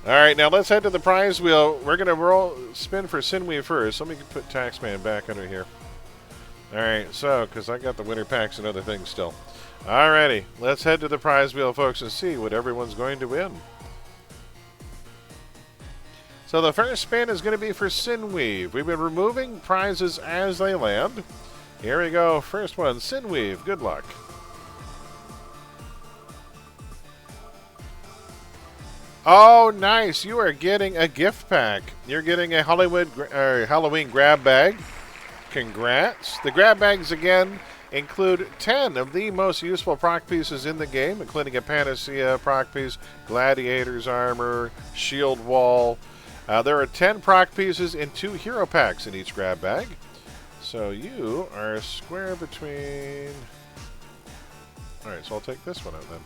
All right, now let's head to the prize wheel. We're going to spin for Sinweave first. Let me put Taxman back under here. All right, so, because I got the winner packs and other things still. All righty, let's head to the prize wheel, folks, and see what everyone's going to win. So the first spin is going to be for Sinweave. We've been removing prizes as they land. Here we go. First one, Sinweave. Good luck. Oh, nice. You are getting a gift pack. You're getting a Halloween grab bag. Congrats. The grab bags, again, include 10 of the most useful proc pieces in the game, including a Panacea proc piece, Gladiator's armor, shield wall. There are 10 proc pieces in 2 hero packs in each grab bag. So you are square between... Alright, so I'll take this one out then.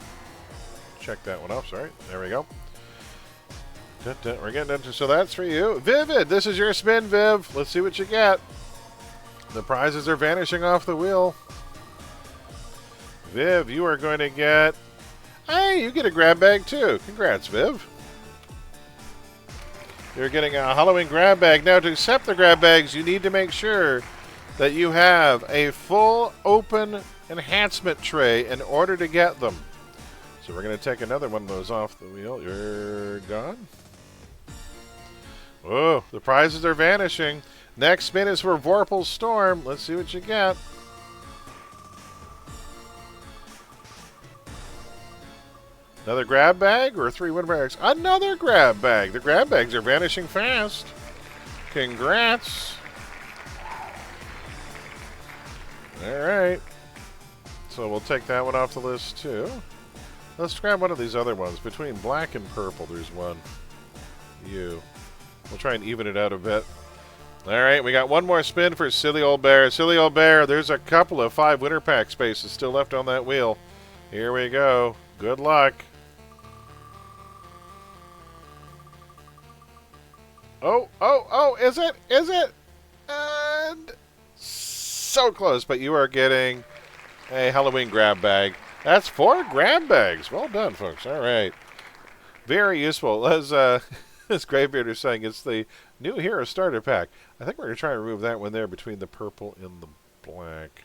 check that one off. Sorry. There we go. We're getting into, so that's for you. Vivid, this is your spin, Viv. Let's see what you get. The prizes are vanishing off the wheel. Viv, you are going to get... Hey, you get a grab bag too. Congrats, Viv. You're getting a Halloween grab bag. Now, to accept the grab bags, you need to make sure that you have a full open enhancement tray in order to get them. So we're going to take another one of those off the wheel. You're gone. Oh, the prizes are vanishing. Next spin is for Vorpal's Storm. Let's see what you get. Another grab bag or 3 win bags? Another grab bag. The grab bags are vanishing fast. Congrats. All right. So we'll take that one off the list too. Let's grab one of these other ones. Between black and purple, there's one. You. We'll try and even it out a bit. All right, we got one more spin for Silly Old Bear. Silly Old Bear, there's a couple of 5 winner pack spaces still left on that wheel. Here we go. Good luck. Oh, is it? Is it? And so close, but you are getting a Halloween grab bag. That's 4 grab bags. Well done, folks. All right. Very useful. As Greybeard is saying, it's the new hero starter pack. I think we're going to try and remove that one there between the purple and the black.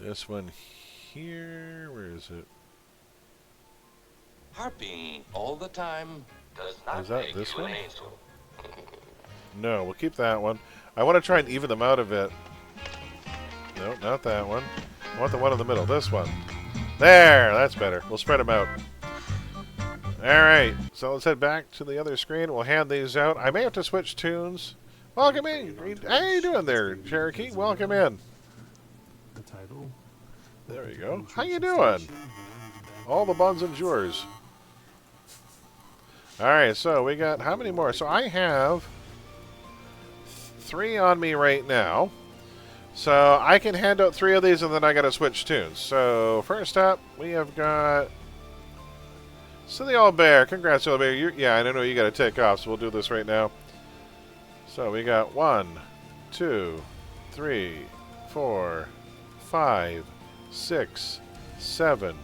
This one here, where is it? Harping all the time does not Is that make this you one? an angel. No, we'll keep that one. I want to try and even them out a bit. No, not that one. I want the one in the middle. This one. There, that's better. We'll spread them out. All right, so let's head back to the other screen. We'll hand these out. I may have to switch tunes. Welcome in. How you doing there, Cherokee? Welcome in. The title. There we go. How you doing? All the buns and yours. All right, so we got how many more? So I have 3 on me right now. So I can hand out 3 of these, and then I got to switch tunes. So first up, we have got Silly Old Bear. Congrats, Silly Bear. Yeah, I don't know. You got to take off, so we'll do this right now. So we got 1, 2, 3, 4, 5, 6, 7,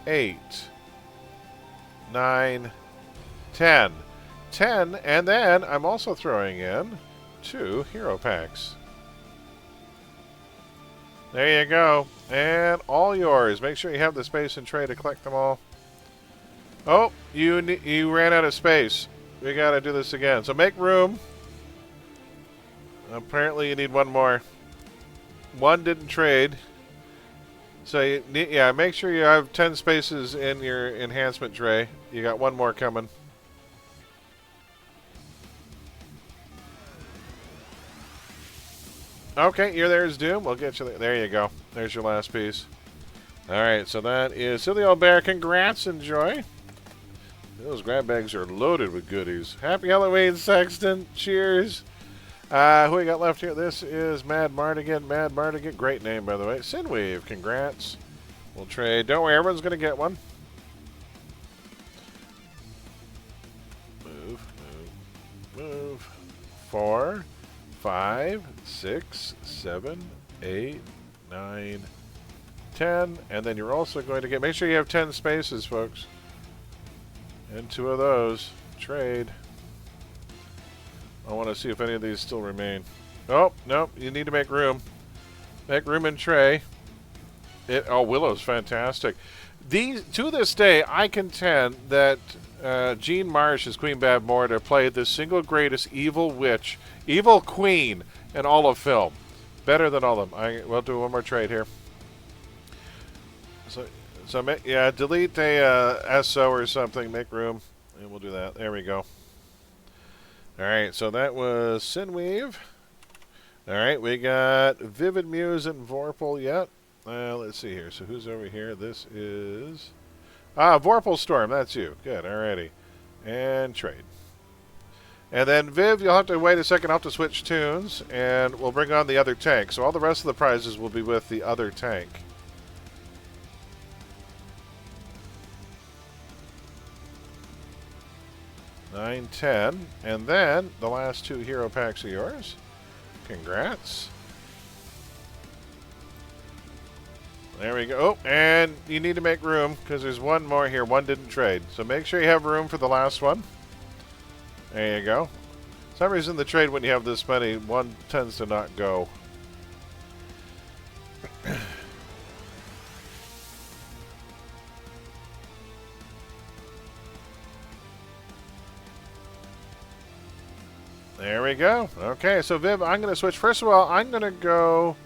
8, 9, 10. 10, and then I'm also throwing in 2 hero packs. There you go. And all yours. Make sure you have the space and tray to collect them all. Oh, you ran out of space. We got to do this again. So make room. Apparently you need one more. One didn't trade. So you need, yeah, make sure you have 10 spaces in your enhancement tray. You got one more coming. Okay, you're there's Doom. We'll get you there. There you go. There's your last piece. All right, so that is Silly Old Bear. Congrats, enjoy. Those grab bags are loaded with goodies. Happy Halloween, Sexton. Cheers. Who we got left here? This is Mad Mardigan. Mad Mardigan. Great name, by the way. Sinweave. Congrats. We'll trade. Don't worry, everyone's going to get one. Move, move, move. 4, 5, 6, 7, 8, 9, 10. And then you're also going to get... Make sure you have 10 spaces, folks. And 2 of those. Trade. I want to see if any of these still remain. Oh, nope. You need to make room. Make room in tray. Oh, Willow's fantastic. To this day, I contend that Jean Marsh as Queen Bavmorda played the single greatest evil witch, evil queen in all of film. Better than all of them. We'll do one more trade here. So yeah, delete a SO or something, make room, and we'll do that. There we go. All right, so that was Sinweave. All right, we got Vivid Muse and Vorpal yet. Let's see here. So who's over here? This is... Vorpal Storm, that's you. Good, alrighty. And trade. And then Viv, you'll have to wait a second. I'll have to switch tunes, and we'll bring on the other tank. So all the rest of the prizes will be with the other tank. 9, 10. And then the last 2 hero packs are yours. Congrats. There we go. Oh, and you need to make room because there's one more here. One didn't trade. So make sure you have room for the last one. There you go. For some reason, the trade, when you have this many, one tends to not go. There we go. Okay, so Viv, I'm going to switch. First of all, I'm going to go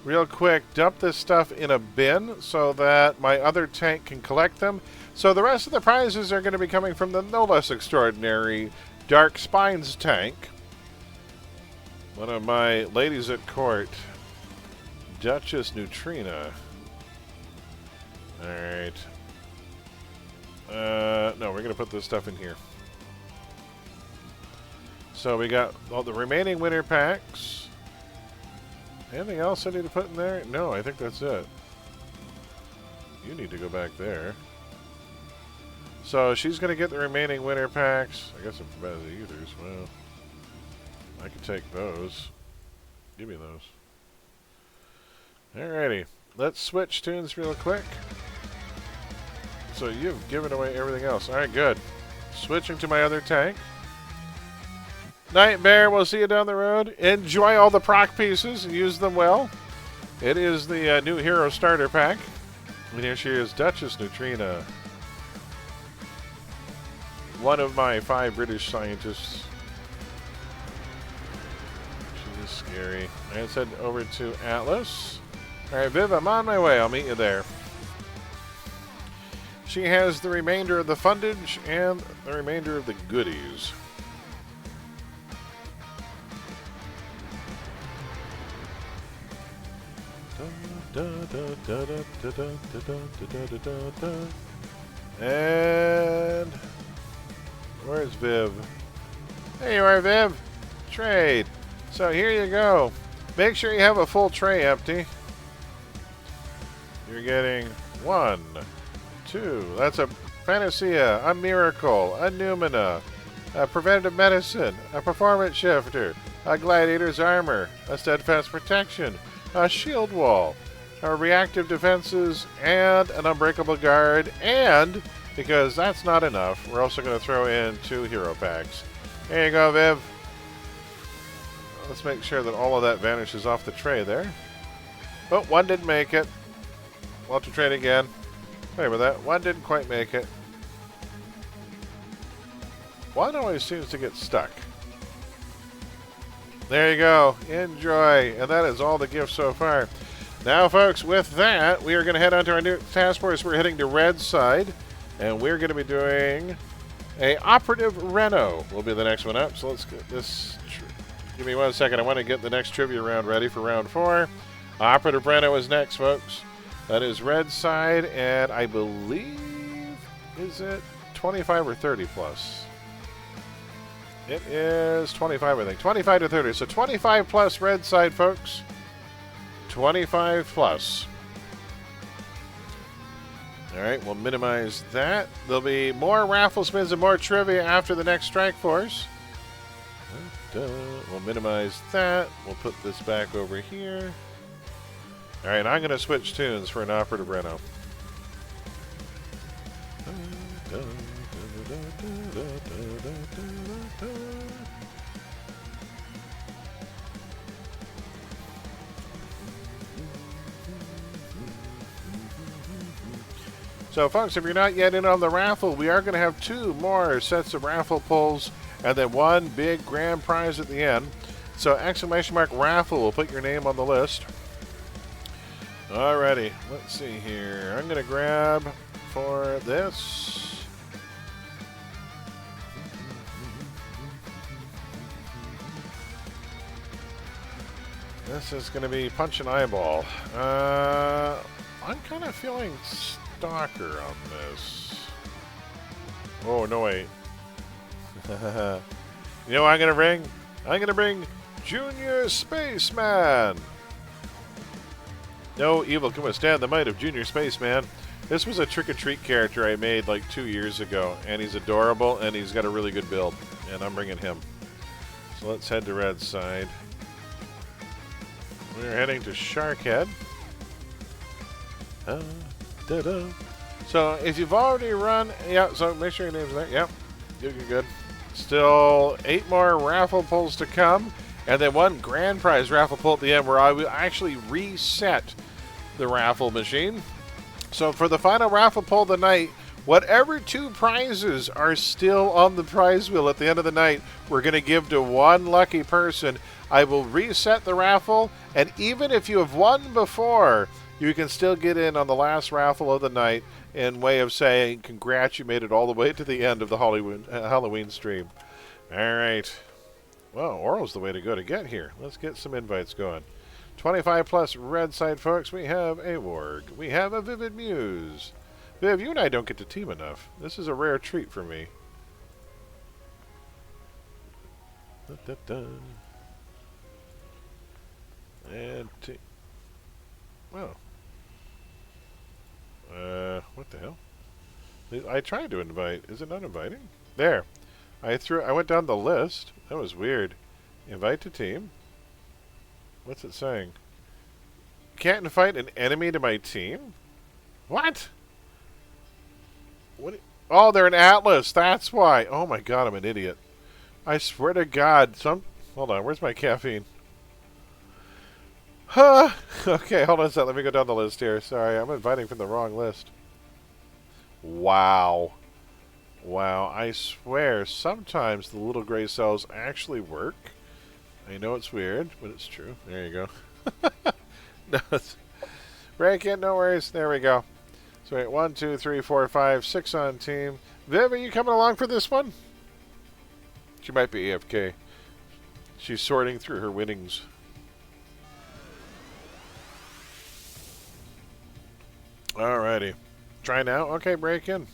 real quick, dump this stuff in a bin so that my other tank can collect them. So the rest of the prizes are going to be coming from the no less extraordinary Dark Spines tank. One of my ladies at court, Duchess Neutrina. Alright. No, we're going to put this stuff in here. So we got all the remaining winter packs. Anything else I need to put in there? No, I think that's it. You need to go back there. So she's going to get the remaining winter packs. I guess I'm bad at ethers. Well, I can take those. Give me those. Alrighty. Let's switch tunes real quick. So you've given away everything else. Alright, good. Switching to my other tank. Night Bear, we'll see you down the road. Enjoy all the proc pieces and use them well. It is the new hero starter pack. And here she is, Duchess Neutrina. One of my 5 British scientists. She is scary. Let's head over to Atlas. Alright, Viv, I'm on my way. I'll meet you there. She has the remainder of the fundage and the remainder of the goodies. And where's Viv? There you are, Viv. Trade. So here you go. Make sure you have a full tray empty. You're getting 1, 2. That's a Panacea, a Miracle, a Numina, a Preventative Medicine, a Performance Shifter, a Gladiator's Armor, a Steadfast Protection, a Shield Wall, a Reactive Defenses, and an Unbreakable Guard. And, because that's not enough, we're also going to throw in 2 hero packs. There you go, Viv. Let's make sure that all of that vanishes off the tray there. Oh, one didn't make it. We'll have to trade again. Sorry about that. One didn't quite make it. One always seems to get stuck. There you go. Enjoy. And that is all the gifts so far. Now, folks, with that, we are going to head on to our new task force. We're heading to Red Side, and we're going to be doing a Operative Reno. Will be the next one up. So let's get this. Give me 1 second. I want to get the next trivia round ready for round 4. Operative Reno is next, folks. That is Red Side, and I believe, is it 25 or 30 plus? It is 25, I think. 25 to 30. So 25 plus Red Side, folks. 25 plus. Alright, we'll minimize that. There'll be more raffle spins and more trivia after the next Strike Force. We'll minimize that. We'll put this back over here. Alright, I'm going to switch tunes for an Operative Reno. So, folks, if you're not yet in on the raffle, we are going to have 2 more sets of raffle pulls and then 1 big grand prize at the end. So, exclamation mark raffle will put your name on the list. Alrighty, let's see here. I'm going to grab for this. This is going to be Punch and Eyeball. I'm kind of feeling Stalker on this. Oh, no, wait. You know what I'm going to bring? I'm going to bring Junior Spaceman. No evil can withstand the might of Junior Spaceman. This was a trick-or-treat character I made like 2 years ago, and he's adorable, and he's got a really good build, and I'm bringing him. So let's head to Red Side. We're heading to Sharkhead. So if you've already run, yeah, so make sure your name's there. Yep, you're good. Still 8 more raffle pulls to come, and then 1 grand prize raffle pull at the end where I will actually reset the raffle machine. So for the final raffle pull of the night, whatever 2 prizes are still on the prize wheel at the end of the night, we're going to give to 1 lucky person. I will reset the raffle, and even if you have won before, you can still get in on the last raffle of the night in way of saying, congrats, you made it all the way to the end of the Halloween stream. All right. Well, Oral's the way to go to get here. Let's get some invites going. 25 plus Red Side folks, we have a Warg. We have a Vivid Muse. Viv, you and I don't get to team enough. This is a rare treat for me. And well, what the hell? I tried to invite. Is it not inviting? There. I went down the list. That was weird. Invite to team. What's it saying? Can't invite an enemy to my team? What? What? Oh, they're an Atlas. That's why. Oh my god, I'm an idiot. I swear to God. Hold on. Where's my caffeine? Huh? Okay, hold on a sec. Let me go down the list here. Sorry, I'm inviting from the wrong list. Wow. Wow, I swear, sometimes the little gray cells actually work. I know it's weird, but it's true. There you go. No, break it, no worries. There we go. So wait, 1, 2, 3, 4, 5, 6 on team. Viv, are you coming along for this one? She might be AFK. She's sorting through her winnings. Alrighty. Try now? Okay, break in.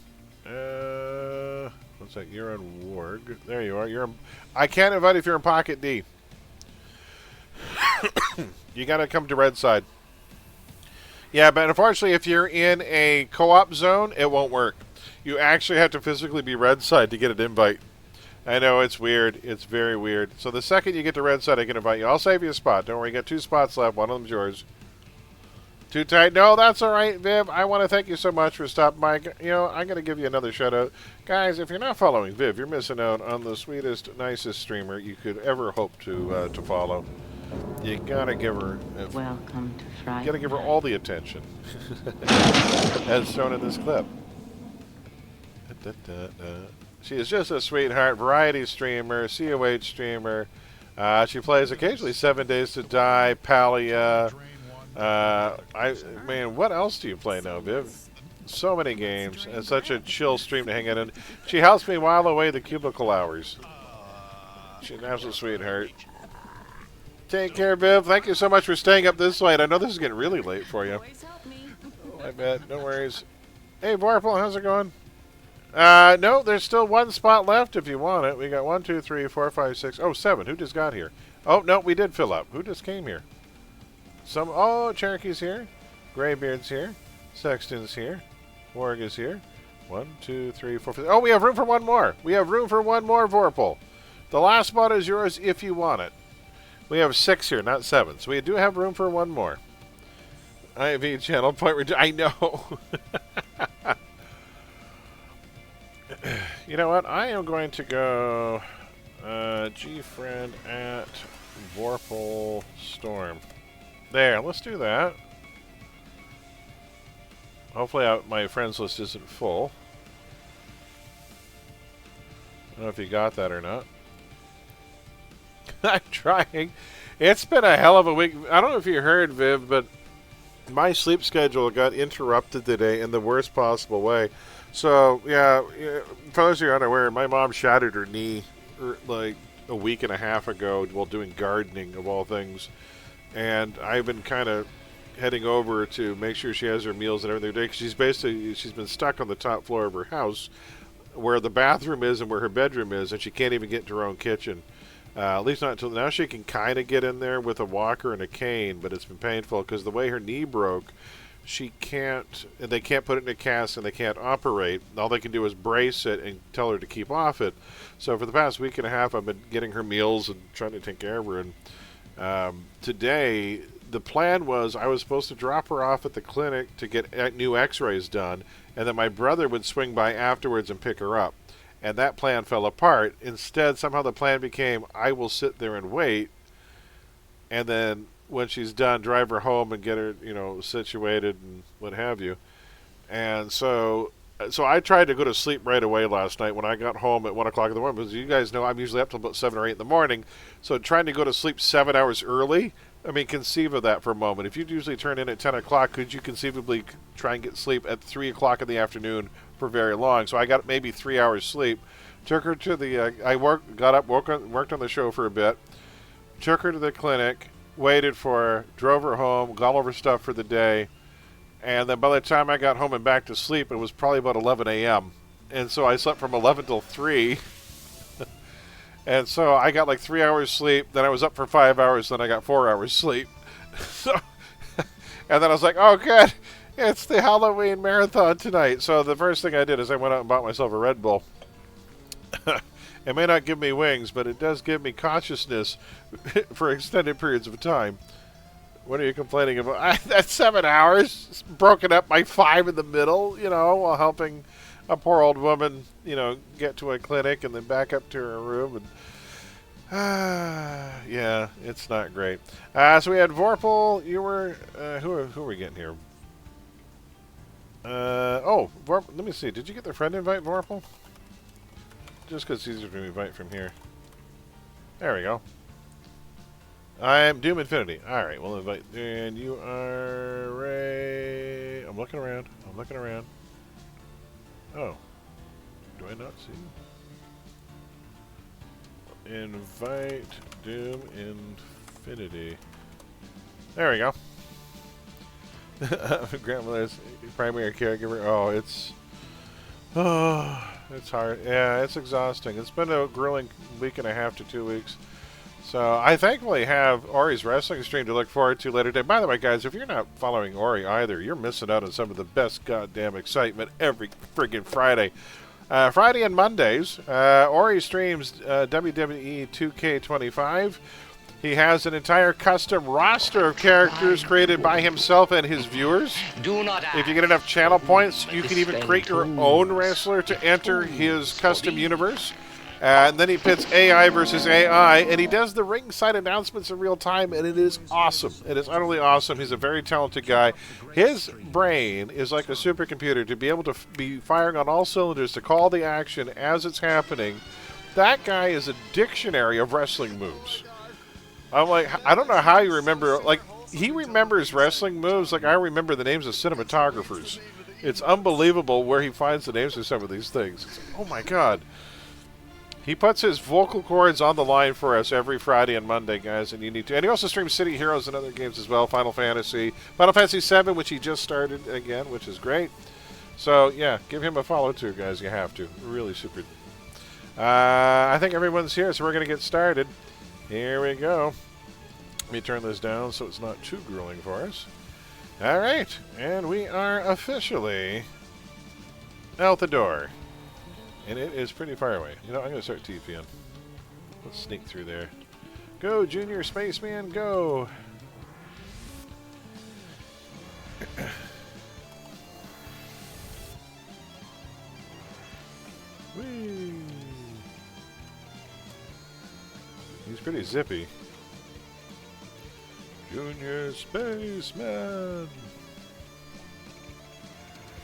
What's that? You're on Warg. There you are. I can't invite if you're in Pocket D. You gotta come to Red Side. Yeah, but unfortunately, if you're in a co-op zone, it won't work. You actually have to physically be Red Side to get an invite. I know, it's weird. It's very weird. So the second you get to Red Side, I can invite you. I'll save you a spot. Don't worry, you got 2 spots left. One of them's yours. Too tight? No, that's all right, Viv. I want to thank you so much for stopping by. You know, I'm going to give you another shout-out. Guys, if you're not following Viv, you're missing out on the sweetest, nicest streamer you could ever hope to follow. You got to give her... Welcome to Friday. You got to give her all the attention. As shown in this clip. She is just a sweetheart, variety streamer, COH streamer. She plays occasionally 7 Days to Die, Palia... man, what else do you play now, Viv? So many games, and such a chill stream to hang out in. She helps me while away the cubicle hours. She's an absolute sweetheart. Take care, Viv. Thank you so much for staying up this late. I know this is getting really late for you. I bet. No worries. Hey, Vorpal, how's it going? No, there's still 1 spot left if you want it. We got 1, 2, 3, 4, 5, 6. Oh, 7. Who just got here? Oh, no, we did fill up. Who just came here? Oh, Cherokee's here. Greybeard's here. Sexton's here. Warg is here. 1, 2, 3, 4, 5. Oh, we have room for 1 more. We have room for 1 more, Vorpal. The last spot is yours if you want it. We have 6 here, not 7. So we do have room for 1 more. IV channel point. I know. You know what? I am going to go G-friend at Vorpal Storm. There, let's do that. Hopefully my friends list isn't full. I don't know if you got that or not. I'm trying. It's been a hell of a week. I don't know if you heard, Viv, but my sleep schedule got interrupted today in the worst possible way. So, yeah, for those who are unaware, my mom shattered her knee like a week and a half ago while doing gardening, of all things. And I've been kind of heading over to make sure she has her meals and everything today, because she's been stuck on the top floor of her house where the bathroom is and where her bedroom is, and she can't even get into her own kitchen. At least not until now. She can kind of get in there with a walker and a cane, but it's been painful because the way her knee broke, they can't put it in a cast and they can't operate. All they can do is brace it and tell her to keep off it. So for the past week and a half, I've been getting her meals and trying to take care of her. And today, the plan was I was supposed to drop her off at the clinic to get new x-rays done, and then my brother would swing by afterwards and pick her up. And that plan fell apart. Instead, somehow the plan became I will sit there and wait, and then when she's done, drive her home and get her, situated and what have you. And so I tried to go to sleep right away last night when I got home at 1 o'clock in the morning, because you guys know I'm usually up till about 7 or 8 in the morning. So trying to go to sleep 7 hours early, I mean, conceive of that for a moment. If you usually turn in at 10 o'clock, could you conceivably try and get sleep at 3 o'clock in the afternoon for very long? So I got maybe 3 hours sleep. Took her to the, got up, worked on the show for a bit, took her to the clinic, waited for her, drove her home, got all of her stuff for the day, and then by the time I got home and back to sleep, it was probably about 11 a.m. And so I slept from 11 till 3. And so I got like 3 hours sleep, then I was up for 5 hours, then I got 4 hours sleep. And then I was like, oh good, it's the Halloween marathon tonight. So the first thing I did is I went out and bought myself a Red Bull. It may not give me wings, but it does give me consciousness for extended periods of time. What are you complaining about? That's 7 hours. It's broken up by 5 in the middle, while helping a poor old woman, get to a clinic and then back up to her room. And yeah, it's not great. So we had Vorpal. You were, who are we getting here? Let me see. Did you get the friend invite, Vorpal? Just because it's easier to invite from here. There we go. I'm Doom Infinity. Alright, we'll invite. And you are Ray. I'm looking around. Oh. Do I not see? Invite Doom Infinity. There we go. Grandmother's primary caregiver. Oh, it's hard. Yeah, it's exhausting. It's been a grueling week and a half to 2 weeks. So I thankfully have Ori's wrestling stream to look forward to later today. By the way, guys, if you're not following Ori either, you're missing out on some of the best goddamn excitement every friggin' Friday. Friday and Mondays, Ori streams WWE 2K25. He has an entire custom roster of characters created by himself and his viewers. If you get enough channel points, you can even create your own wrestler to enter his custom universe. And then he pits AI versus AI, and he does the ringside announcements in real time, and it is awesome. It is utterly awesome. He's a very talented guy. His brain is like a supercomputer to be able to be firing on all cylinders to call the action as it's happening. That guy is a dictionary of wrestling moves. I'm like, I don't know how you remember, like, he remembers wrestling moves like I remember the names of cinematographers. It's unbelievable where he finds the names of some of these things. Oh my God. He puts his vocal cords on the line for us every Friday and Monday, guys, and you need to. And he also streams City Heroes and other games as well, Final Fantasy VII, which he just started again, which is great. So, yeah, give him a follow, too, guys. You have to. Really super. I think everyone's here, so we're going to get started. Here we go. Let me turn this down so it's not too grueling for us. All right, and we are officially out the door. And it is pretty far away. I'm going to start TPing. Let's sneak through there. Go, Junior Spaceman, go! Whee! He's pretty zippy. Junior Spaceman!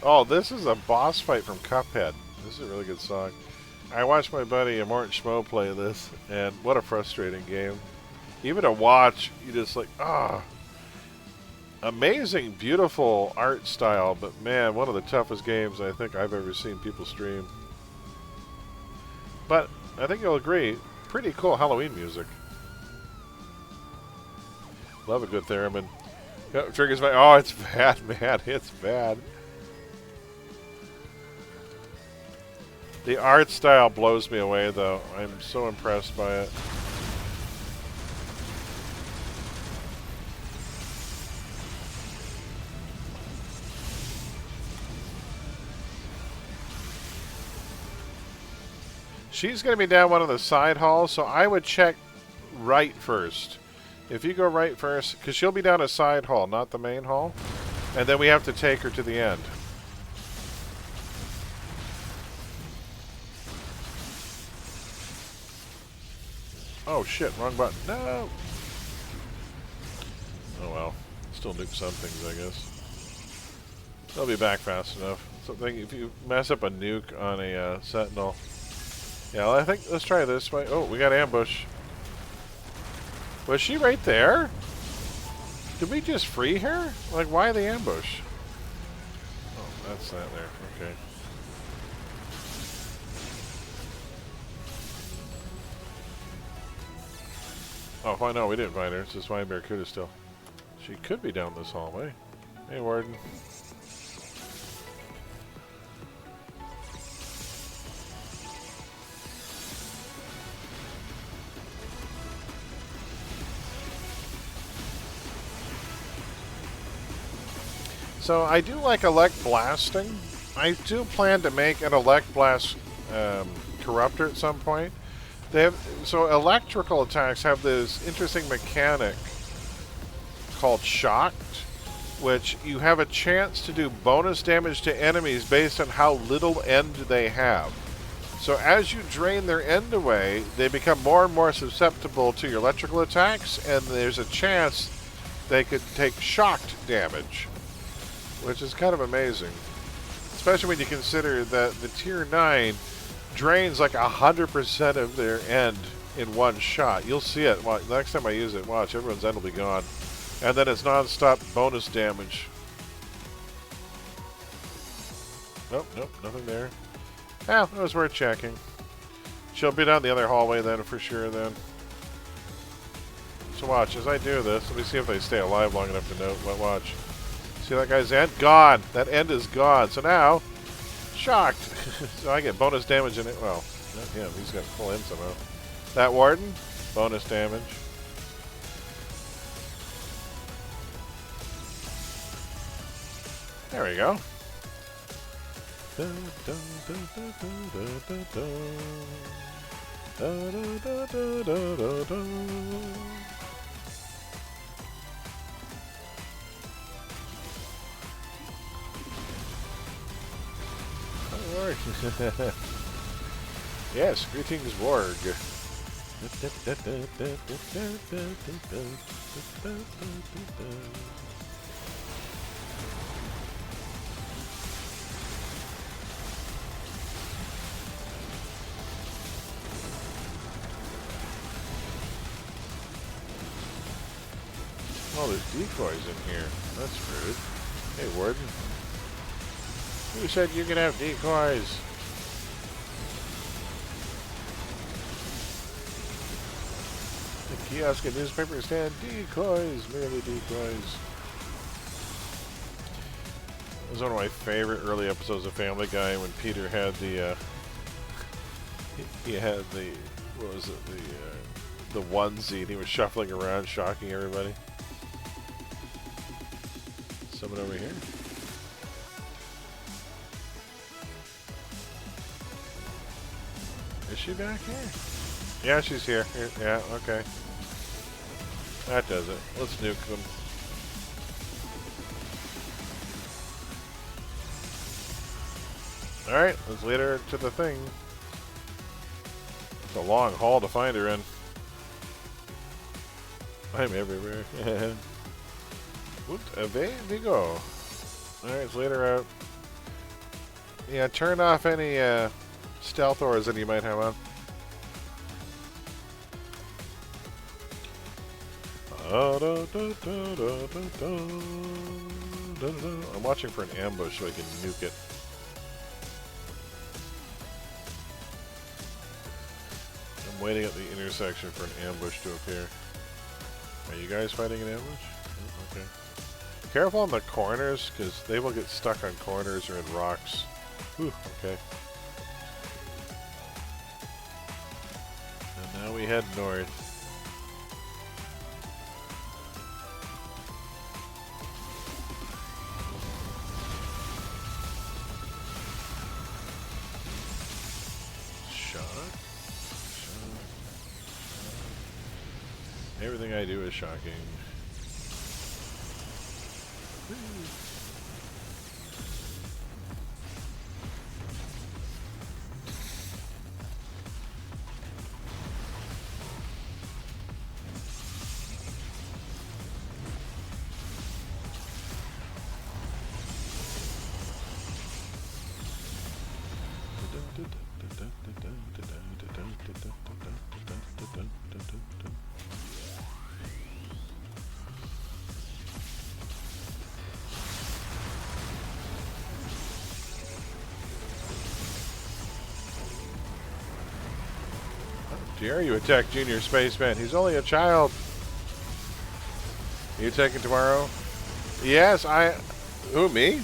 Oh, this is a boss fight from Cuphead. This is a really good song. I watched my buddy Immortan Schmo play this, and what a frustrating game. Even to watch, you just like, amazing, beautiful art style, but man, one of the toughest games I think I've ever seen people stream. But I think you'll agree, pretty cool Halloween music. Love a good theremin. Triggers my, oh, it's bad, man, it's bad. The art style blows me away, though. I'm so impressed by it. She's going to be down one of the side halls, so I would check right first. If you go right first, because she'll be down a side hall, not the main hall. And then we have to take her to the end. Oh shit, wrong button. No! Oh well. Still nuke some things, I guess. They'll be back fast enough. Something, if you mess up a nuke on a sentinel. Yeah, well, I think, let's try this way. Oh, we got ambush. Was she right there? Did we just free her? Like, why the ambush? Oh, that's that there. Okay. Oh, why no, we didn't find her. It's just my Barracuda still. She could be down this hallway. Hey, Warden. So I do like elect blasting. I do plan to make an elect blast corruptor at some point. They have, so electrical attacks have this interesting mechanic called shocked, which you have a chance to do bonus damage to enemies based on how little end they have. So as you drain their end away, they become more and more susceptible to your electrical attacks, and there's a chance they could take shocked damage, which is kind of amazing. Especially when you consider that the tier 9 drains like 100% of their end in one shot. You'll see it. Well, next time I use it, watch, everyone's end will be gone. And then it's non-stop bonus damage. Nope, nope, nothing there. Yeah, that was worth checking. She'll be down the other hallway then for sure then. So watch, as I do this, let me see if they stay alive long enough to note. But watch. See that guy's end? Gone! That end is gone. So now, shocked. So I get bonus damage in it. Well, not him. He's got full end somehow. That Warden, bonus damage. There we go. Yes, greetings, Warg. Oh, there's decoys in here. That's rude. Hey, Warden. Who said you can have decoys? The kiosk and newspaper stand, decoys, merely decoys. It was one of my favorite early episodes of Family Guy when Peter had the, he had the, what was it, the onesie, and he was shuffling around, shocking everybody. Someone over here. Is she back here? Yeah, she's here. Yeah, okay. That does it. Let's nuke them. Alright, let's lead her to the thing. It's a long hall to find her in. I'm everywhere. Away we go. Alright, let's lead her out. Yeah, turn off any stealth auras that you might have on. I'm watching for an ambush so I can nuke it. I'm waiting at the intersection for an ambush to appear. Are you guys fighting an ambush? Oh, okay. Careful on the corners, because they will get stuck on corners or in rocks. Whew, okay. And now we head north. Shock. Everything I do is shocking. Dare you attack Junior Spaceman? He's only a child. You taking tomorrow? Yes, Who, me?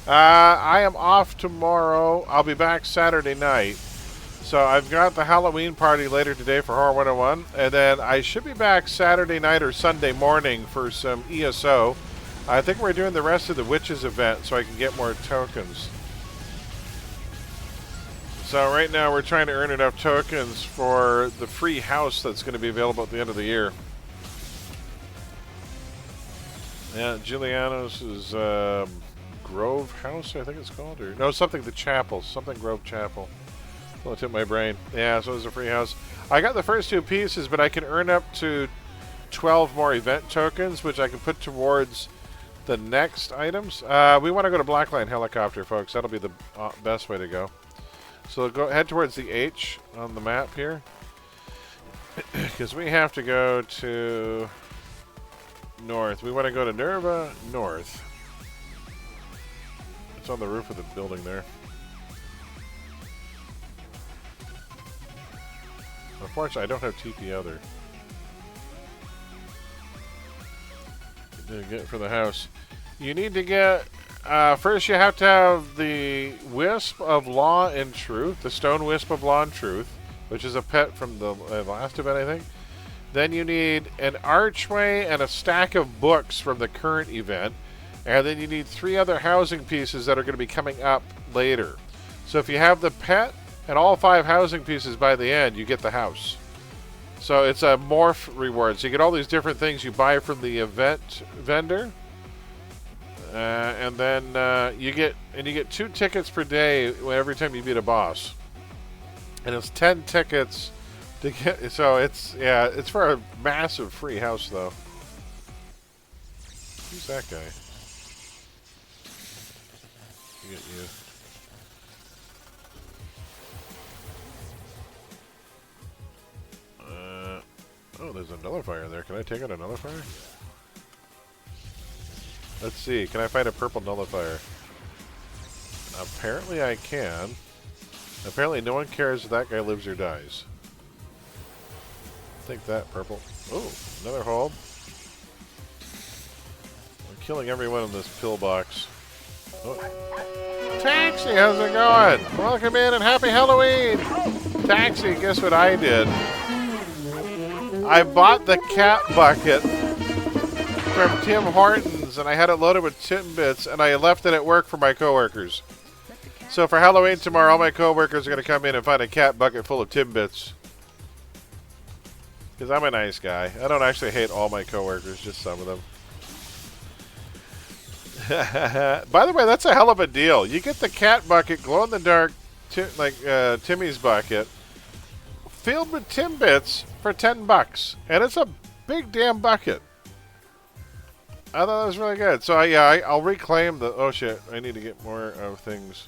I am off tomorrow. I'll be back Saturday night. So I've got the Halloween party later today for Horror 101. And then I should be back Saturday night or Sunday morning for some ESO. I think we're doing the rest of the Witches event so I can get more tokens. So right now we're trying to earn enough tokens for the free house that's going to be available at the end of the year. Yeah, Giuliano's is Grove House, I think it's called, or no, something the Chapel, something Grove Chapel. Well, it hit my brain. Yeah, so it's a free house. I got the first two pieces, but I can earn up to 12 more event tokens, which I can put towards the next items. We want to go to Blackline Helicopter, folks. That'll be the best way to go. So head towards the H on the map here, because we have to go to north. We want to go to Nerva North. It's on the roof of the building there. Unfortunately, I don't have TP other. To get for the house. You need to get... first, you have to have the Wisp of Law and Truth, the Stone Wisp of Law and Truth, which is a pet from the last event, I think. Then you need an archway and a stack of books from the current event. And then you need 3 other housing pieces that are going to be coming up later. So if you have the pet and all 5 housing pieces by the end, you get the house. So it's a morph reward. So you get all these different things you buy from the event vendor. And then you get 2 tickets per day every time you beat a boss, and it's 10 tickets to get. So it's for a massive free house though. Who's that guy? Get you. Oh, there's a nullifier there. Can I take out a nullifier? Let's see, can I find a purple nullifier? Apparently I can. Apparently no one cares if that guy lives or dies. Take that, purple. Oh, another hold. I'm killing everyone in this pillbox. Oh. Taxi, how's it going? Welcome in and happy Halloween! Taxi, guess what I did? I bought the cat bucket from Tim Hortons, and I had it loaded with Timbits, and I left it at work for my coworkers. So for Halloween tomorrow, all my coworkers are going to come in and find a cat bucket full of Timbits. Because I'm a nice guy. I don't actually hate all my coworkers, just some of them. By the way, that's a hell of a deal. You get the cat bucket, glow-in-the-dark, Timmy's bucket, filled with Timbits for $10, and it's a big damn bucket. I thought that was really good. So yeah, I'll reclaim the... Oh shit, I need to get more of things.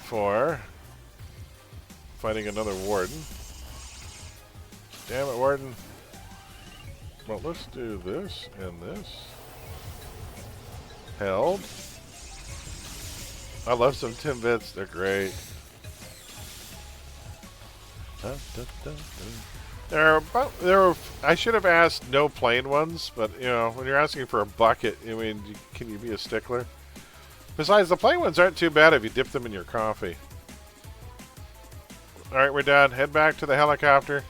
For fighting another warden. Damn it, warden. Well, let's do this and this. Held. I love some Timbits. They're great. I should have asked no plain ones, but you know, when you're asking for a bucket, I mean, can you be a stickler? Besides, the plain ones aren't too bad if you dip them in your coffee. Alright, we're done. Head back to the helicopter.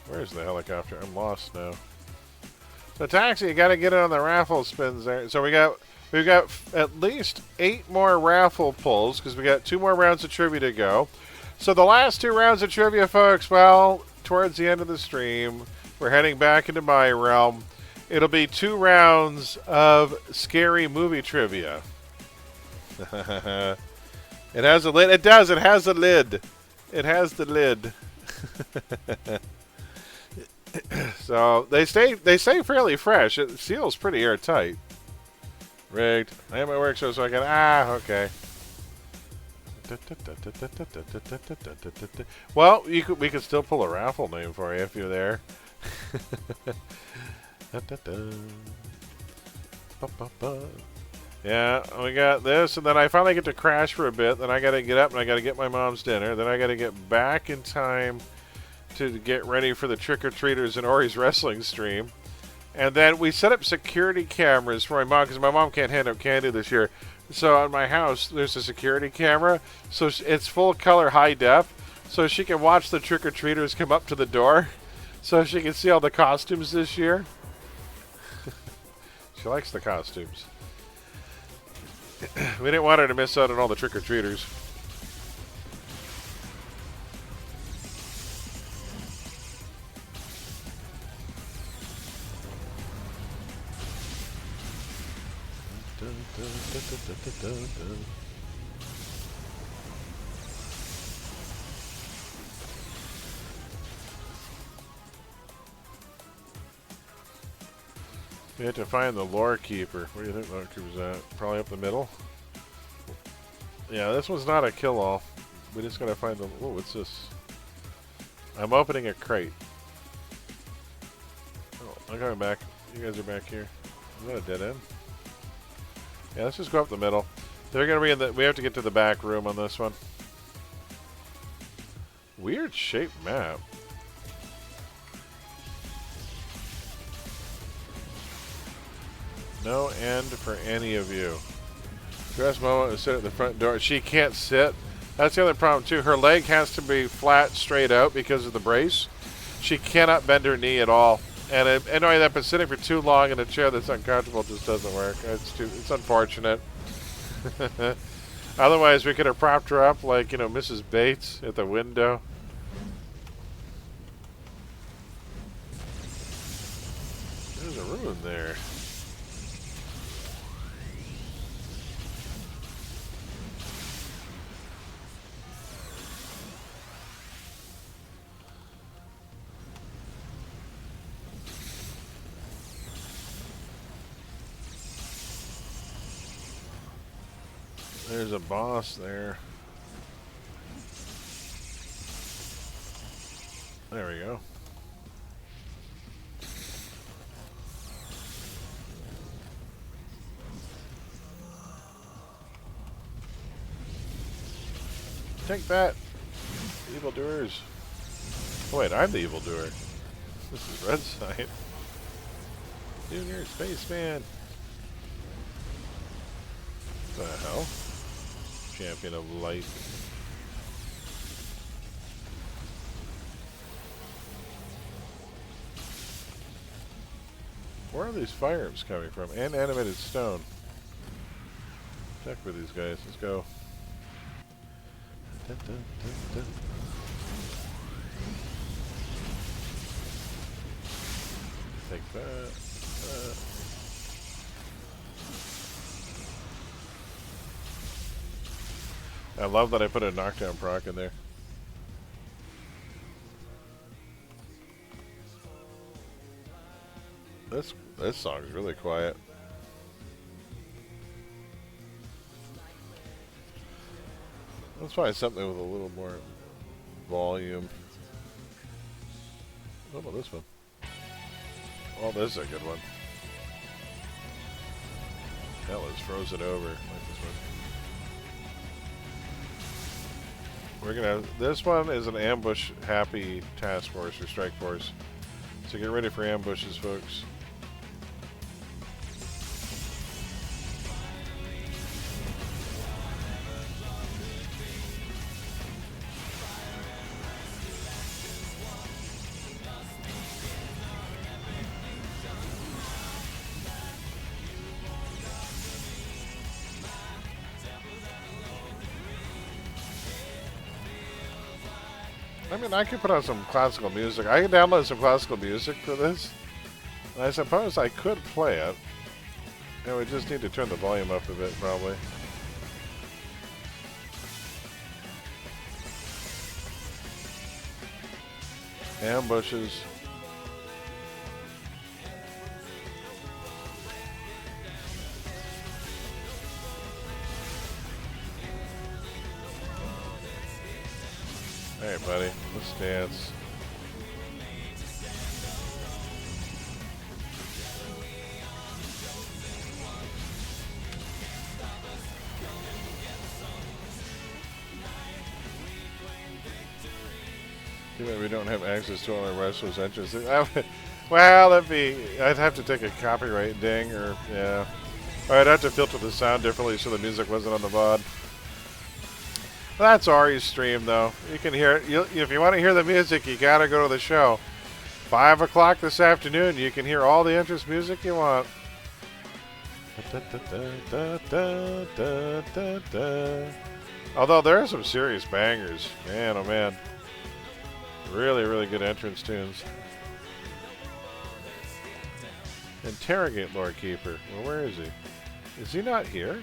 Where's the helicopter? I'm lost now. So taxi, you gotta get it on the raffle spins there. So we got We've got at least 8 more raffle pulls because we got 2 more rounds of trivia to go. So the last 2 rounds of trivia, folks, well, towards the end of the stream, we're heading back into my realm. It'll be 2 rounds of scary movie trivia. It has a lid. It does. It has a lid. It has the lid. So they stay fairly fresh. It seals pretty airtight. Rigged. I am at work so I can okay. Well, we could still pull a raffle name for you if you're there. Yeah, we got this, and then I finally get to crash for a bit. Then I got to get up and I got to get my mom's dinner. Then I got to get back in time to get ready for the trick-or-treaters and Ori's wrestling stream. And then we set up security cameras for my mom because my mom can't hand out candy this year. So at my house, there's a security camera. So it's full color high def. So she can watch the trick-or-treaters come up to the door. So she can see all the costumes this year. She likes the costumes. We didn't want her to miss out on all the trick-or-treaters. We have to find the lore keeper. Where do you think the lore keeper's at? Probably up the middle? Yeah, this one's not a kill-all. We just gotta find the... Oh, what's this? I'm opening a crate. Oh, I'm coming back. You guys are back here. Is that a dead end? Yeah, let's just go up the middle. They're gonna be in the... We have to get to the back room on this one. Weird shaped map. No end for any of you. Dress Momo is sit at the front door. She can't sit. That's the other problem too. Her leg has to be flat, straight out because of the brace. She cannot bend her knee at all. And anyway, that but sitting for too long in a chair that's uncomfortable just doesn't work. It's unfortunate. Otherwise, we could have propped her up like, Mrs. Bates at the window. There's a ruin there. There's a boss there. There we go. Take that, evildoers. Oh wait, I'm the evildoer. This is Red Side. Junior Spaceman. What the hell? Champion of Light. Where are these firearms coming from? And animated stone. Check with these guys. Let's go. Dun, dun, dun, dun. Take that. I love that I put a knockdown proc in there. This song is really quiet. Let's find something with a little more volume. What about this one? Oh, this is a good one. Hell, it's frozen over. I like this one. We're gonna. This one is an ambush happy task force or strike force. So get ready for ambushes, folks. I mean, I could put on some classical music. I could download some classical music for this. And I suppose I could play it. And we just need to turn the volume up a bit, probably. Ambushes. Hey, buddy, let's dance. Too bad we don't have access to all our wrestlers' entrances. Well, I'd have to take a copyright ding, or yeah, or I'd have to filter the sound differently so the music wasn't on the VOD. That's Ari's stream, though. You can hear it. If you want to hear the music, you gotta go to the show. 5 o'clock this afternoon, you can hear all the entrance music you want. Although there are some serious bangers. Man, oh man. Really, really good entrance tunes. Interrogate Lord Keeper. Well, where is he? Is he not here?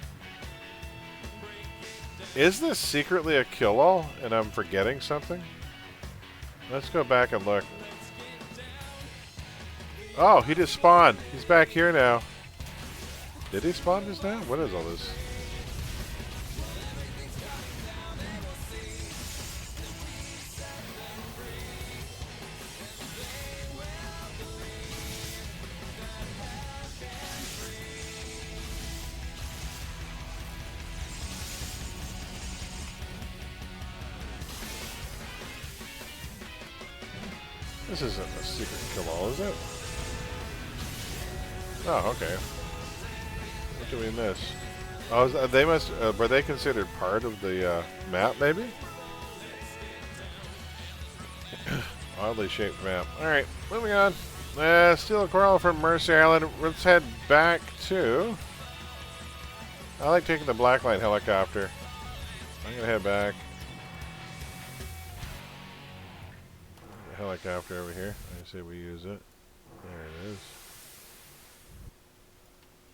Is this secretly a kill-all and I'm forgetting something? Let's go back and look. Oh, he just spawned. He's back here now. Did he spawn just now? What is all this? This isn't a secret kill-all, is it? Oh, okay. What do we miss? Oh, they must. Were they considered part of the map, maybe? Oddly shaped map. All right, moving on. Steal a coral from Mercy Island. Let's head back to. I like taking the Blacklight helicopter. I'm gonna head back. Helicopter over here. I say we use it. There it is.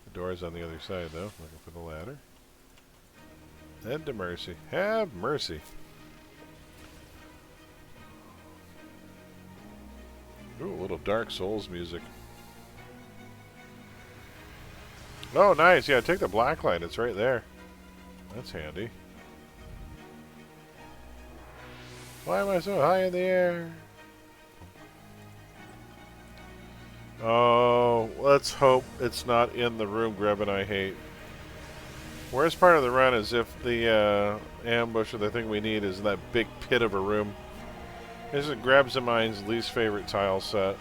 The door's on the other side, though. Looking for the ladder. Head to Mercy. Have mercy. Ooh, a little Dark Souls music. Oh, nice. Yeah, take the Blacklight. It's right there. That's handy. Why am I so high in the air? Oh, let's hope it's not in the room Greb and I hate. Worst part of the run is if the ambush or the thing we need is in that big pit of a room. This is Greb's and mine's least favorite tile set.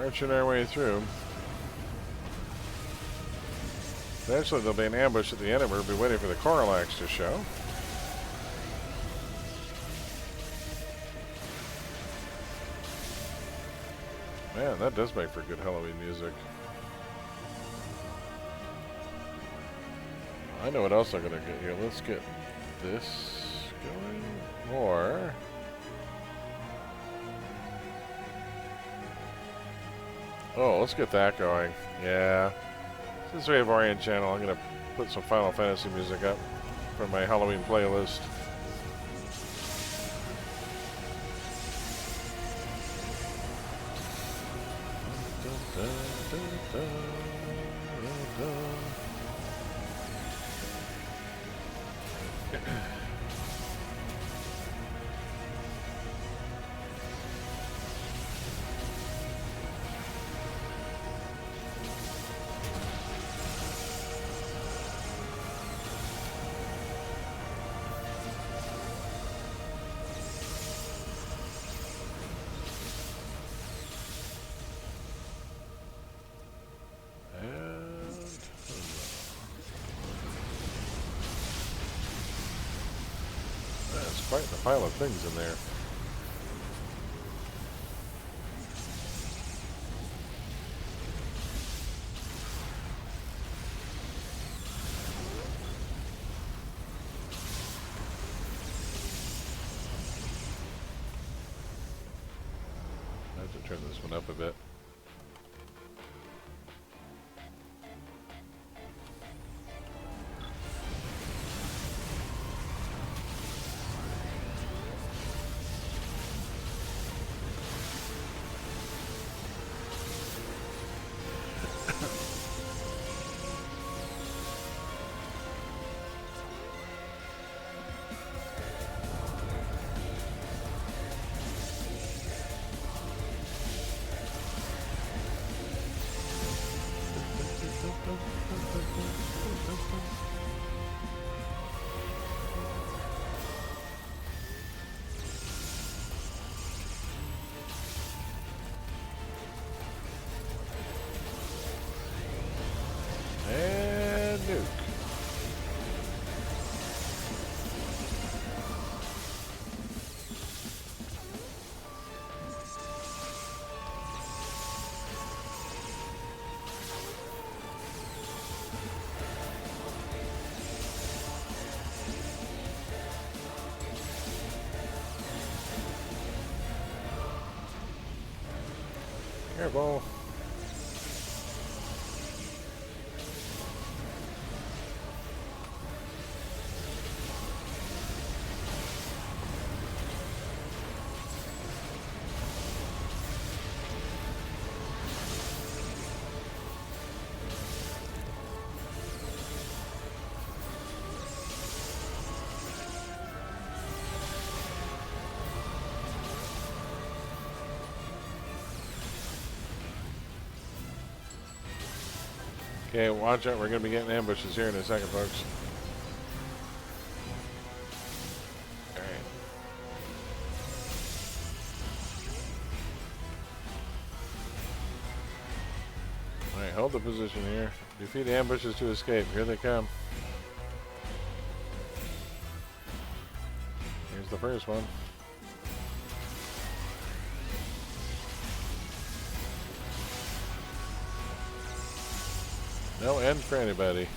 Marching our way through. Eventually there'll be an ambush at the end and we'll be waiting for the Coralax to show. Man, that does make for good Halloween music. I know what else I'm gonna get here. Let's get this going. Or oh, let's get that going. Yeah. Since we have Orient Channel, I'm gonna put some Final Fantasy music up for my Halloween playlist. Quite a pile of things in there. I have to turn this one up a bit. And nuke. Careful. Okay, watch out. We're going to be getting ambushes here in a second, folks. Alright. Alright, hold the position here. Defeat ambushes to escape. Here they come. Here's the first one. No end for anybody.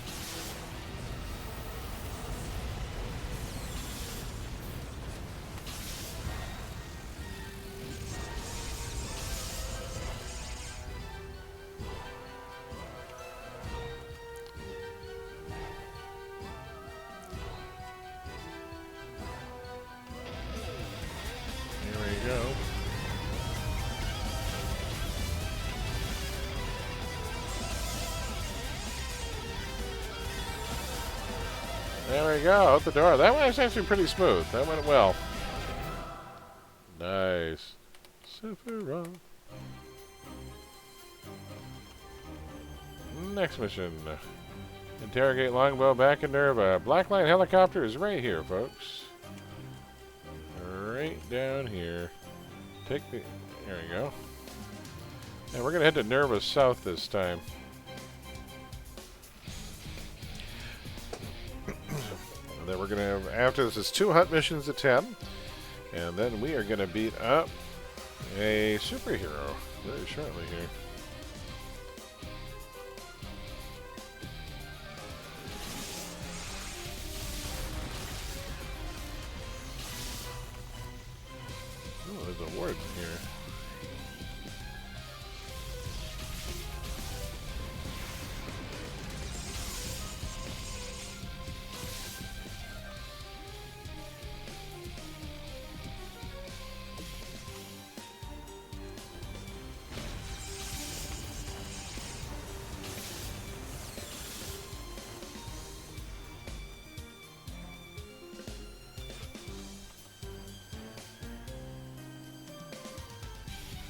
Here we go. There we go, out the door. That one was actually pretty smooth. That went well. Nice. Sephiroth. Next mission. Interrogate Longbow back in Nerva. Blackline helicopter is right here, folks. Right down here. Take the... There we go. And we're going to head to Nerva South this time. And then we're going to have, after this is 2 hunt missions at 10. And then we are going to beat up a superhero very shortly here. Oh, there's a warden here.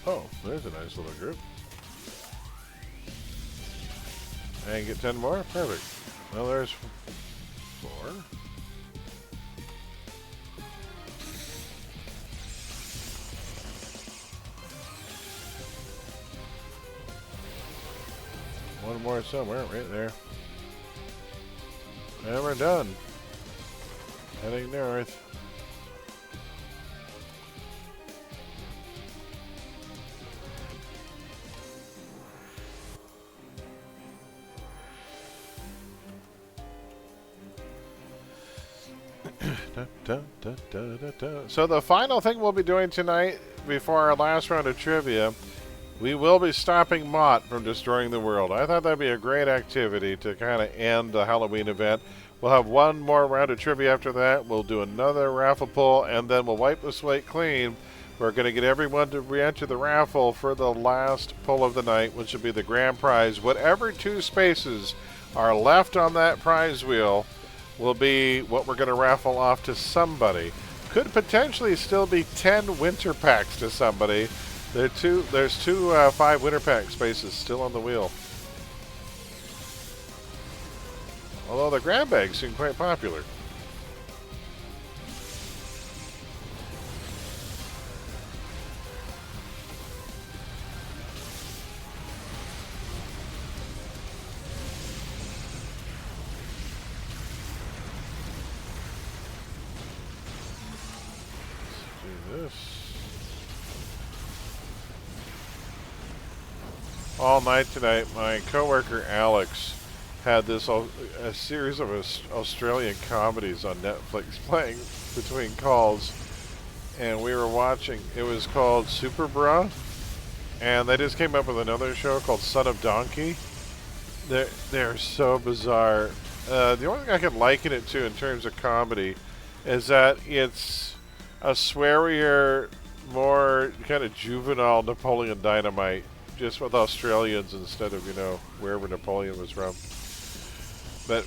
Oh, there's a nice little group. And get 10 more? Perfect. Well, there's 4. One more somewhere, right there. And we're done. Heading north. So the final thing we'll be doing tonight, before our last round of trivia, we will be stopping Mott from destroying the world. I thought that'd be a great activity to kind of end the Halloween event. We'll have one more round of trivia after that. We'll do another raffle pull, and then we'll wipe the slate clean. We're going to get everyone to re-enter the raffle for the last pull of the night, which will be the grand prize. Whatever 2 spaces are left on that prize wheel will be what we're going to raffle off to somebody. Could potentially still be 10 winter packs to somebody. There's two 5 winter pack spaces still on the wheel. Although the grab bags seem quite popular. All night tonight, my coworker Alex had a series of Australian comedies on Netflix playing between calls, and we were watching. It was called Super Bra, and they just came up with another show called Son of Donkey. They're so bizarre. The only thing I can liken it to in terms of comedy is that it's a swearier, more kind of juvenile Napoleon Dynamite, just with Australians instead of, wherever Napoleon was from. But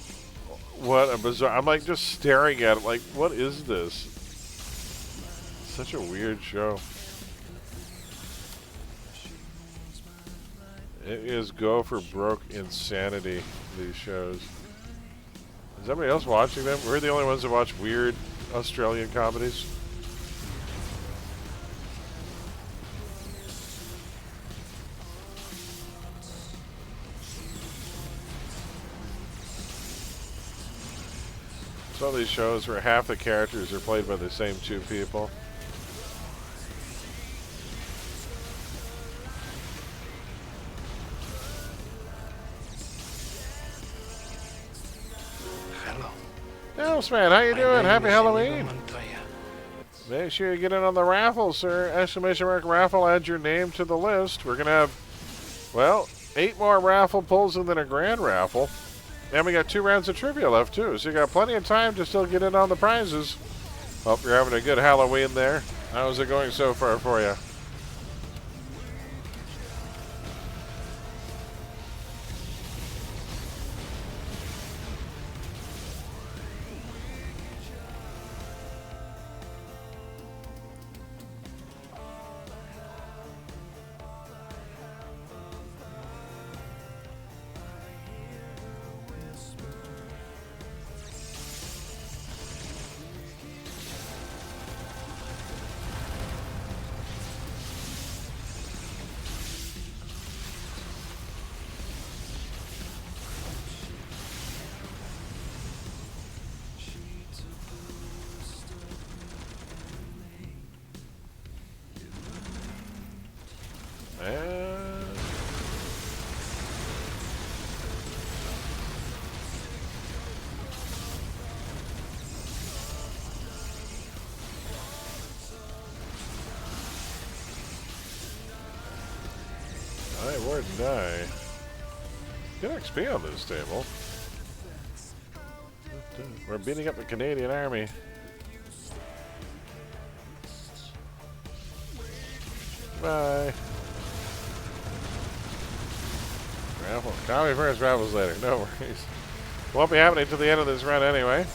what a bizarre... I'm like just staring at it like, what is this? Such a weird show. It is go for broke insanity, these shows. Is anybody else watching them? We're the only ones that watch weird Australian comedies. Some of these shows where half the characters are played by the same 2 people. Hello. Elfman, how you doing? Happy Halloween. Make sure you get in on the raffle, sir. Exclamation mark raffle, add your name to the list. We're going to have, well, 8 more raffle pulls and then a grand raffle. And we got 2 rounds of trivia left, too. So you got plenty of time to still get in on the prizes. Hope you're having a good Halloween there. How's it going so far for you? Warden die. Good XP on this table. We're beating up the Canadian Army. Bye. Raffle. Copy first, raffles later. No worries. Won't be happening till the end of this run anyway.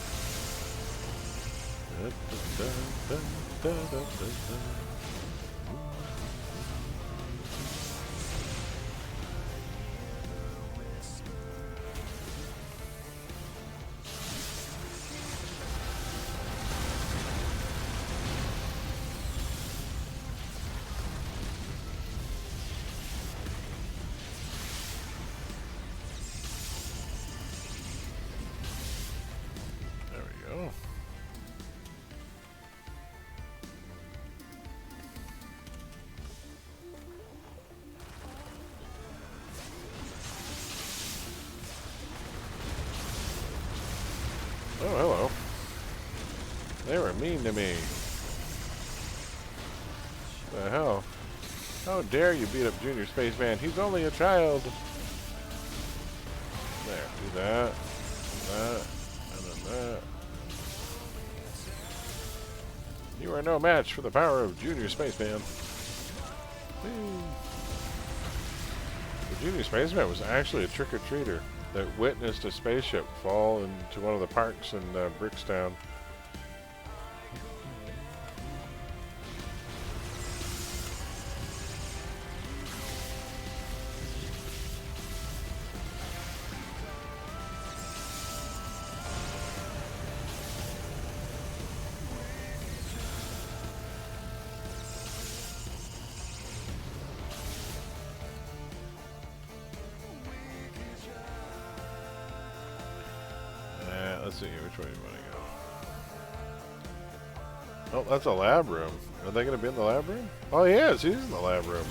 Oh, hello. They were mean to me. What the hell? How dare you beat up Junior Spaceman? He's only a child. There, do that, and then that. You are no match for the power of Junior Spaceman. Whee. The Junior Spaceman was actually a trick-or-treater that witnessed a spaceship fall into one of the parks in Brickstown. Let's see, which way do you want to go? Oh, that's a lab room. Are they going to be in the lab room? Oh, he is. He's in the lab room.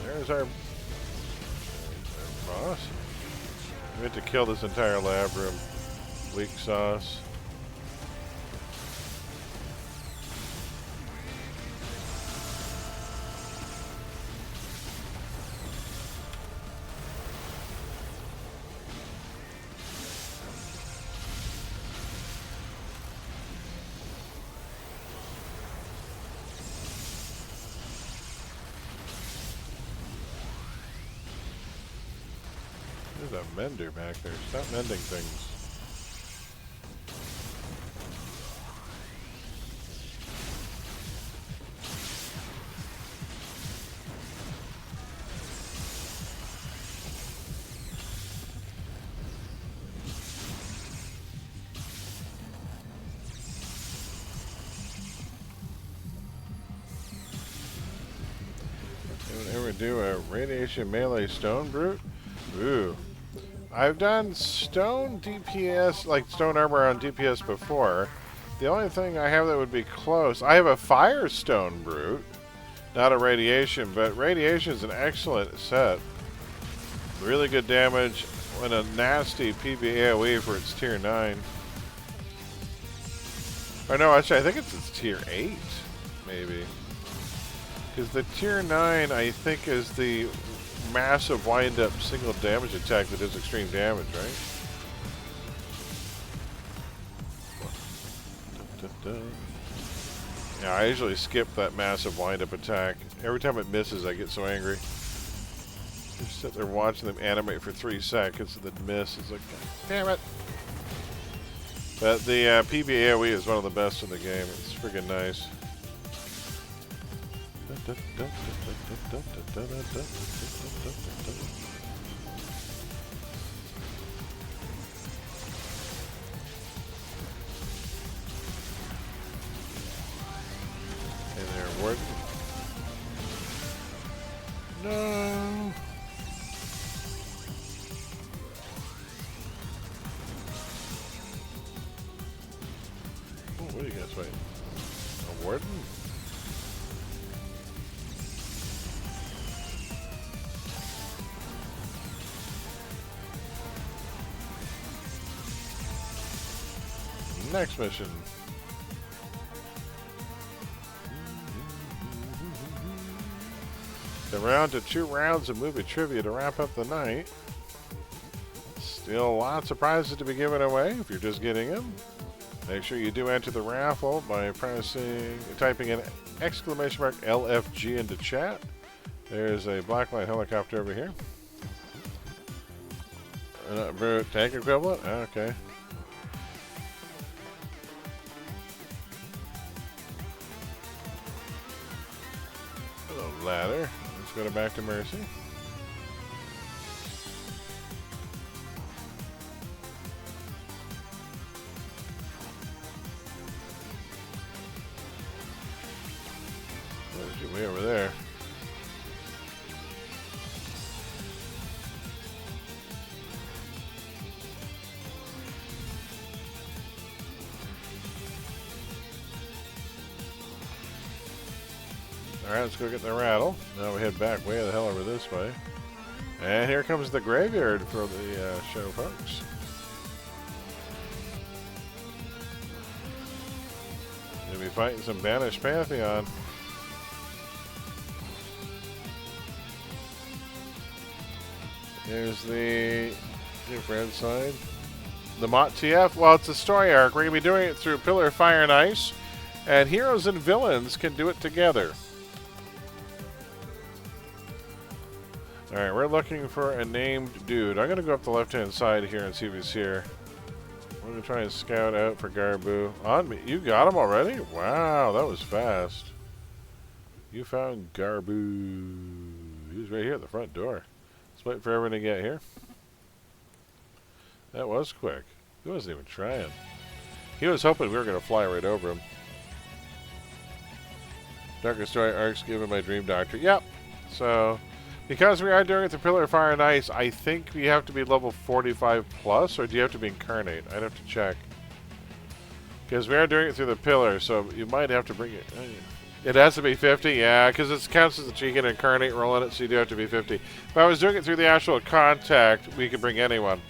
There's our boss. We have to kill this entire lab room. Weak sauce. There's a mender back there. Stop mending things. Anyone ever do a radiation melee stone brute? Ooh. I've done stone DPS, like stone armor on DPS before. The only thing I have that would be close, I have a firestone brute, not a radiation, but radiation is an excellent set. Really good damage and a nasty PV AoE for its tier 9. Or no, actually I think it's its tier 8, maybe. Because the tier 9 I think is the massive wind-up single damage attack that does extreme damage, right? Yeah, I usually skip that massive wind-up attack. Every time it misses, I get so angry. Just sit there watching them animate for 3 seconds and then miss. It's like, God damn it! But the PB AoE is one of the best in the game. It's freaking nice. Hey there, Warden. No. Oh, what are you guys waiting? A Warden? Next mission. Then we're on to 2 rounds of movie trivia to wrap up the night. Still lots of prizes to be given away if you're just getting them. Make sure you do enter the raffle by typing in exclamation mark LFG into chat. There's a blacklight helicopter over here. Tank equivalent? Okay. Hello, ladder. Let's go back to Mercy. Way over there. Alright, let's go get the rattle. Now we head back way the hell over this way. And here comes the graveyard for the show, folks. Gonna be fighting some banished Pantheon. There's the red side. The Mott TF. Well, it's a story arc. We're going to be doing it through Pillar of Fire and Ice. And heroes and villains can do it together. Alright, we're looking for a named dude. I'm going to go up the left-hand side here and see if he's here. I'm going to try and scout out for Garbu. On me. You got him already? Wow, that was fast. You found Garbu. He was right here at the front door. Let's wait for everyone to get here. That was quick. He wasn't even trying. He was hoping we were going to fly right over him. Darkest Story arcs given by Dream Doctor. Yep. So, because we are doing it the Pillar of Fire and Ice, I think we have to be level 45 plus, or do you have to be Incarnate? I'd have to check. Because we are doing it through the Pillar, so you might have to bring it. It has to be 50, yeah, because it counts as a you can Incarnate roll in it, so you do have to be 50. If I was doing it through the actual contact, we could bring anyone.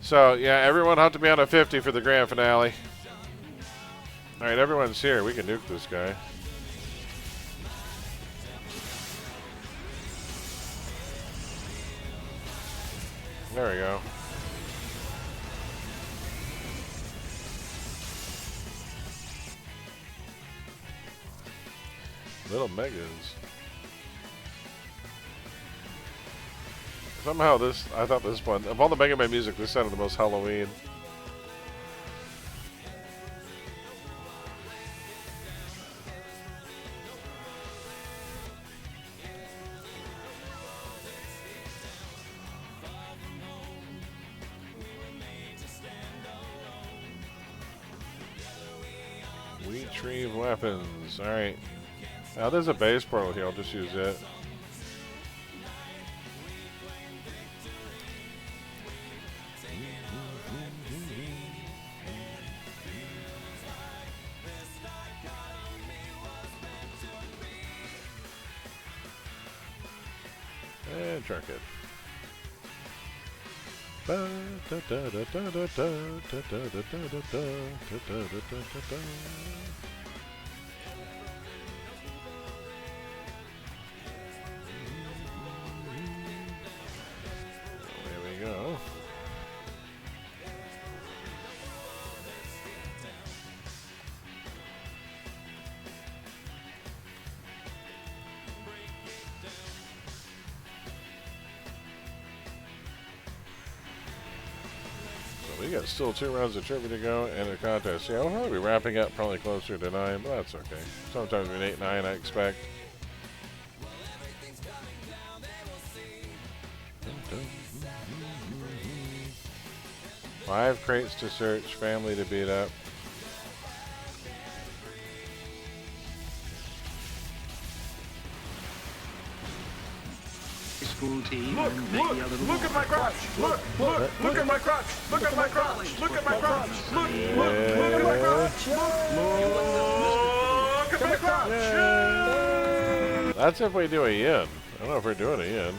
So, yeah, everyone have to be on a 50 for the grand finale. Alright, everyone's here. We can nuke this guy. There we go. Little Megas. Somehow this, I thought this one, of all the Mega Man music, this sounded the most Halloween. Retrieve weapons. Alright. Now there's a base portal here, I'll just use it. And truck it. There we go. We got still 2 rounds of trivia to go and a contest. Yeah, we'll probably be wrapping up probably closer to 9, but that's okay. Sometimes between 8 and 9, I expect. Five crates to search, family to beat up. School team. Look at my crotch! Look at my crotch! Look at my crotch! Look at my crotch! Look at my crotch! Look at my crotch! That's if we do a yin. I don't know if we're doing a yin.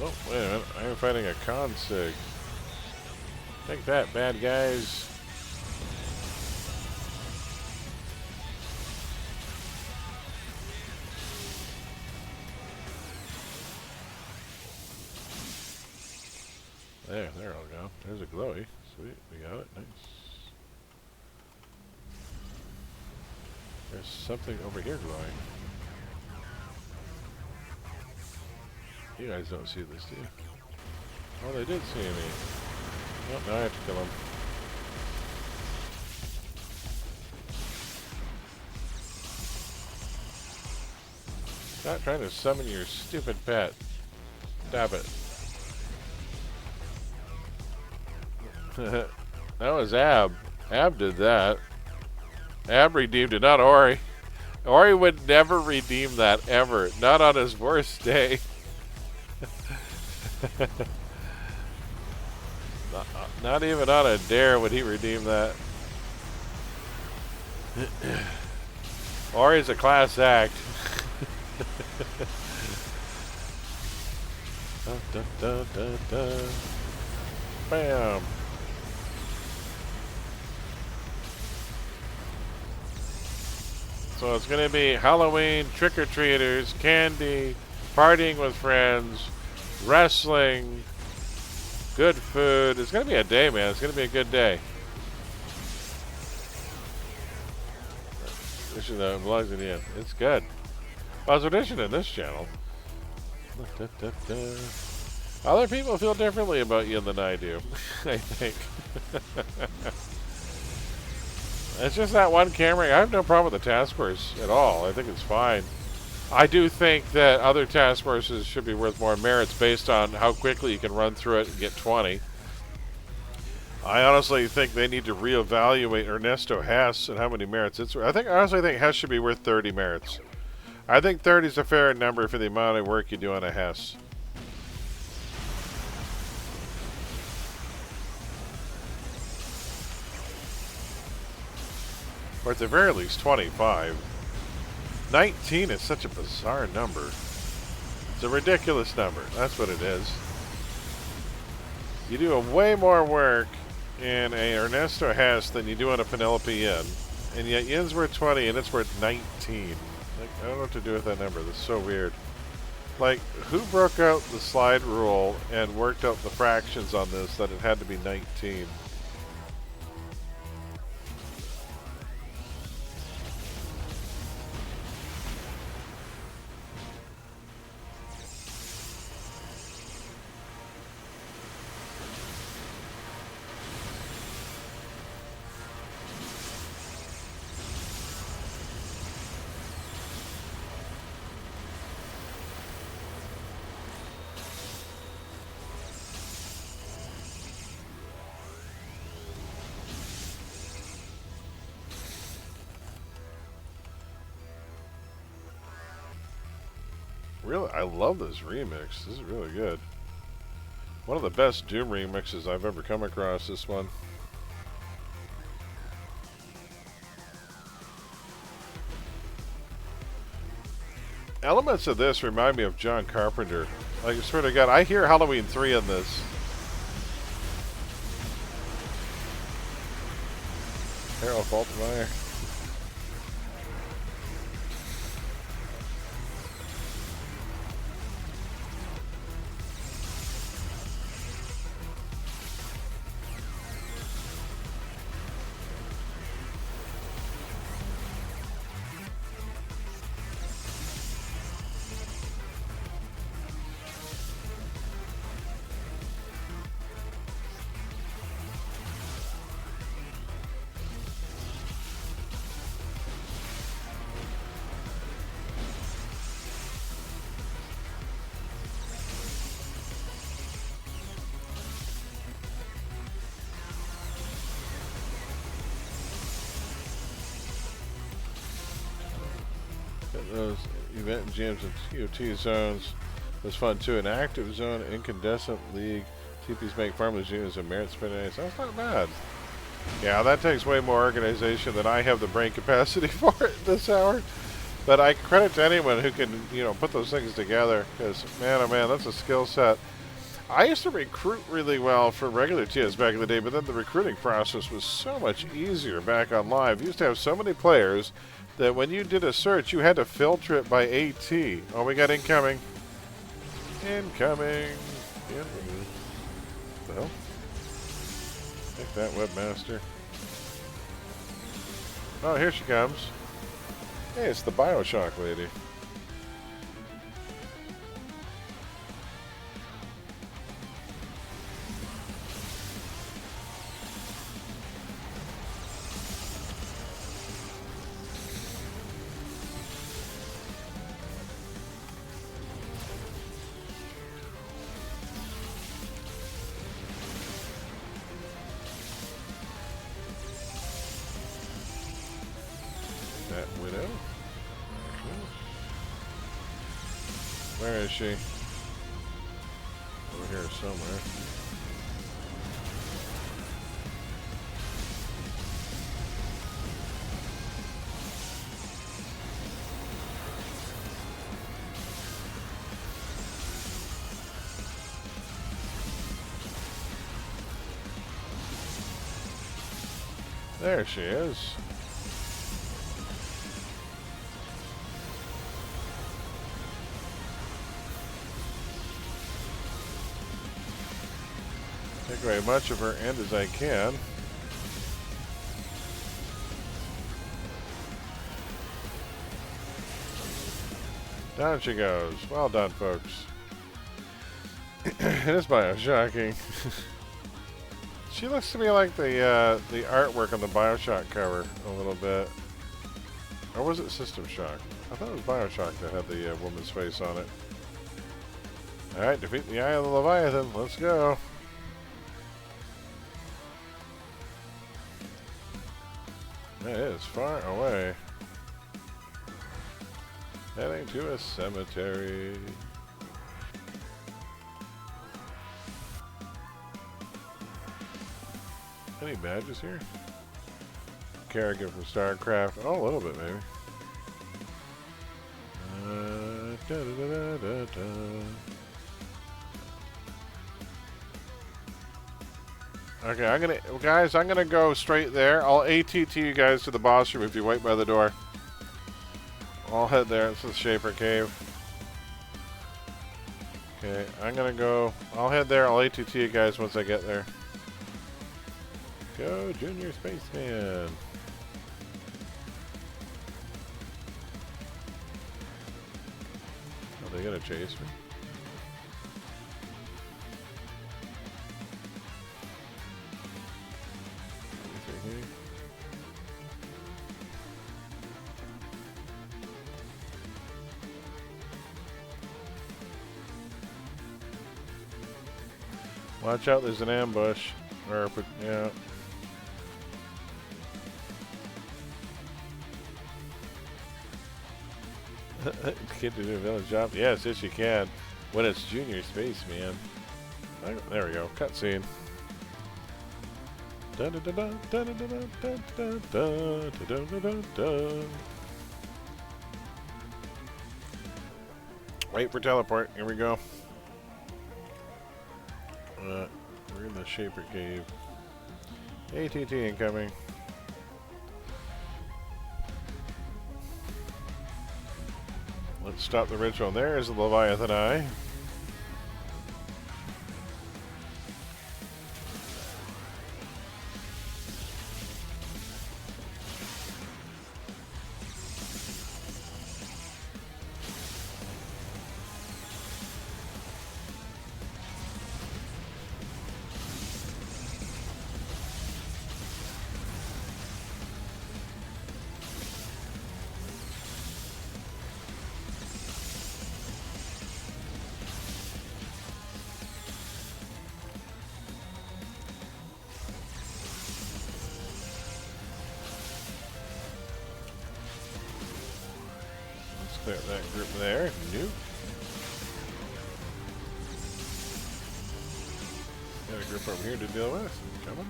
Oh, wait a minute. I'm fighting a consig. Take that, bad guys. There we go. There's a glowy. Sweet, we got it. Nice. There's something over here glowing. You guys don't see this, do you? Oh, they did see me. Oh, now I have to kill him. Stop trying to summon your stupid pet. Stop it. That was Ab. Ab did that. Ab redeemed it, not Ori. Ori would never redeem that, ever. Not on his worst day. Not even on a dare would he redeem that. Ori's a class act. Dun, dun, dun, dun. Bam. So it's going to be Halloween, trick-or-treaters, candy, partying with friends, wrestling, good food. It's going to be a day, man. It's going to be a good day. Tradition that belongs in the end. It's good. Well, it's a tradition in this channel. Da, da, da. Other people feel differently about you than I do, I think. It's just that one camera. I have no problem with the task force at all. I think it's fine. I do think that other task forces should be worth more merits based on how quickly you can run through it and get 20. I honestly think they need to reevaluate Ernesto Hess and how many merits it's worth. I honestly think Hess should be worth 30 merits. I think 30 is a fair number for the amount of work you do on a Hess. Or at the very least 25. 19 is such a bizarre number. It's a ridiculous number. That's what it is. You do a way more work in a Ernesto Hess than you do on a Penelope Yin. And yet Yin's worth 20 and it's worth 19. Like, I don't know what to do with that number. That's so weird. Like, who broke out the slide rule and worked out the fractions on this that it had to be 19? Really, I love this remix. This is really good. One of the best Doom remixes I've ever come across, this one. Elements of this remind me of John Carpenter. Like, I swear to God, I hear Halloween 3 in this. Harold Faltermeyer. Those event gyms and TOT zones was fun too. An active zone, incandescent league, TPs make farmers units and merit spending. That's not bad. Yeah, that takes way more organization than I have the brain capacity for it this hour. But I credit to anyone who can, put those things together. Because, man, oh man, that's a skill set. I used to recruit really well for regular TS back in the day, but then the recruiting process was so much easier back on live. You used to have so many players that when you did a search, you had to filter it by AT. Oh, we got incoming. Incoming. the hell? Take that, webmaster. Oh, here she comes. Hey, it's the Bioshock lady. That widow. Where is she? Over here somewhere. There she is. Take away as much of her end as I can. Down she goes. Well done, folks. It is Bioshocking. She looks to me like the artwork on the Bioshock cover a little bit. Or was it System Shock? I thought it was Bioshock that had the woman's face on it. Alright, defeat the Eye of the Leviathan. Let's go. That is far away. Heading to a cemetery. Any badges here? Kerrigan from StarCraft. Oh, a little bit maybe. Da, da, da, da, da. Okay, I'm gonna go straight there. I'll ATT you guys to the boss room if you wait by the door. I'll head there. It's the Shaper Cave. Okay, I'll head there. I'll ATT you guys once I get there. Go, Junior Spaceman. Are they gonna chase me? Watch out, there's an ambush. Or, yeah. Kid to do a village job? Yes, yes you can. When it's Junior Spaceman. There we go. Cutscene. Wait for teleport. Here we go. We're in the Shaper Cave. ATT incoming. Let's stop the ritual. There's the Leviathan Eye. Clear that group there. Nope. Got a group over here to deal with. Coming.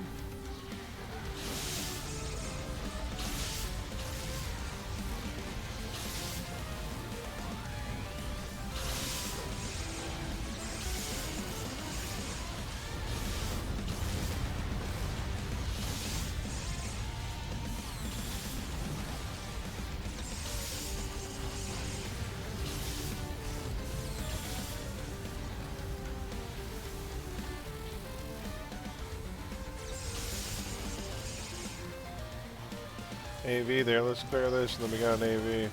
AV there. Let's clear this, and then we got an AV.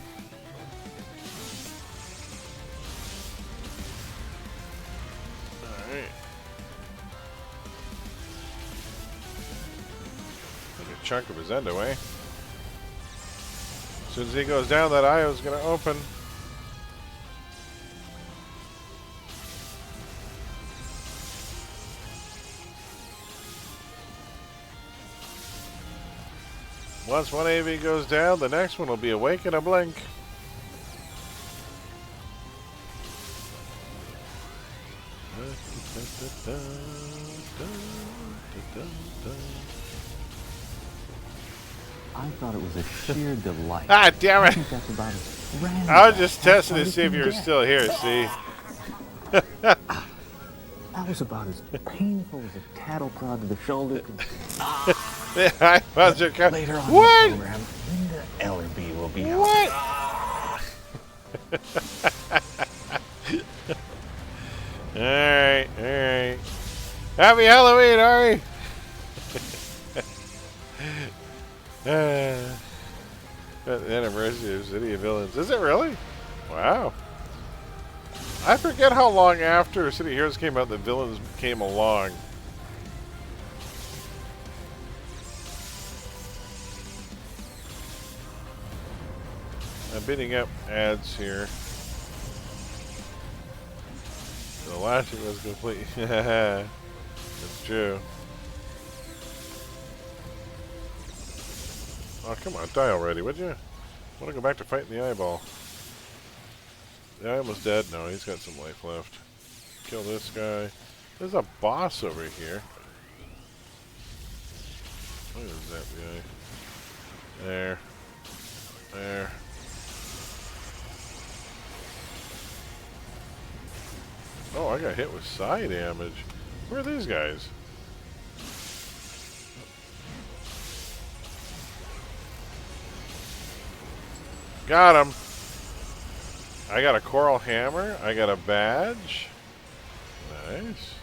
Alright. Take a chunk of his end away. As soon as he goes down, that IO is going to open. Once one AV goes down, the next one will be awake in a blink. I thought it was a sheer delight. Ah, damn it! I think that's about as random I was just as testing to I see if can you were get. still here, see? That was about as painful as a cattle prod to the shoulder could be. Yeah, I was just Later on what? in the program, Linda Ellerby will be on. What? Alright, alright. Happy Halloween, Ari! The anniversary of City of Villains. Is it really? Wow. I forget how long after City of Heroes came out that Villains came along. I'm beating up ads here. The last year was complete. That's true. Oh, come on, die already, would you? I want to go back to fighting the eyeball. The eye almost dead? No, he's got some life left. Kill this guy. There's a boss over here. What is that guy? There. There. Oh, I got hit with psi damage. Where are these guys? Got him. I got a coral hammer. I got a badge. Nice.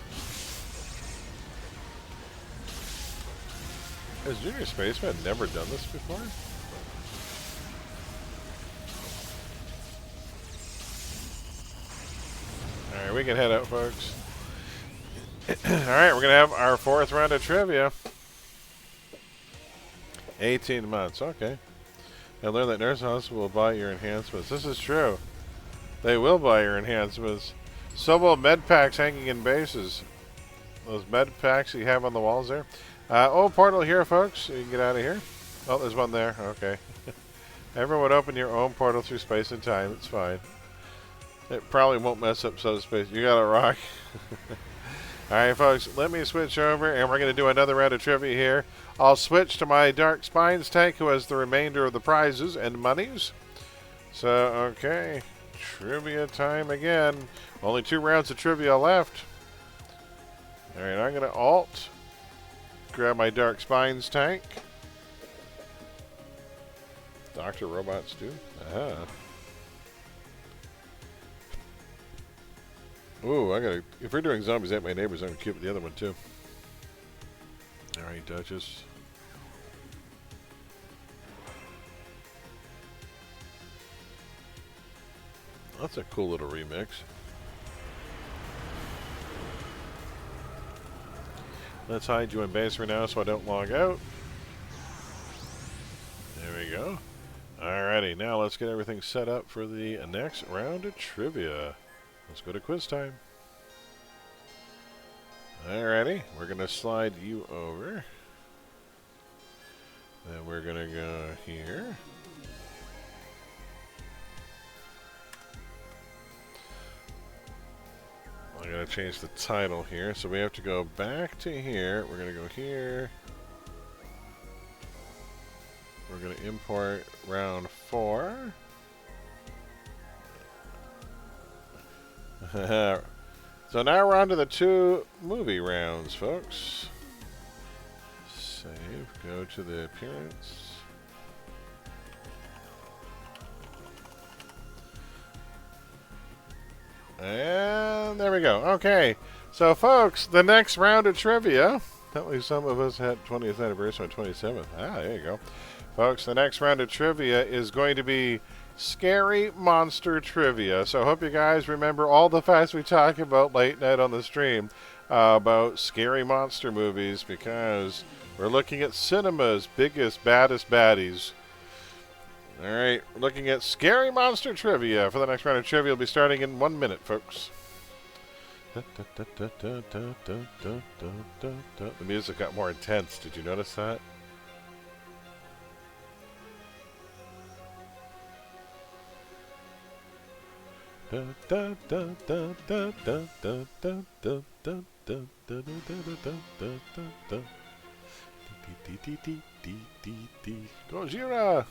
Has Junior Spaceman never done this before? Alright, we can head out, folks. Alright, we're going to have our 4th round of trivia. 18 months, okay. I learned that Nurse Hospital will buy your enhancements. This is true. They will buy your enhancements. So will med packs hanging in bases. Those med packs you have on the walls there. Oh, portal here, folks. You can get out of here. Oh, there's one there. Okay. Everyone open your own portal through space and time. It's fine. It probably won't mess up subspace. You got it, Rock. Alright, folks. Let me switch over, and we're going to do another round of trivia here. I'll switch to my Dark Spines tank, who has the remainder of the prizes and monies. So, okay. Trivia time again. Only 2 rounds of trivia left. Alright, I'm going to alt. Grab my Dark Spines tank. Dr. Robots do? Aha. Ooh, I gotta. If we're doing zombies at my neighbors, I'm gonna keep the other one too. Alright, Duchess. That's a cool little remix. Let's hide you in base for now so I don't log out. There we go. Alrighty, now let's get everything set up for the next round of trivia. Let's go to quiz time. Alrighty, we're going to slide you over. Then we're going to go here. I'm going to change the title here. So we have to go back to here. We're going to go here. We're going to import round 4. So now we're on to the 2 movie rounds, folks. Save, go to the appearance. And there we go. Okay, so folks, the next round of trivia, at least some of us had 20th anniversary on 27th. Ah, there you go. Folks, the next round of trivia is going to be Scary Monster Trivia. So I hope you guys remember all the facts we talk about late night on the stream about scary monster movies, because we're looking at cinema's biggest, baddest baddies. All right, we're looking at Scary Monster Trivia. For the next round of trivia, will be starting in 1 minute, folks. The music got more intense. Did you notice that? Gojira!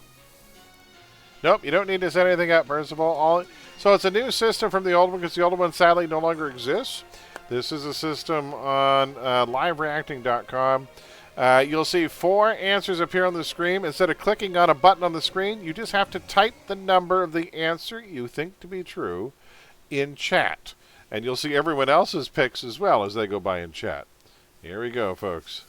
Nope, you don't need to set anything up, first of all. So it's a new system from the old one, because the old one sadly no longer exists. This is a system on livereacting.com. You'll see 4 answers appear on the screen. Instead of clicking on a button on the screen, you just have to type the number of the answer you think to be true in chat. And you'll see everyone else's picks as well as they go by in chat. Here we go, folks.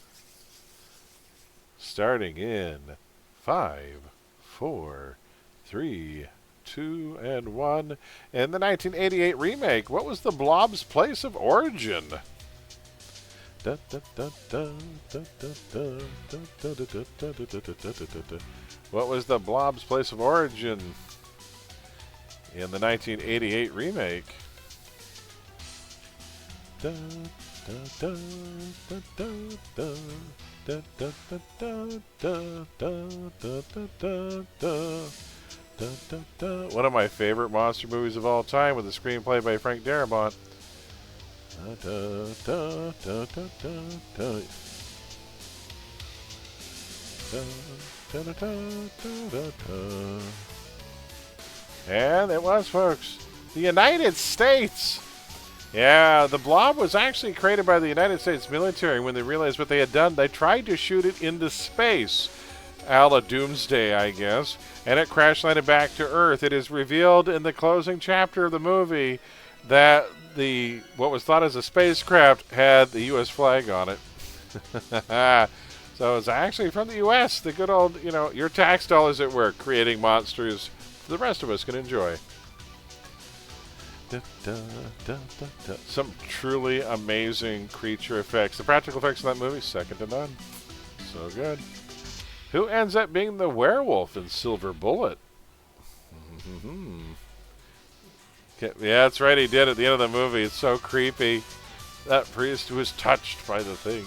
Starting in 5, 4, 3, 2, and 1. In the 1988 remake, what was the Blob's place of origin? What was the Blob's place of origin in the 1988 remake? One of my favorite monster movies of all time, with a screenplay by Frank Darabont. And it was, folks, the United States. Yeah, the Blob was actually created by the United States military. When they realized what they had done, they tried to shoot it into space, a la Doomsday, I guess, and it crash landed back to Earth. It is revealed in the closing chapter of the movie that what was thought as a spacecraft had the U.S. flag on it. So it's actually from the U.S. The good old, your tax dollars at work creating monsters the rest of us can enjoy. Some truly amazing creature effects. The practical effects in that movie, second to none. So good. Who ends up being the werewolf in Silver Bullet? Yeah, that's right, he did at the end of the movie. It's so creepy. That priest who was touched by the thing.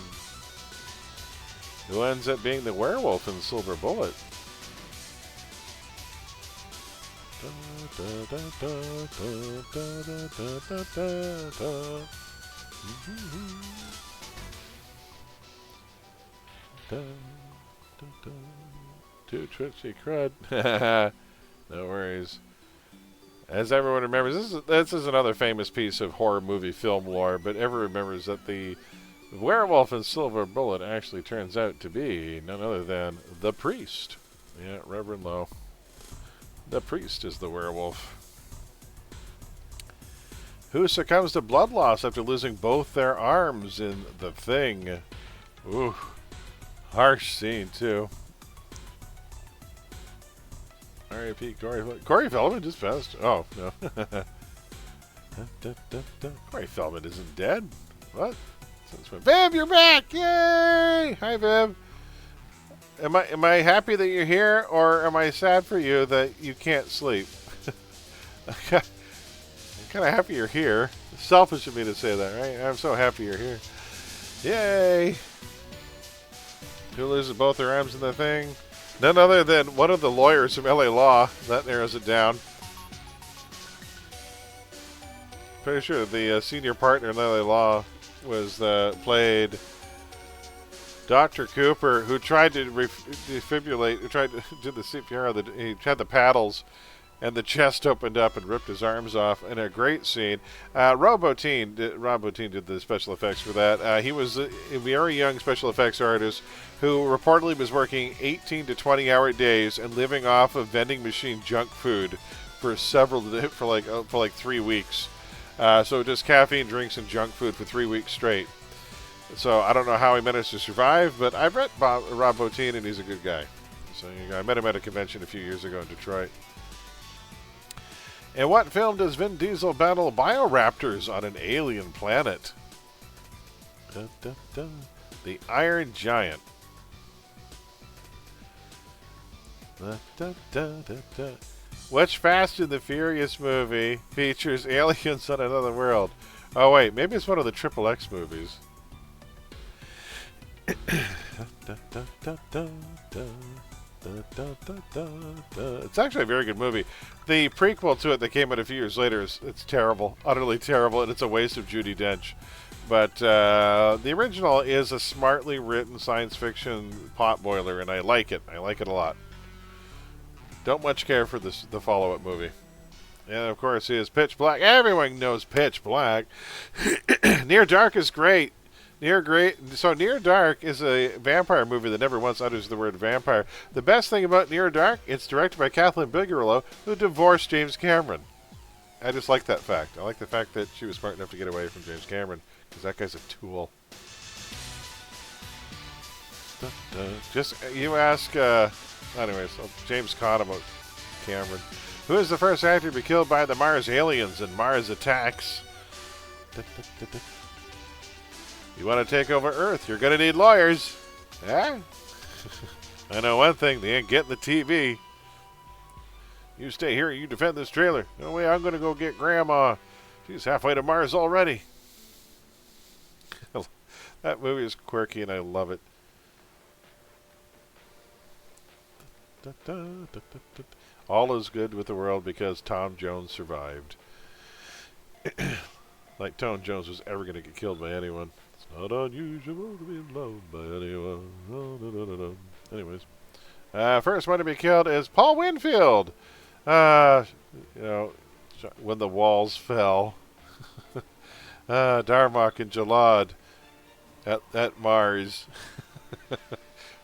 Who ends up being the werewolf in Silver Bullet? Too twitchy crud. No worries. As everyone remembers, this is another famous piece of horror movie film lore, but everyone remembers that the werewolf in Silver Bullet actually turns out to be none other than the priest. Yeah, Reverend Lowe. The priest is the werewolf. Who succumbs to blood loss after losing both their arms in The Thing? Ooh, harsh scene too. R.I.P. Corey Feldman just passed. Oh, no. Corey Feldman isn't dead. What? Viv, you're back! Yay! Hi, Viv. Am I happy that you're here, or am I sad for you that you can't sleep? I'm kind of happy you're here. It's selfish of me to say that, right? I'm so happy you're here. Yay! Who loses both their arms in The Thing? None other than one of the lawyers from LA Law. That narrows it down. Pretty sure the senior partner in LA Law was played Dr. Cooper, who tried to defibrillate, who tried to do the CPR. He had the paddles, and the chest opened up and ripped his arms off in a great scene. Rob Bottin did the special effects for that. He was a very young special effects artist who reportedly was working 18 to 20-hour days and living off of vending machine junk food for like 3 weeks. So just caffeine drinks and junk food for 3 weeks straight. So I don't know how he managed to survive, but I've read Rob Bottin, and he's a good guy. So I met him at a convention a few years ago in Detroit. In what film does Vin Diesel battle bioraptors on an alien planet? Dun, dun, dun. The Iron Giant. Dun, dun, dun, dun, dun. Which Fast and the Furious movie features aliens on another world? Oh wait, maybe it's one of the Triple X movies. It's actually a very good movie. The prequel to it that came out a few years later it's terrible, utterly terrible, and it's a waste of Judi Dench. But the original is a smartly written science fiction potboiler, and I like it. I like it a lot. Don't much care for the follow-up movie. And of course, he is Pitch Black. Everyone knows Pitch Black. Near Dark is great. Near Dark is a vampire movie that never once utters the word vampire. The best thing about Near Dark, it's directed by Kathleen Bigelow, who divorced James Cameron. I just like that fact. I like the fact that she was smart enough to get away from James Cameron, because that guy's a tool. Just, you ask, anyways, James caught him about Cameron. Who is the first actor to be killed by the Mars aliens in Mars Attacks? You want to take over Earth, you're going to need lawyers. Eh? I know one thing, they ain't getting the TV. You stay here, you defend this trailer. No way, I'm going to go get Grandma. She's halfway to Mars already. That movie is quirky and I love it. All is good with the world because Tom Jones survived. Like Tom Jones was ever going to get killed by anyone. It's not unusual to be loved by anyone. No. Anyways. First one to be killed is Paul Winfield. When the walls fell. Darmok and Jalad at Mars.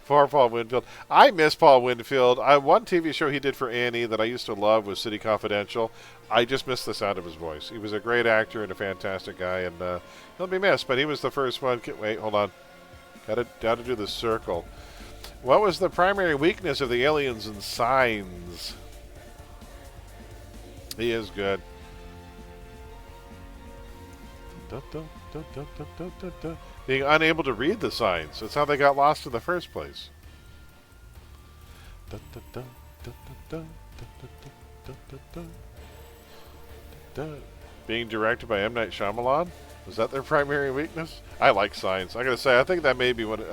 For Paul Winfield. I miss Paul Winfield. One TV show he did for A&E that I used to love was City Confidential. I just miss the sound of his voice. He was a great actor and a fantastic guy, and he'll be missed. But he was the first one. Wait, hold on. Gotta do the circle. What was the primary weakness of the aliens in Signs? He is good. Being unable to read the signs. That's how they got lost in the first place. Being directed by M. Night Shyamalan? Was that their primary weakness? I like Signs. I gotta say, I think that may be one.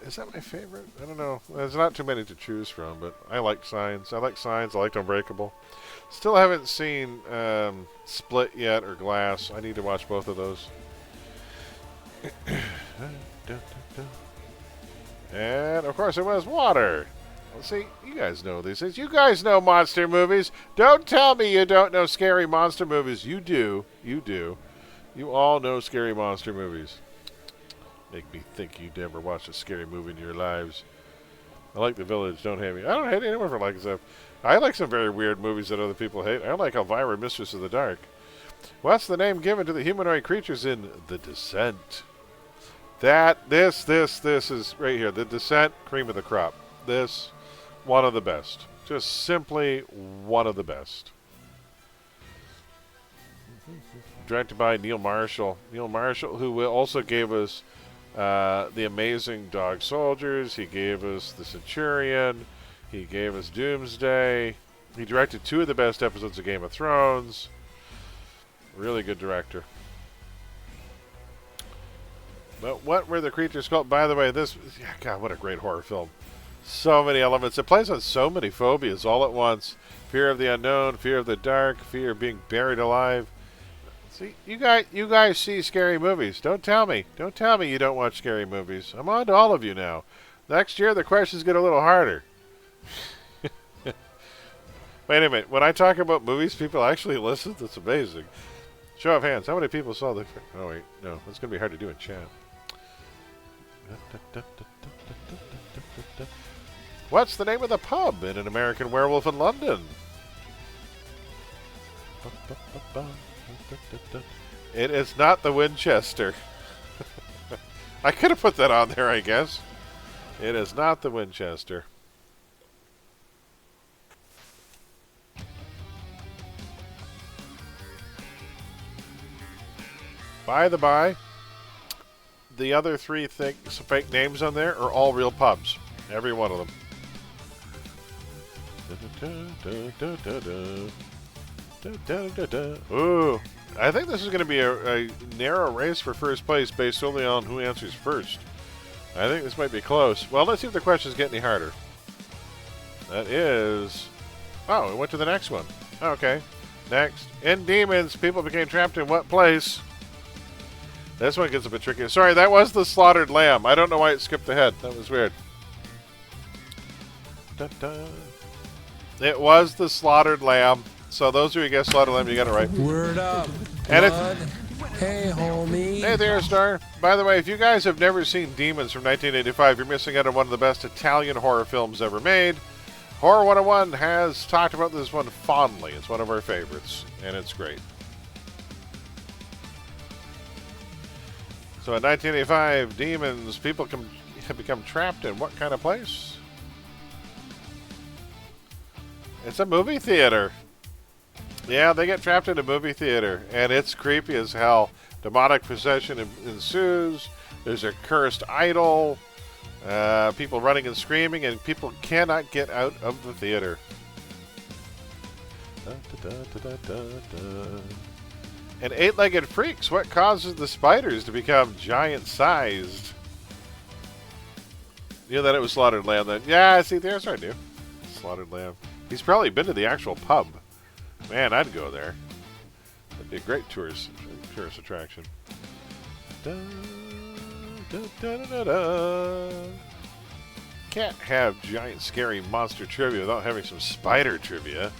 Is that my favorite? I don't know. There's not too many to choose from, but I like Signs. I liked Unbreakable. Still haven't seen Split yet or Glass. I need to watch both of those. And of course it was water. Well, see, you guys know these things. You guys know monster movies. Don't tell me you don't know scary monster movies. You do. You do. You all know scary monster movies. Make me think you never watched a scary movie in your lives. I like The Village. Don't hate me. I don't hate anyone for liking stuff. I like some very weird movies that other people hate. I like Elvira, Mistress of the Dark. What's the name given to the humanoid creatures in The Descent? This is right here. The Descent, cream of the crop. This, one of the best. Just simply one of the best. Directed by Neil Marshall. Neil Marshall, who also gave us The Amazing Dog Soldiers. He gave us The Centurion. He gave us Doomsday. He directed 2 of the best episodes of Game of Thrones. Really good director. But what were the creatures called? By the way, God, what a great horror film. So many elements. It plays on so many phobias all at once. Fear of the unknown, fear of the dark, fear of being buried alive. See, you guys see scary movies. Don't tell me you don't watch scary movies. I'm on to all of you now. Next year, the questions get a little harder. Wait a minute. When I talk about movies, people actually listen? That's amazing. Show of hands. How many people saw the... Oh, wait. No. That's going to be hard to do in chat. What's the name of the pub in An American Werewolf in London? It is not the Winchester. I could have put that on there, I guess. It is not the Winchester. By the by, the other three fake names on there are all real pubs. Every one of them. Ooh, I think this is going to be a narrow race for first place based solely on who answers first. I think this might be close. Well, let's see if the questions get any harder. That is... Oh, it went to the next one. Okay. Next. In Demons, people became trapped in what place? This one gets a bit tricky. Sorry, that was the slaughtered lamb. I don't know why it skipped ahead. That was weird. It was the slaughtered lamb. So those who guessed slaughtered lamb, you got it right. Word up, and bud. Hey, homie. Hey there, Star. By the way, if you guys have never seen Demons from 1985, you're missing out on one of the best Italian horror films ever made. Horror 101 has talked about this one fondly. It's one of our favorites, and it's great. So in 1985, Demons, people have become trapped in what kind of place? It's a movie theater. Yeah, they get trapped in a movie theater, and it's creepy as hell. Demonic possession ensues. There's a cursed idol. People running and screaming, and people cannot get out of the theater. And eight-legged freaks. What causes the spiders to become giant-sized? You know that it was slaughtered lamb then. Yeah, see, there's our new slaughtered lamb. He's probably been to the actual pub. Man, I'd go there. That'd be a great tourist attraction. Can't have giant scary monster trivia without having some spider trivia.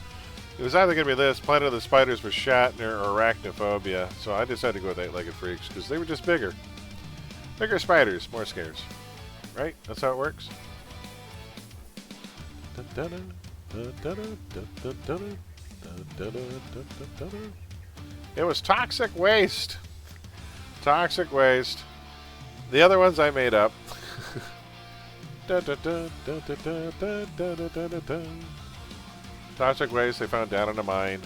It was either going to be this, Planet of the Spiders with Shatner, or Arachnophobia. So I decided to go with eight-legged freaks because they were just bigger. Bigger spiders, more scares. Right? That's how it works. It was Toxic Waste. Toxic Waste. The other ones I made up. Toxic Waste they found down in a mine.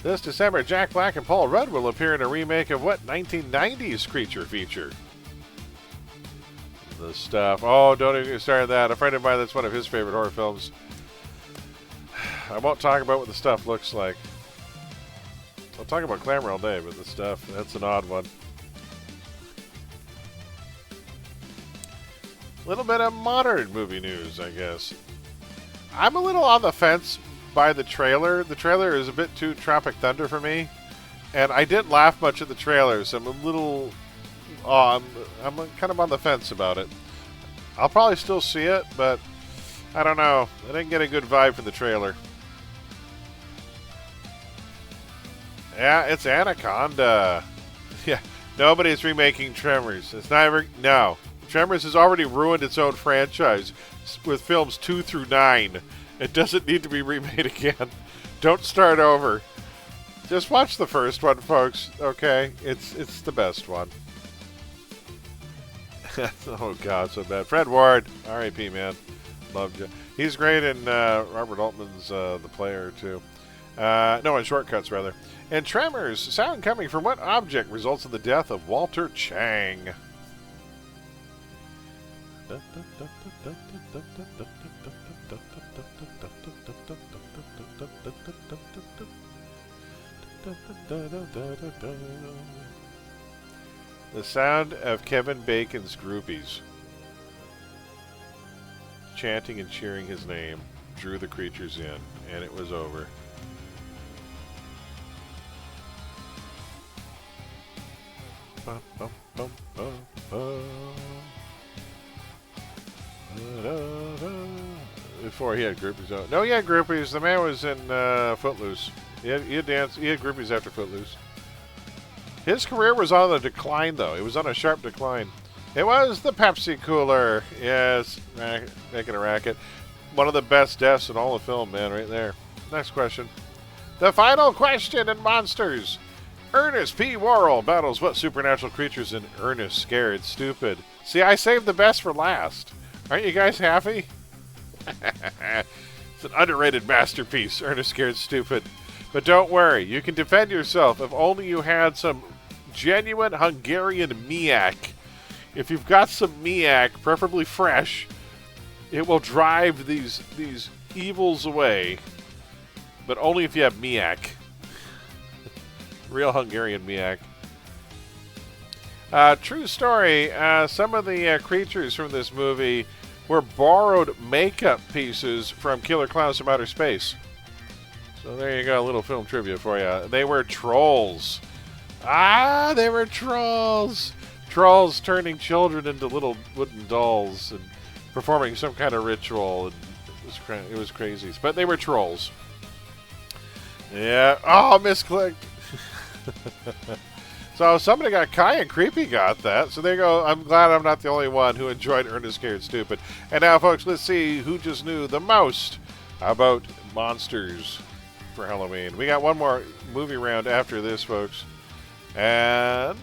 This December, Jack Black and Paul Rudd will appear in a remake of what 1990s creature feature? The Stuff. Oh, don't even get started that. A friend of mine, that's one of his favorite horror films. I won't talk about what The Stuff looks like. I'll talk about Glamour all day, but The Stuff, that's an odd one. A little bit of modern movie news, I guess. I'm a little on the fence by the trailer. The trailer is a bit too Tropic Thunder for me, and I didn't laugh much at the trailer, so I'm a little... I'm kind of on the fence about it. I'll probably still see it, but I don't know. I didn't get a good vibe from the trailer. Yeah, it's Anaconda. Yeah, nobody's remaking Tremors. It's not ever... No. Tremors has already ruined its own franchise with films 2 through 9. It doesn't need to be remade again. Don't start over. Just watch the first one, folks. Okay? It's the best one. Oh, God, so bad. Fred Ward. R.I.P., man. Loved you. He's great in Robert Altman's The Player, too. No, in Shortcuts, rather. And Tremors. Sound coming from what object results in the death of Walter Chang? The sound of Kevin Bacon's groupies chanting and cheering his name drew the creatures in, and it was over. Bum, bum, bum, bum, bum. Before he had groupies. No, he had groupies. The man was in Footloose. He had groupies after Footloose. His career was on the decline, though. It was on a sharp decline. It was the Pepsi cooler. Yes, making a racket. One of the best deaths in all of film, man, right there. Next question. The final question in Monsters. Ernest P. Worrell battles what supernatural creatures in Ernest Scared Stupid? See, I saved the best for last. Aren't you guys happy? It's It's an underrated masterpiece, Ernest Scared Stupid. But don't worry, you can defend yourself if only you had some genuine Hungarian miak. If you've got some miak, preferably fresh, it will drive these evils away. But only if you have miak. Real Hungarian miak. True story, some of the creatures from this movie were borrowed makeup pieces from Killer Clowns from Outer Space. So there you go, a little film trivia for you. They were trolls. They were trolls. Trolls turning children into little wooden dolls and performing some kind of ritual. And it was crazy. But they were trolls. Yeah. Oh, misclicked. So somebody got Kai and Creepy got that. So there you go. I'm glad I'm not the only one who enjoyed Ernest Scared Stupid. And now, folks, let's see who just knew the most about monsters for Halloween. We got one more movie round after this, folks. And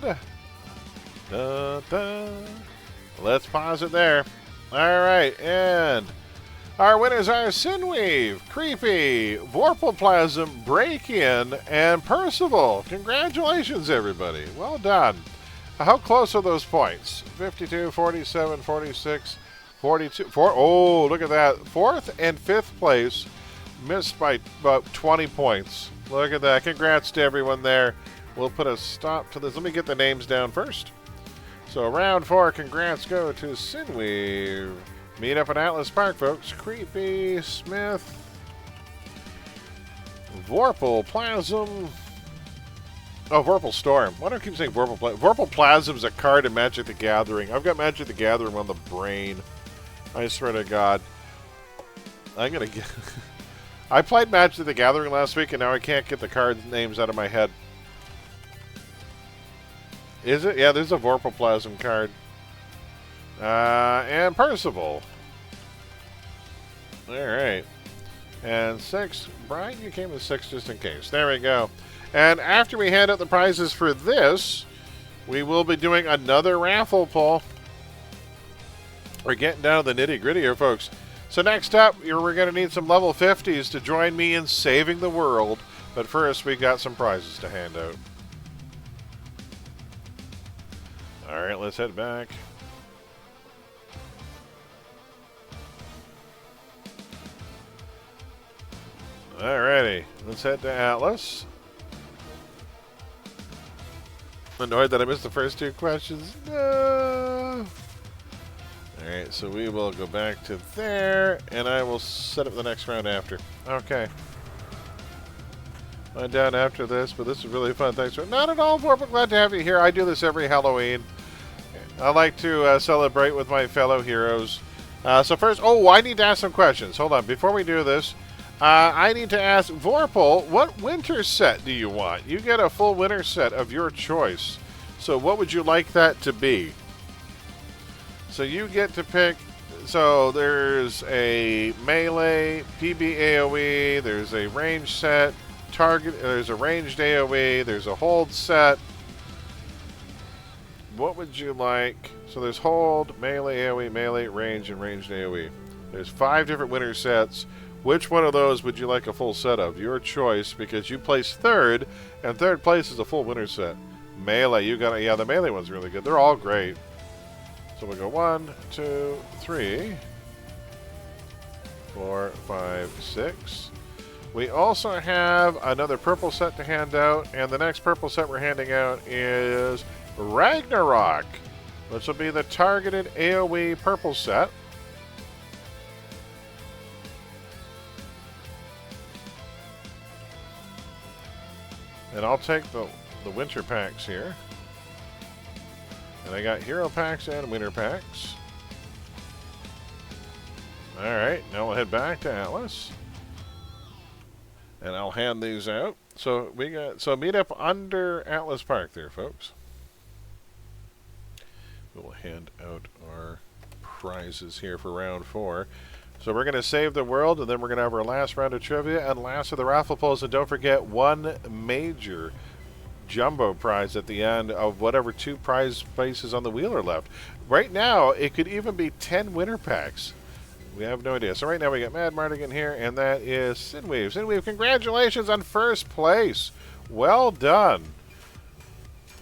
let's pause it there. All right, and our winners are Sinweave, Creepy, Vorpalplasm, Break-In, and Percival. Congratulations, everybody. Well done. How close are those points? 52, 47, 46, 42. Oh, look at that. Fourth and fifth place missed by about 20 points. Look at that. Congrats to everyone there. We'll put a stop to this. Let me get the names down first. So round 4, congrats go to Sinweave. Meet up in Atlas Park, folks. Creepy, Smith, Vorpalplasm. Oh, Vorpal Storm. Why do I keep saying Vorpalplasm? Vorpalplasm's a card in Magic the Gathering. I've got Magic the Gathering on the brain. I swear to God. I'm going to get... I played Magic the Gathering last week, and now I can't get the card names out of my head. Is it? Yeah, there's a Vorpalplasm card. And Percival. Alright. And 6. Brian, you came with 6 just in case. There we go. And after we hand out the prizes for this, we will be doing another raffle pull. We're getting down to the nitty-gritty here, folks. So next up, we're going to need some level 50s to join me in saving the world. But first, we got some prizes to hand out. Alright, let's head back. Alrighty, let's head to Atlas. Annoyed that I missed the first 2 questions. No. Alright, so we will go back to there, and I will set up the next round after. Okay. I'm down after this, but this is really fun. Thanks for... Not at all, Vorpal. Glad to have you here. I do this every Halloween. I like to celebrate with my fellow heroes. So first... Oh, I need to ask some questions. Hold on. Before we do this, I need to ask Vorpal, what winter set do you want? You get a full winter set of your choice. So what would you like that to be? So you get to pick... So there's a melee, PB AoE, there's a range set, target, there's a ranged AoE, there's a hold set. What would you like? So there's hold, melee AoE, melee, range, and ranged AoE. There's 5 different winter sets. Which one of those would you like a full set of? Your choice, because you placed 3rd, and 3rd place is a full winter set. Melee, you got it. Yeah, the melee one's really good. They're all great. So we'll go 1, 2, 3, 4, 5, 6. We also have another purple set to hand out, and the next purple set we're handing out is Ragnarok, which will be the targeted AoE purple set. And I'll take the winter packs here. And I got hero packs and winter packs. Alright, now we'll head back to Atlas. And I'll hand these out. So meet up under Atlas Park there, folks. We'll hand out our prizes here for round 4. So we're going to save the world, and then we're going to have our last round of trivia and last of the raffle pulls. And don't forget, one major jumbo prize at the end of whatever 2 prize places on the wheel are left. Right now, it could even be 10 winner packs. We have no idea. So right now we got Mad Mardigan here, and that is Sinweave. Sinweave, congratulations on first place. Well done.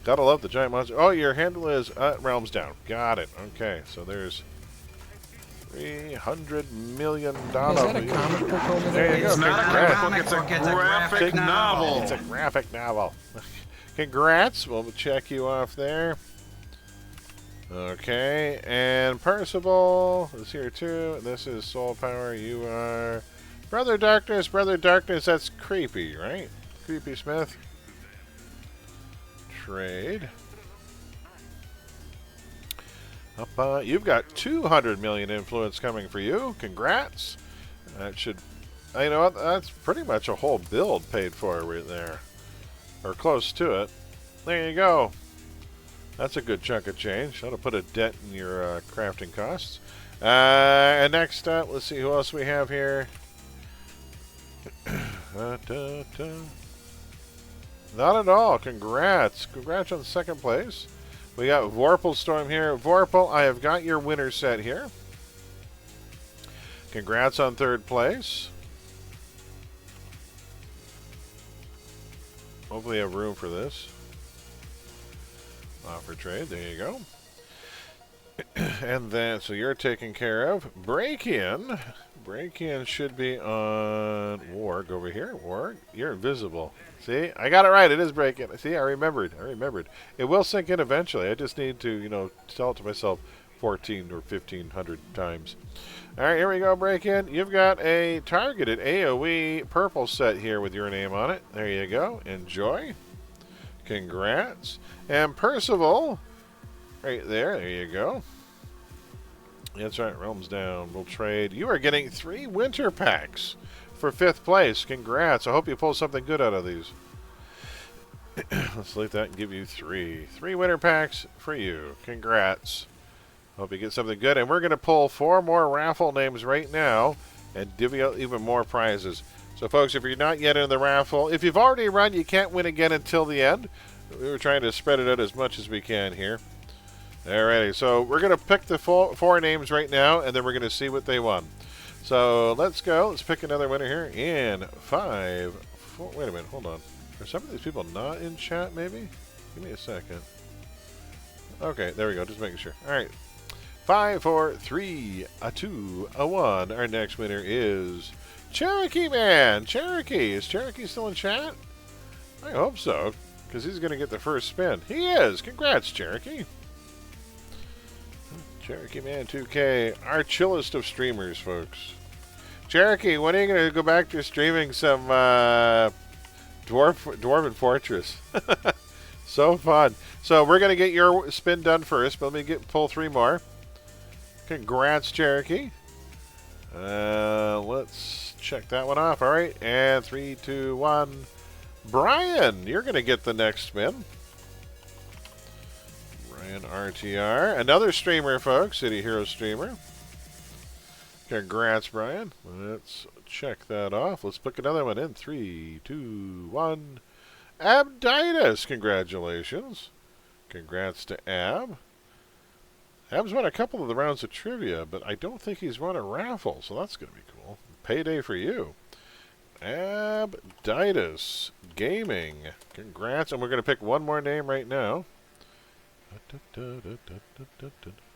Gotta love the giant monster. Oh, your handle is Realms Down. Got it. Okay, so there's $300 million. Is that a comic book over there? There you go. It's not a comic book, it's a graphic novel. It's a graphic novel. Congrats. We'll check you off there. Okay, and Percival is here too. This is Soul Power. You are Brother Darkness. Brother Darkness, that's Creepy, right? Creepy Smith. Trade. Up, you've got 200 million influence coming for you. Congrats. That should, you know what? That's pretty much a whole build paid for right there, or close to it. There you go. That's a good chunk of change. That'll put a dent in your crafting costs. And next up, let's see who else we have here. Not at all. Congrats. Congrats on second place. We got Vorpal Storm here. Vorpal, I have got your winner set here. Congrats on third place. Hopefully you have room for this. Offer trade. There you go. And then, so you're taken care of. Break-in. Break-in should be on Warg over here. Warg, you're invisible. See? I got it right. It is break-in. See? I remembered. I remembered. It will sink in eventually. I just need to, you know, tell it to myself 14 or 1,500 times. All right, here we go, break-in. You've got a targeted AoE purple set here with your name on it. There you go. Enjoy. Congrats. And Percival, right there. There you go. That's right. Realms Down. We'll trade. You are getting 3 winter packs for 5th place. Congrats. I hope you pull something good out of these. Let's delete that and give you 3. 3 winter packs for you. Congrats. Hope you get something good. And we're going to pull 4 more raffle names right now and divvy out even more prizes. So, folks, if you're not yet in the raffle, if you've already run, you can't win again until the end. We were trying to spread it out as much as we can here. Alrighty, so we're going to pick the 4 names right now, and then we're going to see what they won. So, let's go. Let's pick another winner here in 5, 4. Wait a minute, hold on. Are some of these people not in chat, maybe? Give me a second. Okay, there we go. Just making sure. All right. 5, 4, 3, 2, 1. Our next winner is Cherokee Man. Cherokee. Is Cherokee still in chat? I hope so, because he's going to get the first spin. He is. Congrats, Cherokee. Cherokee Man 2K. Our chillest of streamers, folks. Cherokee, when are you going to go back to streaming some Dwarven Fortress? So fun. So we're going to get your spin done first, but let me pull 3 more. Congrats, Cherokee. Let's check that one off. All right, and 3, 2, 1. Brian, you're going to get the next spin. Brian RTR. Another streamer, folks. City Hero streamer. Congrats, Brian. Let's check that off. Let's pick another one in. 3, 2, 1. Abditus. Congratulations. Congrats to Ab. Ab's won a couple of the rounds of trivia, but I don't think he's won a raffle, so that's going to be cool. Payday for you. Abditus Gaming. Congrats. And we're going to pick one more name right now.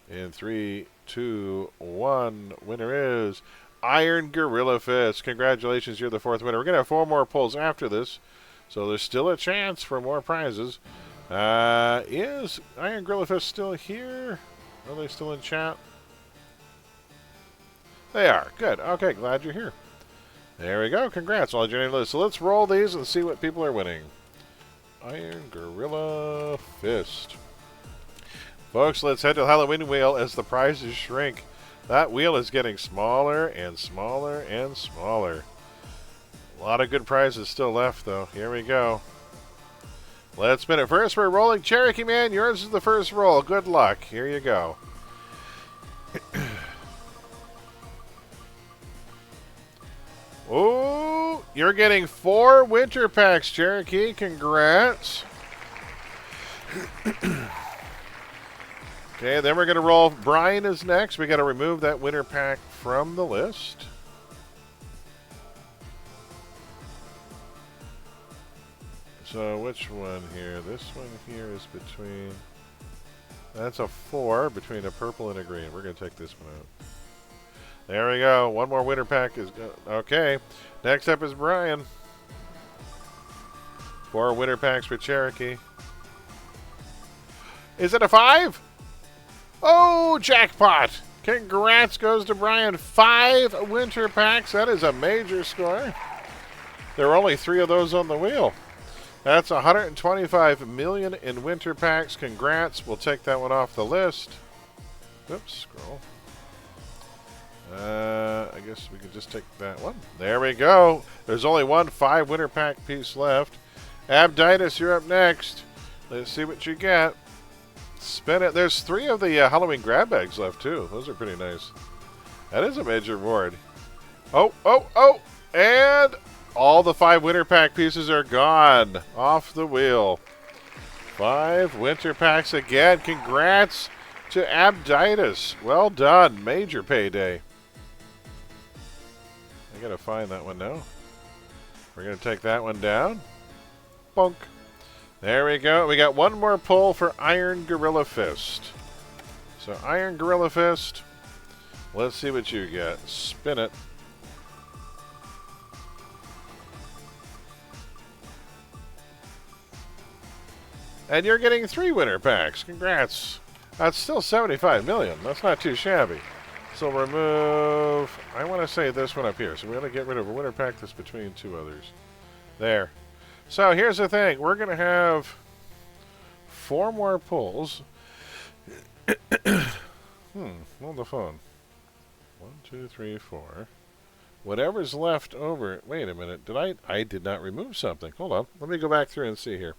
In 3, 2, 1. Winner is Iron Gorilla Fist. Congratulations, you're the 4th winner. We're going to have 4 more pulls after this, so there's still a chance for more prizes. Is Iron Gorilla Fist still here? Are they still in chat? They are. Good. Okay, glad you're here. There we go. Congrats, all joining us. So let's roll these and see what people are winning. Iron Gorilla Fist. Folks, let's head to the Halloween wheel as the prizes shrink. That wheel is getting smaller and smaller and smaller. A lot of good prizes still left, though. Here we go. Let's spin it. First, we're rolling Cherokee Man. Yours is the first roll. Good luck. Here you go. Oh, you're getting 4 winter packs, Cherokee. Congrats. Okay, then we're going to roll. Brian is next. We got to remove that winter pack from the list. So which one here? This one here is between... That's a 4 between a purple and a green. We're going to take this one out. There we go. One more winter pack is... Okay. Next up is Brian. 4 winter packs for Cherokee. Is it a 5? Oh, jackpot! Congrats goes to Brian. 5 winter packs. That is a major score. There are only 3 of those on the wheel. That's 125 million in winter packs. Congrats. We'll take that one off the list. Oops, scroll. I guess we could just take that one. There we go. There's only one 5 winter pack piece left. Abditus, you're up next. Let's see what you get. Spin it. There's 3 of the Halloween grab bags left, too. Those are pretty nice. That is a major reward. Oh, oh, oh. And all the 5 winter pack pieces are gone. Off the wheel. 5 winter packs again. Congrats to Abditus. Well done. Major payday. I got to find that one now. We're going to take that one down. Bonk. There we go. We got one more pull for Iron Gorilla Fist. So Iron Gorilla Fist. Let's see what you get. Spin it. And you're getting 3 winter packs. Congrats. That's still 75 million. That's not too shabby. So remove... I want to say this one up here. So we're going to get rid of a winter pack that's between 2 others. There. So here's the thing. We're going to have 4 more pulls. Hold the phone. 1, 2, 3, 4. Whatever's left over... Wait a minute. I did not remove something. Hold on. Let me go back through and see here.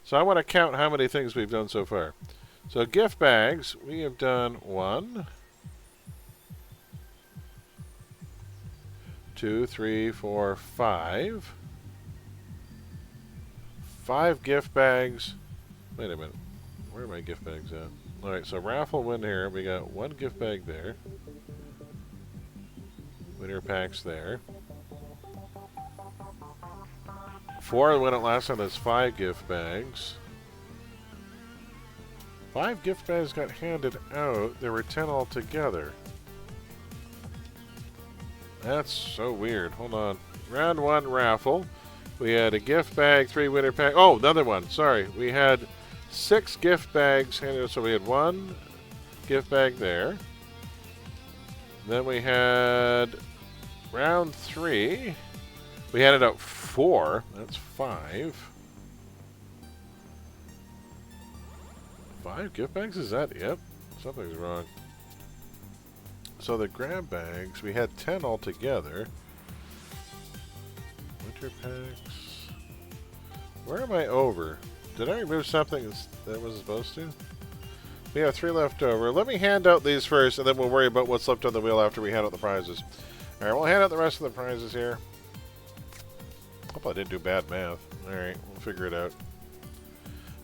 So I want to count how many things we've done so far. So gift bags, we have done 1, 2, 3, 4, 5. 5 gift bags. Wait a minute. Where are my gift bags at? Alright, so raffle win here. We got 1 gift bag there. Winner packs there. 4 went it last time. That's 5 gift bags. 5 gift bags got handed out. There were 10 altogether. That's so weird. Hold on. Round 1 raffle. We had a gift bag, 3 winner pack. Oh, another one. Sorry. We had 6 gift bags handed out. So we had 1 gift bag there. Then we had round 3. We handed out 4. That's 5. 5 gift bags? Is that it? Something's wrong. So the grab bags, we had 10 altogether. Winter packs. Where am I over? Did I remove something that wasn't supposed to? We have 3 left over. Let me hand out these first, and then we'll worry about what's left on the wheel after we hand out the prizes. Alright, we'll hand out the rest of the prizes here. Hope I didn't do bad math. Alright, we'll figure it out.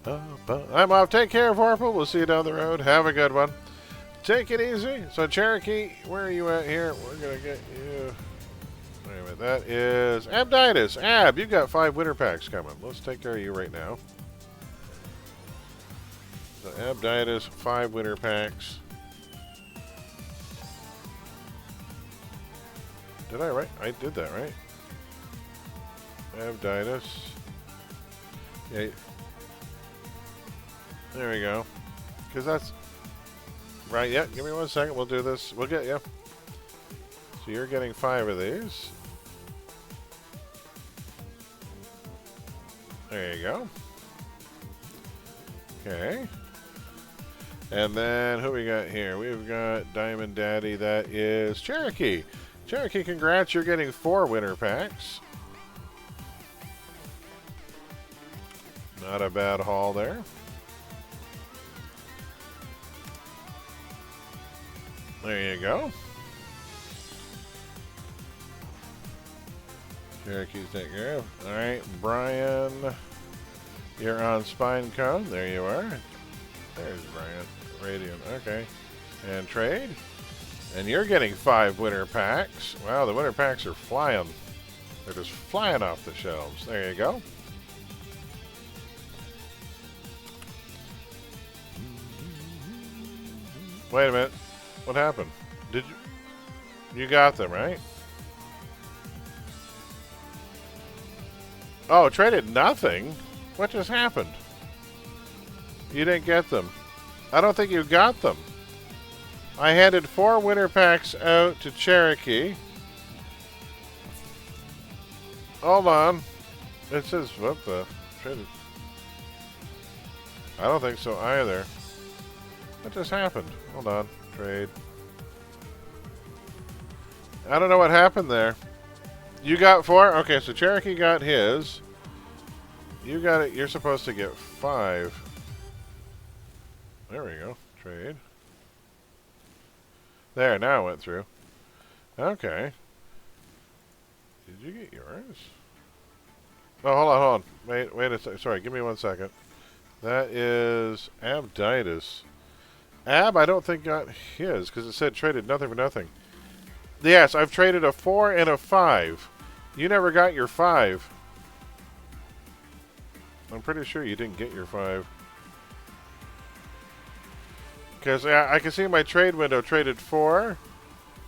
I'm off. Take care, Vorpal. We'll see you down the road. Have a good one. Take it easy. So, Cherokee, where are you at here? We're going to get you... Wait a minute. That is Abditus. Ab, you've got 5 winter packs coming. Let's take care of you right now. So, Abditus, 5 winter packs. Did I right? I did that, right? Abditus. Yeah. There we go. Because that's... Right, yeah, give me 1 second. We'll do this. We'll get you. So you're getting 5 of these. There you go. Okay. And then who we got here? We've got Diamond Daddy. That is Cherokee. Cherokee, congrats. You're getting 4 winter packs. Not a bad haul there. There you go. Cherokee's taken care of. Alright, Brian, you're on Spine Cone. There you are. There's Brian. Radiant. Okay. And trade. And you're getting 5 winter packs. Wow, the winter packs are flying. They're just flying off the shelves. There you go. Wait a minute. What happened? Did you... You got them, right? Oh, traded nothing? What just happened? You didn't get them. I don't think you got them. I handed 4 winter packs out to Cherokee. Hold on. It says, what the? Traded. I don't think so either. What just happened? Hold on. Trade. I don't know what happened there. You got 4? Okay, so Cherokee got his. You got it. You're supposed to get 5. There we go. Trade. There, now it went through. Okay. Did you get yours? Oh, hold on. Wait a second. Sorry, give me 1 second. That is Abditis. Ab, I don't think got his, because it said traded nothing for nothing. Yes, I've traded a 4 and a 5. You never got your 5. I'm pretty sure you didn't get your 5. Because I can see my trade window traded 4.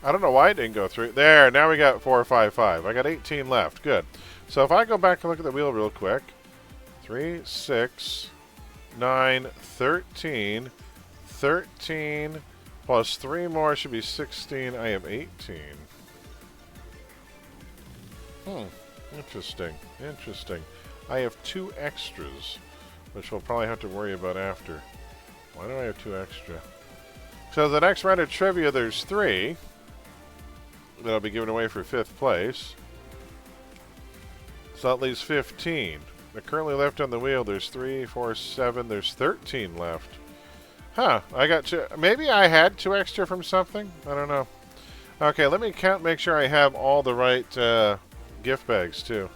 I don't know why it didn't go through. There, now we got 4, 5, 5. I got 18 left. Good. So if I go back and look at the wheel real quick. 3, 6, 9, 13. 13 plus 3 more should be 16. I have 18. Interesting. Interesting. I have 2 extras, which we'll probably have to worry about after. Why do I have 2 extra? So the next round of trivia, there's 3 that'll be given away for 5th place. So that leaves 15. They're currently left on the wheel. There's 3, 4, 7. There's 13 left. Huh. I got 2. Maybe I had 2 extra from something? I don't know. Okay, let me count, make sure I have all the right gift bags, too.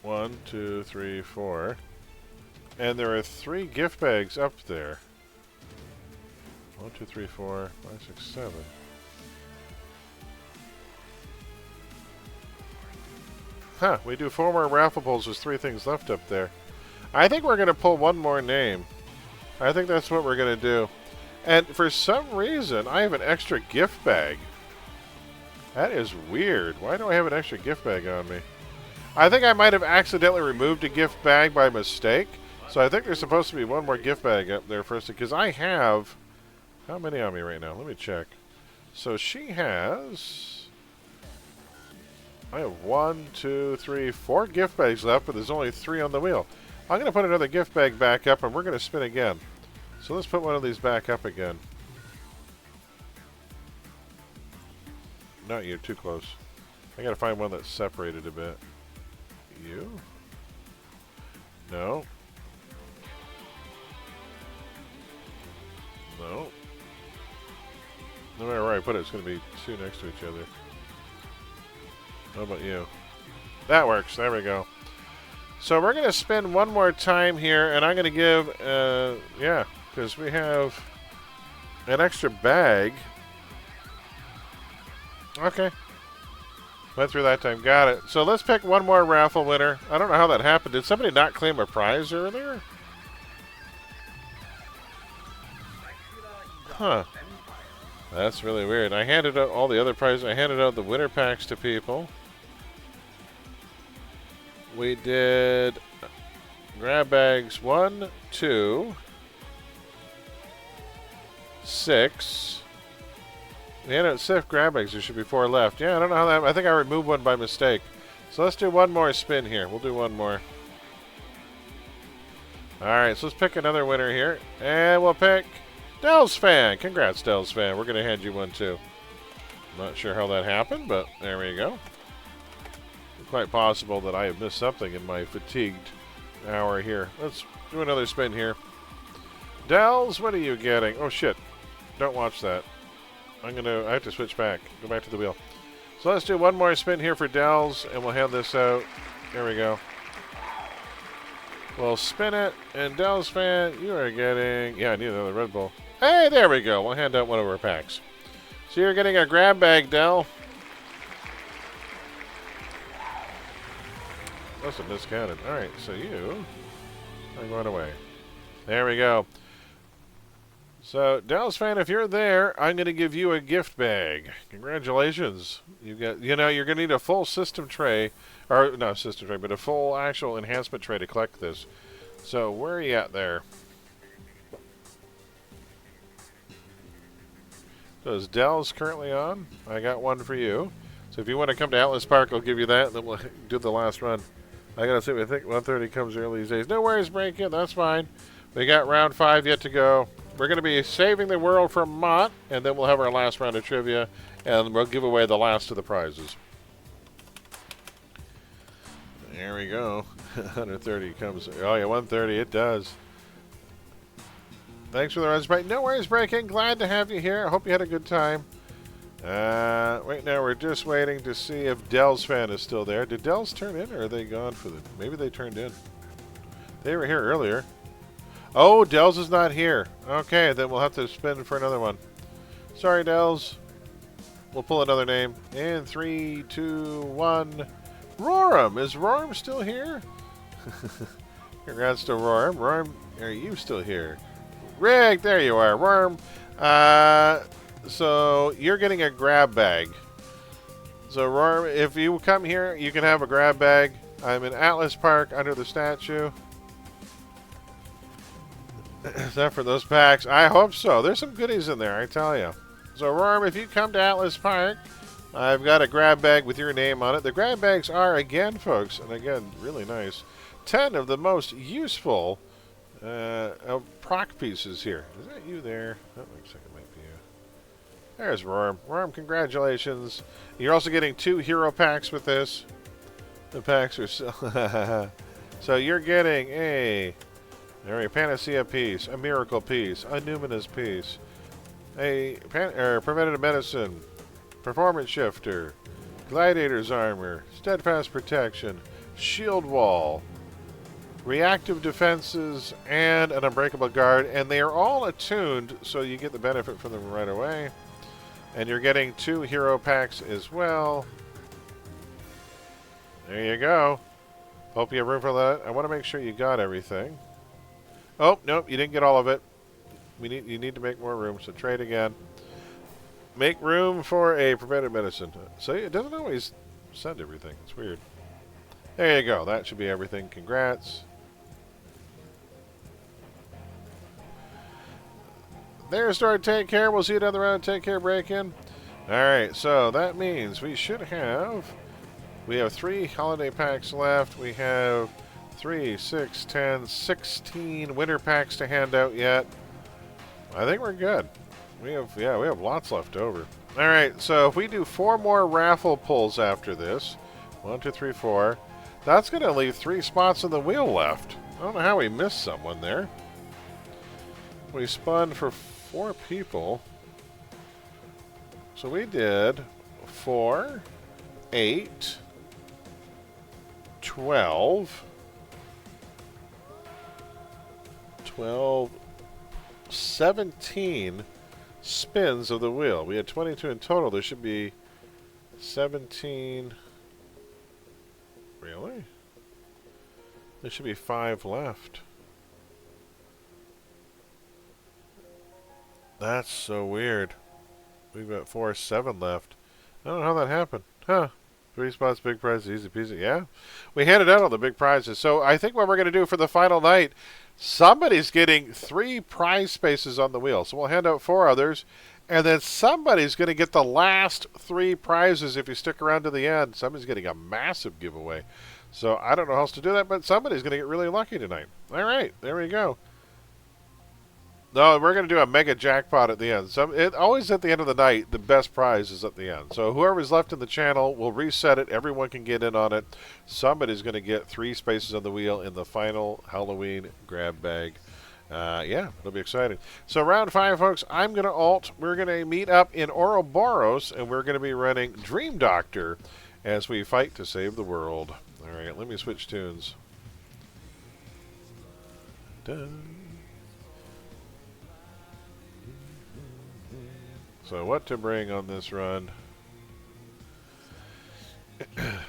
1, 2, 3, 4. And there are 3 gift bags up there. 1, 2, 3, 4, 5, 6, 7. Huh, we do 4 more raffle pulls. There's 3 things left up there. I think we're going to pull 1 more name. I think that's what we're going to do. And for some reason, I have an extra gift bag. That is weird. Why do I have an extra gift bag on me? I think I might have accidentally removed a gift bag by mistake. So I think there's supposed to be 1 more gift bag up there first. Because I have... How many on me right now? Let me check. So she has... I have 1, 2, 3, 4 gift bags left, but there's only 3 on the wheel. I'm going to put another gift bag back up, and we're going to spin again. So let's put one of these back up again. Not you, too close. I got to find one that's separated a bit. You? No. No. No matter where I put it, it's going to be 2 next to each other. How about you? That works. There we go. So we're going to spin 1 more time here, and I'm going to give, yeah, because we have an extra bag. Okay. Went through that time. Got it. So let's pick 1 more raffle winner. I don't know how that happened. Did somebody not claim a prize earlier? Huh. That's really weird. I handed out all the other prizes. I handed out the winter packs to people. We did grab bags 1, 2, 6. We handed out 6 grab bags. There should be 4 left. Yeah, I don't know how that... I think I removed 1 by mistake. So let's do 1 more spin here. We'll do 1 more. Alright, so let's pick another winner here. And we'll pick Dell's Fan. Congrats, Dell's Fan. We're going to hand you 1 too. Not sure how that happened, but there we go. Quite possible that I have missed something in my fatigued hour here. Let's do another spin here. Dells, what are you getting? Oh, shit. Don't watch that. I have to switch back. Go back to the wheel. So let's do 1 more spin here for Dells, and we'll hand this out. There we go. We'll spin it, and Dell's fan, you are getting... Yeah, I need another Red Bull. Hey, there we go. We'll hand out one of our packs. So you're getting a grab bag, Dell. Must have miscounted. All right, so you are going away. There we go. So, Dell's fan, if you're there, I'm going to give you a gift bag. Congratulations. You got, you're going to need a full system tray, or not system tray, but a full actual enhancement tray to collect this. So, where are you at there? So, is Dell's currently on? I got one for you. So, if you want to come to Atlas Park, I'll give you that, and then we'll do the last run. I got to see, I think 1:30 comes early these days. No worries, break in, that's fine. We got round 5 yet to go. We're going to be saving the world from Mott, and then we'll have our last round of trivia, and we'll give away the last of the prizes. There we go. 130 comes. Oh, yeah, 130, it does. Thanks for the runs, break. No worries, break-in. Glad to have you here. I hope you had a good time. Right now, we're just waiting to see if Dell's fan is still there. Did Dell's turn in, or are they gone for the... Maybe they turned in. They were here earlier. Oh, Dell's is not here. Okay, then we'll have to spin for another one. Sorry, Dell's. We'll pull another name. In 3, 2, 1. Roram. Is Roram still here? Congrats to Roram. Roram, are you still here? Rick, there you are. Roram. So, you're getting a grab bag. So, Roram, if you come here, you can have a grab bag. I'm in Atlas Park under the statue. Is that for those packs? I hope so. There's some goodies in there, I tell you. So, Rorm, if you come to Atlas Park, I've got a grab bag with your name on it. The grab bags are, again, folks, and again, really nice, 10 of the most useful proc pieces here. Is that you there? That looks like it might be you. There's Rorm. Rorm, congratulations. You're also getting 2 hero packs with this. The packs are so... So, you're getting a... a Panacea piece, a Miracle piece, a Numinous piece, a Preventative Medicine, Performance Shifter, Gladiator's Armor, Steadfast Protection, Shield Wall, Reactive Defenses, and an Unbreakable Guard. And they are all attuned, so you get the benefit from them right away. And you're getting 2 hero packs as well. There you go. Hope you have room for that. I want to make sure you got everything. Oh, nope, you didn't get all of it. You need to make more room, so trade again. Make room for a preventive medicine. So it doesn't always send everything. It's weird. There you go. That should be everything. Congrats. There's Story. Take care. We'll see you down the road. Take care, break-in. Alright, so that means we should have... We have 3 holiday packs left. We have... 3, 6, 10, 16 winter packs to hand out yet. I think we're good. We have lots left over. All right, so if we do 4 more raffle pulls after this, 1, 2, 3, 4, that's going to leave 3 spots on the wheel left. I don't know how we missed someone there. We spun for 4 people. So we did 4, 8, 12, 17 spins of the wheel. We had 22 in total. There should be 17. Really? There should be 5 left. That's so weird. We've got 4, 7 left. I don't know how that happened. Huh. 3 spots, big prizes, easy peasy. Yeah. We handed out all the big prizes. So I think what we're going to do for the final night, somebody's getting 3 prize spaces on the wheel. So we'll hand out 4 others. And then somebody's going to get the last 3 prizes if you stick around to the end. Somebody's getting a massive giveaway. So I don't know how else to do that, but somebody's going to get really lucky tonight. All right. There we go. No, we're going to do a mega jackpot at the end. Always at the end of the night, the best prize is at the end. So whoever's left in the channel, we'll reset it. Everyone can get in on it. Somebody's going to get 3 spaces on the wheel in the final Halloween grab bag. Yeah, it'll be exciting. So round 5, folks, I'm going to ult. We're going to meet up in Ouroboros, and we're going to be running Dream Doctor as we fight to save the world. All right, let me switch tunes. So what to bring on this run?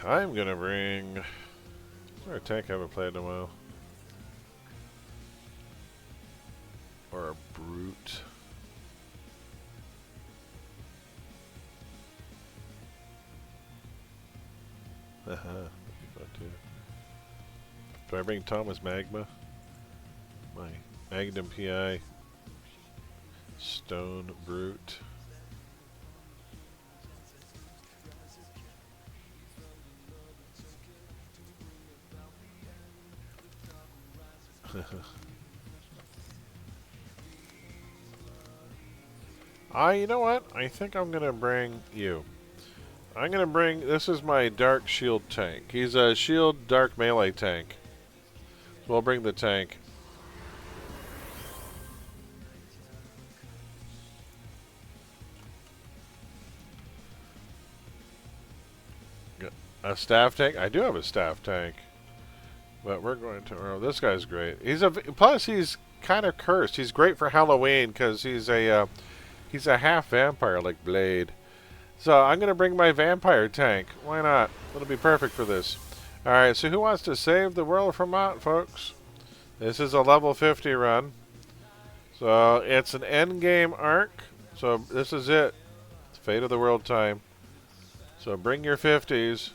I'm gonna bring... Is there a tank I haven't played in a while? Or a brute? That'd be fun too. Do I bring Thomas Magma? My Magnum PI Stone Brute. You know what? I think I'm gonna bring you. I'm gonna bring, this is my Dark Shield tank. He's a shield dark melee tank. So we'll bring the tank. A staff tank? I do have a staff tank. But we're going to, oh, this guy's great. Plus he's kind of cursed. He's great for Halloween because he's a half vampire like Blade. So I'm going to bring my vampire tank. Why not? It'll be perfect for this. Alright, so who wants to save the world from Mott, folks? This is a level 50 run. So it's an endgame arc. So this is it. It's Fate of the World time. So bring your 50s.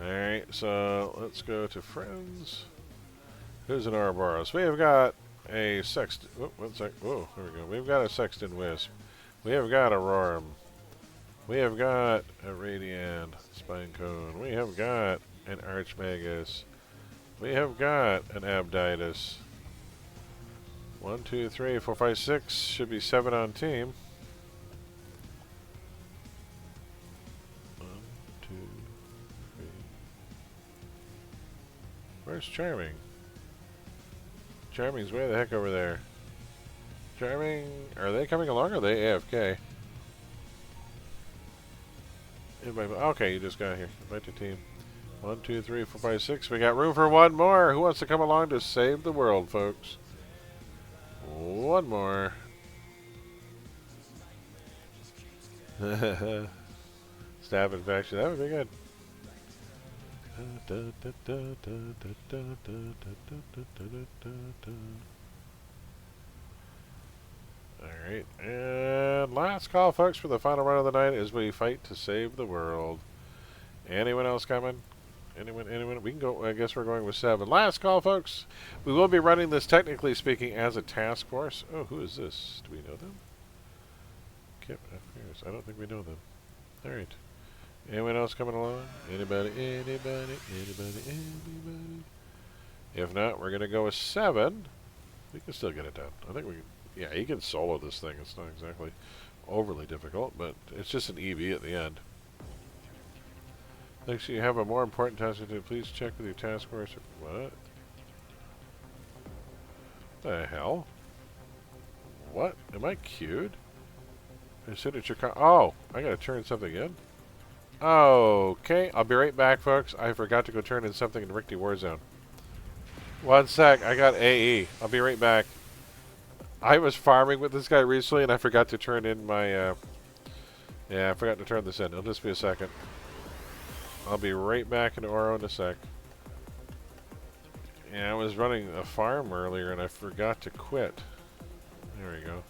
Alright, so let's go to friends. Who's an Ouroboros? We have got a Sexton. Oh, 1 sec. Whoa, there we go. We've got a Sexton Wisp. We have got a Roram. We have got a Radiant Spinecone. We have got an Archmagus. We have got an Abditus. 1, 2, 3, 4, 5, 6. Should be 7 on team. 1, 2, 3. Where's Charming? Charming's way the heck over there. Charming, are they coming along or are they AFK? Okay, you just got here. Invite to team. 1, 2, 3, 4, 5, 6. We got room for one more. Who wants to come along to save the world, folks? One more. Staff infection. That would be good. Alright, and last call, folks, for the final run of the night as we fight to save the world. Anyone else coming? Anyone? We can go, I guess we're going with 7. Last call, folks. We will be running this, technically speaking, as a task force. Oh, who is this? Do we know them? Kip Affairs. I don't think we know them. Alright. Anyone else coming along? Anybody? If not, we're going to go with 7. We can still get it done. I think we can. Yeah, you can solo this thing. It's not exactly overly difficult, but it's just an EV at the end. Next, you have a more important task to do. Please check with your task force. What? The hell? What? Am I queued? Your signature oh, I gotta turn something in? Okay, I'll be right back, folks. I forgot to go turn in something in Rickety Warzone. 1 sec, I got AE. I'll be right back. I was farming with this guy recently, and I forgot to turn in my, yeah, I forgot to turn this in. It'll just be a second. I'll be right back in Oro in a sec. Yeah, I was running a farm earlier, and I forgot to quit. There we go.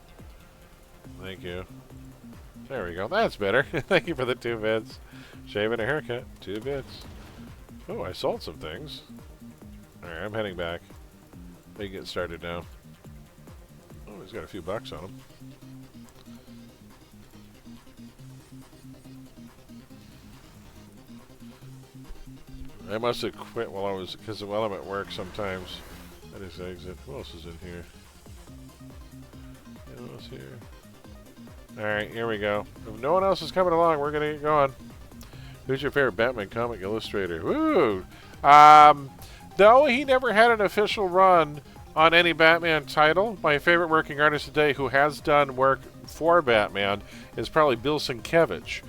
Thank you. There we go. That's better. Thank you for the 2 bits. Shaving a haircut. 2 bits. Oh, I sold some things. Alright, I'm heading back. We can get started now. Oh, he's got a few bucks on him. I must have quit while I was, because while I'm at work sometimes. I just exit. Who else is in here? Who else here? Alright, here we go. If no one else is coming along, we're going to get going. Who's your favorite Batman comic illustrator? Woo! Though he never had an official run on any Batman title, my favorite working artist today who has done work for Batman is probably Bill Sienkiewicz.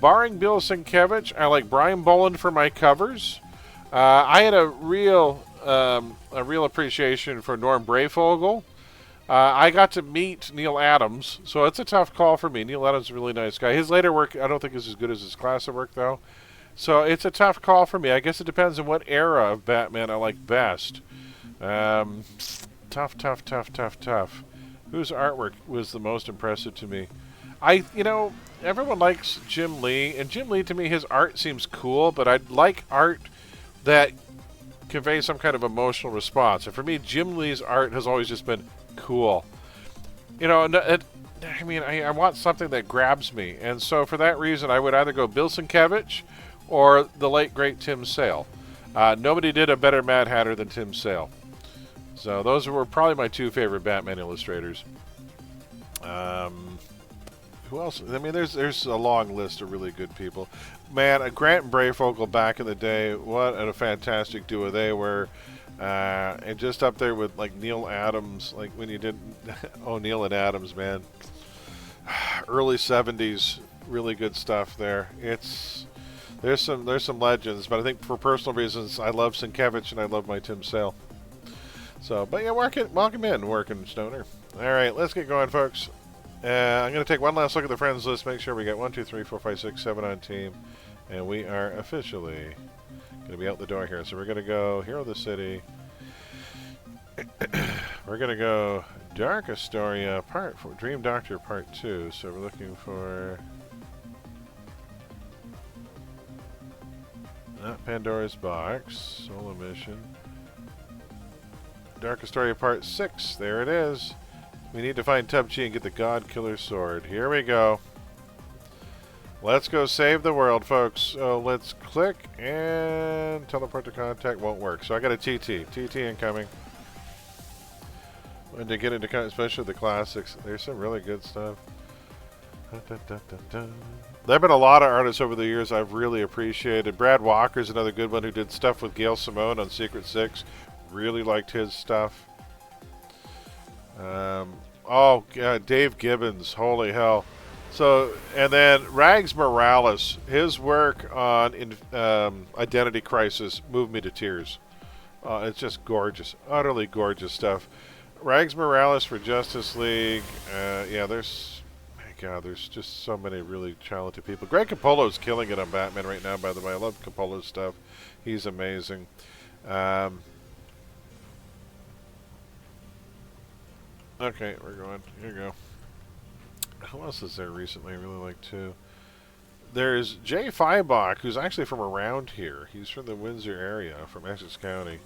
Barring Bill Sienkiewicz, I like Brian Boland for my covers. I had a real a real appreciation for Norm Brayfogle. I got to meet Neil Adams, so it's a tough call for me. Neil Adams is a really nice guy. His later work, I don't think is as good as his classic work, though. So it's a tough call for me. I guess it depends on what era of Batman I like best. Tough. Whose artwork was the most impressive to me? Everyone likes Jim Lee, and Jim Lee, to me, his art seems cool, but I'd like art that conveys some kind of emotional response. And for me, Jim Lee's art has always just been cool. I want something that grabs me, and so for that reason, I would either go Bill Sienkiewicz or the late, great Tim Sale. Nobody did a better Mad Hatter than Tim Sale. So those were probably my two favorite Batman illustrators. Who else? I mean, there's a long list of really good people. Man, Grant and Brayfogle back in the day, what a fantastic duo they were. And just up there with like Neil Adams, like when you did O'Neill and Adams, man. Early 70s, really good stuff there. There's some legends, but I think for personal reasons, I love Sienkiewicz and I love my Tim Sale. So, but yeah, welcome in, Working Stoner. All right, let's get going, folks. I'm going to take one last look at the friends list, make sure we got 1, 2, 3, 4, 5, 6, 7 on team, and we are officially going to be out the door here. So we're going to go Hero of the City. We're going to go Dark Astoria Part 4, Dream Doctor Part 2. So we're looking for not Pandora's Box, Solo Mission. Dark Astoria Part 6, there it is. We need to find Tub Chi and get the God Killer Sword. Here we go. Let's go save the world, folks. So let's click and teleport to contact. Won't work. So I got a TT. TT incoming. And to get into, especially the classics, there's some really good stuff. There have been a lot of artists over the years I've really appreciated. Brad Walker's another good one who did stuff with Gail Simone on Secret Six. Really liked his stuff. Dave Gibbons, holy hell. So, and then Rags Morales, his work on Identity Crisis moved me to tears. It's just gorgeous, utterly gorgeous stuff. Rags Morales for Justice League, there's just so many really talented people. Greg Capullo's killing it on Batman right now, by the way. I love Capullo's stuff. He's amazing. Okay, we're going. Here you go. Who else is there recently I really like too? There's Jay Feibach, who's actually from around here. He's from the Windsor area, from Essex County.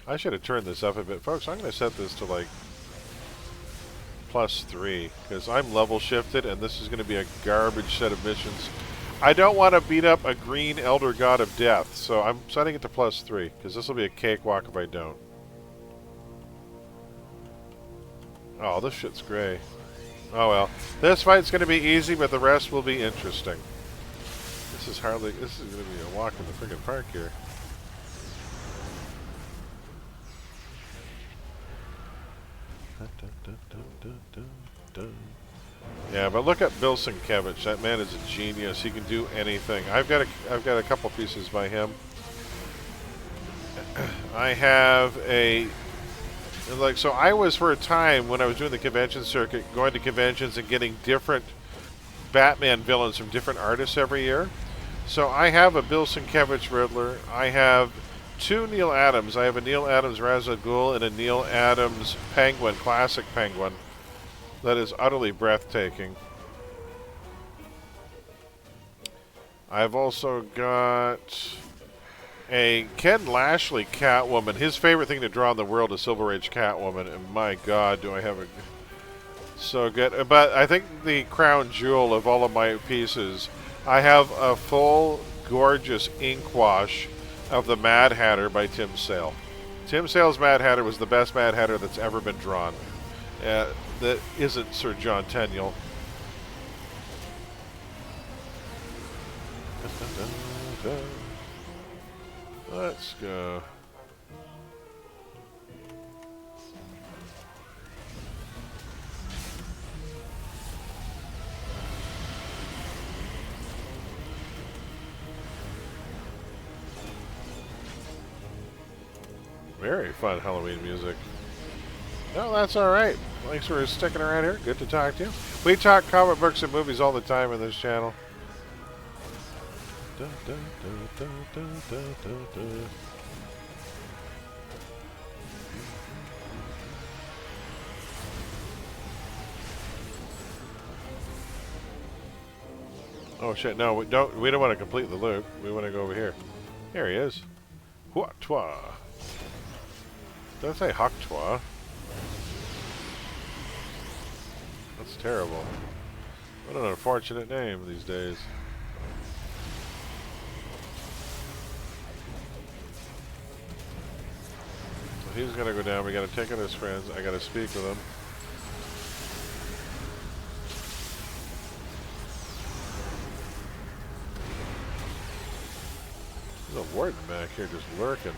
I should have turned this up a bit. Folks, I'm going to set this to like +3, because I'm level shifted, and this is going to be a garbage set of missions. I don't want to beat up a green Elder God of Death, so I'm setting it to +3, because this will be a cakewalk if I don't. Oh, this shit's gray. Oh well. This fight's going to be easy, but the rest will be interesting. This is going to be a walk in the friggin' park here. Yeah, but look at Bill Sienkiewicz. That man is a genius. He can do anything. I've got a couple pieces by him. I have so I was, for a time when I was doing the convention circuit, going to conventions and getting different Batman villains from different artists every year. So I have a Bill Sienkiewicz Riddler. I have 2 Neil Adams. I have a Neil Adams Ra's al Ghul and a Neil Adams Penguin, classic Penguin. That is utterly breathtaking. I've also got a Ken Lashley Catwoman. His favorite thing to draw in the world is Silver Age Catwoman, and my God, do I have a so good. But I think the crown jewel of all of my pieces, I have a full, gorgeous ink wash of the Mad Hatter by Tim Sale. Tim Sale's Mad Hatter was the best Mad Hatter that's ever been drawn. That isn't Sir John Tenniel. Let's go. Very fun Halloween music. No, that's all right. Thanks for sticking around here. Good to talk to you. We talk comic books and movies all the time on this channel. Da, da, da, da, da, da, da. Oh shit! No, we don't. We don't want to complete the loop. We want to go over here. Here he is. Huatwa. Don't say Haktwa. That's terrible. What an unfortunate name these days. So he's gonna go down. We gotta take in his friends. I gotta speak with him. There's a warden back here just lurking.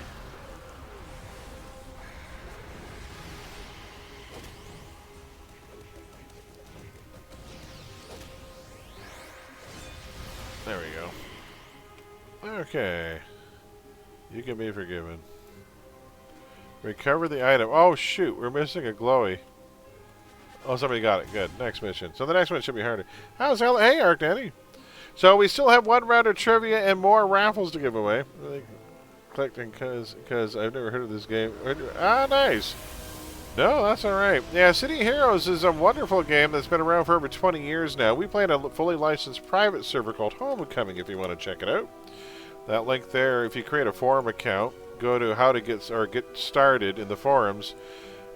There we go. Okay. You can be forgiven. Recover the item. Oh shoot, we're missing a glowy. Oh, somebody got it. Good. Next mission. So the next one should be harder. How's hell? Hey, Arc Danny. So we still have one round of trivia and more raffles to give away. Really collecting because I've never heard of this game. Ah, nice. No, that's all right. Yeah, City Heroes is a wonderful game that's been around for over 20 years now. We play in a fully licensed private server called Homecoming if you want to check it out. That link there, if you create a forum account, go to how to get started in the forums,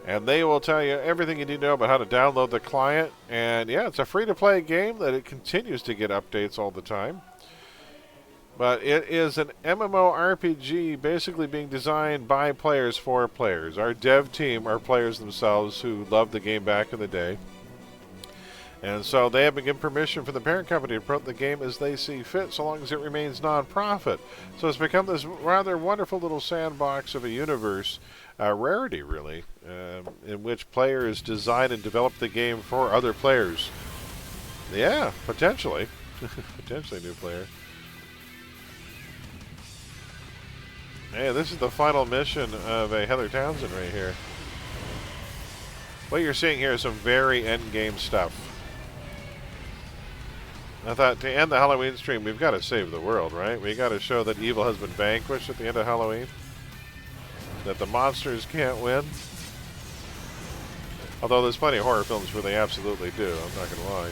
and they will tell you everything you need to know about how to download the client. And yeah, it's a free-to-play game that it continues to get updates all the time. But it is an MMORPG basically being designed by players for players. Our dev team are players themselves who loved the game back in the day. And so they have been given permission from the parent company to promote the game as they see fit, so long as it remains non-profit. So it's become this rather wonderful little sandbox of a universe, rarity really, in which players design and develop the game for other players. Yeah, potentially. Potentially a new player. Hey, this is the final mission of a Heather Townsend right here. What you're seeing here is some very end-game stuff. I thought to end the Halloween stream, we've got to save the world, right? We got to show that evil has been vanquished at the end of Halloween. That the monsters can't win. Although there's plenty of horror films where they absolutely do, I'm not going to lie.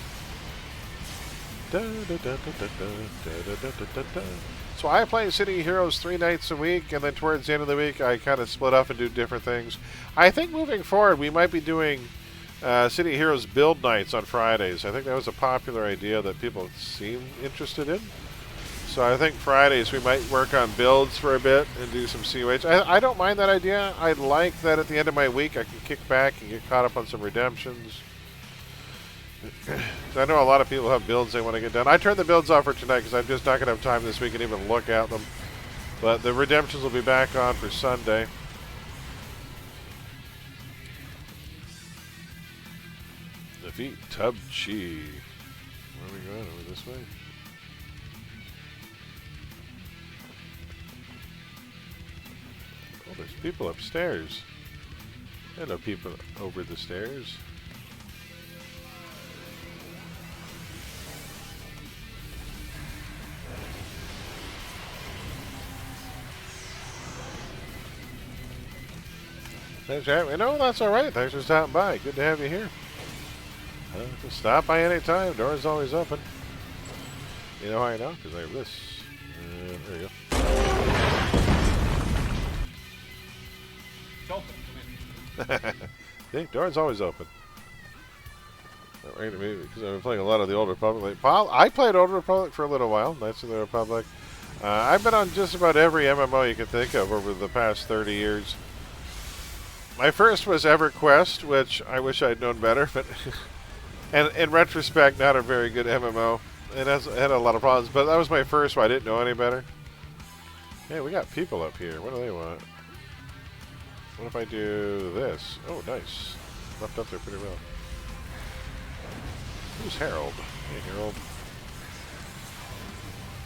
So I play City Heroes 3 nights a week, and then towards the end of the week I kind of split up and do different things. I think moving forward we might be doing City Heroes build nights on Fridays. I think that was a popular idea that people seem interested in. So I think Fridays we might work on builds for a bit and do some COH. I don't mind that idea. I like that at the end of my week I can kick back and get caught up on some redemptions. I know a lot of people have builds they want to get done. I turned the builds off for tonight because I'm just not going to have time this week and even look at them. But the redemptions will be back on for Sunday. Defeat Tub Chi. Where are we going? Over this way? Oh, there's people upstairs. Hello, people over the stairs. Thanks for having me. No, that's all right. Thanks for stopping by. Good to have you here. Just stop by any time. Door's always open. You know how I know? Because I have this. There you go. It's open. See, door's always open. Not right to me because I've been playing a lot of the Old Republic. I played Old Republic for a little while. Knights of the Republic. I've been on just about every MMO you can think of over the past 30 years. My first was EverQuest, which I wish I'd known better, but and in retrospect, not a very good MMO. It had a lot of problems, but that was my first one. I didn't know any better. Hey, we got people up here. What do they want? What if I do this? Oh, nice. Left up there pretty well. Who's Harold? Hey, Harold.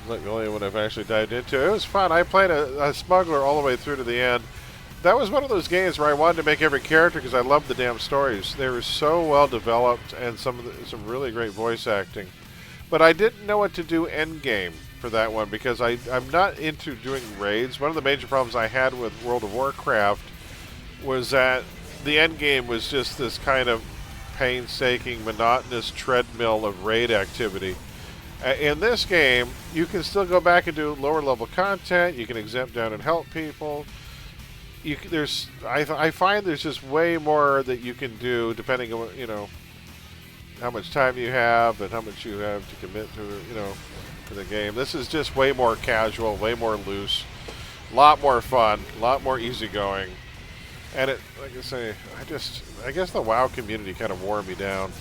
Like the only one I've actually dived into. It was fun. I played a smuggler all the way through to the end. that was one of those games where I wanted to make every character because I loved the damn stories. They were so well developed and some really great voice acting. But I didn't know what to do end game for that one because I'm not into doing raids. One of the major problems I had with World of Warcraft was that the end game was just this kind of painstaking, monotonous treadmill of raid activity. In this game, you can still go back and do lower level content. You can exempt down and help people. I find there's just way more that you can do depending on how much time you have and how much you have to commit to the game. This is just way more casual, way more loose, a lot more fun, a lot more easygoing. And it, like I say, I guess the WoW community kind of wore me down.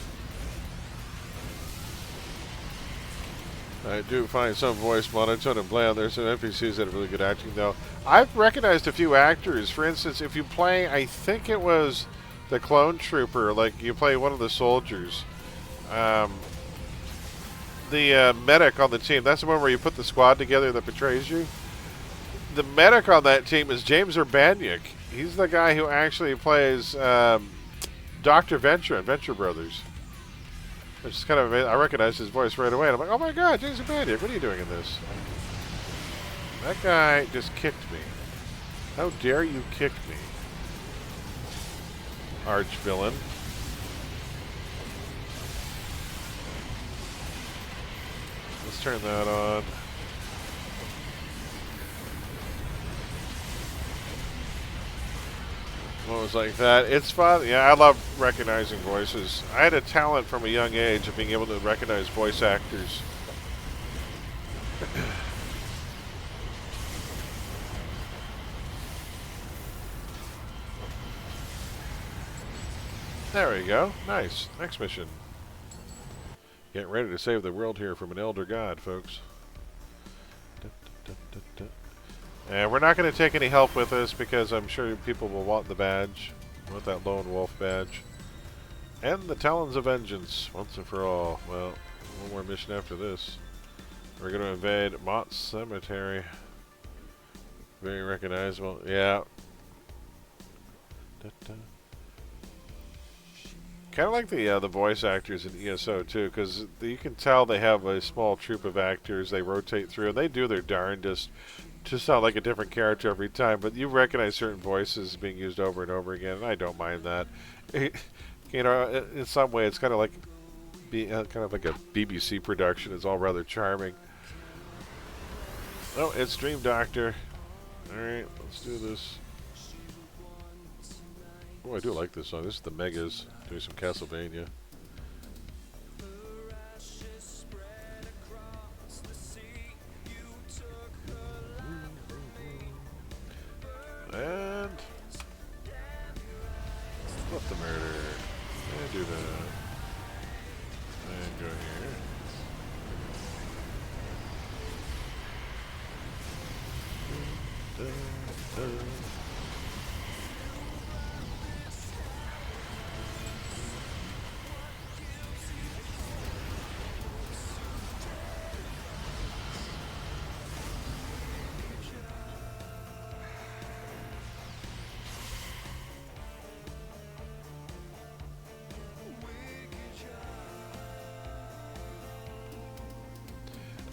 I do find some voice monotone and bland. There's some NPCs that have really good acting, though. I've recognized a few actors. For instance, if you play, I think it was the Clone Trooper, like you play one of the soldiers. The medic on the team, that's the one where you put the squad together that betrays you. The medic on that team is James Urbaniak. He's the guy who actually plays Dr. Venture in Venture Brothers. Which is kind of amazing. I recognized his voice right away. And I'm like, oh my god, James Urbaniak, what are you doing in this? That guy just kicked me. How dare you kick me? Arch villain. Let's turn that on. What was like that? It's fun. Yeah, I love recognizing voices. I had a talent from a young age of being able to recognize voice actors. There we go. Nice. Next mission. Get ready to save the world here from an elder god, folks. And we're not going to take any help with this because I'm sure people will want the badge. Want that lone wolf badge. And the Talons of Vengeance, once and for all. Well, one more mission after this. We're going to invade Mott's Cemetery. Very recognizable. Yeah. Kind of like the voice actors in ESO too, because you can tell they have a small troupe of actors. They rotate through, and they do their darndest to sound like a different character every time. But you recognize certain voices being used over and over again, and I don't mind that. In some way, it's kind of like a BBC production. It's all rather charming. Oh, it's Dream Doctor. All right, let's do this. Oh, I do like this song. This is the Megas doing some Castlevania. And flip the murder. And do that. And go here.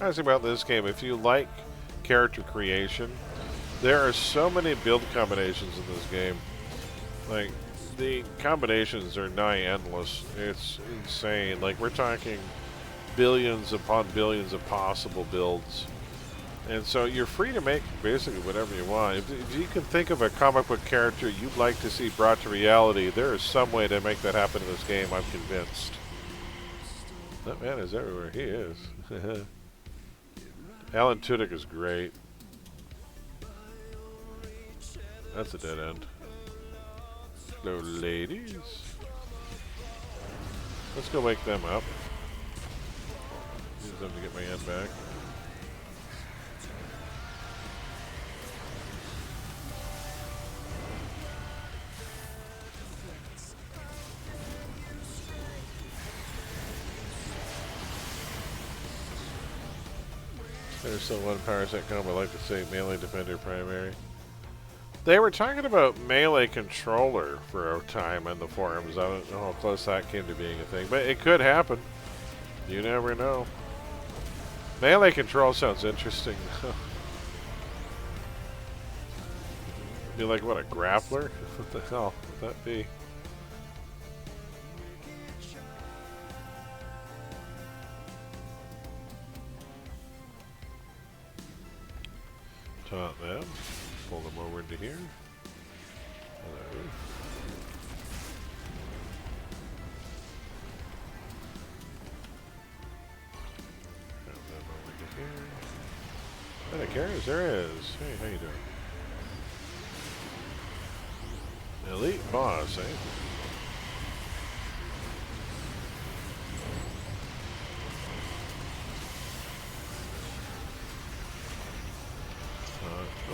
Nice thing about this game, if you like character creation, there are so many build combinations in this game. Like, the combinations are nigh endless. It's insane. Like, we're talking billions upon billions of possible builds. And so you're free to make basically whatever you want. If you can think of a comic book character you'd like to see brought to reality, there is some way to make that happen in this game, I'm convinced. That man is everywhere. He is. Alan Tudyk is great. That's a dead end. Hello, ladies. Let's go wake them up. Use them to get my end back. There's still one power set combo. I like to say melee defender primary. They were talking about melee controller for a time in the forums. I don't know how close that came to being a thing, but it could happen. You never know. Melee control sounds interesting. Be like, what, a grappler? What the hell would that be? Taunt them. Pull them over into here. Hello. Grab them over to here. Any carriers? There is. Hey, how you doing? Elite boss, eh?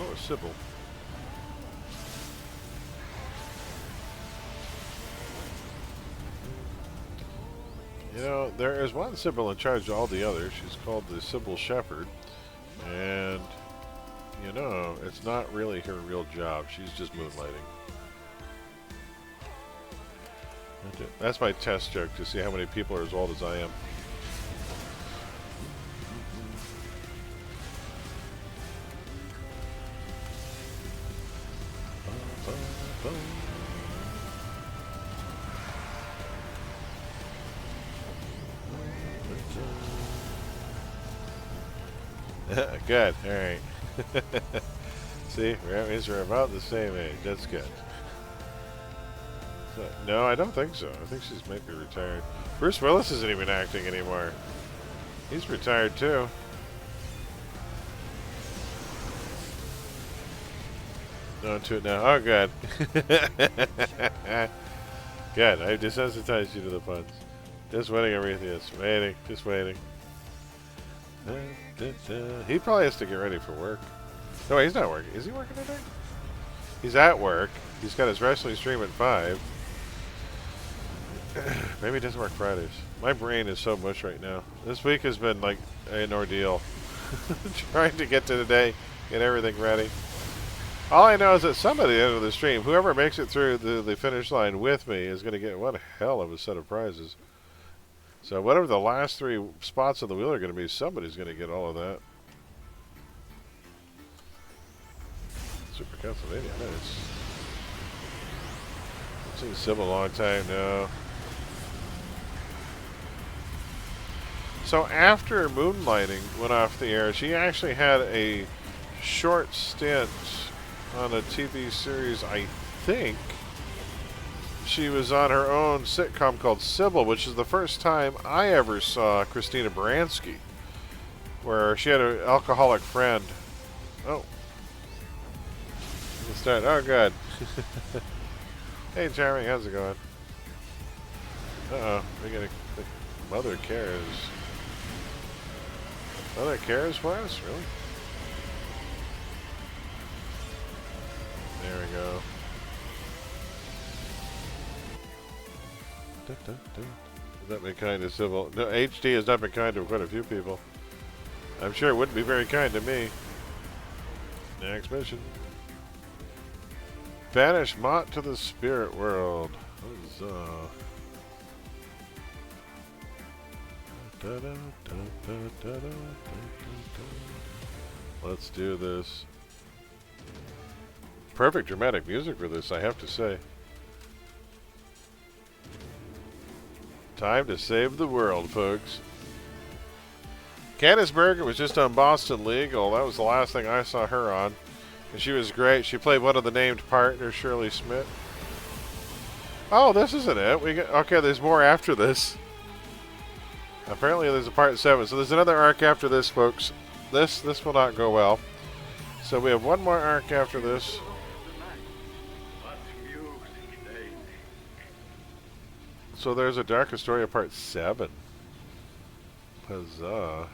Oh, a Sybil. You know, there is one Sybil in charge of all the others. She's called the Sybil Shepherd. And, you know, it's not really her real job. She's just moonlighting. That's my test joke to see how many people are as old as I am. Good, alright. See, that means we're about the same age. That's good. So, no, I don't think so. I think she's maybe retired. Bruce Willis isn't even acting anymore. He's retired too. No, to it now. Oh, good. Good. I've desensitized you to the puns. Just waiting, Arethius. Waiting. Just waiting. He probably has to get ready for work. No, he's not working. Is he working today? He's at work. He's got his wrestling stream at 5. Maybe he doesn't work Fridays. My brain is so mush right now. This week has been like an ordeal. Trying to get to today, get everything ready. All I know is that somebody at the end of the stream, whoever makes it through the finish line with me, is going to get one hell of a set of prizes. So whatever the last 3 spots on the wheel are going to be, somebody's going to get all of that. Super Castlevania, nice. I've seen Sybil a long time now. So after Moonlighting went off the air, she actually had a short stint on a TV series, I think. She was on her own sitcom called Sybil, which is the first time I ever saw Christina Baranski, where she had an alcoholic friend. Oh. Let's start. Oh, good. Hey, Jeremy, how's it going? Uh-oh. We got a Mother Cares. Mother Cares for us? Really? There we go. Has not been kind to Sybil. No, HD has not been kind to quite a few people. I'm sure it wouldn't be very kind to me. Next mission. Banish Mott to the spirit world. Huzzah. Let's do this. Perfect dramatic music for this, I have to say. Time to save the world, folks. Candice Bergen was just on Boston Legal. That was the last thing I saw her on. And she was great. She played one of the named partners, Shirley Smith. Oh, this isn't it. Okay, there's more after this. Apparently there's a part 7. So there's another arc after this, folks. This will not go well. So we have one more arc after this. So there's a darker story of part 7. Huzzah.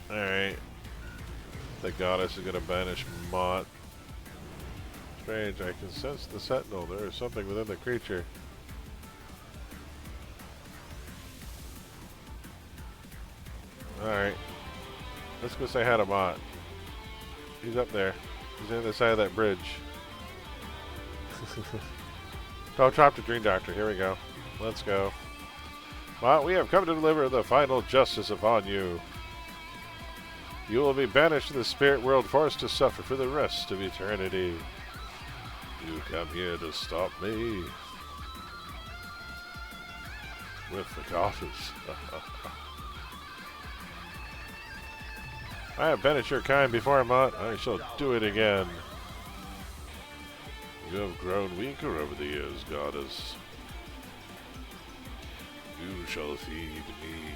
Alright. The goddess is going to banish Mott. Strange, I can sense the sentinel. There is something within the creature. Alright. Let's go say hi to Mott. He's up there. He's on the other side of that bridge. Don't drop the Green Doctor. Here we go. Let's go. Mott, we have come to deliver the final justice upon you. You will be banished to the spirit world, forced to suffer for the rest of eternity. You come here to stop me. With the coffers. I have banished your kind before, Mott. I shall do it again. You have grown weaker over the years, goddess. You shall feed me.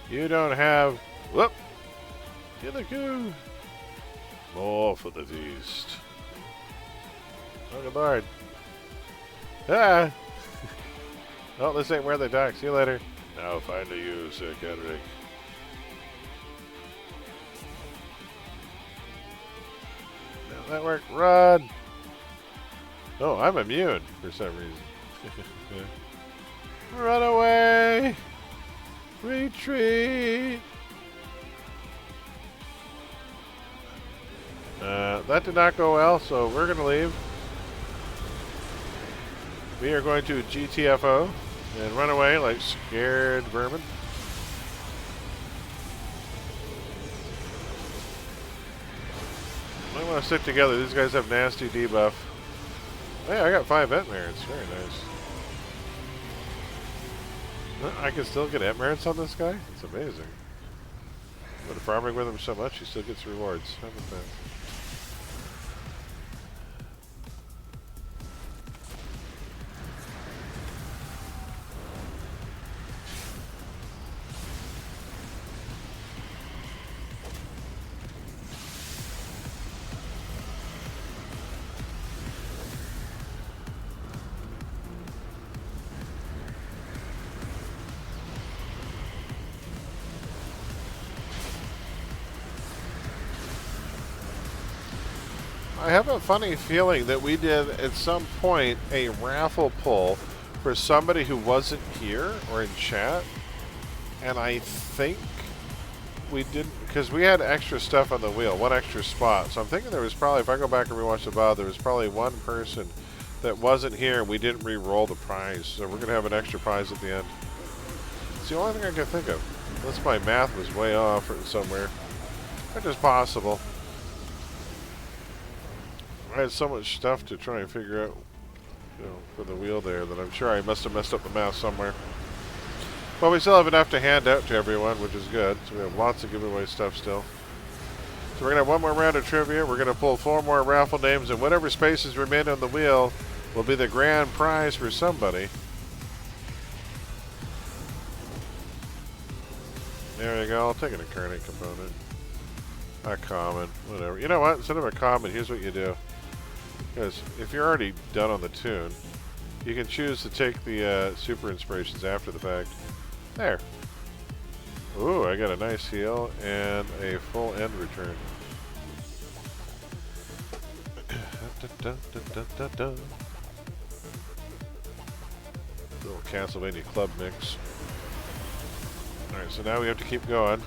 You don't have... Whoop! Get the goo! More for the feast. Oh, good lord. Ah! Oh, this ain't where they dock. See you later. Now finally you, Sir Kendrick. Now that work. Run! Oh, I'm immune for some reason. Run away! Retreat! That did not go well, so we're going to leave. We are going to GTFO and run away like scared vermin. I want to stick together. These guys have nasty debuff. Hey, I got 5 ent merits. Very nice. I can still get ent merits on this guy? It's amazing. But farming with him so much, he still gets rewards. How about that? I have a funny feeling that we did at some point a raffle pull for somebody who wasn't here or in chat, and I think we didn't, because we had extra stuff on the wheel, one extra spot. So I'm thinking there was probably, if I go back and rewatch the VOD, there was probably one person that wasn't here and we didn't re-roll the prize. So we're going to have an extra prize at the end. It's the only thing I can think of. Unless my math was way off or somewhere. Which is possible. I had so much stuff to try and figure out, you know, for the wheel there that I'm sure I must have messed up the math somewhere. Well, we still have enough to hand out to everyone, which is good. So we have lots of giveaway stuff still. So we're going to have one more round of trivia. We're going to pull 4 more raffle names, and whatever spaces remain on the wheel will be the grand prize for somebody. There you go. I'll take an incarnate component. A common, whatever. You know what? Instead of a common, here's what you do. Because if you're already done on the tune, you can choose to take the super inspirations after the fact. There. Ooh, I got a nice heal and a full end return. Little Castlevania club mix. Alright, so now we have to keep going.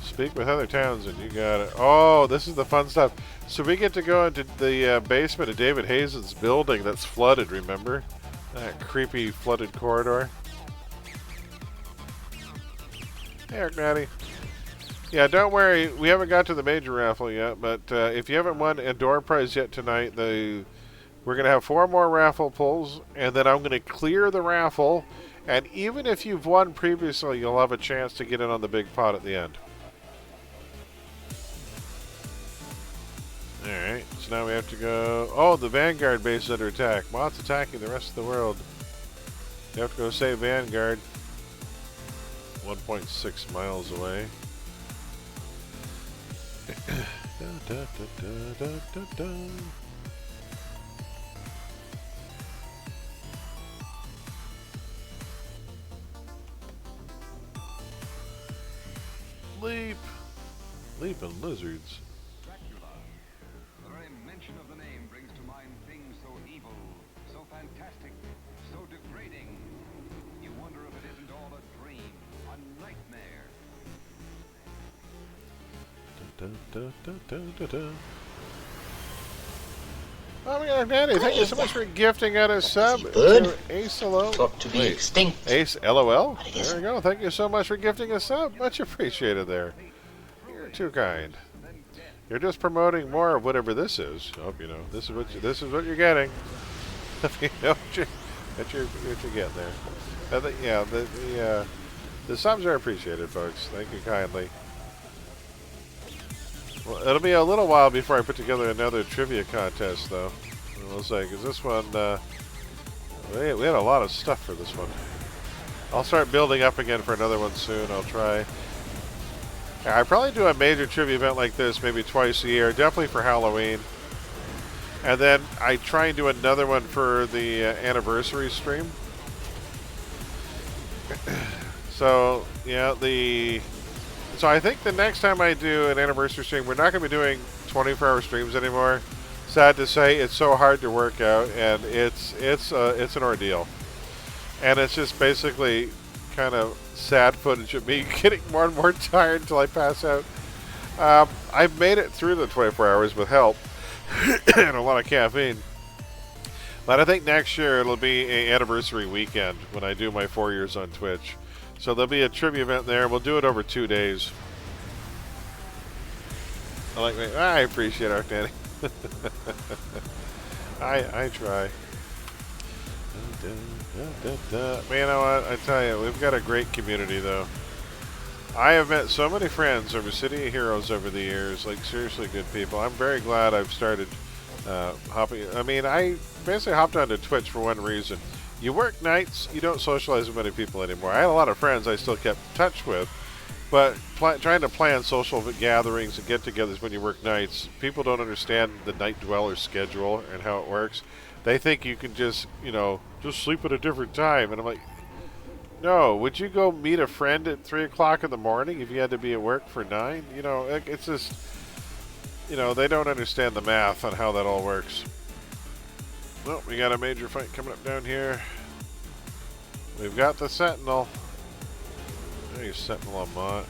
Speak with other towns and you got it. Oh, this is the fun stuff. So we get to go into the basement of David Hazen's building that's flooded, remember? That creepy flooded corridor. Hey, Eric Natty. Yeah, don't worry. We haven't got to the major raffle yet, but if you haven't won a door prize yet tonight, we're going to have 4 more raffle pulls, and then I'm going to clear the raffle, and even if you've won previously, you'll have a chance to get in on the big pot at the end. Alright, so now we have to go... Oh, the Vanguard base is under attack. Mott's attacking the rest of the world. You have to go save Vanguard. 1.6 miles away. Leap! Leaping lizards. The very mention of the name brings to mind things so evil, so fantastic, so degrading. You wonder Oh my God, Danny, thank you so much for gifting out a sub bird? to Ace LOL. Thought to be extinct. Ace LOL? There we go. Thank you so much for gifting a sub. Much appreciated there. You're too kind. You're just promoting more of whatever this is. Hope you know. This is what you're getting. You know what you're getting there. I think, yeah, the subs are appreciated, folks. Thank you kindly. Well, it'll be a little while before I put together another trivia contest, though. We'll say, because this one, we had a lot of stuff for this one. I'll start building up again for another one soon. I'll try. Yeah, I probably do a major trivia event like this maybe twice a year, definitely for Halloween. And then I try and do another one for the anniversary stream. So, yeah, So I think the next time I do an anniversary stream, we're not going to be doing 24-hour streams anymore. Sad to say, it's so hard to work out, and it's an ordeal. And it's just basically kind of sad footage of me getting more and more tired until I pass out. I've made it through the 24 hours with help and a lot of caffeine. But I think next year it'll be an anniversary weekend when I do my 4 years on Twitch. So there'll be a trivia event there. We'll do it over 2 days. I appreciate it, Danny. I try. But you know what? I tell you, we've got a great community, though. I have met so many friends over City of Heroes over the years. Like, seriously good people. I'm very glad I've started hopping. I mean, I basically hopped onto Twitch for one reason. You work nights, you don't socialize with many people anymore. I had a lot of friends I still kept in touch with, but trying to plan social gatherings and get-togethers when you work nights, people don't understand the night dweller schedule and how it works. They think you can just sleep at a different time. And I'm like, no, would you go meet a friend at 3 o'clock in the morning if you had to be at work for 9? You know, it's just, they don't understand the math on how that all works. Well, we got a major fight coming up down here. We've got the Sentinel. There's Sentinel on Mott.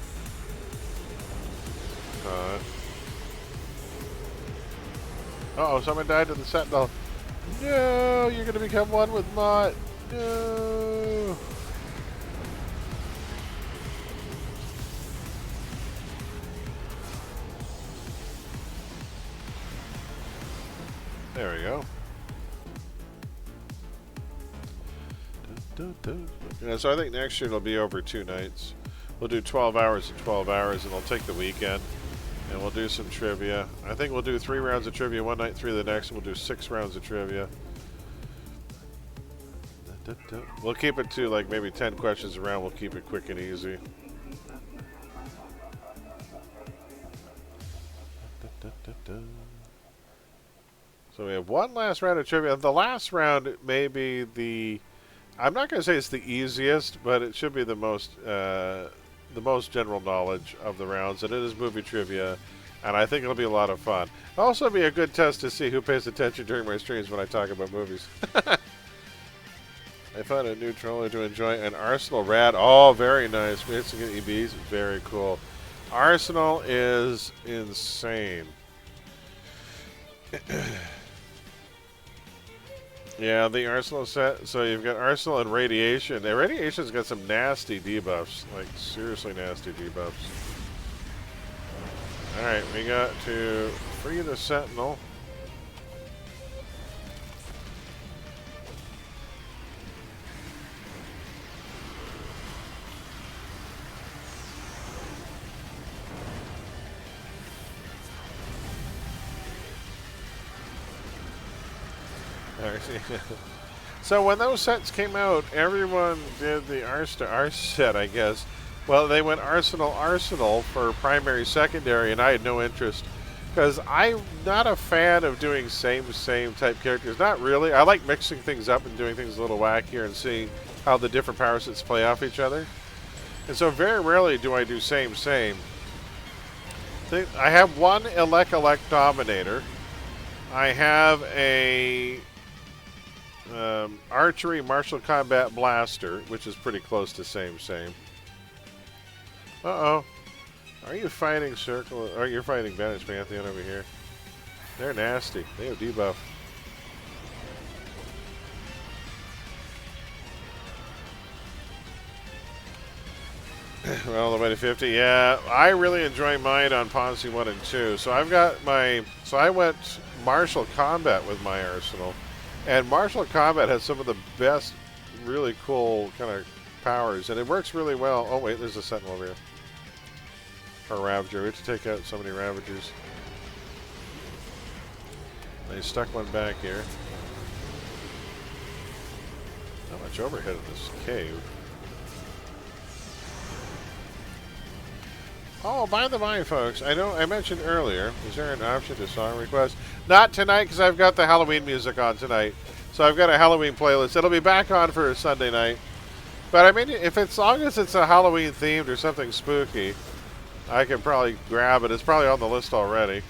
Uh-oh, someone died to the Sentinel. No, you're going to become one with Mott. No. There we go. So I think next year it'll be over 2 nights. We'll do 12 hours and 12 hours, and we'll take the weekend, and we'll do some trivia. I think we'll do 3 rounds of trivia one night, 3 the next, and we'll do 6 rounds of trivia. We'll keep it to like maybe 10 questions around. We'll keep it quick and easy. So we have one last round of trivia. The last round may be the... I'm not going to say it's the easiest, but it should be the most general knowledge of the rounds, and it is movie trivia, and I think it'll be a lot of fun. It'll also be a good test to see who pays attention during my streams when I talk about movies. I found a new troller to enjoy, an Arsenal Rad. Oh, very nice. Michigan EBs, very cool. Arsenal is insane. Yeah, the Arsenal set. So you've got Arsenal and Radiation. The Radiation's got some nasty debuffs. Like, seriously nasty debuffs. Alright, we got to free the Sentinel. So when those sets came out, everyone did the Ars to Ars set, I guess. Well, they went Arsenal for primary, secondary, and I had no interest. Because I'm not a fan of doing same type characters. Not really. I like mixing things up and doing things a little wackier and seeing how the different power sets play off each other. And so very rarely do I do same. I have one Elec Dominator. I have a... archery martial combat blaster, which is pretty close to same. Uh-oh. Are you fighting Circle? Or you're fighting Vanish Pantheon over here? They're nasty. They have debuff. Well, the way to 50. Yeah, I really enjoy mine on Ponzi 1 and 2. So I've got my... So I went Martial Combat with my arsenal. And Martial Combat has some of the best, really cool kind of powers. And it works really well. Oh, wait, there's a Sentinel over here. Or Ravager. We have to take out so many Ravagers. They stuck one back here. Not much overhead in this cave. Oh, by the by, folks, I know I mentioned earlier, is there an option to song request? Not tonight, because I've got the Halloween music on tonight. So I've got a Halloween playlist. It'll be back on for a Sunday night. But I mean, if it's, as long as it's a Halloween themed or something spooky, I can probably grab it. It's probably on the list already.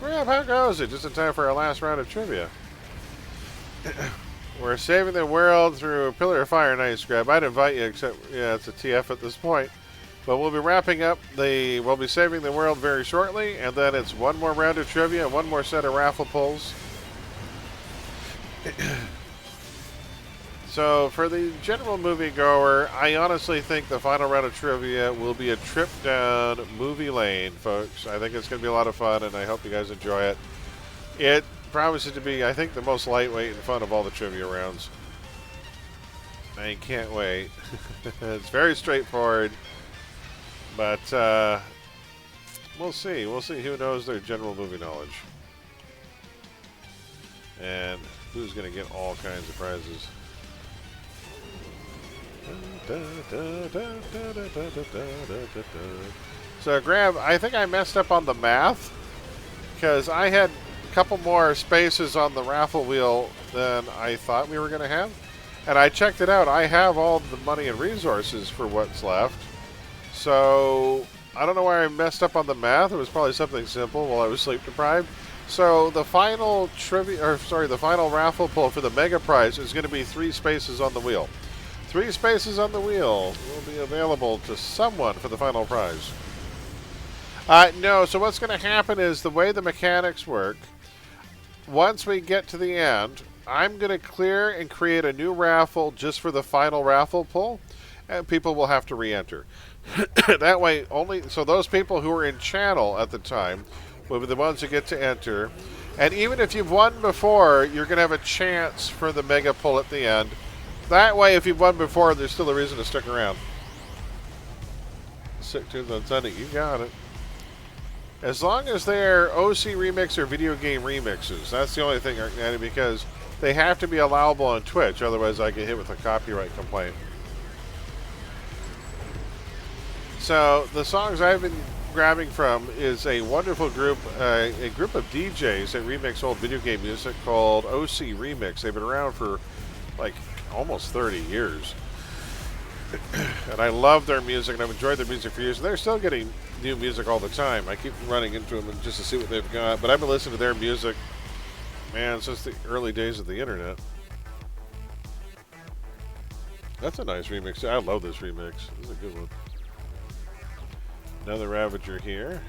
Grab, how goes it? Just in time for our last round of trivia. We're saving the world through a Pillar of Fire. Nice, Grab. I'd invite you, except, yeah, it's a TF at this point. But we'll be wrapping up we'll be saving the world very shortly, and then it's one more round of trivia, one more set of raffle pulls. So, for the general moviegoer, I honestly think the final round of trivia will be a trip down movie lane, folks. I think it's going to be a lot of fun, and I hope you guys enjoy it. It promises to be, I think, the most lightweight and fun of all the trivia rounds. I can't wait. It's very straightforward, but we'll see. We'll see who knows their general movie knowledge. And who's going to get all kinds of prizes. So, Grab, I think I messed up on the math because I had a couple more spaces on the raffle wheel than I thought we were going to have. And I checked it out. I have all the money and resources for what's left. So, I don't know why I messed up on the math. It was probably something simple while I was sleep deprived. So, the final the final raffle pull for the mega prize is going to be 3 spaces on the wheel. 3 spaces on the wheel will be available to someone for the final prize. No, so what's going to happen is the way the mechanics work, once we get to the end, I'm going to clear and create a new raffle just for the final raffle pull, and people will have to re-enter. That way, so those people who were in channel at the time will be the ones who get to enter. And even if you've won before, you're going to have a chance for the mega pull at the end. That way, if you've won before, there's still a reason to stick around. Sick tunes on Sunday, you got it. As long as they're OC remix or video game remixes, that's the only thing, because they have to be allowable on Twitch, otherwise I get hit with a copyright complaint. So, the songs I've been grabbing from is a wonderful group, a group of DJs that remix old video game music called OC Remix. They've been around for like almost 30 years. And I love their music, and I've enjoyed their music for years. And they're still getting new music all the time. I keep running into them just to see what they've got. But I've been listening to their music, man, since the early days of the internet. That's a nice remix. I love this remix. This is a good one. Another Ravager here.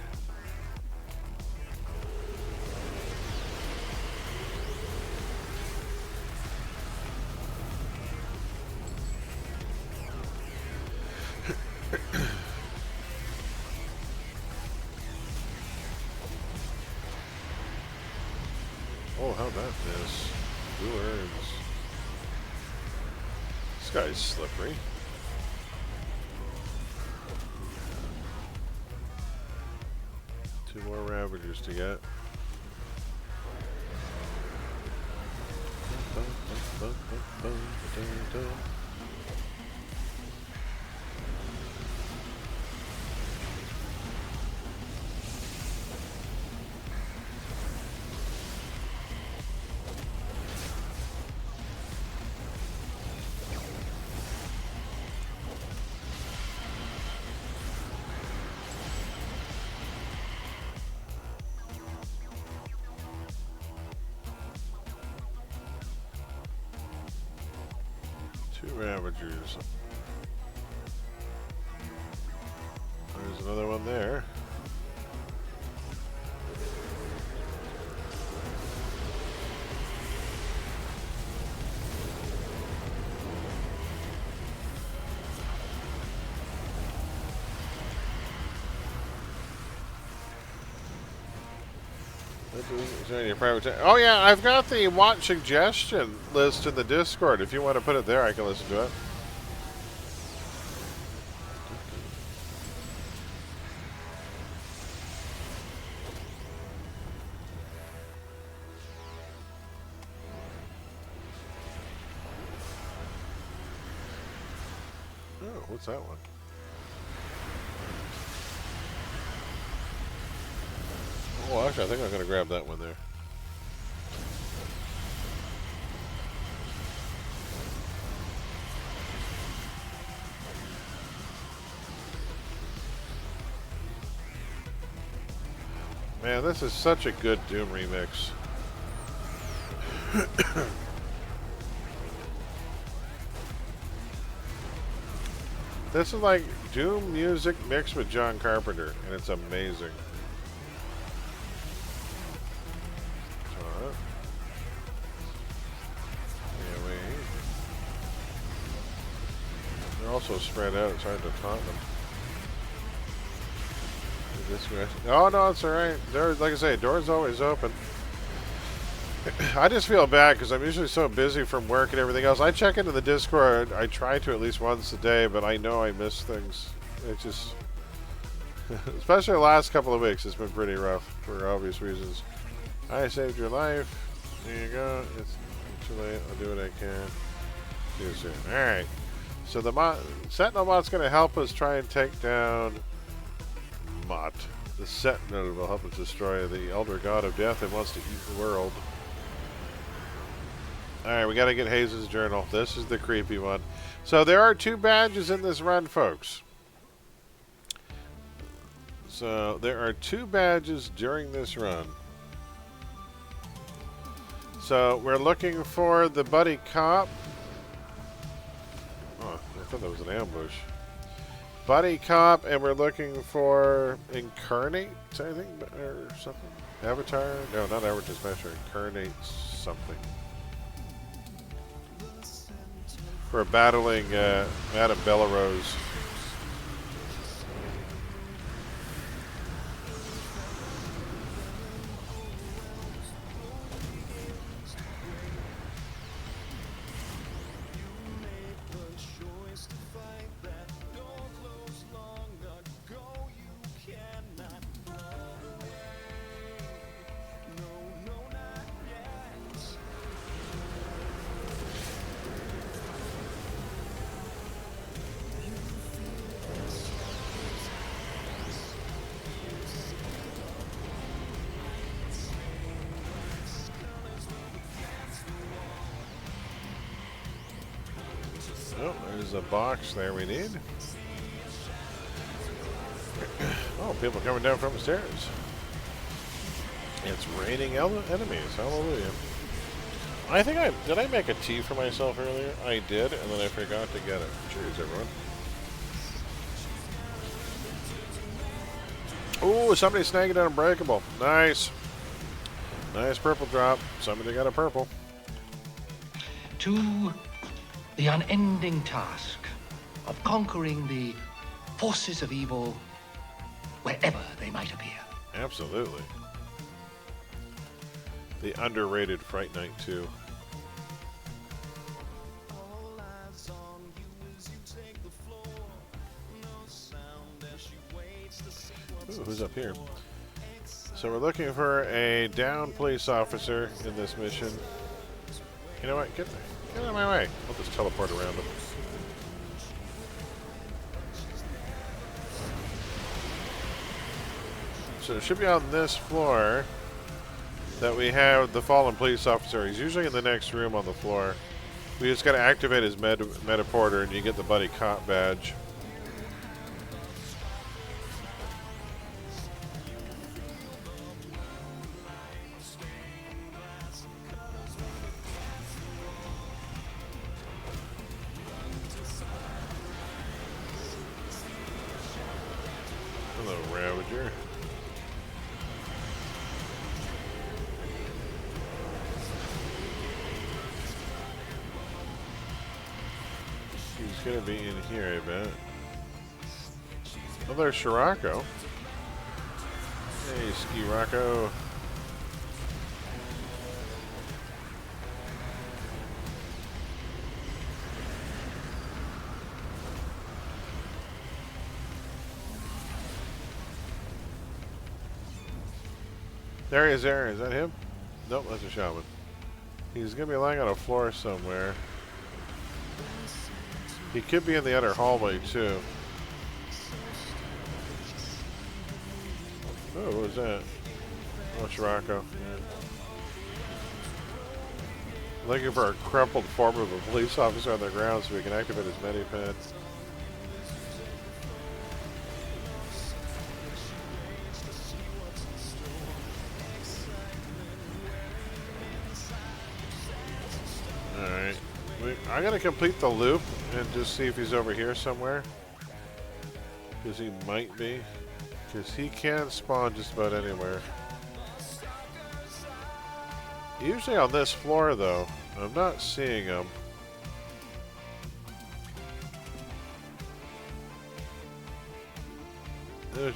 Oh, how about this? Who earns? This guy's slippery. Two more Ravagers to get. 2 Ravagers. There's another one there. Is there any private oh yeah, I've got the watch suggestion list in the Discord. If you want to put it there, I can listen to it. Oh, what's that one? Oh, actually, I think I'm going to grab that one there. Man, this is such a good Doom remix. This is like Doom music mixed with John Carpenter, and it's amazing. They're also spread out. It's hard to taunt them. This way. Oh no, it's all right. Doors, like I say, door's always open. I just feel bad because I'm usually so busy from work and everything else. I check into the Discord. I try to at least once a day, but I know I miss things. It just, especially the last couple of weeks, it's been pretty rough for obvious reasons. I saved your life. There you go. It's too late. I'll do what I can. See you soon. All right. So the Sentinel Mott's going to help us try and take down Mott. The Sentinel will help us destroy the Elder God of Death and wants to eat the world. Alright, we got to get Hayes' journal. This is the creepy one. So there are 2 badges in this run, folks. So there are 2 badges during this run. So we're looking for the Buddy Cop. Oh, I thought that was an ambush. Buddy Cop, and we're looking for Incarnate, I think, or something. Avatar? No, not Avatar Smasher. Incarnate something. We're battling Madame Bellarose. Oh, there's a box there we need. Oh, people coming down from the stairs. It's raining enemies. Hallelujah. I think did I make a tea for myself earlier? I did, and then I forgot to get it. Cheers, everyone. Ooh, somebody snagged an Unbreakable. Nice. Nice purple drop. Somebody got a purple. To the unending task of conquering the forces of evil wherever they might appear. Absolutely. The underrated Fright Night 2. Ooh, who's up here? So we're looking for a downed police officer in this mission. You know what? Get out of my way. I'll just teleport around him. So it should be on this floor that we have the fallen police officer. He's usually in the next room on the floor. We just got to activate his metaporter and you get the Buddy Cop badge. gonna be in here, I bet. Oh, there's Shirako. Hey, Ski Rocco. There he is there. Is that him? Nope, that's a shaman. He's going to be lying on a floor somewhere. He could be in the other hallway, too. Oh, what was that? Oh, Shirako. Looking for a crumpled form of a police officer on the ground so we can activate his medipad. Alright. I'm going to complete the loop and just see if he's over here somewhere. Because he might be. Because he can spawn just about anywhere. Usually on this floor, though, I'm not seeing him.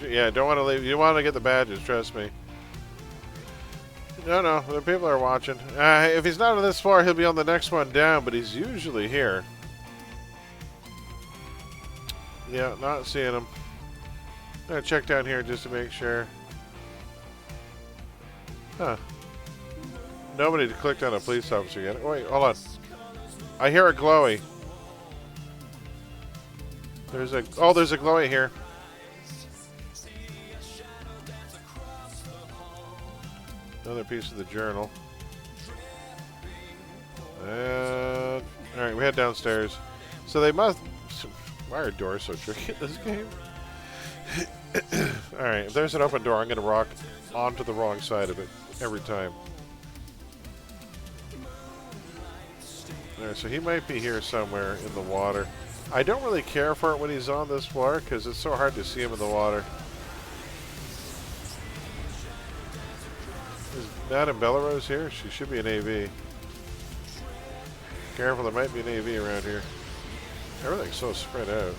Yeah, don't want to leave. You want to get the badges, trust me. No, the people are watching. If he's not on this floor, he'll be on the next one down, but he's usually here. Yeah, not seeing him. I'm going to check down here just to make sure. Huh. Nobody clicked on a police officer yet. Wait, hold on. I hear a glowy. There's a glowy here. Another piece of the journal. And alright, we head downstairs. So they must. Why are doors so tricky in this game? Alright, if there's an open door, I'm gonna rock onto the wrong side of it every time. Alright, so he might be here somewhere in the water. I don't really care for it when he's on this floor because it's so hard to see him in the water. Is Madame Belarus here? She should be an AV. Careful, there might be an AV around here. Everything's so spread out.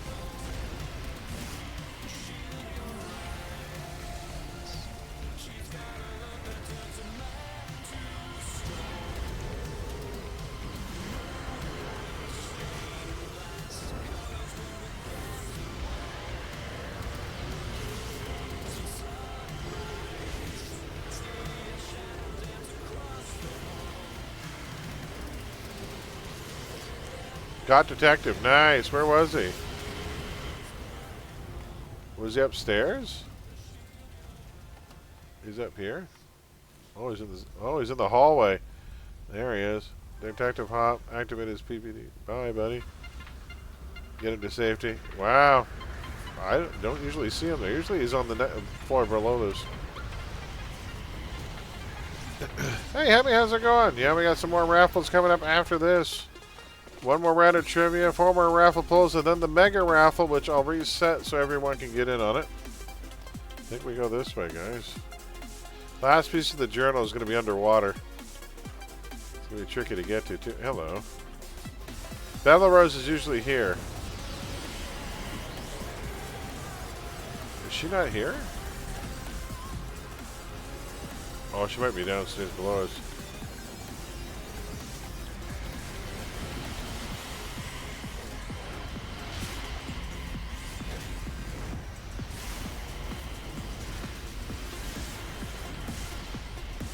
Got detective. Nice. Where was he? Was he upstairs? He's up here. Oh, he's in the hallway. There he is. Detective Hop. Activate his PPD. Bye, buddy. Get him to safety. Wow. I don't usually see him there. Usually he's on the floor below this. Hey, Hemi, how's it going? Yeah, we got some more raffles coming up after this. One more round of trivia, 4 more raffle pulls, and then the mega raffle, which I'll reset so everyone can get in on it. I think we go this way, guys. Last piece of the journal is going to be underwater. It's going to be tricky to get to, too. Hello. Belarus is usually here. Is she not here? Oh, she might be downstairs below us.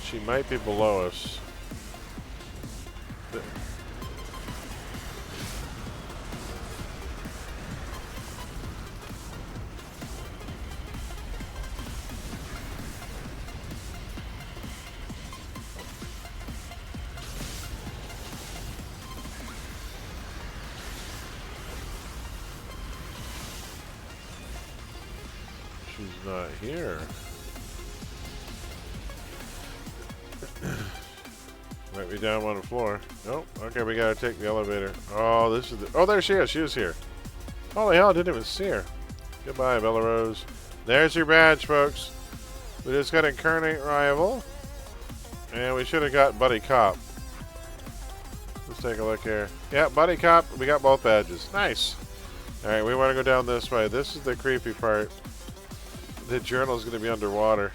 She might be below us. She's not here. Might be down one floor. Nope. Okay, we gotta take the elevator. Oh, this is the. Oh, there she is. She is here. Holy hell, I didn't even see her. Goodbye, Belarus. There's your badge, folks. We just got Incarnate Rival. And we should have got Buddy Cop. Let's take a look here. Yeah, Buddy Cop. We got both badges. Nice. Alright, we want to go down this way. This is the creepy part. The journal's going to be underwater.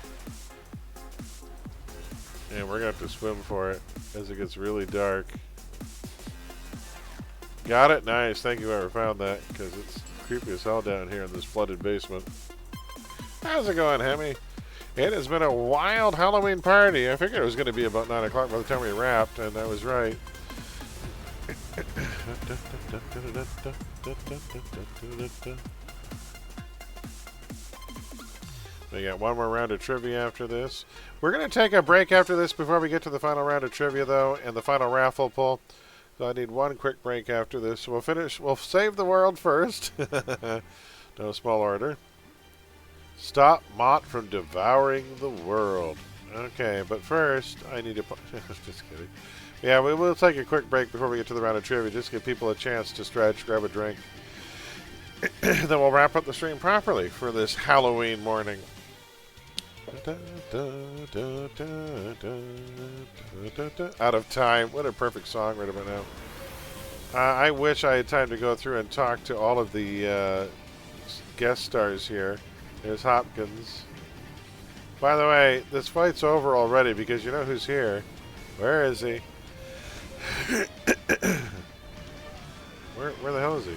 And we're going to have to swim for it as it gets really dark. Got it? Nice. Thank you whoever found that, because it's creepy as hell down here in this flooded basement. How's it going, Hemi? It has been a wild Halloween party. I figured it was going to be about 9 o'clock by the time we wrapped, and I was right. We got one more round of trivia after this. We're going to take a break after this before we get to the final round of trivia, though, and the final raffle pull. So I need one quick break after this. We'll finish. We'll save the world first. No small order. Stop Mott from devouring the world. Okay, but first I need to. Just kidding. Yeah, we will take a quick break before we get to the round of trivia. Just give people a chance to stretch, grab a drink. Then we'll wrap up the stream properly for this Halloween morning. Out of time. What a perfect song right about now. I wish I had time to go through and talk to all of the guest stars here. There's Hopkins. By the way, this fight's over already because you know who's here. Where is he? Where the hell is he?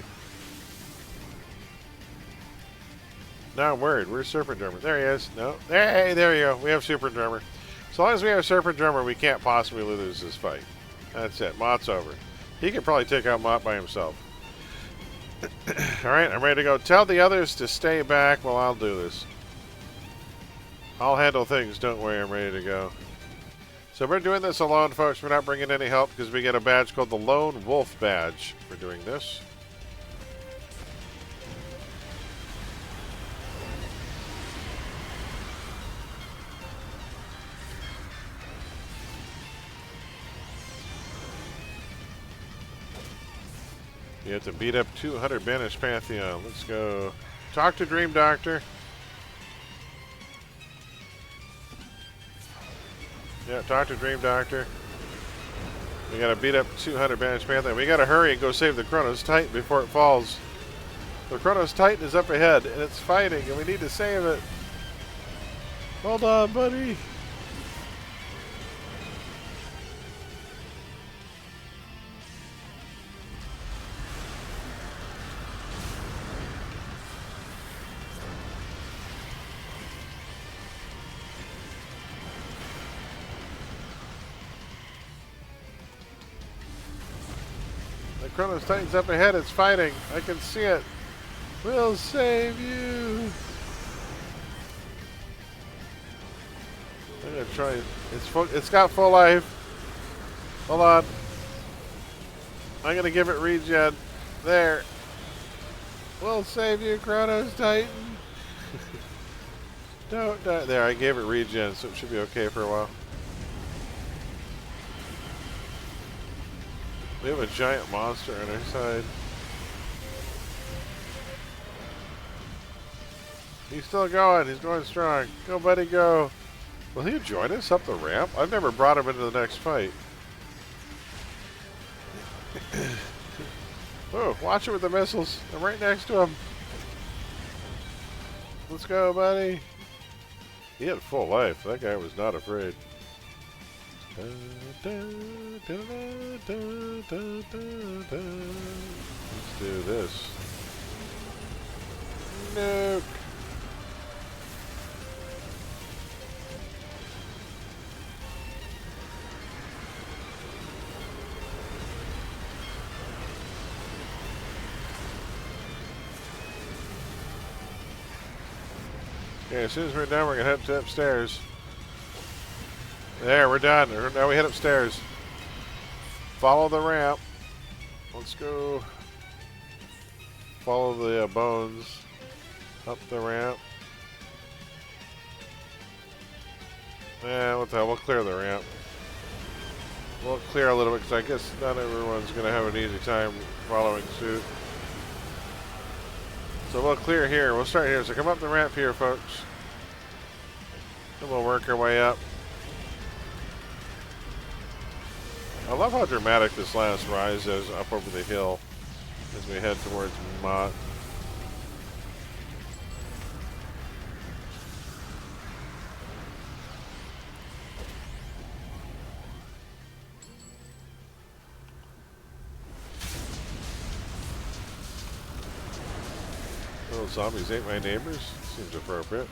No, I'm worried. Where's Serpent Drummer? There he is. No. Hey, there you go. We have Serpent Drummer. As long as we have Serpent Drummer, we can't possibly lose this fight. That's it. Mott's over. He could probably take out Mott by himself. Alright, I'm ready to go. Tell the others to stay back while I'll do this. I'll handle things. Don't worry. I'm ready to go. So we're doing this alone, folks. We're not bringing any help because we get a badge called the Lone Wolf Badge for doing this. You have to beat up 200 Banished Pantheon. Let's go. Talk to Dream Doctor. Yeah, talk to Dream Doctor. We gotta beat up 200 Banished Pantheon. We gotta hurry and go save the Chronos Titan before it falls. The Chronos Titan is up ahead, and it's fighting, and we need to save it. Hold on, buddy. Chronos Titan's up ahead. It's fighting. I can see it. We'll save you. I'm gonna try it. It's got full life. Hold on. I'm gonna give it regen. There. We'll save you, Chronos Titan. Don't die. There, I gave it regen, so it should be okay for a while. We have a giant monster on our side. He's still going. He's going strong. Go, buddy, go. Will he join us up the ramp? I've never brought him into the next fight. Oh, watch it with the missiles. I'm right next to him. Let's go, buddy. He had full life. That guy was not afraid. Let's do this. Nuke. Okay, as soon as we're done, we're gonna head to upstairs. There, we're done. Now we head upstairs. Follow the ramp. Let's go. Follow the bones up the ramp. Yeah, what the hell? We'll clear the ramp. We'll clear a little bit because I guess not everyone's going to have an easy time following suit. So we'll clear here. We'll start here. So come up the ramp here, folks. And we'll work our way up. I love how dramatic this last rise is up over the hill as we head towards Mott. Those zombies ate my neighbors? Seems appropriate.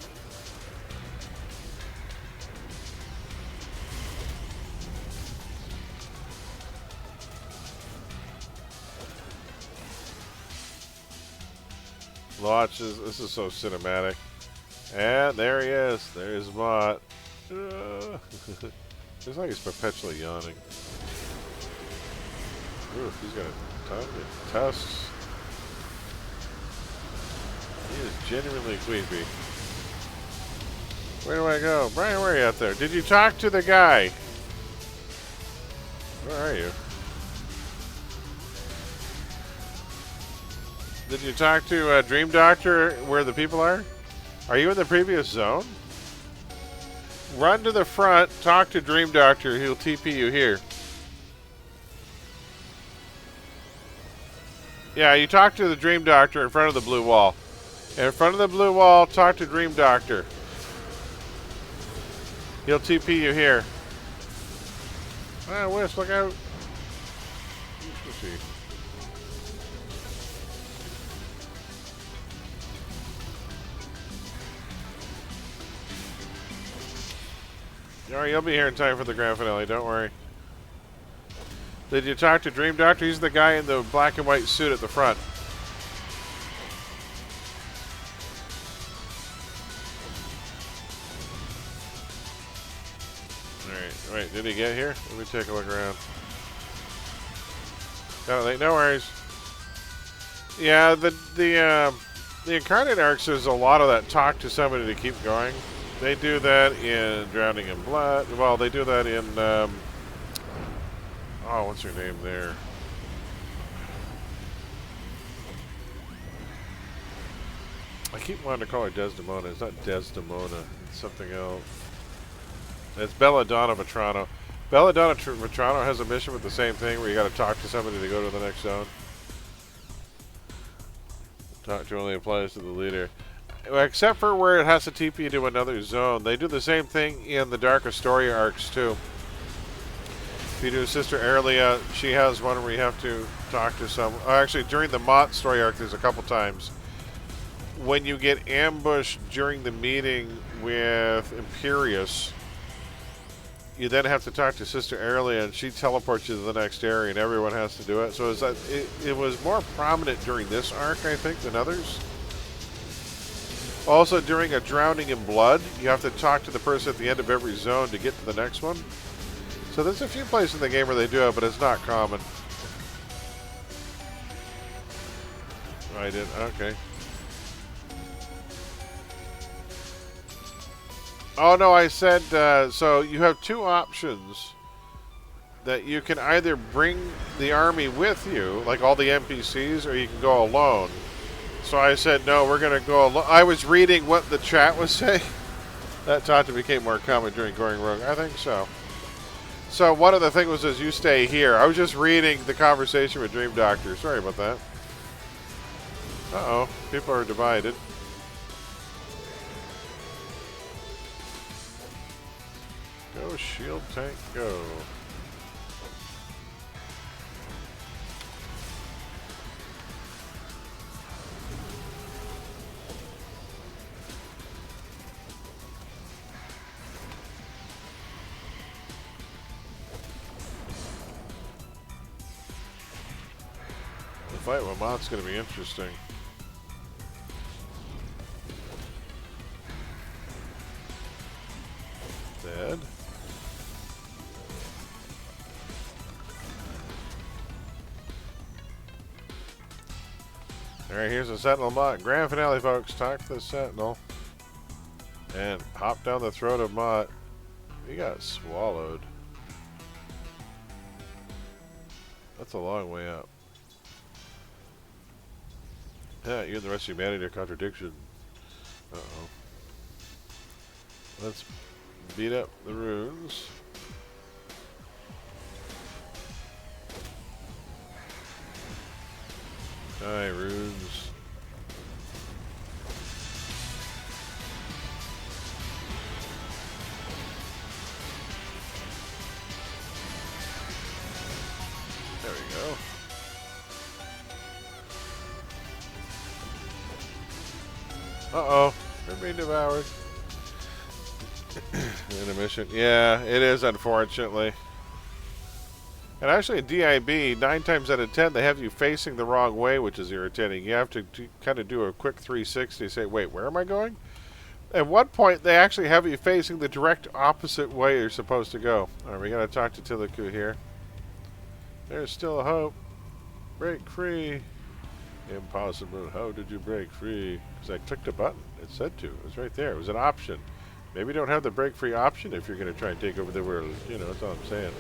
Watch this. This is so cinematic. And there he is. There's Mott. It's like he's perpetually yawning. Ooh, he's got a ton of tusks. He is genuinely creepy. Where do I go? Brian, where are you out there? Did you talk to the guy? Where are you? Did you talk to Dream Doctor where the people are? Are you in the previous zone? Run to the front, talk to Dream Doctor, he'll TP you here. Yeah, you talk to the Dream Doctor in front of the blue wall. In front of the blue wall, talk to Dream Doctor. He'll TP you here. Ah, Wes, look out. Let's see. Alright, you'll be here in time for the grand finale, don't worry. Did you talk to Dream Doctor? He's the guy in the black and white suit at the front. Alright, wait, did he get here? Let me take a look around. Got it late, no worries. Yeah, the Incarnate Arcs, there's a lot of that talk to somebody to keep going. They do that in Drowning in Blood. Well, they do that in, oh, what's her name there? I keep wanting to call her Desdemona. It's not Desdemona. It's something else. It's Belladonna Vetrano. Belladonna Vetrano has a mission with the same thing where you got to talk to somebody to go to the next zone. Talk to only applies to the leader. Except for where it has to TP you to another zone. They do the same thing in the Darker Story arcs, too. If you do Sister Aurelia, she has one where you have to talk to some... actually, during the Mott story arc, there's a couple times. When you get ambushed during the meeting with Imperius, you then have to talk to Sister Aurelia, and she teleports you to the next area, and everyone has to do it. So it was more prominent during this arc, I think, than others. Also, during a Drowning in Blood, you have to talk to the person at the end of every zone to get to the next one. So there's a few places in the game where they do it, but it's not common. I did, okay. Oh no, I said, so you have two options. That you can either bring the army with you, like all the NPCs, or you can go alone. So I said, no, we're going to go alone. I was reading what the chat was saying. That taught to became more common during Going Rogue. I think so. So one of the things was, you stay here. I was just reading the conversation with Dream Doctor. Sorry about that. Uh-oh. People are divided. Go, shield tank, go. The fight with Mott's going to be interesting. Dead. Alright, here's the Sentinel Mott. Grand finale, folks. Talk to the Sentinel. And hop down the throat of Mott. He got swallowed. That's a long way up. Yeah, you and the rest of humanity are contradiction. Uh-oh. Let's beat up the runes. Die, runes. There we go. Uh-oh. They're being devoured. Intermission. Yeah, it is, unfortunately. And actually, in DIB, 9 times out of 10, they have you facing the wrong way, which is irritating. You have to kind of do a quick 360, say, wait, where am I going? At one point, they actually have you facing the direct opposite way you're supposed to go. All right, we got to talk to Tiliku here. There's still a hope. Break free. Impossible. How did you break free? Because I clicked a button. It said to. It was right there. It was an option. Maybe you don't have the break free option if you're going to try and take over the world. You know, that's all I'm saying.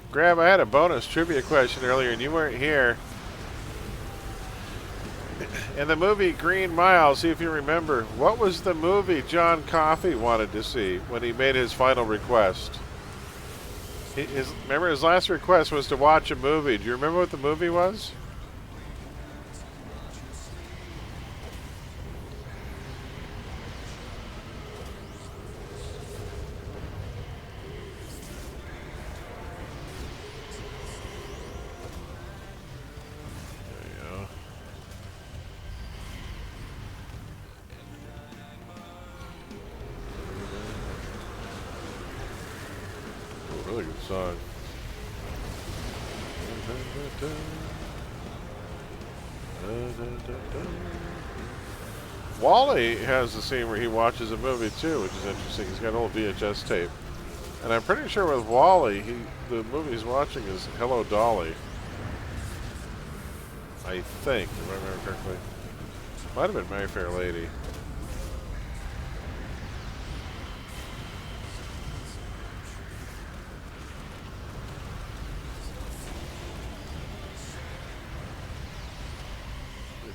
Grab, I had a bonus trivia question earlier and you weren't here. In the movie Green Mile, see if you remember, what was the movie John Coffey wanted to see when he made his final request? Remember his last request was to watch a movie. Do you remember what the movie was? Really good song. Wally has the scene where he watches a movie too, which is interesting. He's got an old VHS tape. And I'm pretty sure with Wally, the movie he's watching is Hello, Dolly. I think, if I remember correctly. Might have been My Fair Lady.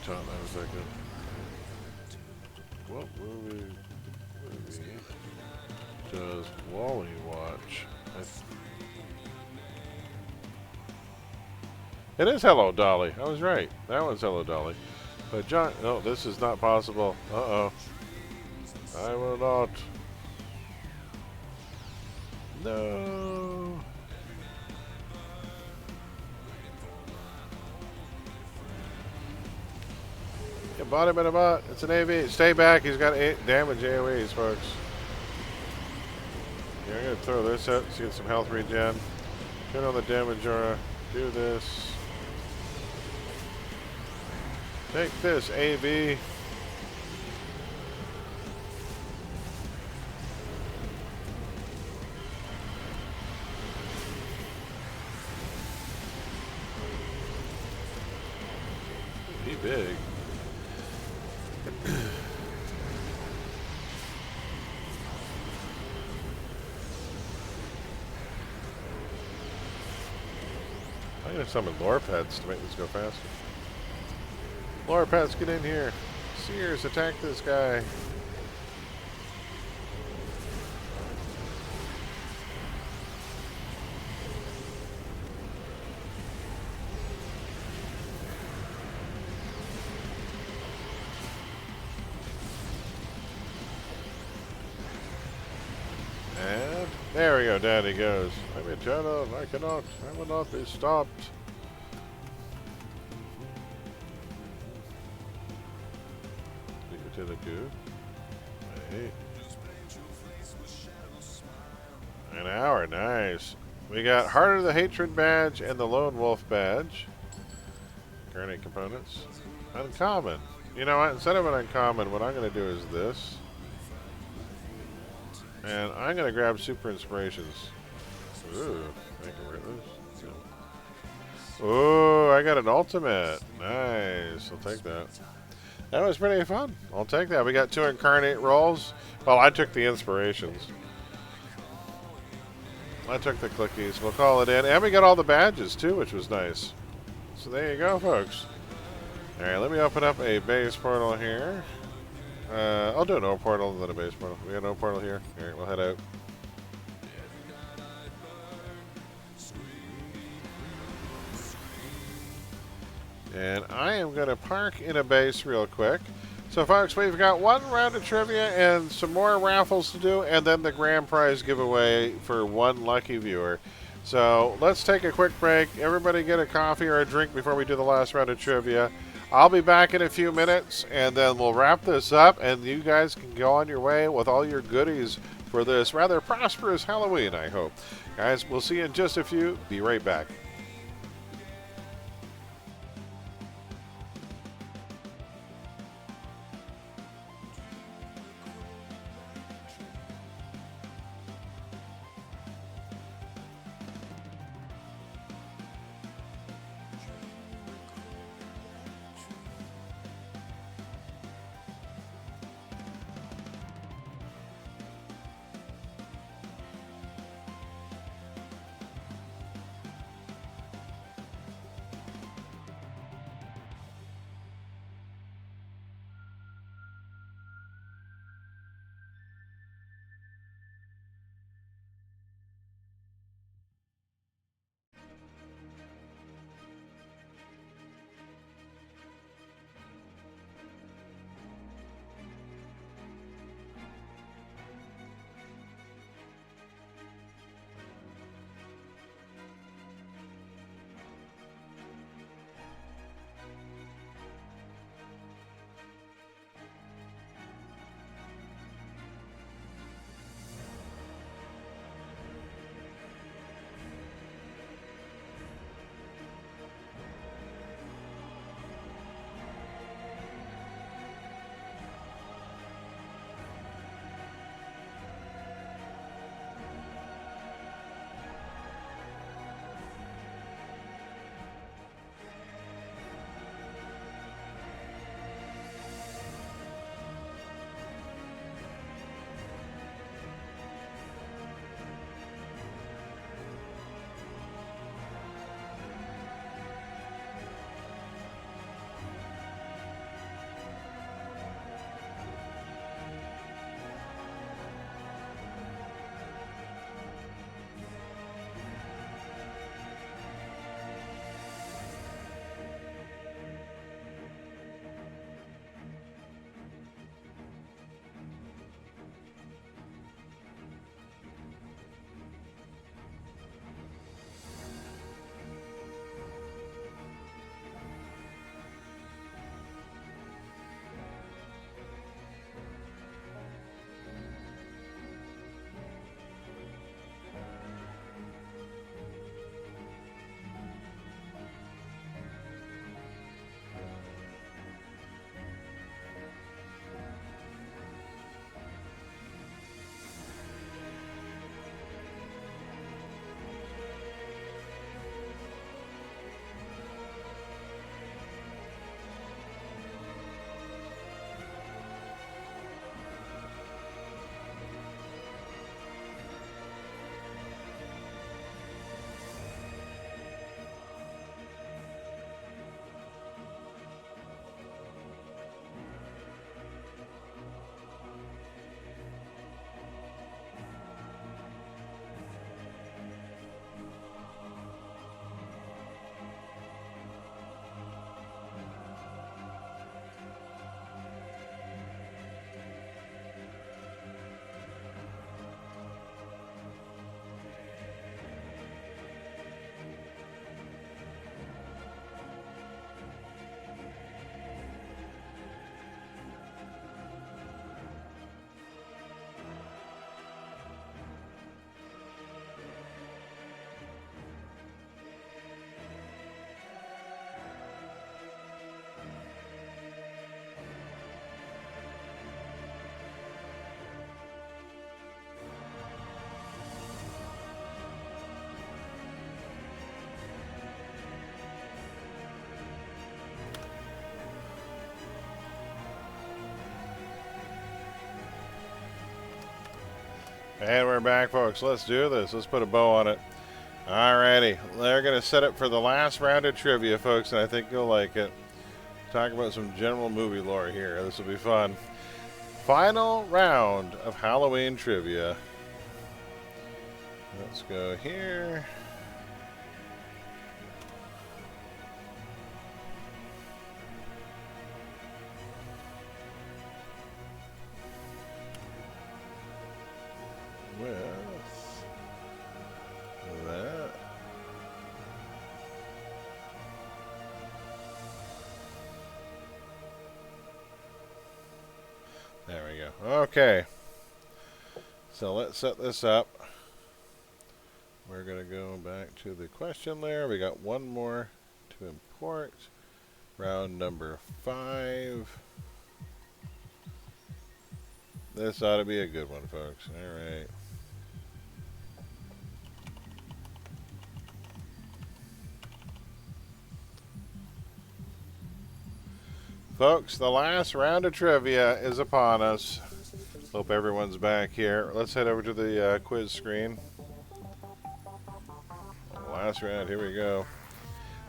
That a second. What movie does Wally watch? It is Hello, Dolly. I was right. That one's Hello, Dolly. But John, no, this is not possible. Uh-oh. I will not. No. You bought him in a bot. It's an AV. Stay back. He's got 8 damage AoEs, folks. Yeah, I'm going to throw this out. See some health regen. Turn on the damage aura. Do this. Take this, AV. Be big. I'm going to summon lore pets to make this go faster. Lore pets, get in here. Sears, attack this guy. And there we go, down he goes. I'm eternal, I will not be stopped. To the goo. Hey. An hour, nice. We got Heart of the Hatred badge and the Lone Wolf badge. Incarnate components. Uncommon. You know what? Instead of an uncommon, what I'm going to do is this. And I'm going to grab Super Inspirations. Ooh, I can wear this. Ooh, I got an ultimate. Nice. I'll take that. That was pretty fun. I'll take that. We got 2 incarnate rolls. Well, I took the inspirations. I took the clickies. We'll call it in. And we got all the badges, too, which was nice. So there you go, folks. All right, let me open up a base portal here. I'll do an O portal and then a base portal. We got an O portal here. All right, we'll head out. And I am going to park in a base real quick. So, folks, we've got one round of trivia and some more raffles to do, and then the grand prize giveaway for one lucky viewer. So, let's take a quick break. Everybody get a coffee or a drink before we do the last round of trivia. I'll be back in a few minutes, and then we'll wrap this up, and you guys can go on your way with all your goodies for this rather prosperous Halloween, I hope. Guys, we'll see you in just a few. Be right back. And we're back, folks. Let's do this. Let's put a bow on it. Alrighty. They're going to set up for the last round of trivia, folks, and I think you'll like it. Talk about some general movie lore here. This will be fun. Final round of Halloween trivia. Let's go here. with that. There we go. Okay. So let's set this up. We're going to go back to the question there. We got one more to import. Round number 5. This ought to be a good one, folks. All right. Folks, the last round of trivia is upon us. Hope everyone's back here. Let's head over to the quiz screen. Last round, here we go.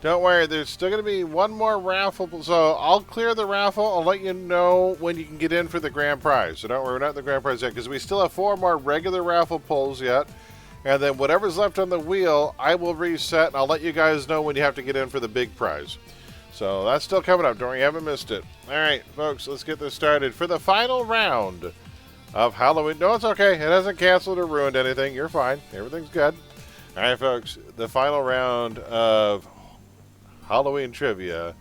Don't worry, there's still going to be one more raffle. So I'll clear the raffle. I'll let you know when you can get in for the grand prize. So don't worry, we're not in the grand prize yet because we still have 4 more regular raffle pulls yet. And then whatever's left on the wheel, I will reset and I'll let you guys know when you have to get in for the big prize. So that's still coming up. Don't worry, you haven't missed it. All right, folks, let's get this started. For the final round of Halloween. No, it's okay. It hasn't canceled or ruined anything. You're fine. Everything's good. All right, folks, the final round of Halloween trivia.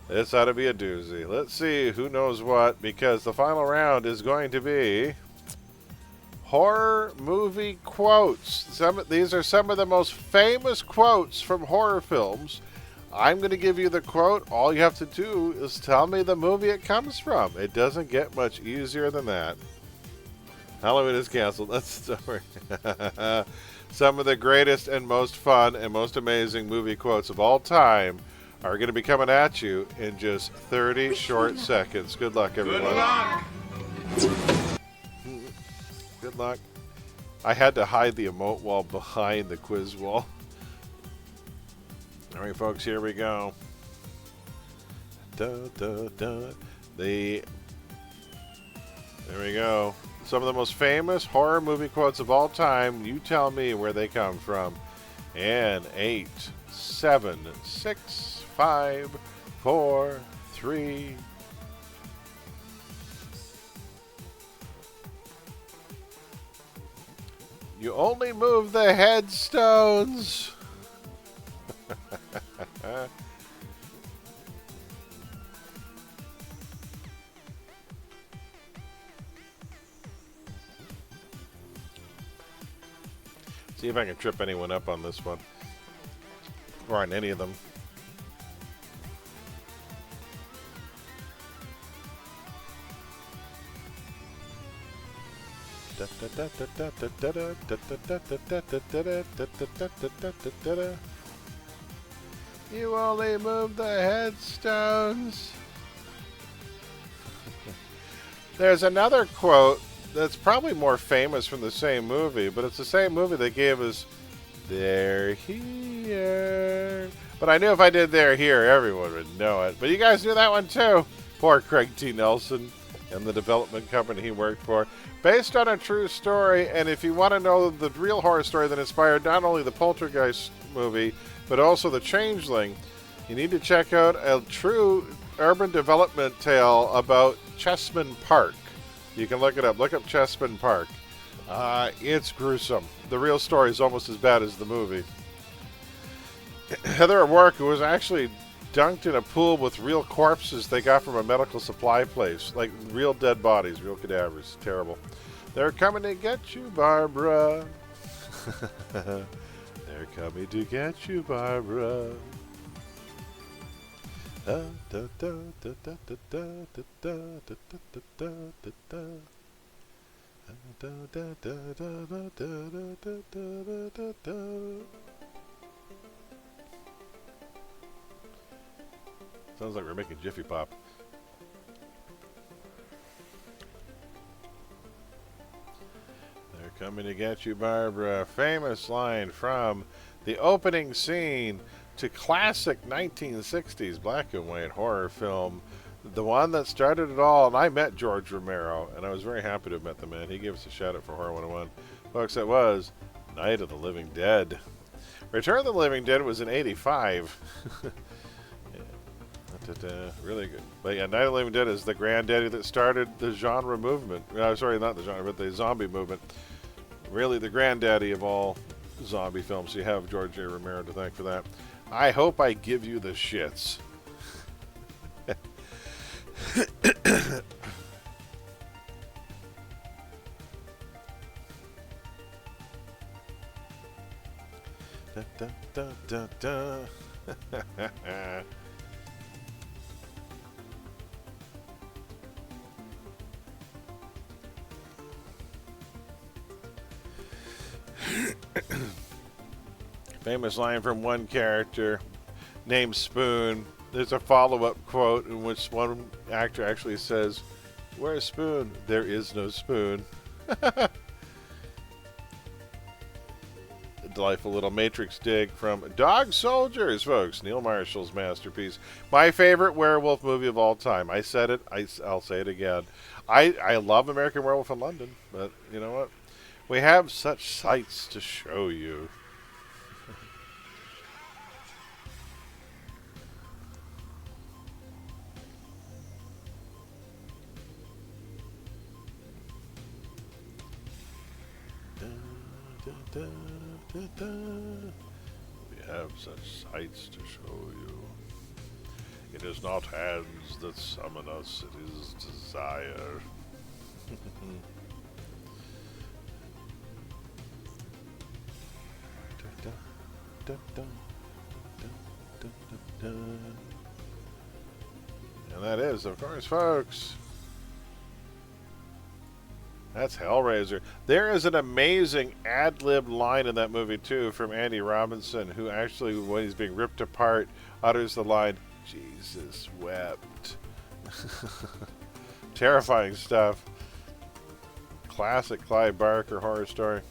This ought to be a doozy. Let's see who knows what, because the final round is going to be horror movie quotes. These are some of the most famous quotes from horror films. I'm going to give you the quote. All you have to do is tell me the movie it comes from. It doesn't get much easier than that. Halloween is canceled. That's the story. Some of the greatest and most fun and most amazing movie quotes of all time are going to be coming at you in just 30 short seconds. Good luck, everyone. Good luck. Good luck. I had to hide the emote wall behind the quiz wall. All right, folks, here we go. There we go. Some of the most famous horror movie quotes of all time. You tell me where they come from. And 8, 7, 6, 5, 4, 3. You only move the headstones. See if I can trip anyone up on this one. Or on any of them. You only move the headstones. There's another quote that's probably more famous from the same movie, but it's the same movie that gave us "They're Here." But I knew if I did "They're Here," everyone would know it. But you guys knew that one too. Poor Craig T. Nelson and the development company he worked for. Based on a true story, and if you want to know the real horror story that inspired not only the Poltergeist movie, but also The Changeling, you need to check out a true urban development tale about Chessman Park. You can look it up. Look up Chessman Park. It's gruesome. The real story is almost as bad as the movie. Heather O'Rourke, who was actually dunked in a pool with real corpses they got from a medical supply place. Like real dead bodies, real cadavers. Terrible. They're coming to get you, Barbara. They're coming to get you, Barbara. Sounds like we're making Jiffy Pop. They're coming to get you, Barbara. Famous line from the opening scene to classic 1960s black and white horror film. The one that started it all. And I met George Romero, and I was very happy to have met the man. He gave us a shout out for Horror 101. Folks, that was Night of the Living Dead. Return of the Living Dead was in 85. Really good. But yeah, Night of the Living Dead is the granddaddy that started the genre movement. Sorry, not the genre, but the zombie movement. Really the granddaddy of all zombie films. You have George A. Romero to thank for that. I hope I give you the shits. Da, da, da, da, da. Famous line from one character named Spoon. There's a follow-up quote in which one actor actually says, "Where's Spoon? There is no spoon." A delightful little Matrix dig from Dog Soldiers, folks. Neil Marshall's masterpiece. My favorite werewolf movie of all time. I said it. I'll say it again. I love American Werewolf in London, but you know what? We have such sights to show you. We have such sights to show you. It is not hands that summon us, it is desire. And that is, of course, folks, that's Hellraiser. There is an amazing ad-lib line in that movie, too, from Andy Robinson, who actually, when he's being ripped apart, utters the line, "Jesus wept." Terrifying stuff. Classic Clive Barker horror story.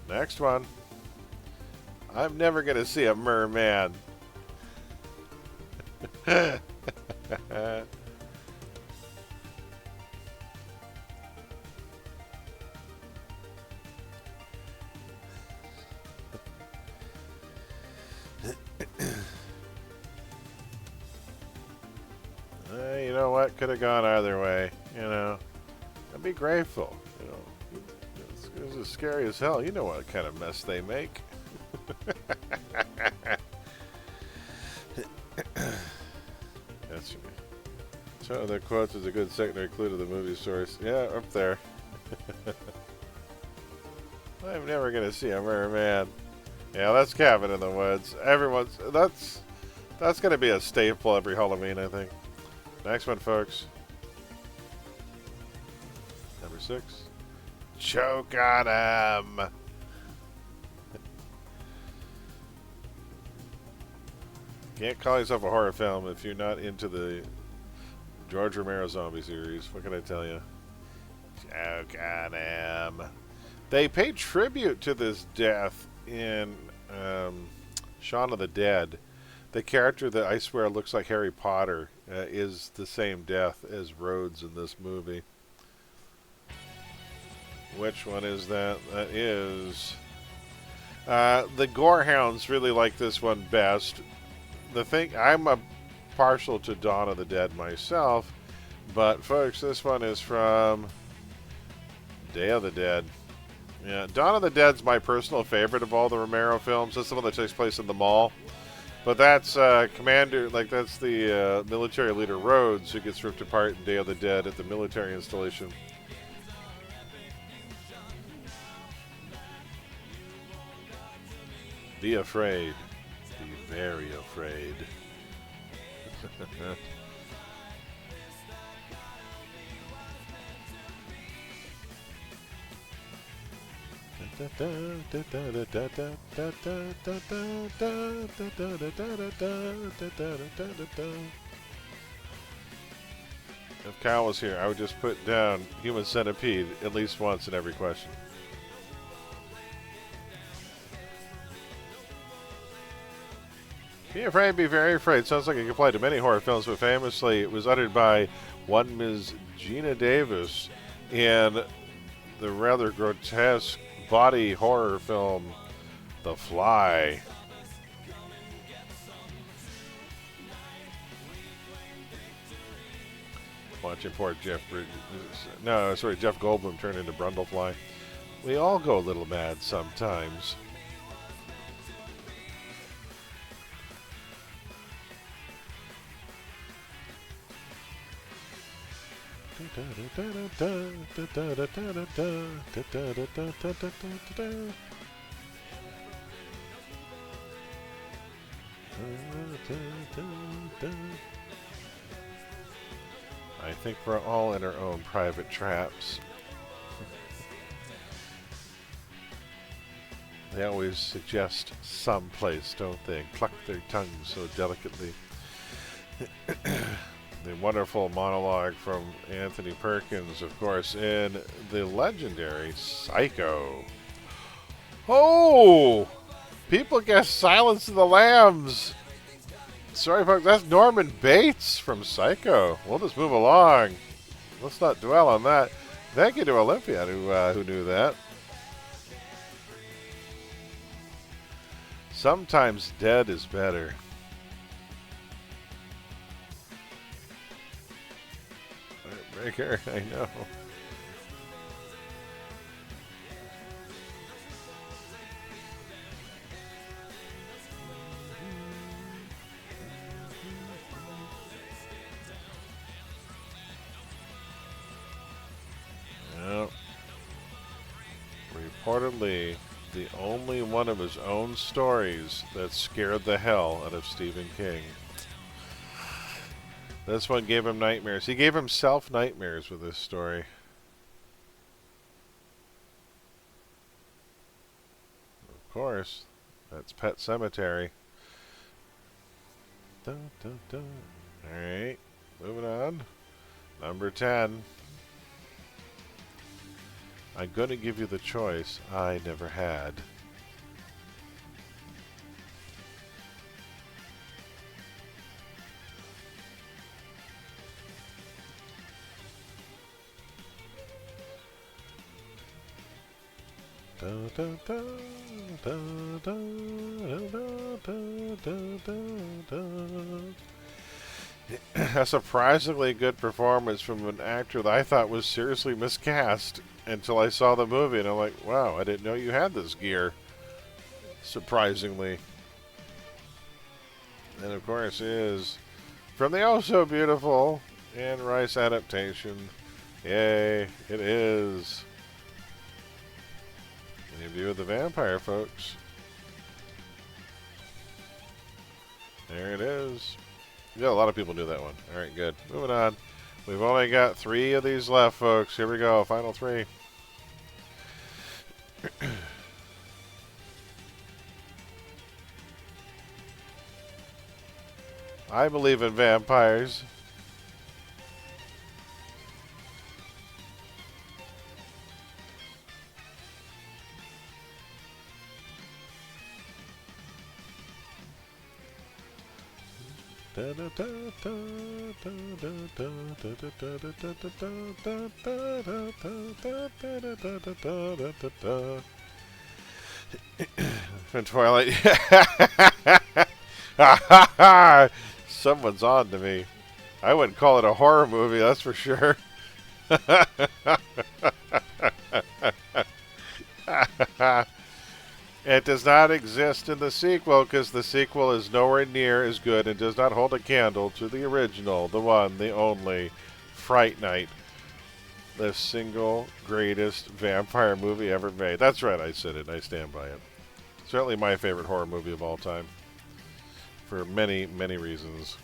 Next one. I'm never going to see a merman. You know what? Could have gone either way. You know, I'd be grateful. You know, it's as scary as hell. You know what kind of mess they make. That's me. So the quotes is a good secondary clue to the movie source. Yeah, up there. I'm never gonna see a merman. Yeah, that's Cabin in the Woods. That's gonna be a staple every Halloween, I think. Next one, folks. Number 6. Choke on 'em. Can't call yourself a horror film if you're not into the George Romero zombie series. What can I tell you? Choke on 'em. They pay tribute to this death in Shaun of the Dead. The character that I swear looks like Harry Potter is the same death as Rhodes in this movie. Which one is that? That is... the Gorehounds really like this one best. The thing, I'm a partial to Dawn of the Dead myself, but folks, this one is from Day of the Dead. Yeah, Dawn of the Dead's my personal favorite of all the Romero films. That's the one that takes place in the mall. But that's that's the military leader Rhodes who gets ripped apart in Day of the Dead at the military installation. Be afraid. Be very afraid. If Kyle was here, I would just put down Human Centipede at least once in every question. Be afraid, be very afraid. Sounds like it could apply to many horror films, but famously it was uttered by one Ms. Gina Davis in the rather grotesque body horror film The Fly. Watching poor Jeff Goldblum turn into Brundlefly. We all go a little mad sometimes. I think we're all in our own private traps. They always suggest some place, don't they? Cluck their tongues so delicately. The wonderful monologue from Anthony Perkins, of course, in the legendary Psycho. Oh! People guess Silence of the Lambs. Sorry, folks, that's Norman Bates from Psycho. We'll just move along. Let's not dwell on that. Thank you to Olympia who knew that. Sometimes dead is better. Breaker, I know. Well, reportedly, the only one of his own stories that scared the hell out of Stephen King. This one gave him nightmares. He gave himself nightmares with this story. Of course, that's Pet Sematary. Dun, dun, dun. All right, moving on. Number 10. I'm going to give you the choice I never had. A surprisingly good performance from an actor that I thought was seriously miscast until I saw the movie, and I'm like, wow, I didn't know you had this gear. Surprisingly. And of course is from the Oh So Beautiful Anne Rice adaptation. Yay, it is Interview with the Vampire, folks. There it is. Yeah, a lot of people knew that one. All right, good. Moving on. We've only got 3 of these left, folks. Here we go. Final 3. I believe in vampires. From Twilight. Someone's on to me. I wouldn't call it a horror movie, that's for sure. It does not exist in the sequel because the sequel is nowhere near as good and does not hold a candle to the original, the one, the only, Fright Night. The single greatest vampire movie ever made. That's right, I said it. I stand by it. Certainly my favorite horror movie of all time. For many, many reasons.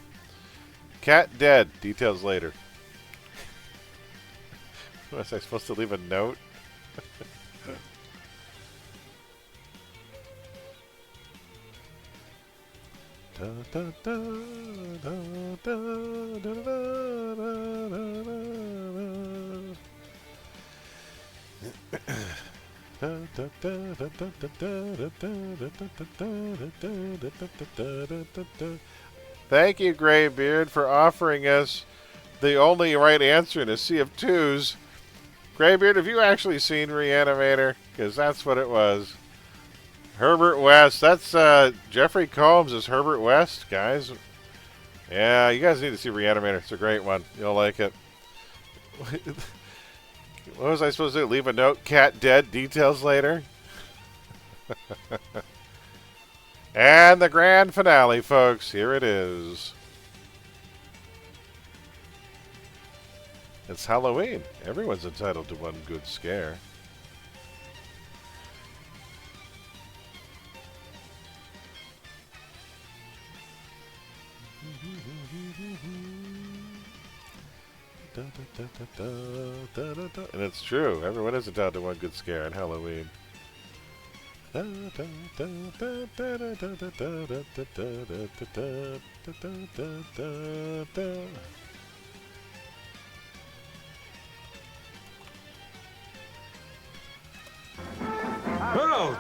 Cat dead. Details later. Was I supposed to leave a note? Thank you, Graybeard, for offering us the only right answer in a sea of twos. Graybeard, have you actually seen Reanimator? Because that's what it was. Herbert West. That's Jeffrey Combs is Herbert West, guys. Yeah, you guys need to see Reanimator. It's a great one. You'll like it. What was I supposed to do? Leave a note? Cat dead. Details later. And the grand finale, folks. Here it is. It's Halloween. Everyone's entitled to one good scare. And it's true. Everyone is entitled to one good scare on Halloween. Oh,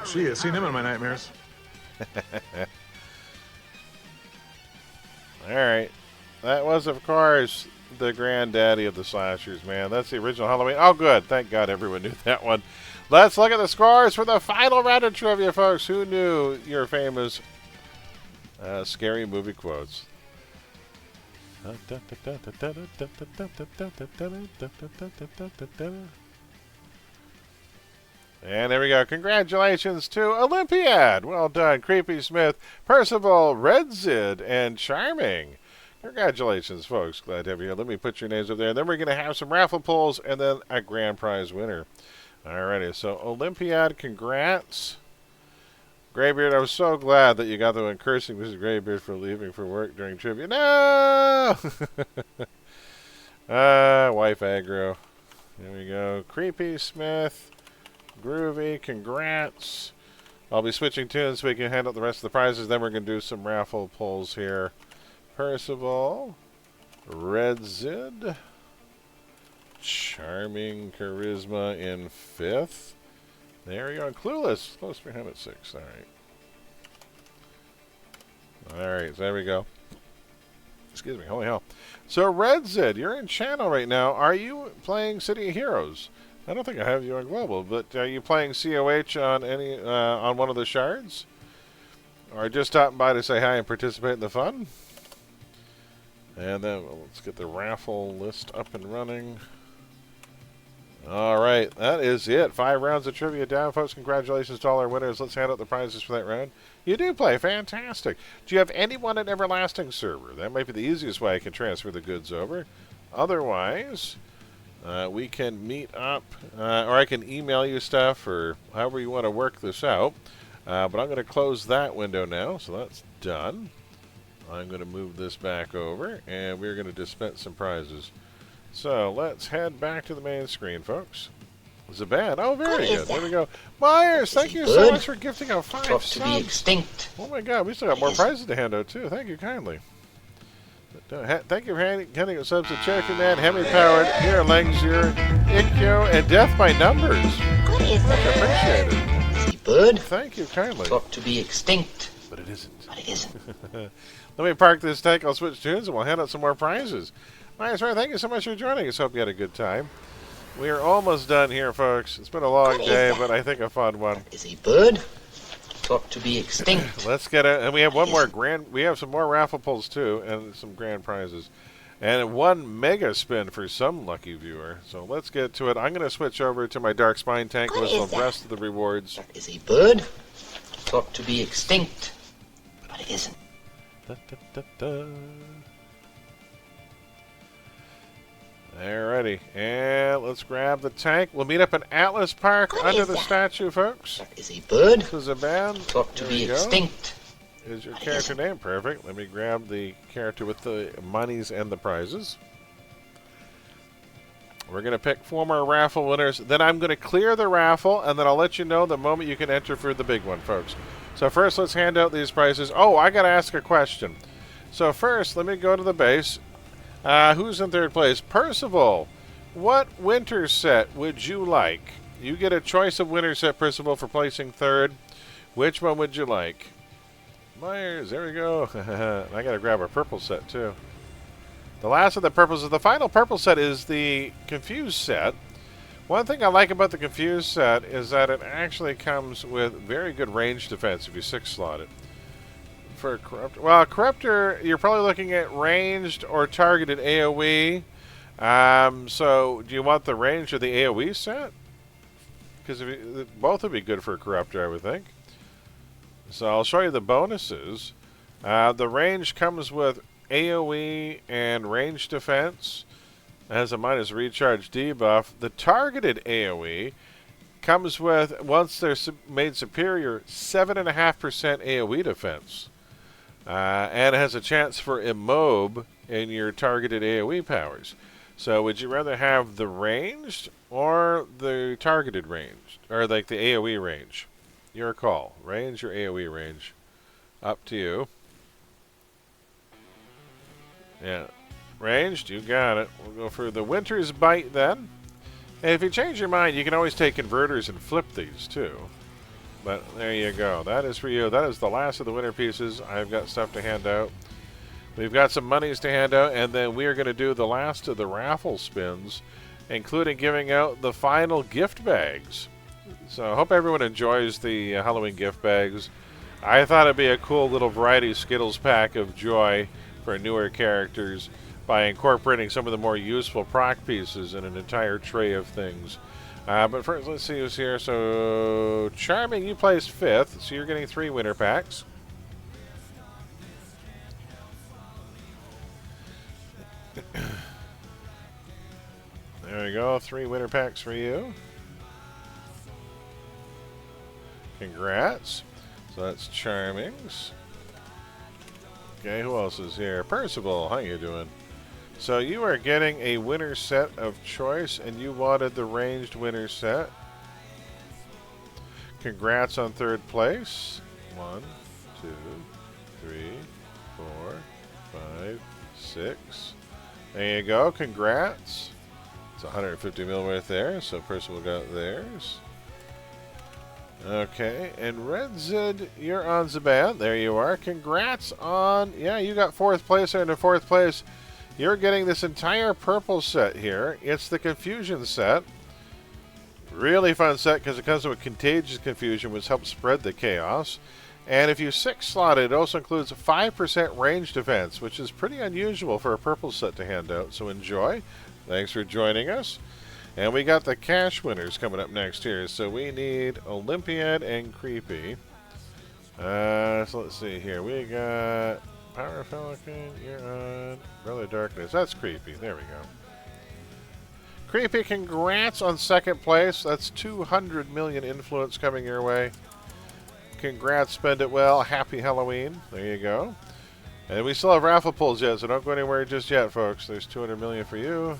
gee, I've seen him in my nightmares. Alright. That was, of course, the granddaddy of the slashers, man. That's the original Halloween. Oh, good. Thank God everyone knew that one. Let's look at the scores for the final round of trivia, folks. Who knew your famous scary movie quotes? And there we go. Congratulations to Olympiad. Well done. Creepy Smith, Percival, Redzid, and Charming. Congratulations, folks. Glad to have you here. Let me put your names up there. And then we're going to have some raffle pulls and then a grand prize winner. Alrighty, so Olympiad, congrats. Graybeard, I was so glad that you got the one cursing Mrs. Graybeard for leaving for work during trivia. No! Wife aggro. There we go. Creepy Smith, Groovy, congrats. I'll be switching tunes so we can handle the rest of the prizes. Then we're going to do some raffle pulls here. Percival, Redzid, Charming, Charisma in 5th. There we go. Clueless, close behind at 6th. Alright, so there we go. Excuse me, holy hell. So, Redzid, you're in channel right now. Are you playing City of Heroes? I don't think I have you on Global, but are you playing COH on any on one of the shards? Or just stopping by to say hi and participate in the fun? And then let's get the raffle list up and running. All right, that is it. 5 rounds of trivia down, folks. Congratulations to all our winners. Let's hand out the prizes for that round. You do play. Fantastic. Do you have anyone at Everlasting server? That might be the easiest way I can transfer the goods over. Otherwise, we can meet up, or I can email you stuff, or however you want to work this out. But I'm going to close that window now, so that's done. I'm going to move this back over, and we're going to dispense some prizes. So, let's head back to the main screen, folks. Zaban, oh, very good. There we go. Myers, thank you so much for gifting out 5 subs. To be extinct. Oh my God, we still got more prizes to hand out, too. Thank you kindly. Thank you for handing out subs to Cherokee Man, Hemi Powered, Here, Langsier, Ikkyo, and Death by Numbers. What is that? Appreciate it. Is he bird? Thank you kindly. Thought to be extinct. But it isn't. But it isn't. Let me park this tank. I'll switch tunes and we'll hand out some more prizes. Nice, right. Thank you so much for joining us. Hope you had a good time. We are almost done here, folks. It's been a long day, but I think a fun one. Is he bird? Thought to be extinct. Let's get it. And we have one more grand. We have some more raffle pulls too, and some grand prizes, and 1 mega spin for some lucky viewer. So let's get to it. I'm going to switch over to my Dark Spine tank with the rest of the rewards. Is he bird? Thought to be extinct, but it isn't. Da, da, da, da. Alrighty, and let's grab the tank. We'll meet up in Atlas Park under the statue, folks. Is he bird? This is a band. Thought to be extinct. Is your character name perfect? Let me grab the character with the monies and the prizes. We're going to pick 4 more raffle winners. Then I'm going to clear the raffle, and then I'll let you know the moment you can enter for the big one, folks. So first, let's hand out these prizes. Oh, I got to ask a question. So first, let me go to the base. Who's in 3rd place? Percival, what winter set would you like? You get a choice of winter set, Percival, for placing 3rd. Which one would you like? Myers, there we go. I got to grab a purple set, too. The last of the purples, the final purple set is the Confused set. One thing I like about the Confused set is that it actually comes with very good range defense if you 6-slot it. For Corruptor, well, Corruptor, you're probably looking at ranged or targeted AoE. So, do you want the range or the AoE set? Because both would be good for a Corruptor, I would think. So I'll show you the bonuses. The range comes with AoE and range defense. It has a minus recharge debuff. The targeted AoE comes with, once they're made superior, 7.5% AoE defense. And it has a chance for immob in your targeted AoE powers. So would you rather have the ranged or the targeted range? Or like the AoE range? Your call. Range or AoE range? Up to you. Yeah. Ranged, you got it. We'll go for the Winter's Bite then. And if you change your mind, you can always take converters and flip these too. But there you go. That is for you. That is the last of the winter pieces. I've got stuff to hand out. We've got some monies to hand out, and then we are going to do the last of the raffle spins, including giving out the final gift bags. So I hope everyone enjoys the Halloween gift bags. I thought it'd be a cool little variety Skittles pack of joy for newer characters by incorporating some of the more useful proc pieces in an entire tray of things. But first, let's see who's here. So, Charming, you placed 5th, so you're getting 3 winner packs. There we go, 3 winner packs for you. Congrats. So that's Charming's. Okay, who else is here? Percival, how you doing? So you are getting a winner set of choice, and you wanted the ranged winner set. Congrats on 3rd place. 1, 2, 3, 4, 5, 6. There you go. Congrats. It's 150 mil right there, so Percival got theirs. Okay, and Red Zid, you're on Zaban. There you are. Congrats on... Yeah, you got 4th place there in the 4th place. You're getting this entire purple set here. It's the Confusion set. Really fun set because it comes with Contagious Confusion, which helps spread the chaos. And if you 6-slot it, it also includes 5% range defense, which is pretty unusual for a purple set to hand out. So enjoy. Thanks for joining us. And we got the cash winners coming up next here. So we need Olympiad and Creepy. So let's see here. We got Power Falcon, you're on Brother Darkness. That's Creepy. There we go. Creepy, congrats on 2nd place. That's 200 million influence coming your way. Congrats, spend it well. Happy Halloween. There you go. And we still have raffle pulls yet, so don't go anywhere just yet, folks. There's 200 million for you.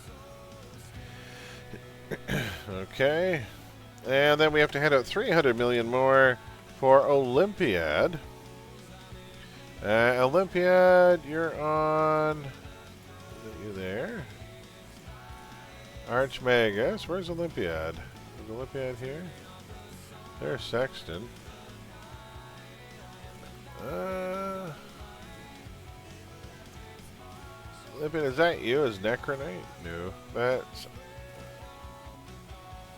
Okay. And then we have to hand out 300 million more for Olympiad. Olympiad, you're on... Is you there? Archmagus. Where's Olympiad? Is Olympiad here? There's Sexton. Olympiad, is that you as Necronite? No. That's...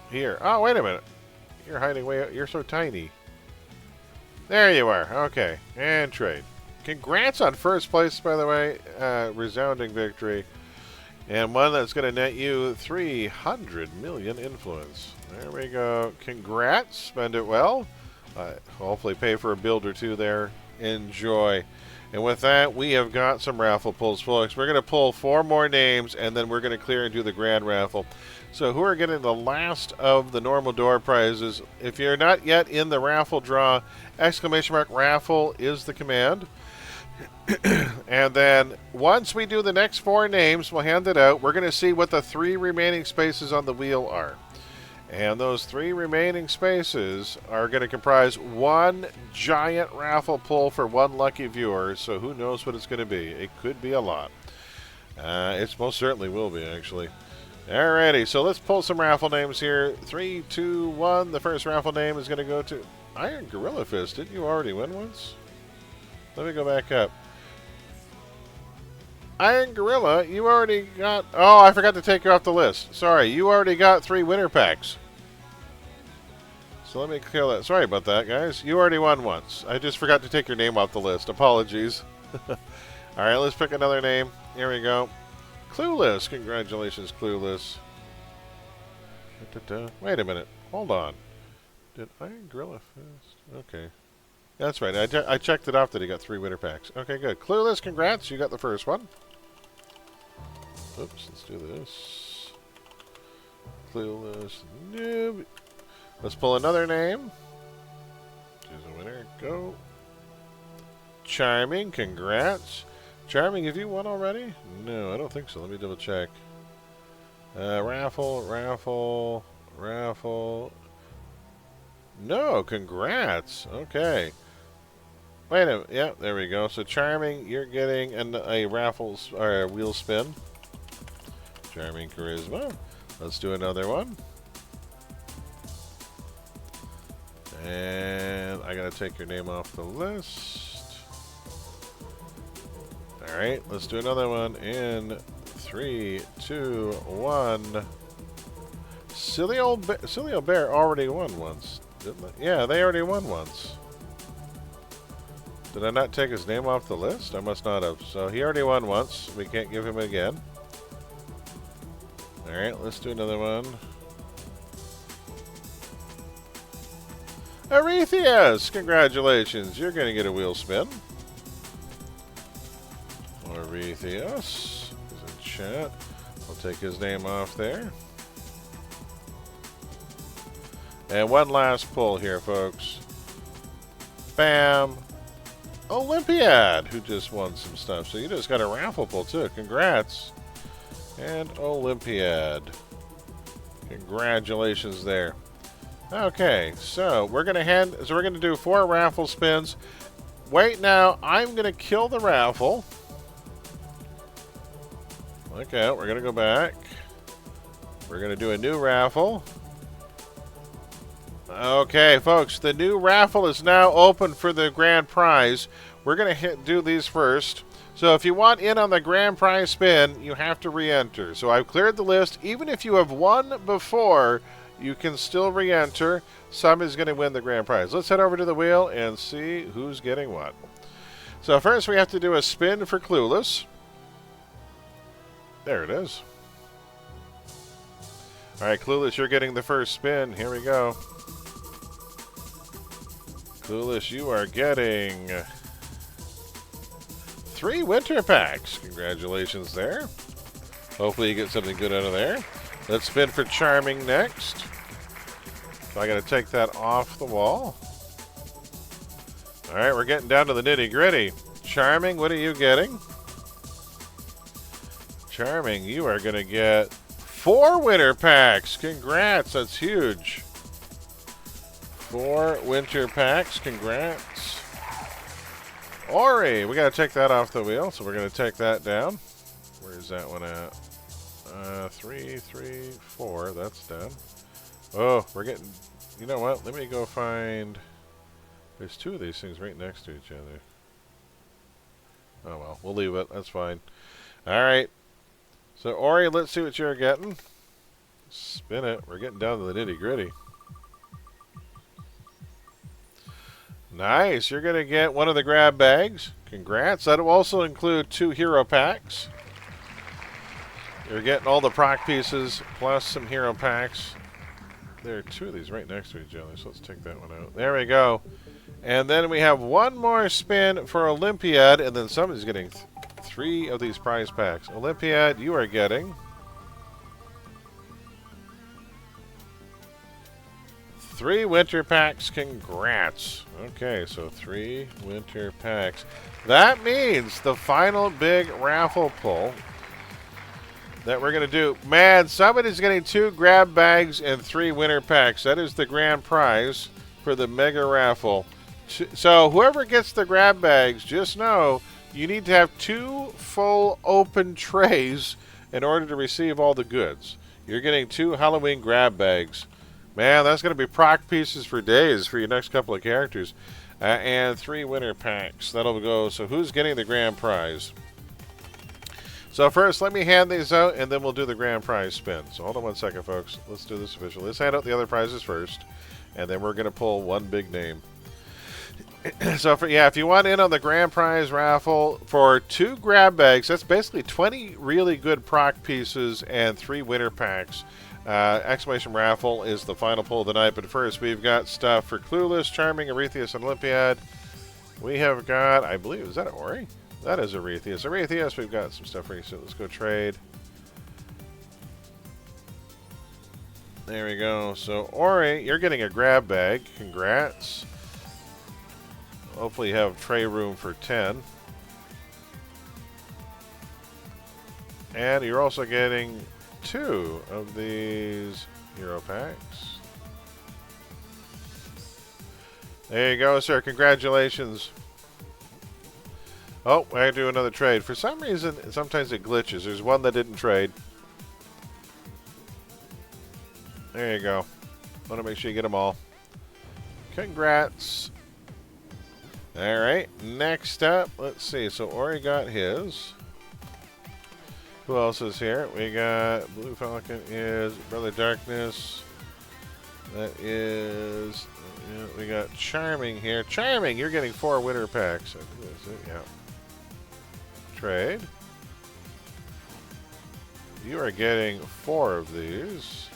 Here. Oh, wait a minute. You're hiding way out. You're so tiny. There you are. Okay. And trade. Congrats on 1st place, by the way. Resounding victory. And one that's going to net you 300 million influence. There we go. Congrats. Spend it well. Hopefully pay for a build or two there. Enjoy. And with that, we have got some raffle pulls, folks. We're going to pull 4 more names, and then we're going to clear and do the grand raffle. So who are getting the last of the normal door prizes? If you're not yet in the raffle draw, !raffle is the command. And then once we do the next 4 names, we'll hand it out. We're going to see what the 3 remaining spaces on the wheel are. And those 3 remaining spaces are going to comprise 1 giant raffle pull for 1 lucky viewer. So who knows what it's going to be? It could be a lot. It most certainly will be, actually. Alrighty, so let's pull some raffle names here. 3, 2, 1. The first raffle name is going to go to Iron Gorilla Fist. Didn't you already win once? Let me go back up. Iron Gorilla, you already got... Oh, I forgot to take you off the list. Sorry, you already got 3 winner packs. So let me clear that. Sorry about that, guys. You already won once. I just forgot to take your name off the list. Apologies. Alright, let's pick another name. Here we go. Clueless. Congratulations, Clueless. Wait a minute. Hold on. Did I grill it fast? Okay. That's right. I checked it off that he got 3 winter packs. Okay, good. Clueless, congrats. You got the first one. Oops, let's do this. Clueless, noob. Let's pull another name. Choose a winner. Go. Charming, congrats. Charming, have you won already? No, I don't think so. Let me double check. Raffle. No, congrats. Okay. Wait a minute. Yeah, there we go. So, Charming, you're getting a raffles or a wheel spin. Charming charisma. Let's do another one. And I gotta take your name off the list. Alright, let's do another one in 3, 2, 1. Silly old bear already won once, didn't they? Yeah, they already won once. Did I not take his name off the list? I must not have. So he already won once. We can't give him again. Alright, let's do another one. Arethius! Congratulations. You're going to get a wheel spin. Arethius is in chat. I'll take his name off there. And one last pull here, folks. Bam! Olympiad, who just won some stuff. So you just got a raffle pull, too. Congrats. And Olympiad. Congratulations there. Okay, so we're gonna do 4 raffle spins. Wait now, I'm gonna kill the raffle. Okay, we're gonna go back. We're gonna do a new raffle. Okay, folks, the new raffle is now open for the grand prize. We're gonna do these first. So if you want in on the grand prize spin, you have to re-enter. So I've cleared the list. Even if you have won before, you can still re-enter. Somebody's going to win the grand prize. Let's head over to the wheel and see who's getting what. So first we have to do a spin for Clueless. There it is. All right, Clueless, you're getting the first spin. Here we go. Clueless, you are getting 3 winter packs. Congratulations there. Hopefully you get something good out of there. Let's spin for Charming next. So I got to take that off the wall. All right, we're getting down to the nitty-gritty. Charming, what are you getting? Charming, you are going to get 4 winter packs. Congrats, that's huge. 4 winter packs, congrats. Ori, we got to take that off the wheel, so we're going to take that down. Where's that one at? 3, 3, 4, that's done. Oh, we're getting, you know what? Let me go find, there's 2 of these things right next to each other. Oh well, we'll leave it, that's fine. Alright, so Ori, let's see what you're getting. Spin it, we're getting down to the nitty gritty. Nice, you're going to get one of the grab bags. Congrats, that will also include 2 hero packs. You're getting all the proc pieces plus some hero packs. There are 2 of these right next to each other, so let's take that one out. There we go. And then we have one more spin for Olympiad, and then somebody's getting 3 of these prize packs. Olympiad, you are getting 3 winter packs. Congrats. Okay, so 3 winter packs. That means the final big raffle pull that we're going to do. Man, somebody's getting 2 grab bags and 3 winter packs. That is the grand prize for the mega raffle. So whoever gets the grab bags, just know you need to have 2 full open trays in order to receive all the goods. You're getting 2 Halloween grab bags. Man, that's going to be proc pieces for days for your next couple of characters. And 3 winter packs. That'll go. So who's getting the grand prize? So first, let me hand these out, and then we'll do the grand prize spin. So hold on one second, folks. Let's do this officially. Let's hand out the other prizes first, and then we're going to pull one big name. So, if you want in on the grand prize raffle for 2 grab bags, that's basically 20 really good proc pieces and 3 winner packs. Exclamation raffle is the final pull of the night. But first, we've got stuff for Clueless, Charming, Arethius, and Olympiad. We have got, I believe, is that Ori? That is Arethius. Arethius, we've got some stuff for you, so let's go trade. There we go. So, Ori, you're getting a grab bag. Congrats. Hopefully you have tray room for 10. And you're also getting 2 of these hero packs. There you go, sir. Congratulations. Oh, I have to do another trade. For some reason, sometimes it glitches. There's one that didn't trade. There you go. Want to make sure you get them all. Congrats. All right, next up, let's see. So Ori got his. Who else is here? We got Blue Falcon is Brother Darkness. That is, we got Charming here. Charming, you're getting 4 winner packs. I think that's it, yeah. Trade. You are getting 4 of these.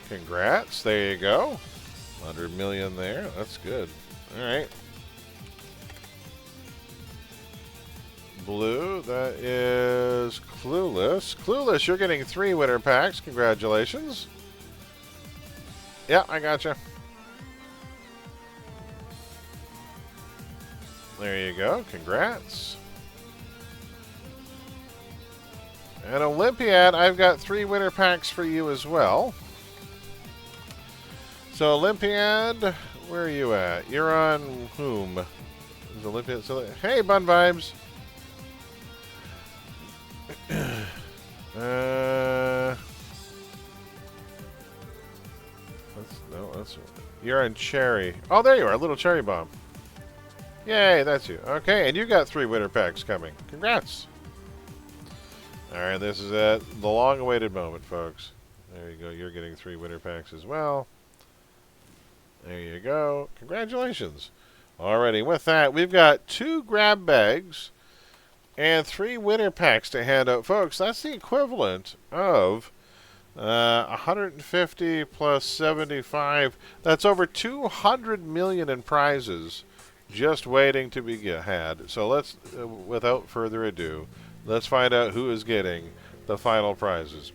Congrats, there you go. 100 million there. That's good. All right. Blue, that is Clueless. Clueless, you're getting 3 winner packs. Congratulations. Yeah, I gotcha. There you go. Congrats. And Olympiad, I've got 3 winner packs for you as well. So Olympiad, where are you at? You're on whom? Is Olympiad still there? Hey, Bun Vibes. You're on Cherry. Oh, there you are, Little Cherry Bomb. Yay, that's you. Okay, and you got 3 winner packs coming. Congrats. All right, this is it. The long-awaited moment, folks. There you go. You're getting 3 winner packs as well. There you go. Congratulations. Alrighty, with that, we've got 2 grab bags and 3 winner packs to hand out. Folks, that's the equivalent of 150 plus 75. That's over 200 million in prizes just waiting to be had. So let's, without further ado, let's find out who is getting the final prizes.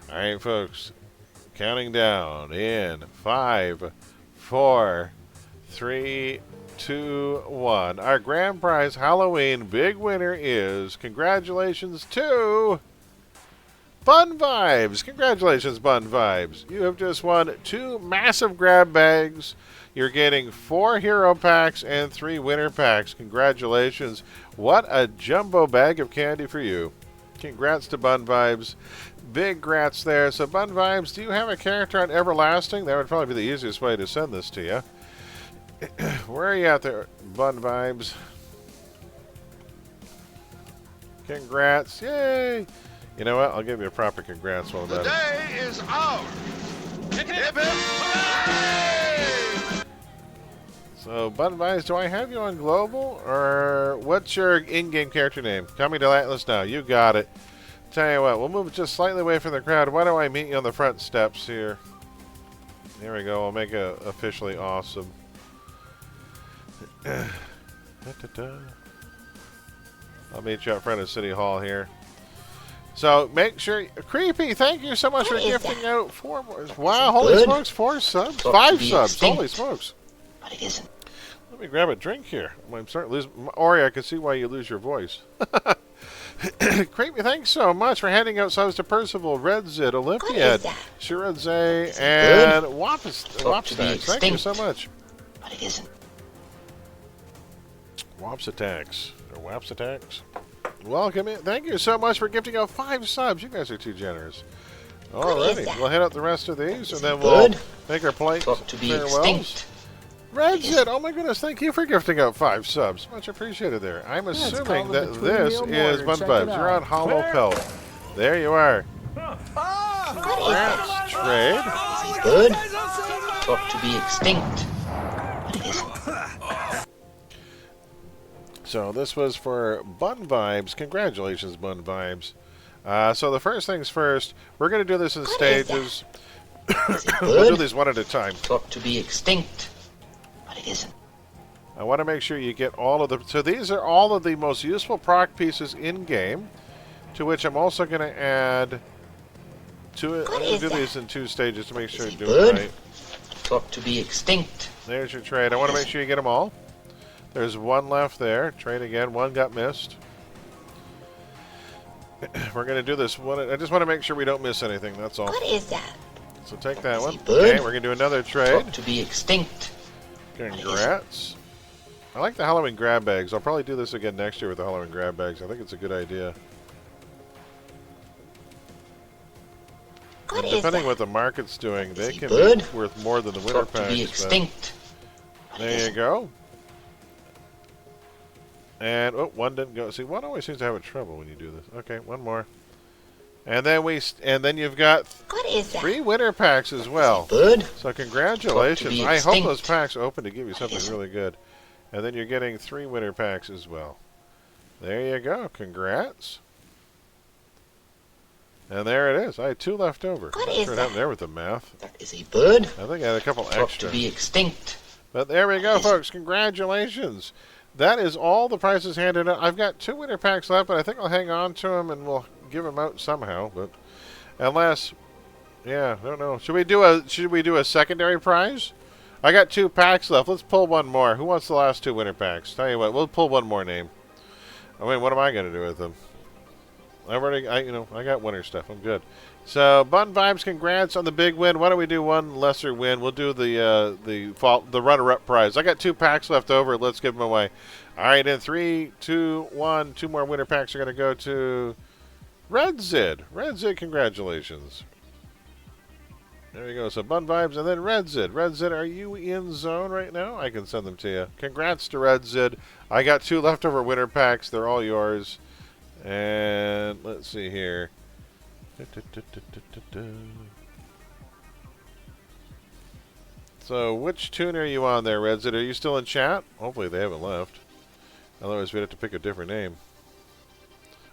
Alright, folks, counting down in 5, 4, 3, 2, 1. Our grand prize Halloween big winner is, congratulations to Bun Vibes. Congratulations, Bun Vibes. You have just won 2 massive grab bags. You're getting 4 hero packs and 3 winner packs. Congratulations. What a jumbo bag of candy for you. Congrats to Bun Vibes. Big grats there. So, Bun Vibes, do you have a character on Everlasting? That would probably be the easiest way to send this to you. Where are you out there, Bun Vibes? Congrats. Yay. You know what? I'll give you a proper congrats while I'm at it. The day is ours. Hip, hip, hooray! So, Bun Vibes, do I have you on Global? Or what's your in-game character name? Coming to Atlas now. You got it. Tell you what, we'll move just slightly away from the crowd. Why don't I meet you on the front steps here? There we go. I'll make it officially awesome. I'll meet you up front of City Hall here. So make sure, Creepy, thank you so much for gifting out 4 more. Wow, holy smokes, 4 subs, 5 subs, holy smokes. But it isn't. Let me grab a drink here. I'm starting to lose. Ori, I can see why you lose your voice. Creepy, thanks so much for handing out subs to Percival, Redzid, Olympiad, Shiradze, and Wapstax. Thank you so much. But it isn't. Wapstacks, or Wapstacks. Welcome in. Thank you so much for gifting out 5 subs. You guys are too generous. Alrighty, we'll hit out the rest of these, and then we'll make our polite farewells. Redzid, oh my goodness, thank you for gifting out 5 subs. Much appreciated there. I'm assuming that this is Bun Vibes. You're on Hollow Pelt. There you are. Congrats, trade. Good. Thought to be extinct. So this was for Bun Vibes. Congratulations, Bun Vibes. So the first things first, we're going to do this in stages. We'll do these one at a time. Thought to be extinct, but it isn't. I want to make sure you get all of the... So these are all of the most useful proc pieces in-game, to which I'm also going to add... I'm going to do these in 2 stages to make sure you do it right. Thought to be extinct. There's your trade. I want to make sure you get them all. There's 1 left there. Trade again. 1 got missed. We're going to do this one. I just want to make sure we don't miss anything. That's all. What is that? So take that one. Okay, we're going to do another trade. Thought to be extinct. Congrats. I like the Halloween grab bags. I'll probably do this again next year with the Halloween grab bags. I think it's a good idea. Depending what the market's doing, they can be worth more than the winter packs. To be extinct. There you go. And oh, 1 didn't go. See, 1 always seems to have a trouble when you do this. Okay, 1 more. And then you've got 3 winter packs as well. So congratulations. I hope those packs open to give you something really good. And then you're getting 3 winter packs as well. There you go. Congrats. And there it is. I had 2 left over. What happened there with the math? That is a bird. I think I had a couple extra. To be extinct. But there we go, folks. Congratulations. That is all the prizes handed out. I've got 2 winter packs left, but I think I'll hang on to them and we'll give them out somehow. But unless, yeah, I don't know. Should we do a secondary prize? I got 2 packs left. Let's pull 1 more. Who wants the last 2 winter packs? Tell you what, we'll pull 1 more name. I mean, what am I going to do with them? I got winter stuff. I'm good. So, Bun Vibes, congrats on the big win. Why don't we do 1 lesser win? We'll do the runner-up prize. I got 2 packs left over. Let's give them away. All right, in 3, 2, 1, 2 more winter packs are going to go to Red Zid. Red Zid, congratulations. There you go. So, Bun Vibes and then Red Zid. Red Zid, are you in zone right now? I can send them to you. Congrats to Red Zid. I got 2 leftover winter packs. They're all yours. And let's see here. So, which tune are you on there, Redzit? Are you still in chat? Hopefully they haven't left. Otherwise, we'd have to pick a different name.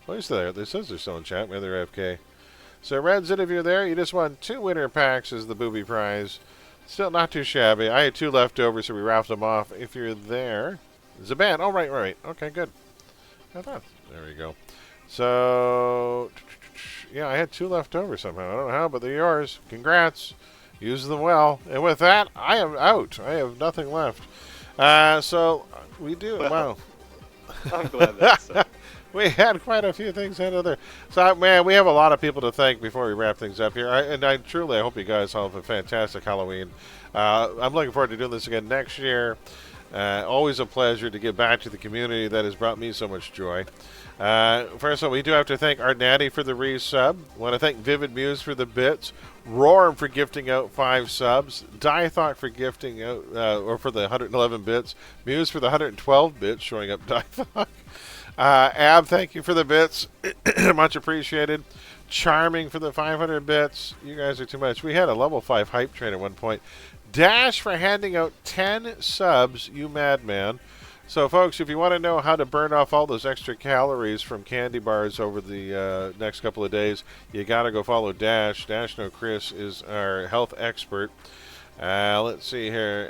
Well, he's there. It says they're still in chat. Maybe they're AFK. So, Redzit, if you're there, you just won 2 winter packs as the booby prize. Still not too shabby. I had 2 left over, so we raffled them off. If you're there, Zaban. Oh, right. Okay, good. I thought. There we go. So, yeah, I had 2 left over somehow. I don't know how, but they're yours. Congrats. Use them well. And with that, I am out. I have nothing left. So, we do. Wow. I'm glad that's so. We had quite a few things handled there. So, man, we have a lot of people to thank before we wrap things up here. I truly hope you guys all have a fantastic Halloween. I'm looking forward to doing this again next year. Always a pleasure to give back to the community that has brought me so much joy. First of all, we do have to thank Art Natty for the resub. Want to thank Vivid Muse for the bits. Roar for gifting out 5 subs. Diethawk for gifting out, or for the 111 bits. Muse for the 112 bits, showing up Diethawk. Ab, thank you for the bits. Much appreciated. Charming for the 500 bits. You guys are too much. We had a level 5 hype train at one point. Dash for handing out 10 subs, you madman. So, folks, if you want to know how to burn off all those extra calories from candy bars over the next couple of days, you got to go follow Dash. Dash No Chris is our health expert. Let's see here.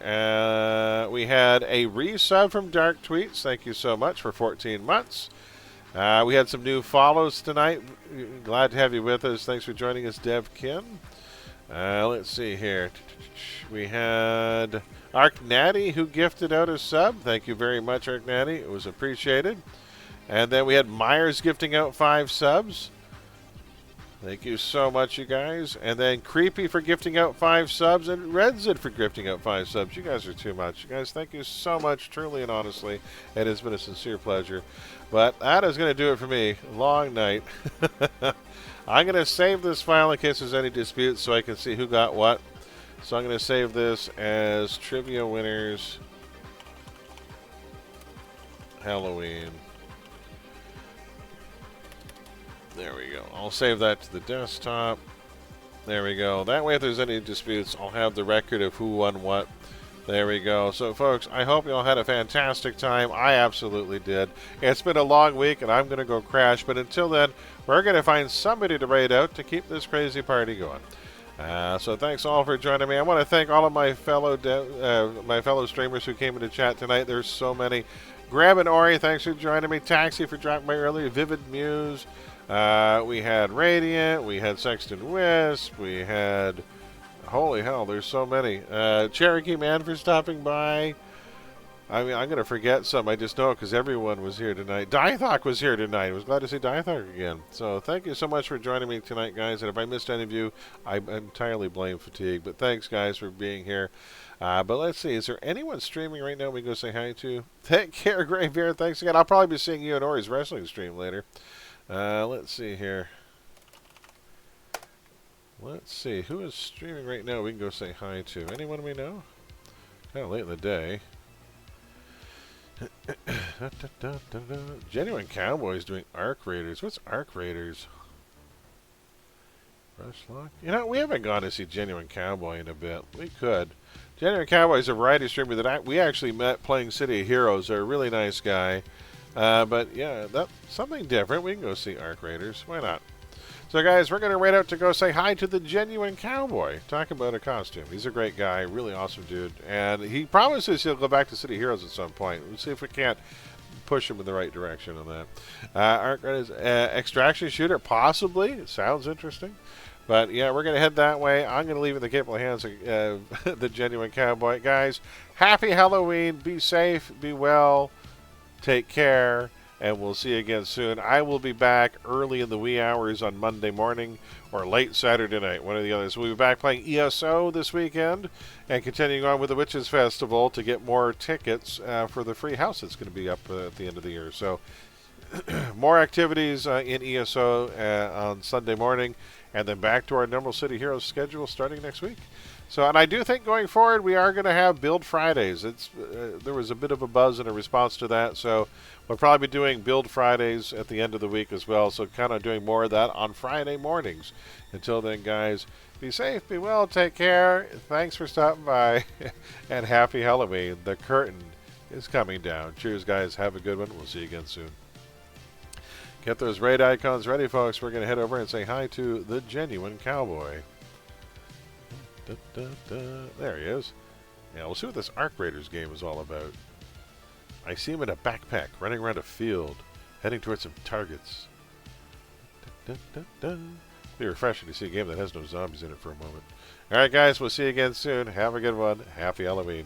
We had a resub from Dark Tweets. Thank you so much for 14 months. We had some new follows tonight. Glad to have you with us. Thanks for joining us, Dev Kin. Let's see here. We had Ark Natty who gifted out a sub. Thank you very much, Ark Natty. It was appreciated. And then we had Myers gifting out 5 subs. Thank you so much, you guys. And then Creepy for gifting out 5 subs, and Redzid for gifting out 5 subs. You guys are too much. You guys, thank you so much, truly and honestly. It has been a sincere pleasure. But that is going to do it for me. Long night. I'm going to save this file in case there's any disputes so I can see who got what. So I'm going to save this as Trivia Winners Halloween. There we go. I'll save that to the desktop. There we go. That way if there's any disputes, I'll have the record of who won what There we go. So, folks, I hope you all had a fantastic time. I absolutely did. It's been a long week, and I'm going to go crash. But until then, we're going to find somebody to raid out to keep this crazy party going. So thanks all for joining me. I want to thank all of my fellow streamers who came into chat tonight. There's so many. Graham and Ori, thanks for joining me. Taxi for dropping by earlier. Vivid Muse. We had Radiant. We had Sexton Wisp. We had... Holy hell, there's so many. Cherokee Man for stopping by. I mean, I'm going to forget some. I just know because everyone was here tonight. Diathok was here tonight. I was glad to see Diathok again. So thank you so much for joining me tonight, guys. And if I missed any of you, I entirely blame fatigue. But thanks, guys, for being here. But let's see. Is there anyone streaming right now we can go say hi to? Take care, Graybeard. Thanks again. I'll probably be seeing you in Ori's wrestling stream later. Let's see here. Let's see, who is streaming right now we can go say hi to? Anyone we know? Kind of late in the day. Genuine Cowboys doing Arc Raiders. What's Arc Raiders? Rushlock? You know, we haven't gone to see Genuine Cowboy in a bit. We could. Genuine Cowboy is a variety streamer that we actually met playing City of Heroes. They're a really nice guy. But yeah, that's something different. We can go see Arc Raiders. Why not? So, guys, we're going to raid out to go say hi to the Genuine Cowboy. Talk about a costume. He's a great guy, really awesome dude. And he promises he'll go back to City Heroes at some point. We'll see if we can't push him in the right direction on that. Extraction Shooter, possibly. It sounds interesting. But, yeah, we're going to head that way. I'm going to leave it in the capable hands of the Genuine Cowboy. Guys, happy Halloween. Be safe. Be well. Take care. And we'll see you again soon. I will be back early in the wee hours on Monday morning or late Saturday night, one or the other. So we'll be back playing ESO this weekend and continuing on with the Witches Festival to get more tickets for the free house that's going to be up at the end of the year. So more activities in ESO on Sunday morning and then back to our normal City Heroes schedule starting next week. So, and I do think going forward we are going to have Build Fridays. There was a bit of a buzz in a response to that, so we'll probably be doing Build Fridays at the end of the week as well, so kind of doing more of that on Friday mornings. Until then, guys, be safe, be well, take care. Thanks for stopping by, and happy Halloween. The curtain is coming down. Cheers, guys. Have a good one. We'll see you again soon. Get those raid icons ready, folks. We're going to head over and say hi to the Genuine Cowboy. There he is. Yeah, we'll see what this Arc Raiders game is all about. I see him in a backpack running around a field, heading towards some targets. Be refreshing to see a game that has no zombies in it for a moment. Alright, guys, we'll see you again soon. Have a good one. Happy Halloween.